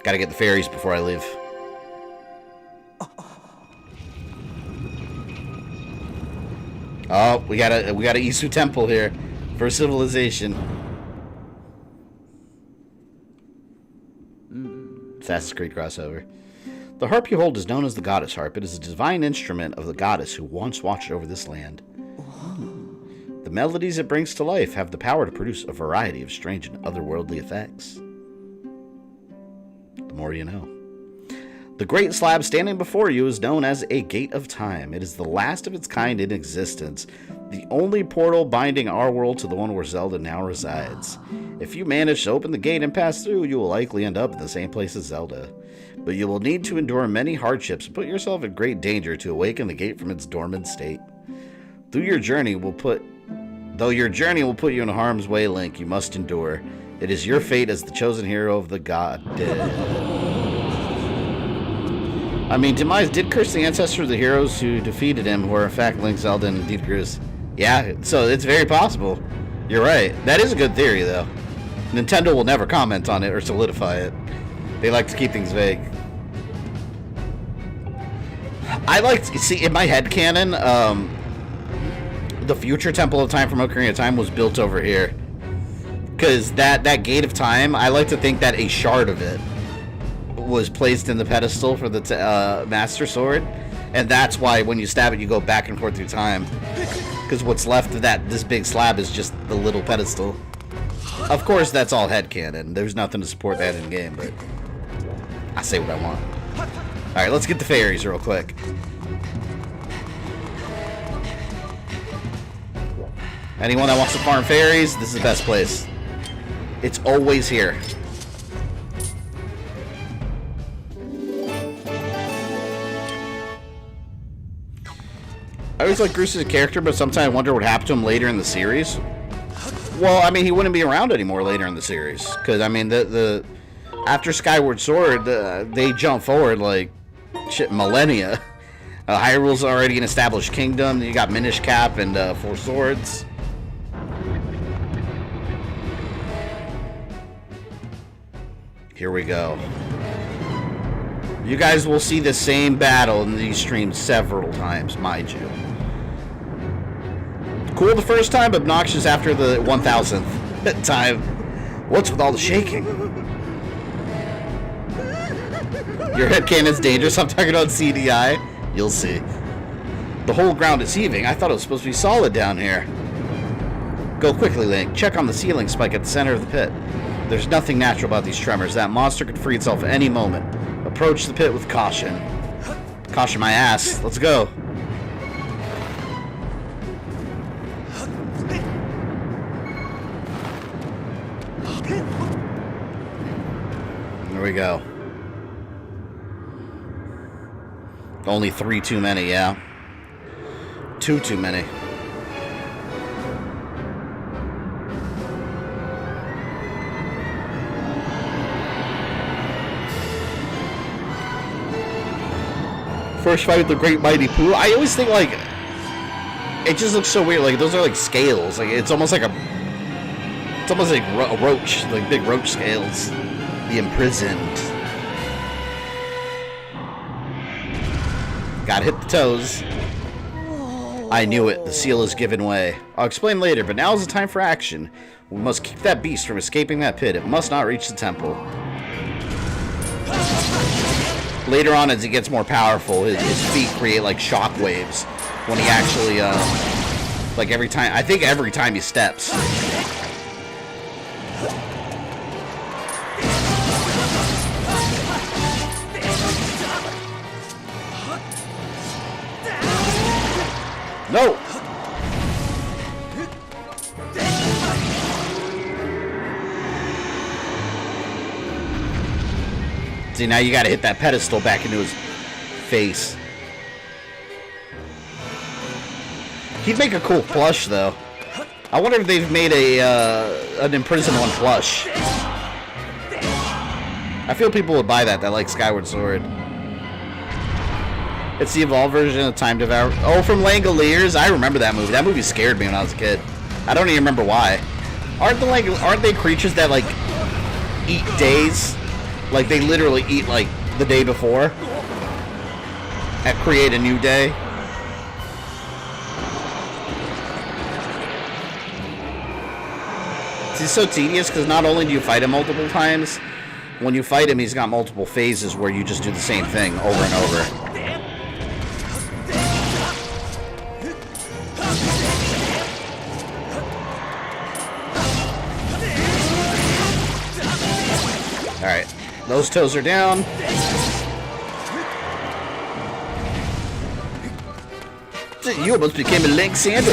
Gotta get the fairies before I leave. Oh, we got a Isu temple here for civilization. Assassin's Creed crossover. The harp you hold is known as the Goddess Harp. It is a divine instrument of the goddess who once watched over this land. The melodies it brings to life have the power to produce a variety of strange and otherworldly effects. The more you know. The great slab standing before you is known as a Gate of Time. It is the last of its kind in existence, the only portal binding our world to the one where Zelda now resides. If you manage to open the gate and pass through, you will likely end up in the same place as Zelda. But you will need to endure many hardships and put yourself in great danger to awaken the gate from its dormant state. Though your journey will put you in harm's way, Link, you must endure. It is your fate as the chosen hero of the god. I mean, Demise did curse the ancestor of the heroes who defeated him, who are in fact Link, Zelda, and Deep Groose. Yeah, so it's very possible. You're right. That is a good theory, though. Nintendo will never comment on it or solidify it. They like to keep things vague. I like to see, in my headcanon, the future Temple of Time from Ocarina of Time was built over here. Because that Gate of Time, I like to think that a shard of it was placed in the pedestal for the Master Sword. And that's why when you stab it, you go back and forth through time. Because what's left of this big slab is just the little pedestal. Of course, that's all headcanon. There's nothing to support that in game, but I say what I want. Alright, let's get the fairies real quick. Anyone that wants to farm fairies, this is the best place. It's always here. I always like Groose' character, but sometimes I wonder what happened to him later in the series. Well, I mean, he wouldn't be around anymore later in the series. Because, I mean, after Skyward Sword, they jump forward, like, shit, millennia. Hyrule's already an established kingdom. You got Minish Cap and Four Swords. Here we go. You guys will see the same battle in these streams several times, mind you. Cool the first time, obnoxious after the 1000th time. What's with all the shaking? Your head cannon's dangerous. I'm talking about CDI. You'll see. The whole ground is heaving. I thought it was supposed to be solid down here. Go quickly, Link. Check on the ceiling spike at the center of the pit. There's nothing natural about these tremors. That monster could free itself at any moment. Approach the pit with caution. Caution my ass. Let's go. There we go. Only 3 too many, yeah. 2 too many. First fight with the Great Mighty Pooh. I always think, like, it just looks so weird. Like, those are like scales. Like, it's almost like a roach, like big roach scales. The Imprisoned. Gotta hit the toes. I knew it. The seal has given way. I'll explain later, but now is the time for action. We must keep that beast from escaping that pit. It must not reach the temple. Later on, as he gets more powerful, his feet create like shock waves when he actually, like every time he steps. No! See, now you gotta hit that pedestal back into his face. He'd make a cool plush, though. I wonder if they've made an Imprisoned one plush. I feel people would buy that like Skyward Sword. It's the evolved version of Time Devour. Oh, from Lanayru. I remember that movie. That movie scared me when I was a kid. I don't even remember why. Aren't they creatures that like eat days? Like they literally eat like the day before and create a new day. It's so tedious because not only do you fight him multiple times, when you fight him, he's got multiple phases where you just do the same thing over and over. Alright, those toes are down. You almost became a Link sandwich.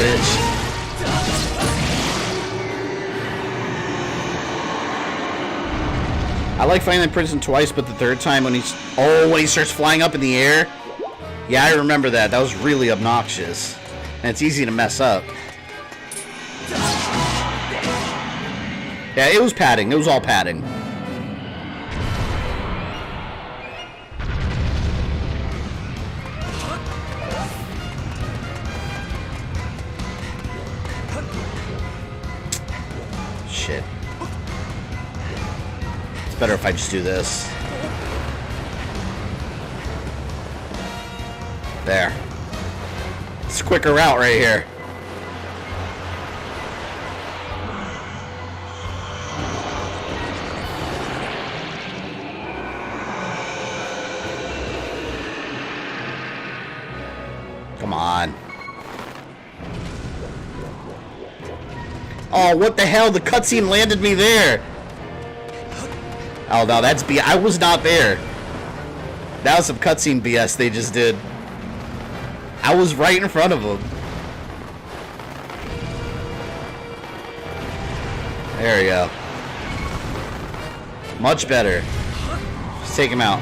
I like finding the prison twice, but the third time when he starts flying up in the air. Yeah, I remember that. That was really obnoxious. And it's easy to mess up. Yeah, it was padding. It was all padding. Shit. It's better if I just do this. There. It's a quicker route right here. Come on. Oh, what the hell? The cutscene landed me there. Oh, no, that's BS. I was not there. That was some cutscene BS they just did. I was right in front of him. There we go. Much better. Just take him out.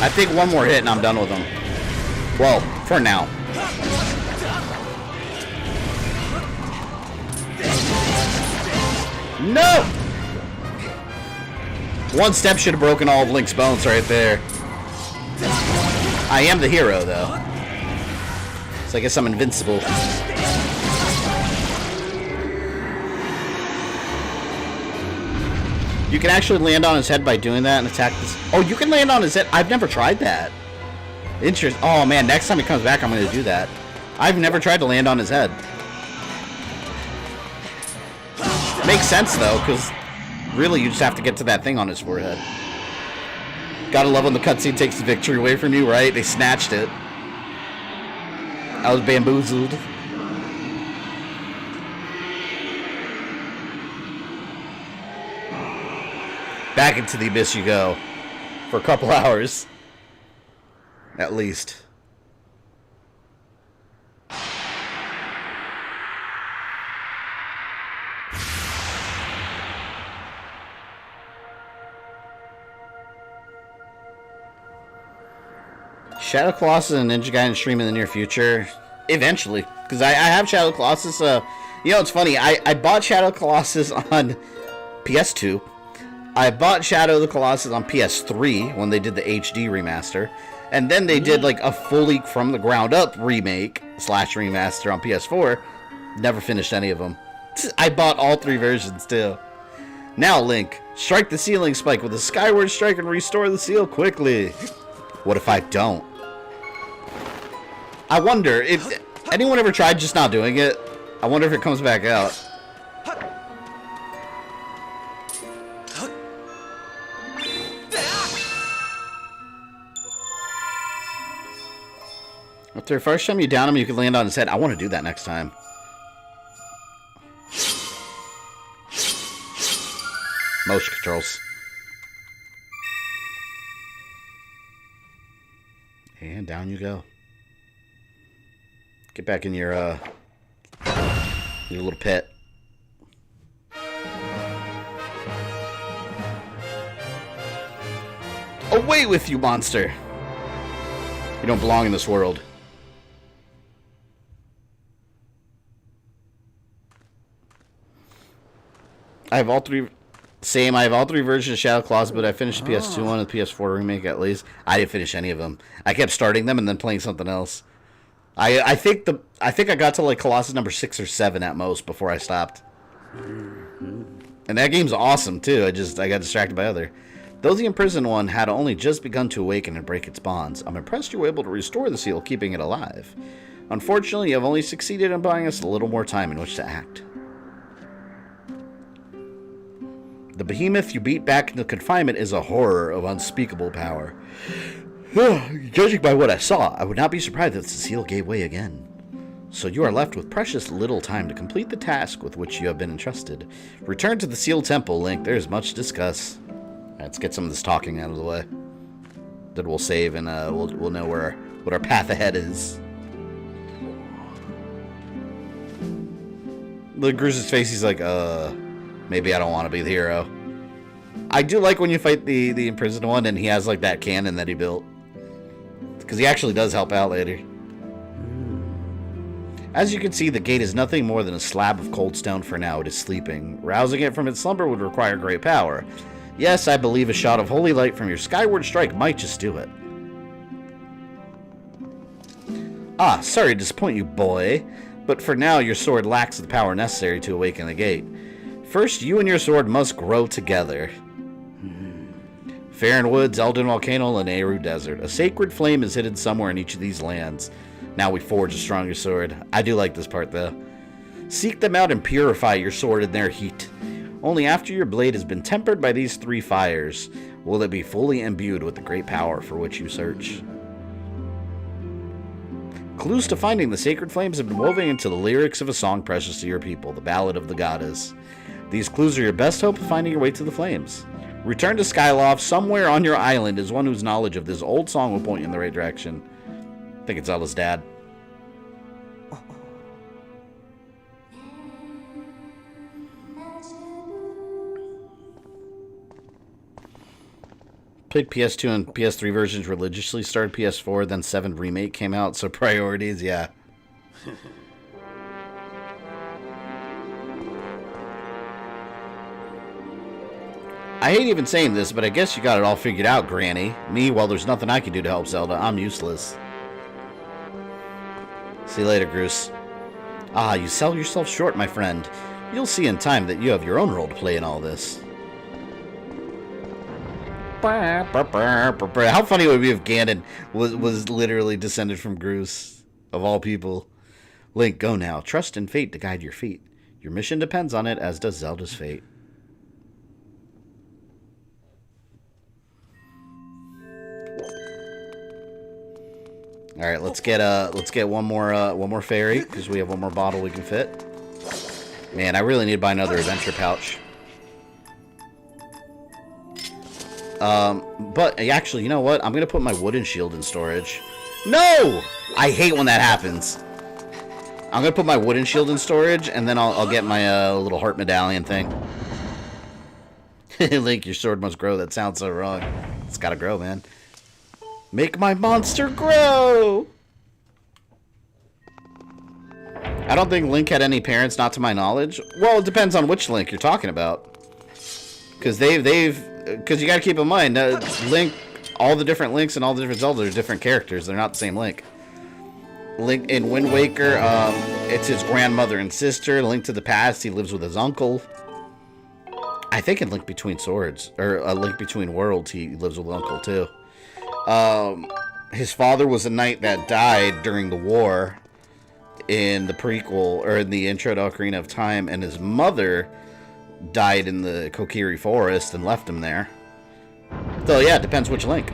I think one more hit and I'm done with him. Well, for now. No! One step should have broken all of Link's bones right there. I am the hero, though. So I guess I'm invincible. You can actually land on his head by doing that and attack this. Oh, you can land on his head. I've never tried that. Interesting. Oh, man. Next time he comes back, I'm going to do that. I've never tried to land on his head. Makes sense, though, because really you just have to get to that thing on his forehead. Gotta love when the cutscene takes the victory away from you, right? They snatched it. I was bamboozled. Back into the abyss you go. For a couple hours. At least. Shadow Colossus and Ninja Gaiden stream in the near future. Eventually. Because I have Shadow Colossus. You know, it's funny. I bought Shadow Colossus on PS2. I bought Shadow of the Colossus on PS3 when they did the HD remaster. And then they did like a fully from the ground up remake / remaster on PS4. Never finished any of them. I bought all 3 versions too. Now, Link, strike the ceiling spike with a Skyward strike and restore the seal quickly. What if I don't? I wonder if anyone ever tried just not doing it. I wonder if it comes back out. After the first time you down him, you can land on his head. I want to do that next time. Motion controls. And down you go. Get back in your little pit. Away with you, monster! You don't belong in this world. I have all 3... Same, I have all 3 versions of Shadow Colossus, but I finished the PS2 one and the PS4 remake at least. I didn't finish any of them. I kept starting them and then playing something else. I think I got to like Colossus number 6 or 7 at most before I stopped. And that game's awesome too. I got distracted by other. Though the imprisoned one had only just begun to awaken and break its bonds, I'm impressed you were able to restore the seal, keeping it alive. Unfortunately, you have only succeeded in buying us a little more time in which to act. The behemoth you beat back into confinement is a horror of unspeakable power. Judging by what I saw, I would not be surprised if the seal gave way again. So you are left with precious little time to complete the task with which you have been entrusted. Return to the Seal Temple, Link. There is much to discuss. Let's get some of this talking out of the way. Then we'll save and we'll know what our path ahead is. Look, Gruse's face, he's like, maybe I don't want to be the hero. I do like when you fight the imprisoned one and he has like that cannon that he built. Because he actually does help out later. As you can see, the gate is nothing more than a slab of cold stone for now. It is sleeping. Rousing it from its slumber would require great power. Yes, I believe a shot of holy light from your skyward strike might just do it. Ah, sorry to disappoint you, boy. But for now, your sword lacks the power necessary to awaken the gate. First, you and your sword must grow together. Fair Woods, Eldin Volcano, Lanayru Desert. A sacred flame is hidden somewhere in each of these lands. Now we forge a stronger sword. I do like this part, though. Seek them out and purify your sword in their heat. Only after your blade has been tempered by these 3 fires will it be fully imbued with the great power for which you search. Clues to finding the sacred flames have been woven into the lyrics of a song precious to your people, the Ballad of the Goddess. These clues are your best hope of finding your way to the flames. Return to Skyloft. Somewhere on your island is one whose knowledge of this old song will point you in the right direction. I think it's Zelda's dad. Played PS2 and PS3 versions religiously, started PS4, then 7 Remake came out, so priorities, yeah. I hate even saying this, but I guess you got it all figured out, Granny. Me, well, there's nothing I can do to help Zelda. I'm useless. See you later, Grus. Ah, you sell yourself short, my friend. You'll see in time that you have your own role to play in all this. How funny would it be if Ganon was literally descended from Groose, of all people. Link, go now. Trust in fate to guide your feet. Your mission depends on it, as does Zelda's fate. All right, let's get one more fairy, because we have one more bottle we can fit. Man, I really need to buy another adventure pouch. But actually, you know what? I'm gonna put my wooden shield in storage. No! I hate when that happens. I'm gonna put my wooden shield in storage, and then I'll get my little heart medallion thing. Link, your sword must grow. That sounds so wrong. It's gotta grow, man. Make my monster grow! I don't think Link had any parents, not to my knowledge. Well, it depends on which Link you're talking about. Because because you gotta keep in mind, Link, all the different Links and all the different Zelda are different characters. They're not the same Link. Link in Wind Waker, it's his grandmother and sister. Link to the Past, he lives with his uncle. I think in Link Between Swords, or A Link Between Worlds, he lives with Uncle too. His father was a knight that died during the war in the prequel, or in the intro to Ocarina of Time, and his mother died in the Kokiri Forest and left him there. So yeah, it depends which Link.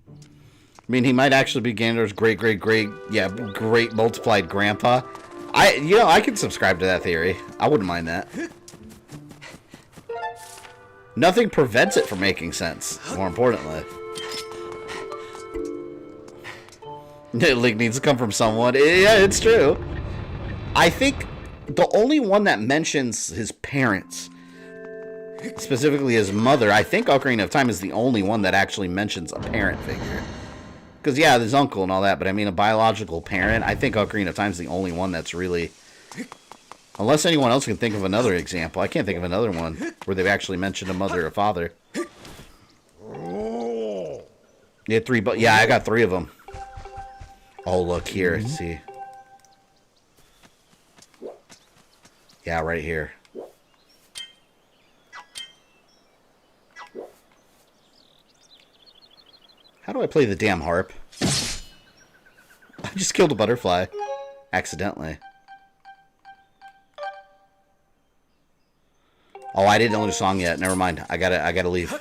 I mean, he might actually be Ganondorf's great multiplied grandpa. I can subscribe to that theory. I wouldn't mind that. Nothing prevents it from making sense, more importantly. Link needs to come from someone. Yeah, it's true. I think the only one that mentions his parents, specifically his mother, I think Ocarina of Time is the only one that actually mentions a parent figure. Because, yeah, his uncle and all that, but I mean a biological parent. I think Ocarina of Time is the only one that's really... Unless anyone else can think of another example. I can't think of another one where they've actually mentioned a mother or father. You had three, but yeah, I got 3 of them. Oh, look here. Let's see. Yeah, right here. How do I play the damn harp? I just killed a butterfly. Accidentally. Oh, I didn't know the song yet. Never mind. I gotta leave.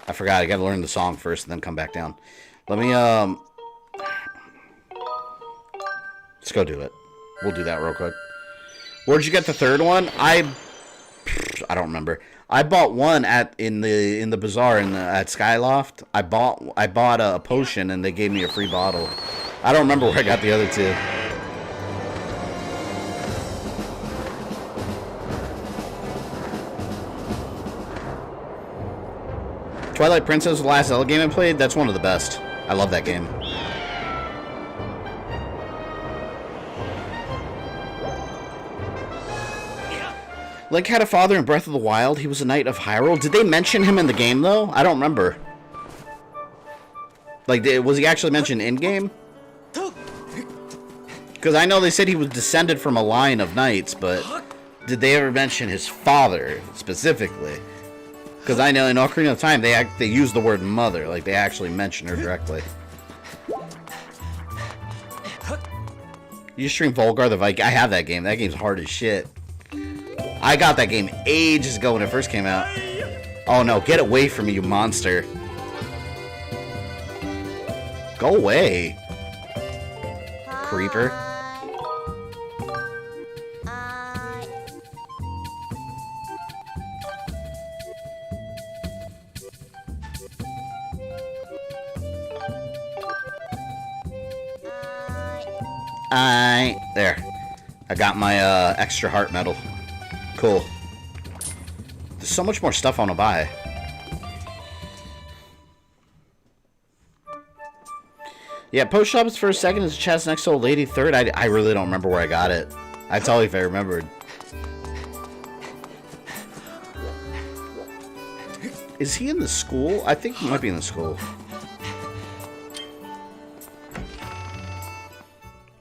I forgot. I gotta learn the song first and then come back down. Let me, let's go do it. We'll do that real quick. Where'd you get the third one? I don't remember. I bought one in the bazaar at Skyloft. I bought a potion and they gave me a free bottle. I don't remember where I got the other 2. Twilight Princess was the last Zelda game I played. That's one of the best. I love that game. Link had a father in Breath of the Wild. He was a knight of Hyrule. Did they mention him in the game, though? I don't remember. Like, was he actually mentioned in-game? Because I know they said he was descended from a line of knights, but did they ever mention his father, specifically? Because I know in Ocarina of Time, they use the word mother. Like, they actually mention her directly. You stream Volgar the Viking. I have that game. That game's hard as shit. I got that game ages ago when it first came out. Oh no, get away from me, you monster. Go away. Creeper. There. I got my extra heart medal. Cool. There's so much more stuff I want to buy. Yeah, post shops for a second is chest next to old lady. Third, I really don't remember where I got it. I'd tell you if I remembered. Is he in the school? I think he might be in the school.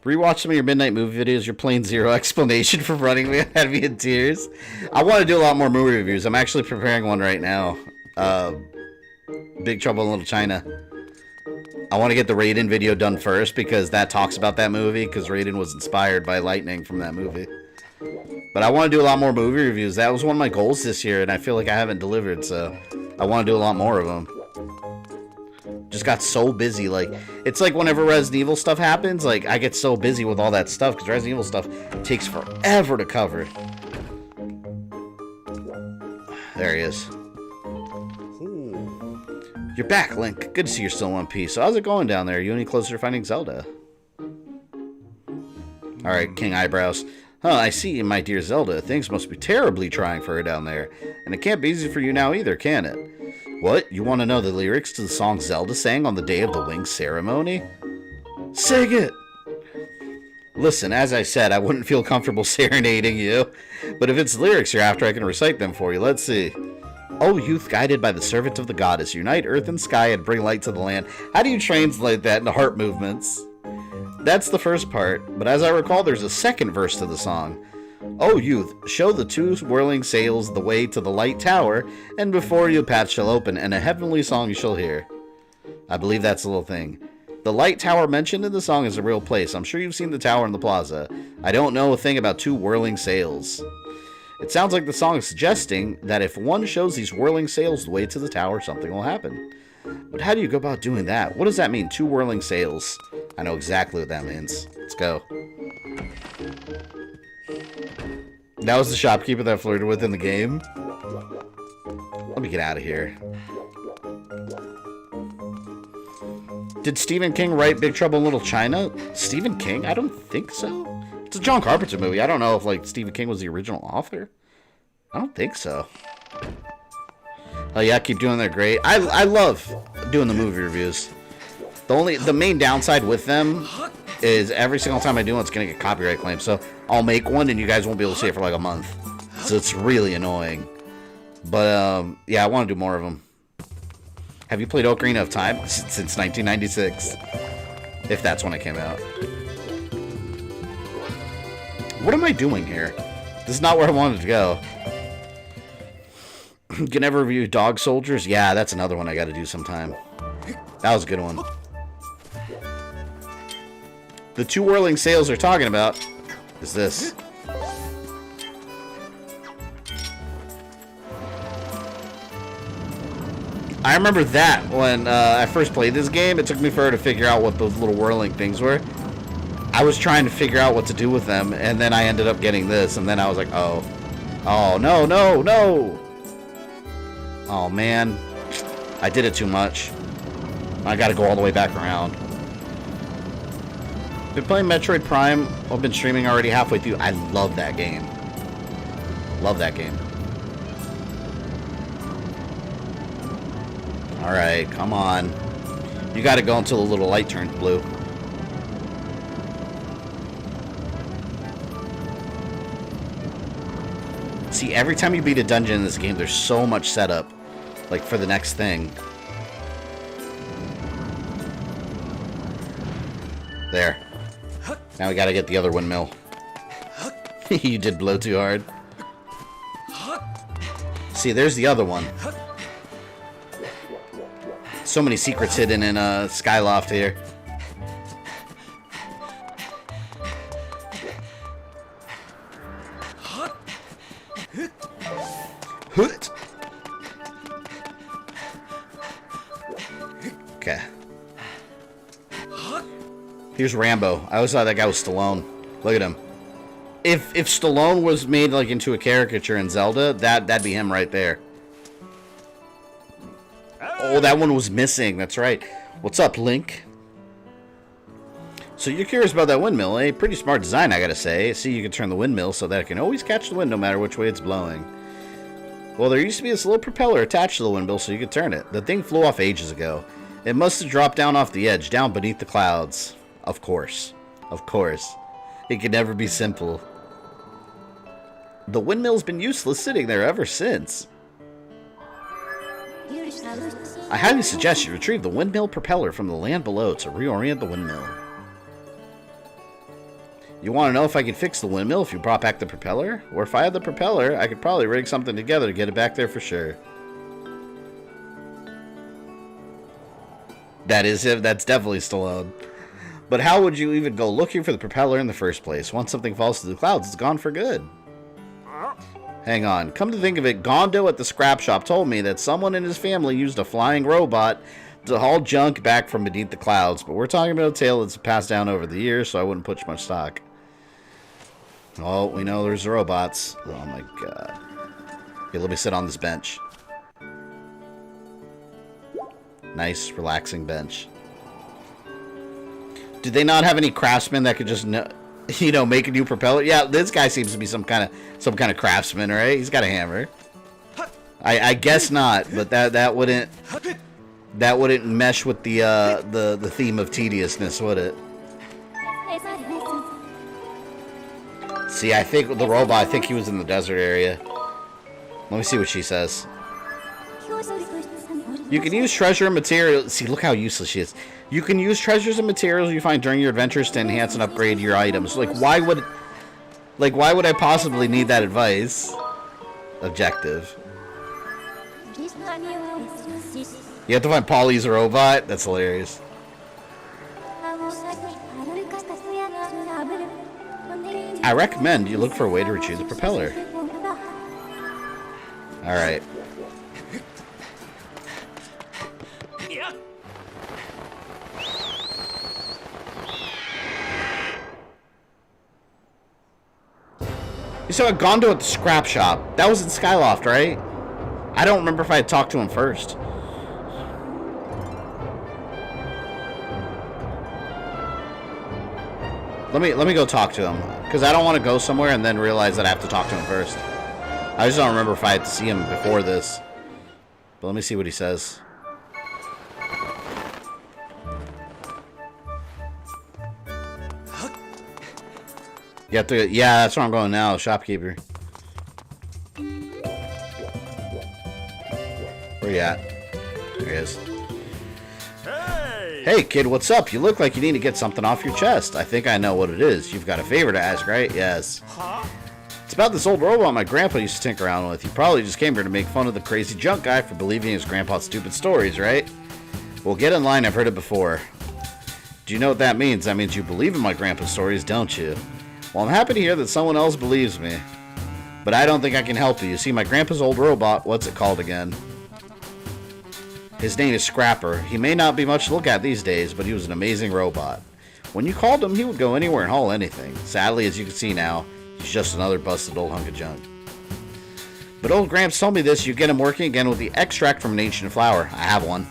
Rewatch some of your midnight movie videos. You're playing zero explanation for running me had me in tears. I want to do a lot more movie reviews. I'm actually preparing one right now. Big Trouble in Little China. I want to get the Raiden video done first because that talks about that movie, because Raiden was inspired by lightning from that movie. But I want to do a lot more movie reviews. That was one of my goals this year, and I feel like I haven't delivered, so I want to do a lot more of them. Just got so busy. Like, it's like whenever Resident Evil stuff happens, like, I get so busy with all that stuff, because Resident Evil stuff takes forever to cover. There he is. You're back, Link. Good to see you're still in one piece. So how's it going down there? Are you any closer to finding Zelda? Alright, King Eyebrows. Huh, I see, my dear Zelda. Things must be terribly trying for her down there. And it can't be easy for you now either, can it? What? You want to know the lyrics to the song Zelda sang on the day of the wing ceremony? Sing it! Listen, as I said, I wouldn't feel comfortable serenading you. But if it's lyrics you're after, I can recite them for you. Let's see. Oh, youth guided by the servant of the goddess, unite earth and sky and bring light to the land. How do you translate that into heart movements? That's the first part, but as I recall, there's a second verse to the song. Oh, youth, show the two whirling sails the way to the light tower, and before you a path shall open, and a heavenly song you shall hear. I believe that's the little thing. The light tower mentioned in the song is a real place. I'm sure you've seen the tower in the plaza. I don't know a thing about two whirling sails. It sounds like the song is suggesting that if one shows these whirling sails the way to the tower, something will happen. But how do you go about doing that? What does that mean, two whirling sails? I know exactly what that means. Let's go. That was the shopkeeper that I flirted with in the game. Let me get out of here. Did Stephen King write Big Trouble in Little China? Stephen King? I don't think so. It's a John Carpenter movie. I don't know if, like, Stephen King was the original author. I don't think so. Oh, yeah, keep doing that. Great. I love doing the movie reviews. The main downside with them is every single time I do one, it's going to get copyright claims. So I'll make one, and you guys won't be able to see it for, like, a month. So it's really annoying. But, yeah, I want to do more of them. Have you played Ocarina of Time? Since 1996. If that's when it came out. What am I doing here? This is not where I wanted to go. Can never review Dog Soldiers? Yeah, that's another one I got to do sometime. That was a good one. The two whirling sails they're talking about is this. I remember that when I first played this game. It took me forever to figure out what those little whirling things were. I was trying to figure out what to do with them, and then I ended up getting this, and then I was like, oh. Oh, no, no, no! Oh, man. I did it too much. I gotta go all the way back around. Been playing Metroid Prime. I've been streaming already halfway through. I love that game. Love that game. Alright, come on. You gotta go until the little light turns blue. See, every time you beat a dungeon in this game, there's so much setup, like, for the next thing. There. Now we gotta get the other windmill. You did blow too hard. See, there's the other one. So many secrets hidden in Skyloft here. Okay. Here's Rambo. I always thought that guy was Stallone. Look at him. If Stallone was made like into a caricature in Zelda, that'd be him right there. Oh, that one was missing. That's right. What's up, Link? So you're curious about that windmill, eh? Pretty smart design, I gotta say. See, you can turn the windmill so that it can always catch the wind no matter which way it's blowing. Well, there used to be this little propeller attached to the windmill so you could turn it. The thing flew off ages ago. It must have dropped down off the edge, down beneath the clouds. Of course. Of course. It could never be simple. The windmill's been useless sitting there ever since. I highly suggest you retrieve the windmill propeller from the land below to reorient the windmill. You want to know if I can fix the windmill if you brought back the propeller? Or if I had the propeller, I could probably rig something together to get it back there for sure. That is it. That's definitely Stallone. But how would you even go looking for the propeller in the first place? Once something falls to the clouds, it's gone for good. Hang on. Come to think of it, Gondo at the scrap shop told me that someone in his family used a flying robot to haul junk back from beneath the clouds. But we're talking about a tale that's passed down over the years, so I wouldn't put much stock. Oh, we know there's robots. Oh my god. Okay, let me sit on this bench. Nice, relaxing bench. Do they not have any craftsmen that could just, you know, make a new propeller? Yeah, this guy seems to be some kind of craftsman, right? He's got a hammer. I guess not, but that wouldn't mesh with the theme of tediousness, would it? See, I think the robot, I think he was in the desert area. Let me see what she says. You can use treasure and materials. See, look how useless she is. You can use treasures and materials you find during your adventures to enhance and upgrade your items. Like, why would I possibly need that advice? Objective. You have to find Polly's robot? That's hilarious. I recommend you look for a way to retrieve the propeller. Alright. You saw a Gondo at the scrap shop. That was in Skyloft, right? I don't remember if I had talked to him first. Let me go talk to him, because I don't want to go somewhere and then realize that I have to talk to him first. I just don't remember if I had to see him before this. But let me see what he says. You have to, yeah, that's where I'm going now, shopkeeper. Where you at? There he is. Hey kid, what's up? You look like you need to get something off your chest. I think I know what it is. You've got a favor to ask, right? Yes. It's about this old robot my grandpa used to tinker around with. He probably just came here to make fun of the crazy junk guy for believing his grandpa's stupid stories, right? Well, get in line. I've heard it before. Do you know what that means? That means you believe in my grandpa's stories, don't you? Well, I'm happy to hear that someone else believes me. But I don't think I can help you. You see, my grandpa's old robot, what's it called again? His name is Scrapper. He may not be much to look at these days, but he was an amazing robot. When you called him, he would go anywhere and haul anything. Sadly, as you can see now, he's just another busted old hunk of junk. But old Gramps told me this, you get him working again with the extract from an ancient flower. I have one.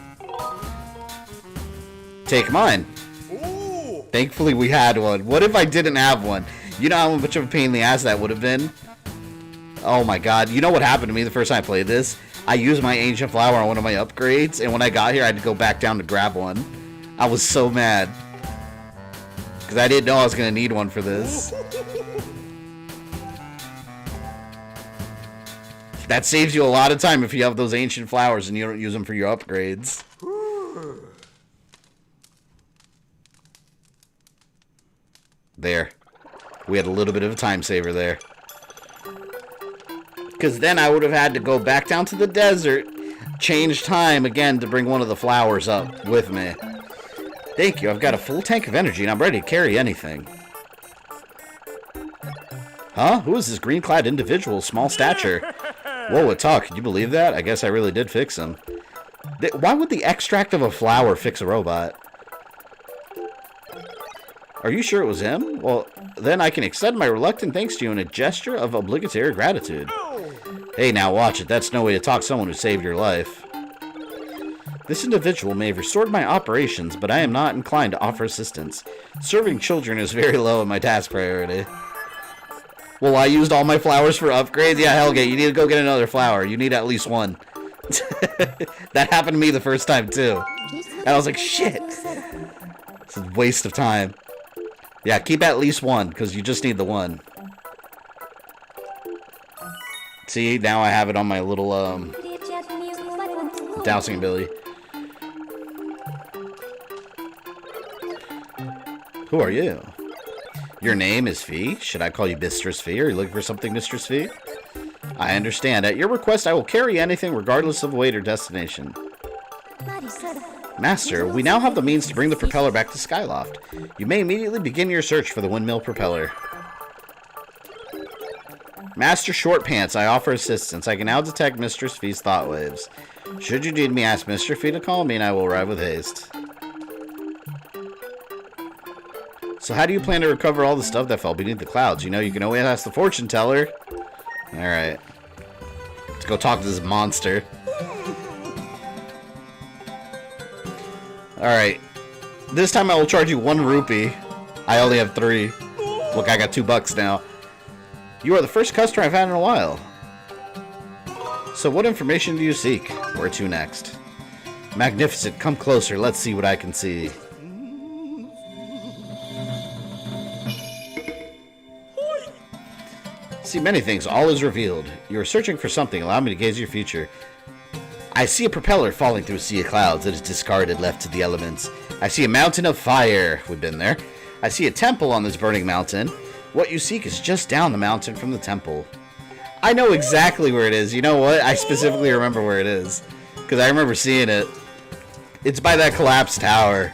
Take mine. Ooh. Thankfully, we had one. What if I didn't have one? You know how much of a pain in the ass that would have been? Oh my god. You know what happened to me the first time I played this? I used my ancient flower on one of my upgrades, and when I got here, I had to go back down to grab one. I was so mad. Because I didn't know I was going to need one for this. That saves you a lot of time if you have those ancient flowers and you don't use them for your upgrades. There. We had a little bit of a time saver there. Because then I would have had to go back down to the desert, change time again to bring one of the flowers up with me. Thank you. I've got a full tank of energy and I'm ready to carry anything. Huh? Who is this green-clad individual, small stature? Whoa, a talk. Can you believe that? I guess I really did fix him. Why would the extract of a flower fix a robot? Are you sure it was him? Well, then I can extend my reluctant thanks to you in a gesture of obligatory gratitude. Hey, now watch it. That's no way to talk to someone who saved your life. This individual may have restored my operations, but I am not inclined to offer assistance. Serving children is very low in my task priority. Well, I used all my flowers for upgrades? Yeah, Helgate, you need to go get another flower. You need at least one. That happened to me the first time, too. And I was like, shit. It's a waste of time. Yeah, keep at least one, because you just need the one. See, now I have it on my little, dowsing ability. Who are you? Your name is Fee? Should I call you Mistress Fee? Are you looking for something, Mistress Fee? I understand. At your request, I will carry anything regardless of weight or destination. Master, we now have the means to bring the propeller back to Skyloft. You may immediately begin your search for the windmill propeller. Master Short Pants, I offer assistance. I can now detect Mistress Fee's thought waves. Should you need me, ask Mr. Fee to call me and I will arrive with haste. So how do you plan to recover all the stuff that fell beneath the clouds? You know, you can always ask the fortune teller. Alright. Let's go talk to this monster. Alright. This time I will charge you 1 rupee. I only have 3. Look, I got $2 now. You are the first customer I've had in a while. So what information do you seek? Where to next? Magnificent, come closer. Let's see what I can see. See many things. All is revealed. You are searching for something. Allow me to gaze your future. I see a propeller falling through a sea of clouds that is discarded, left to the elements. I see a mountain of fire. We've been there. I see a temple on this burning mountain. What you seek is just down the mountain from the temple. I know exactly where it is. You know what? I specifically remember where it is. Because I remember seeing it. It's by that collapsed tower.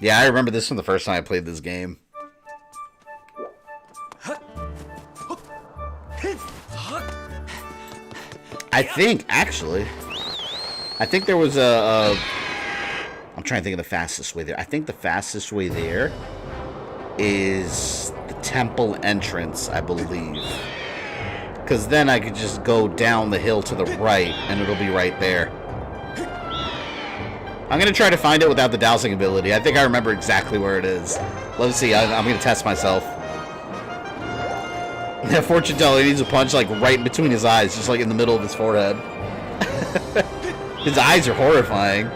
Yeah, I remember this from the first time I played this game. I think, actually, I think there was I'm trying to think of the fastest way there. I think the fastest way there is the temple entrance, I believe. Because then I could just go down the hill to the right, and it'll be right there. I'm going to try to find it without the dowsing ability. I think I remember exactly where it is. Let's see. I'm going to test myself. That fortune teller needs a punch like right in between his eyes, just like in the middle of his forehead. His eyes are horrifying.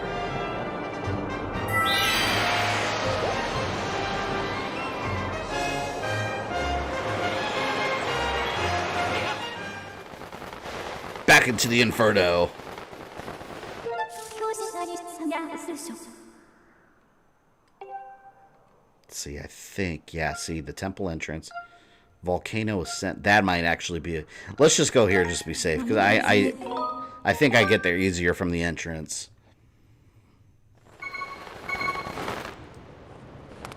Back into the Inferno. Let's see, I think, yeah, see, the temple entrance. Volcano Ascent. That might actually be a... Let's just go here just to be safe, because I think I get there easier from the entrance.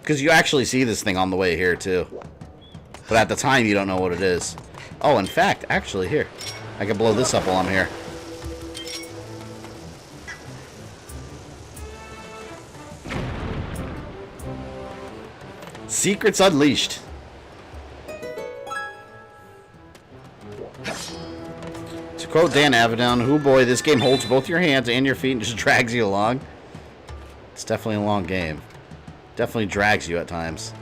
Because you actually see this thing on the way here, too. But at the time, you don't know what it is. Oh, in fact, actually, here. I can blow this up while I'm here. Secrets Unleashed. To quote Dan Avedon, "Hoo boy, this game holds both your hands and your feet and just drags you along." It's definitely a long game. Definitely drags you at times.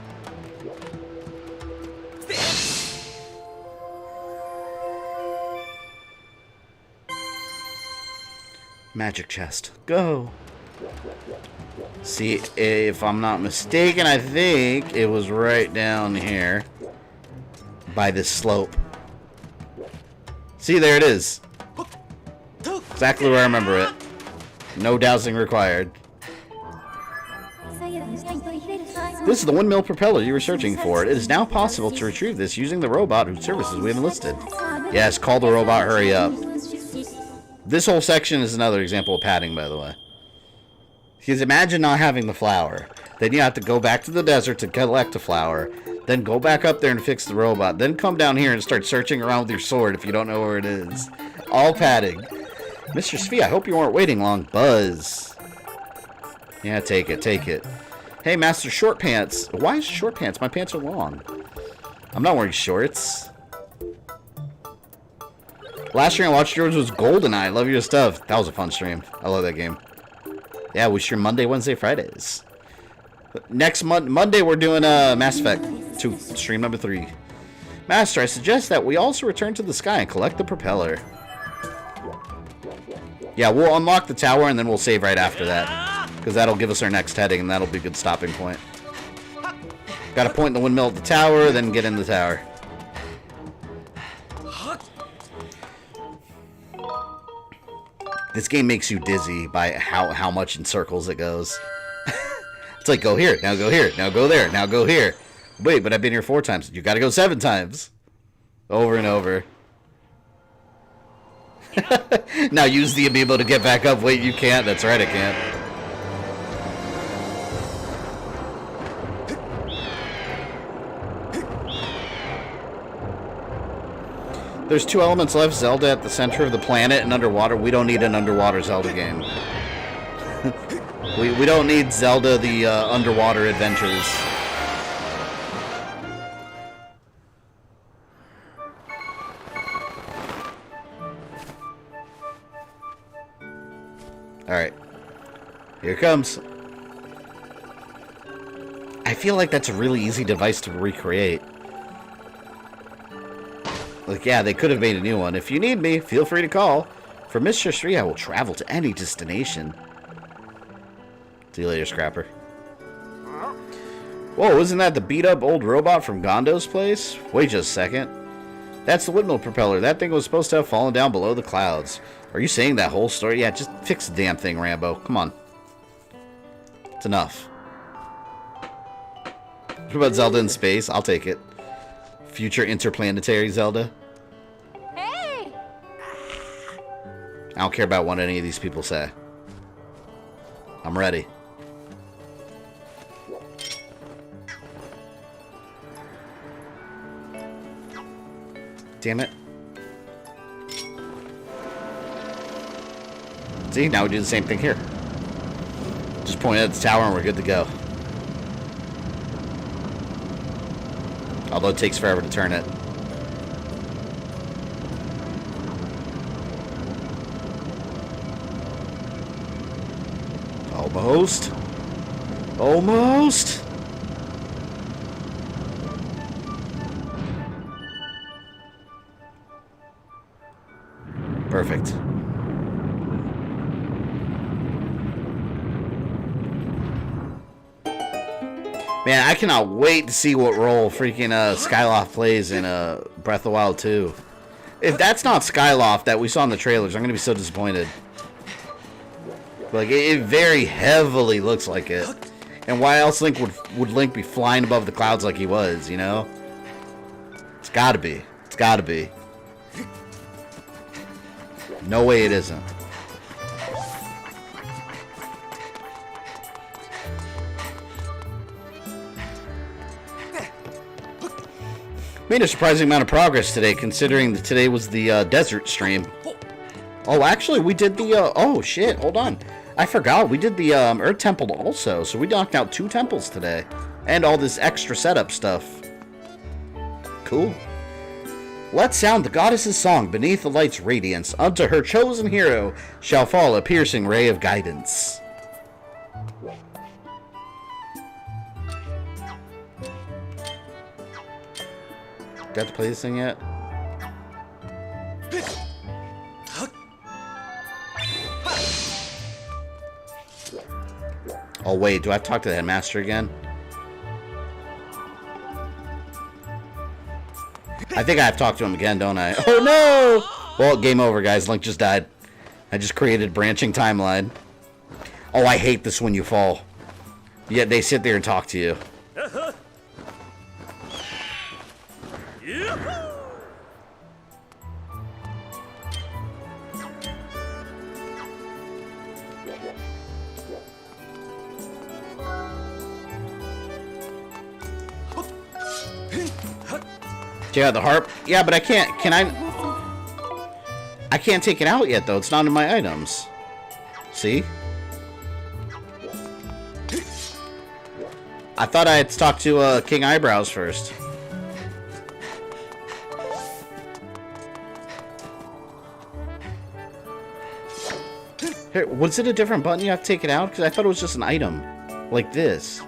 Magic chest. Go. See, if I'm not mistaken, I think it was right down here by this slope. See, there it is. Exactly where I remember it. No dowsing required. This is the windmill propeller you were searching for. It is now possible to retrieve this using the robot whose services we have enlisted. Yes, call the robot, hurry up. This whole section is another example of padding, by the way. Because imagine not having the flower. Then you have to go back to the desert to collect a flower. Then go back up there and fix the robot. Then come down here and start searching around with your sword if you don't know where it is. All padding. Mr. Svi, I hope you weren't waiting long. Buzz. Yeah, take it, take it. Hey, Master Short Pants. Why is short pants? My pants are long. I'm not wearing shorts. Last stream I watched yours was GoldenEye. Love your stuff. That was a fun stream. I love that game. Yeah, we stream Monday, Wednesday, Fridays. Next Monday, we're doing Mass Effect 2, stream number 3. Master, I suggest that we also return to the sky and collect the propeller. Yeah, we'll unlock the tower and then we'll save right after that. Because that'll give us our next heading and that'll be a good stopping point. Gotta point the windmill at the tower, then get in the tower. This game makes you dizzy by how much in circles it goes. It's like, go here, now go here, now go there, now go here. Wait, but I've been here 4 times. You gotta go 7 times. Over and over. Now use the amiibo to get back up. Wait, you can't. That's right, I can't. There's 2 elements left. Zelda at the center of the planet and underwater. We don't need an underwater Zelda game. we don't need Zelda the underwater adventures. Alright. Here it comes. I feel like that's a really easy device to recreate. Like, yeah, they could have made a new one. If you need me, feel free to call. For Mistress 3, I will travel to any destination. See you later, Scrapper. Whoa, isn't that the beat-up old robot from Gondo's place? Wait just a second. That's the windmill propeller. That thing was supposed to have fallen down below the clouds. Are you saying that whole story? Yeah, just fix the damn thing, Rambo. Come on. It's enough. What about Zelda in space? I'll take it. Future interplanetary Zelda. Hey! I don't care about what any of these people say. I'm ready. Damn it. See, now we do the same thing here. Just point at the tower and we're good to go. Although it takes forever to turn it. Almost. Almost. Perfect. Man, I cannot wait to see what role freaking Skyloft plays in Breath of the Wild 2. If that's not Skyloft that we saw in the trailers, I'm going to be so disappointed. Like, it very heavily looks like it. And why else would Link be flying above the clouds like he was, you know? It's gotta be. It's gotta be. No way it isn't. Made a surprising amount of progress today, considering that today was the desert stream. Oh, actually, we did the, oh, shit, hold on. I forgot, we did the Earth Temple also, so we knocked out 2 temples today. And all this extra setup stuff. Cool. Let's sound the goddess's song beneath the light's radiance. Unto her chosen hero shall fall a piercing ray of guidance. Got to play this thing yet? Oh wait, do I have to talk to the headmaster again? I think I have to talk to him again, don't I? Oh no! Well, game over, guys. Link just died. I just created a branching timeline. Oh, I hate this when you fall. Yet they sit there and talk to you. Yeah, the harp. Yeah, but I can't. Can I? I can't take it out yet, though. It's not in my items. See? I thought I had to talk to King Eyebrows first. Here, was it a different button you have to take it out? Because I thought it was just an item. Like this.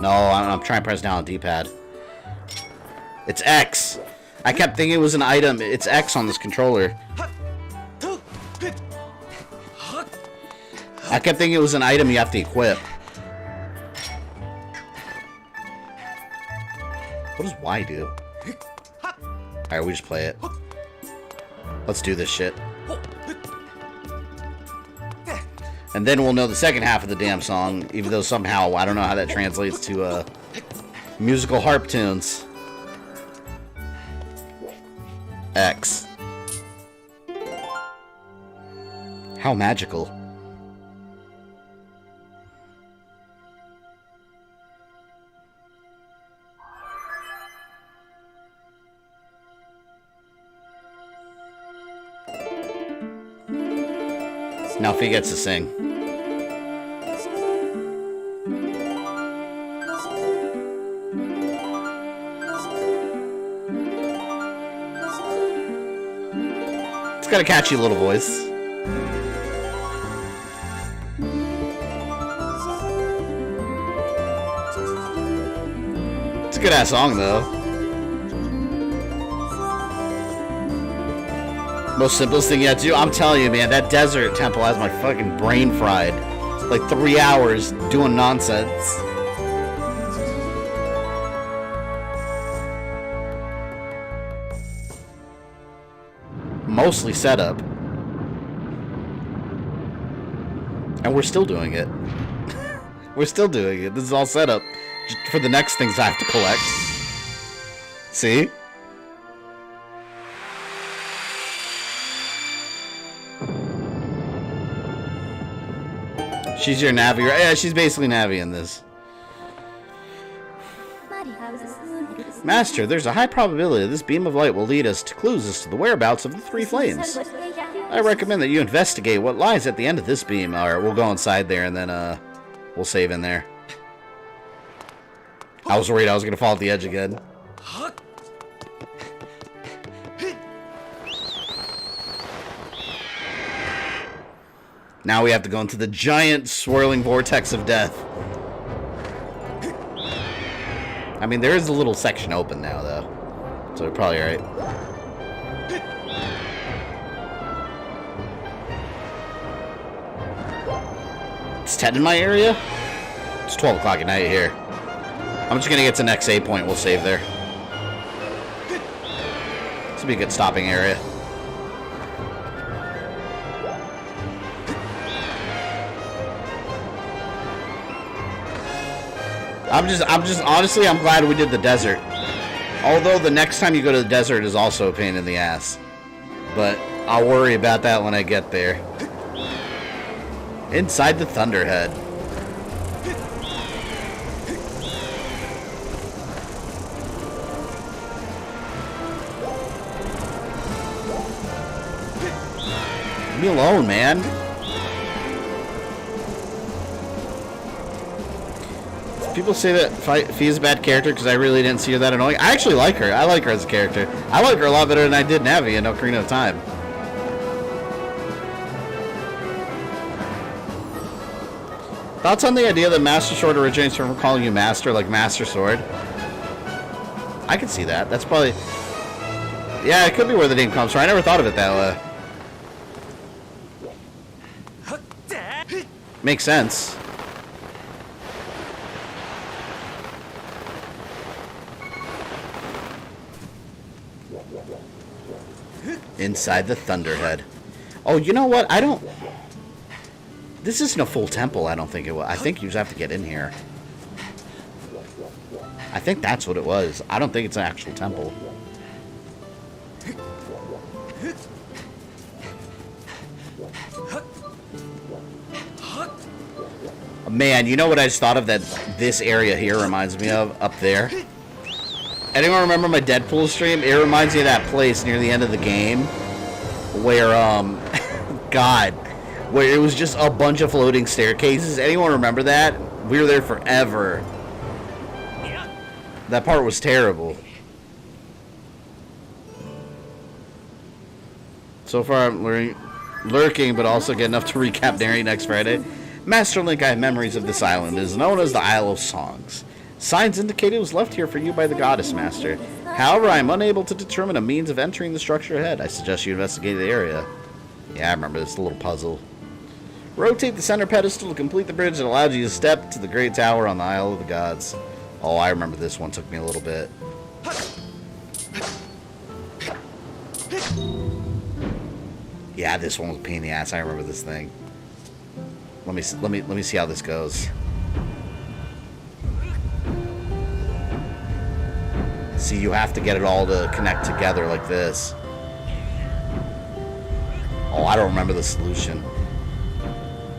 No, I'm trying to press down on the D-pad. It's X. I kept thinking it was an item. It's X on this controller. I kept thinking it was an item you have to equip. What does Y do? Alright, we just play it. Let's do this shit. And then we'll know the second half of the damn song, even though somehow, I don't know how that translates to musical harp tunes. X. How magical. Now if he gets to sing. It's got a catchy little voice. It's a good ass song though. Most simplest thing you have to do, I'm telling you, man, that desert temple has my fucking brain fried. Like 3 hours doing nonsense. Mostly setup. And we're still doing it. We're still doing it. This is all setup just for the next things I have to collect. See? She's your Navi. Yeah, she's basically Navi in this. Master, there's a high probability this beam of light will lead us to clues as to the whereabouts of the three flames. I recommend that you investigate what lies at the end of this beam. Alright, we'll go inside there and then we'll save in there. I was worried I was going to fall off the edge again. Now we have to go into the giant swirling vortex of death. I mean, there is a little section open now, though. So we're probably alright. It's 10 in my area? It's 12 o'clock at night here. I'm just going to get to the next save point. We'll save there. This will be a good stopping area. Honestly, I'm glad we did the desert. Although the next time you go to the desert is also a pain in the ass. But I'll worry about that when I get there. Inside the Thunderhead. Leave me alone, man. People say that Fee is a bad character because I really didn't see her that annoying. I actually like her. I like her as a character. I like her a lot better than I did Navi in Ocarina of Time. Thoughts on the idea that Master Sword originates from calling you Master, like Master Sword? I can see that. That's probably... Yeah, it could be where the name comes from. I never thought of it that way. Makes sense. Inside the Thunderhead. Oh, you know what? I don't... This isn't a full temple, I don't think it was. I think you just have to get in here. I think that's what it was. I don't think it's an actual temple. Man, you know what I just thought of that this area here reminds me of? Up there. Anyone remember my Deadpool stream? It reminds me of that place near the end of the game where, God, where it was just a bunch of floating staircases. Anyone remember that? We were there forever. That part was terrible. So far, I'm lurking, but also get enough to recap Nary next Friday. Master Link, I have memories of this island. It is known as the Isle of Songs. Signs indicate it was left here for you by the Goddess Master. However, I am unable to determine a means of entering the structure ahead. I suggest you investigate the area. Yeah, I remember this little puzzle. Rotate the center pedestal to complete the bridge that allows you to step to the great tower on the Isle of the Gods. Oh, I remember this one. Took me a little bit. Yeah, this one was a pain in the ass. I remember this thing. Let me see how this goes. See, you have to get it all to connect together like this. Oh, I don't remember the solution.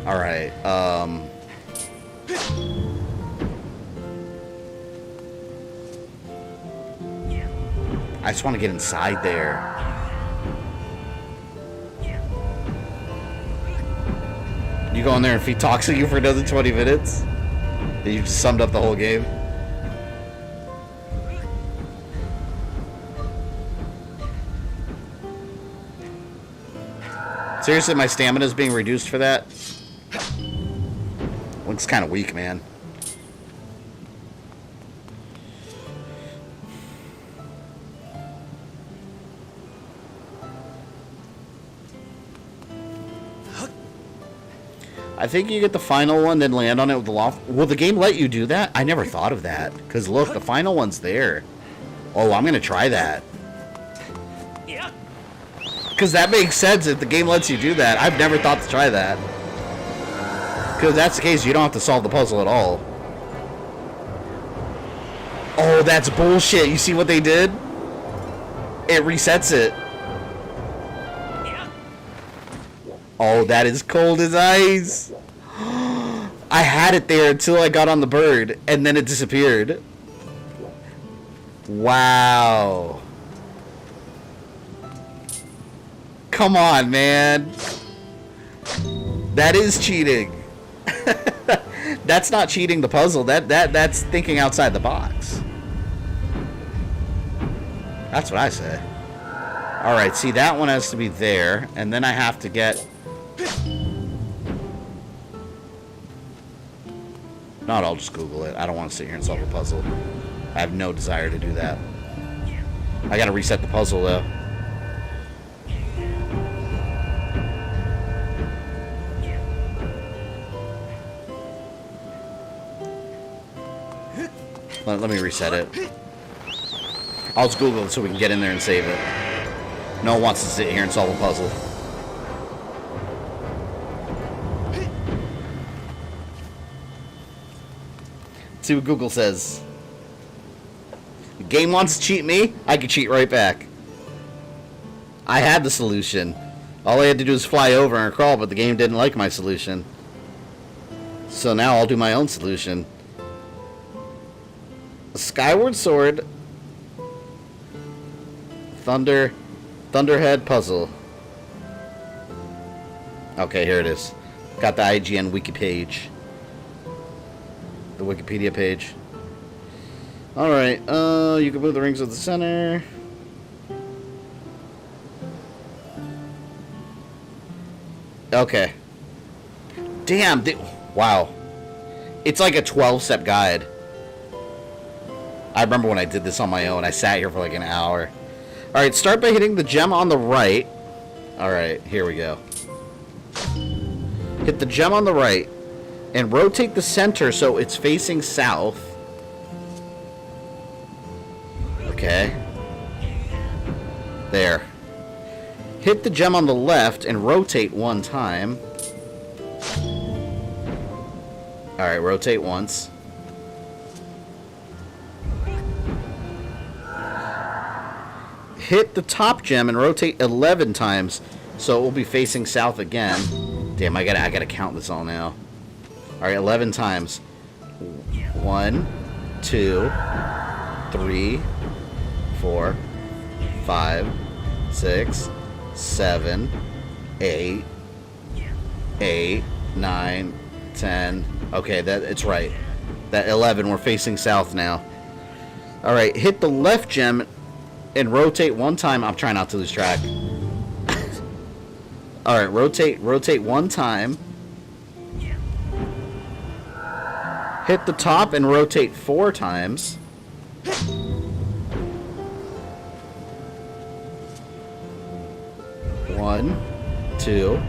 All right. I just want to get inside there. You go in there and if he talks to you for another 20 minutes, then you just summed up the whole game. Seriously, my stamina is being reduced for that? Looks kind of weak, man. I think you get the final one, then land on it with the loft. Will the game let you do that? I never thought of that. Because look, the final one's there. Oh, I'm going to try that. Because that makes sense if the game lets you do that. I've never thought to try that. Because if that's the case, you don't have to solve the puzzle at all. Oh, that's bullshit. You see what they did? It resets it. Oh, that is cold as ice. I had it there until I got on the bird, and then it disappeared. Wow. Come on, man. That is cheating. That's not cheating the puzzle. That's thinking outside the box. That's what I say. All right, see, that one has to be there, and then I have to get... Not, I'll just Google it. I don't want to sit here and solve a puzzle. I have no desire to do that. I gotta reset the puzzle, though. Let me reset it. I'll just Google it so we can get in there and save it. No one wants to sit here and solve a puzzle. Let's see what Google says. The game wants to cheat me, I can cheat right back. I had the solution. All I had to do was fly over and crawl, but the game didn't like my solution. So now I'll do my own solution. A Skyward Sword Thunderhead puzzle. Okay, here it is. Got the IGN wiki page. The Wikipedia page. Alright, you can move the rings of the center. Okay. Damn, wow. It's like a 12-step guide. I remember when I did this on my own. I sat here for like an hour. Alright, start by hitting the gem on the right. Alright, here we go. Hit the gem on the right. And rotate the center so it's facing south. Okay. There. Hit the gem on the left and rotate one time. Alright, rotate once. Hit the top gem and rotate 11 times so it will be facing south again. Damn, I gotta count this all now. Alright, 11 times. 1, 2, 3, 4, 5, 6, 7, 8, 9, 10. Okay, it's right. That 11, we're facing south now. Alright, hit the left gem and rotate one time. I'm trying not to lose track. Alright, rotate one time. Hit the top and rotate 4 times. 1, 2,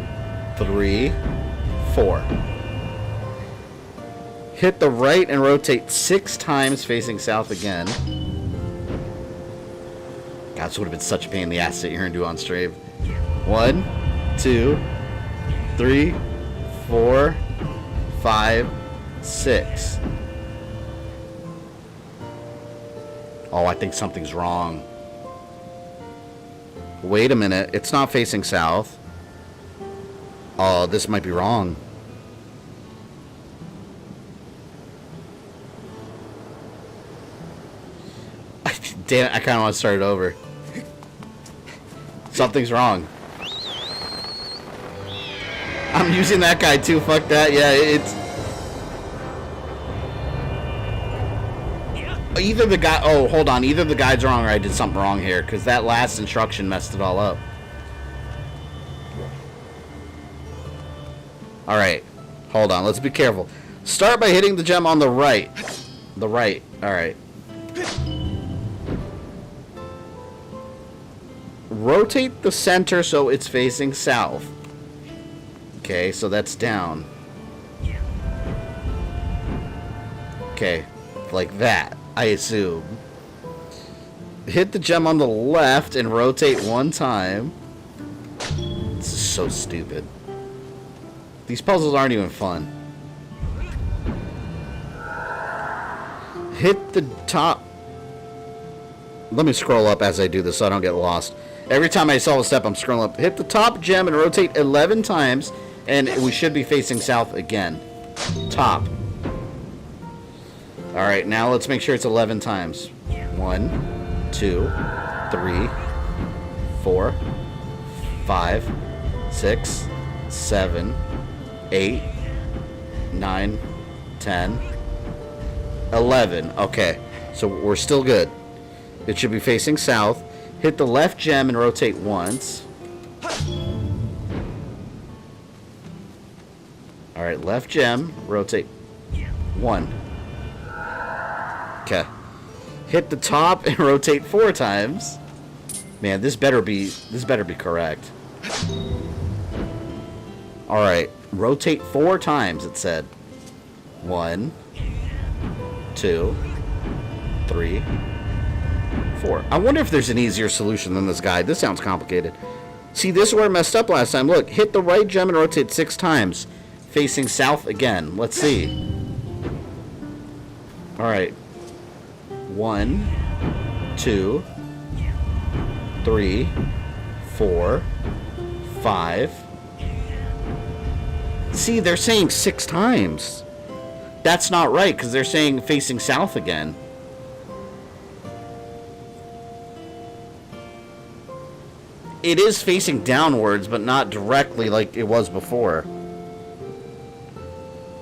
3, 4. Hit the right and rotate 6 times facing south again. God, this would have been such a pain in the ass to sit here and do on stream. 1, 2, 3, 4, 5, 6. Oh, I think something's wrong. Wait a minute. It's not facing south. Oh, this might be wrong. Damn it, I kind of want to start it over. Something's wrong. I'm using that guy too. Fuck that. Yeah, it's... Either the guy... Oh, hold on. Either the guide's wrong or I did something wrong here. Because that last instruction messed it all up. Alright. Hold on. Let's be careful. Start by hitting the gem on the right. The right. Alright. Rotate the center so it's facing south. Okay, so that's down. Okay, like that, I assume. Hit the gem on the left and rotate one time. This is so stupid. These puzzles aren't even fun. Hit the top. Let me scroll up as I do this so I don't get lost. Every time I solve a step, I'm scrolling up. Hit the top gem and rotate 11 times, and we should be facing south again. Top. Alright, now let's make sure it's 11 times. 1, 2, 3, 4, 5, 6, 7, 8, 9, 10, 11. Okay, so we're still good. It should be facing south. Hit the left gem and rotate once. Alright, left gem, rotate 1. Okay. Hit the top and rotate 4 times. Man, this better be correct. Alright, rotate 4 times, it said. 1, 2, 3, 4. I wonder if there's an easier solution than this guide. This sounds complicated. See, this is where I messed up last time. Look, hit the right gem and rotate 6 times. Facing south again. Let's see. Alright. 1, 2, 3, 4, 5. See, they're saying 6 times. That's not right, because they're saying facing south again. It is facing downwards, but not directly like it was before.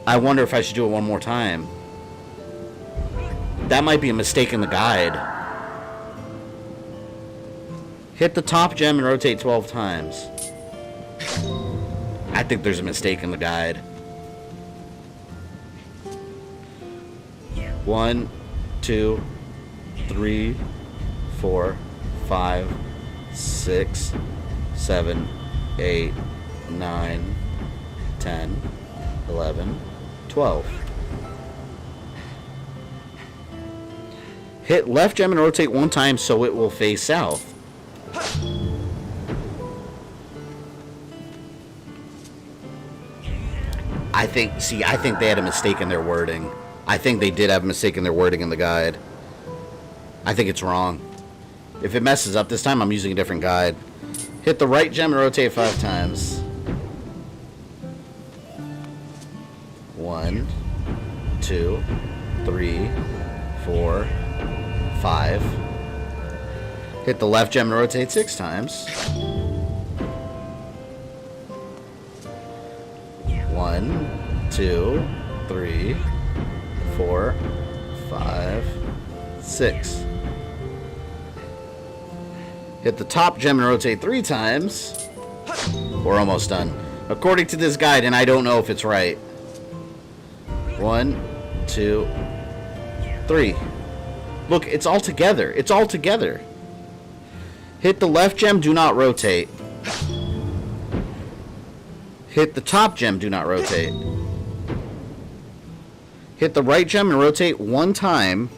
I wonder if I should do it one more time. That might be a mistake in the guide. Hit the top gem and rotate 12 times. I think there's a mistake in the guide. 1, 2, 3, 4, 5, 6, 7, 8, 9, 10, 11, 12. Hit left gem and rotate 1 time so it will face south. I think they had a mistake in their wording. I think they did have a mistake in their wording in the guide. I think it's wrong. If it messes up this time, I'm using a different guide. Hit the right gem and rotate 5 times. 1, 2, 3, 4, 5. Hit the left gem and rotate 6 times. 1, 2, 3, 4, 5, 6. Hit the top gem and rotate 3 times. We're almost done. According to this guide, and I don't know if it's right. 1, 2, 3. Look, it's all together. It's all together. Hit the left gem, do not rotate. Hit the top gem, do not rotate. Hit the right gem and rotate 1 time.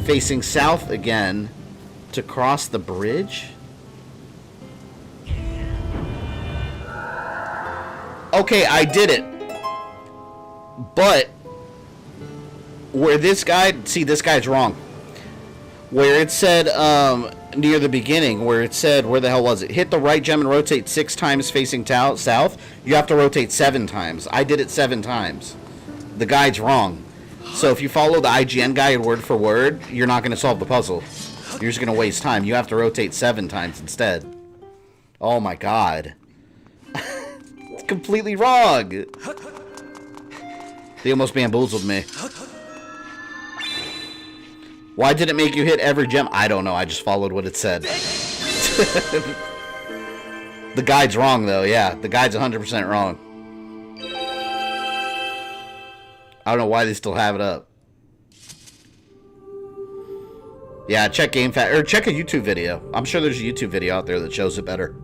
Facing south again to cross the bridge. Okay, I did it. But where this guide, see, this guy's wrong. Where it said near the beginning, where it said, where the hell was it? Hit the right gem and rotate 6 times facing south. You have to rotate 7 times. I did it 7 times. The guide's wrong. So if you follow the IGN guide word for word, you're not going to solve the puzzle. You're just going to waste time. You have to rotate 7 times instead. Oh my god. It's completely wrong. They almost bamboozled me. Why did it make you hit every gem? I don't know. I just followed what it said. The guide's wrong, though. Yeah, the guide's 100% wrong. I don't know why they still have it up. Yeah, check GameFAQ, or check a YouTube video. I'm sure there's a YouTube video out there that shows it better.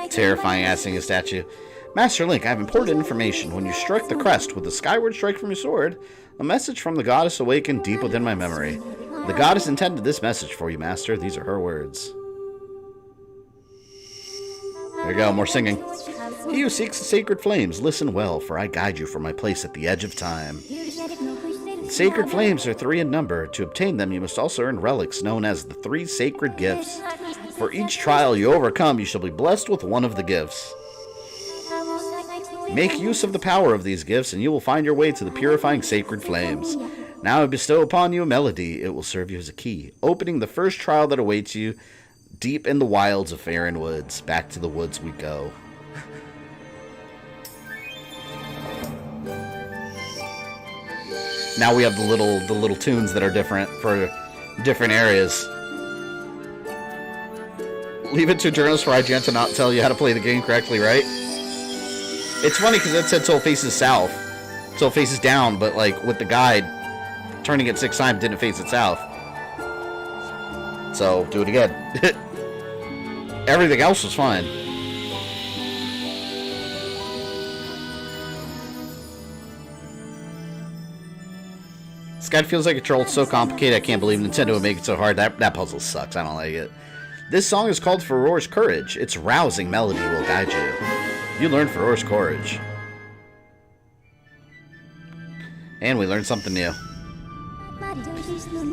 Terrifying ass singing statue. Master Link, I have important information. When you struck the crest with the skyward strike from your sword, a message from the goddess awakened deep within my memory. The goddess intended this message for you, Master. These are her words. There you go, more singing. He who seeks the sacred flames, listen well, for I guide you from my place at the edge of time. Sacred flames are 3 in number. To obtain them, you must also earn relics known as the 3 sacred gifts. For each trial you overcome, you shall be blessed with one of the gifts. Make use of the power of these gifts, and you will find your way to the purifying sacred flames. Now I bestow upon you a melody. It will serve you as a key, opening the first trial that awaits you deep in the wilds of Faron Woods. Back to the woods we go. Now we have the little tunes that are different for different areas. Leave it to a journalist for IGN to not tell you how to play the game correctly, right? It's funny because it said Soul faces south. Soul faces down, but like with the guide, turning it 6 times didn't face it south. So, do it again. Everything else was fine. This guide feels like a troll. It's so complicated, I can't believe Nintendo would make it so hard. That puzzle sucks. I don't like it. This song is called Farore's Courage. Its rousing melody will guide you. You learn Farore's Courage. And we learned something new.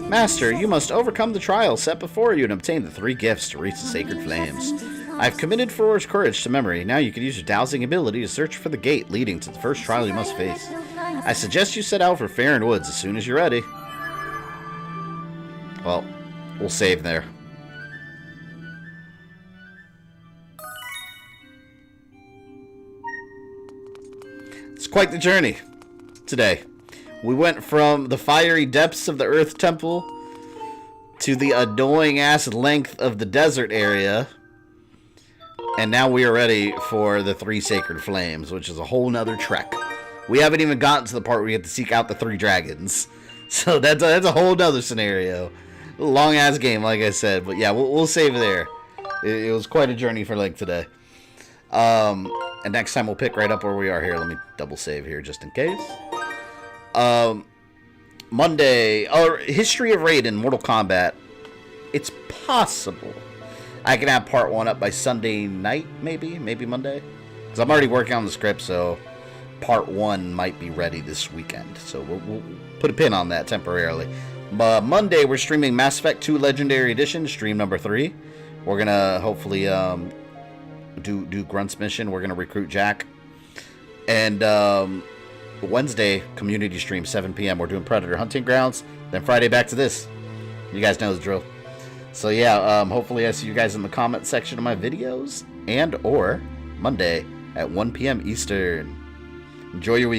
Master, you must overcome the trial set before you and obtain the 3 gifts to reach the sacred flames. I've committed Farore's Courage to memory. Now you can use your dowsing ability to search for the gate leading to the first trial you must face. I suggest you set out for Faron Woods as soon as you're ready. Well, we'll save there. It's quite the journey today. We went from the fiery depths of the Earth Temple to the annoying ass length of the desert area. And now we are ready for the 3 sacred flames, which is a whole nother trek. We haven't even gotten to the part where we have to seek out the 3 dragons. So that's a whole nother scenario. Long ass game, like I said. But yeah, we'll save there. It was quite a journey for Link today. And next time we'll pick right up where we are here. Let me double save here just in case. Monday, or History of Raiden, Mortal Kombat. It's possible I can have part 1 up by Sunday night, maybe Monday. Because I'm already working on the script, so part 1 might be ready this weekend. So we'll put a pin on that temporarily. But Monday, we're streaming Mass Effect 2 Legendary Edition, stream number 3. We're going to hopefully do Grunt's mission. We're going to recruit Jack. And Wednesday, community stream, 7 p.m. We're doing Predator Hunting Grounds. Then Friday, back to this. You guys know the drill. So yeah, hopefully I see you guys in the comment section of my videos. And or Monday at 1 p.m. Eastern. Enjoy your weekend.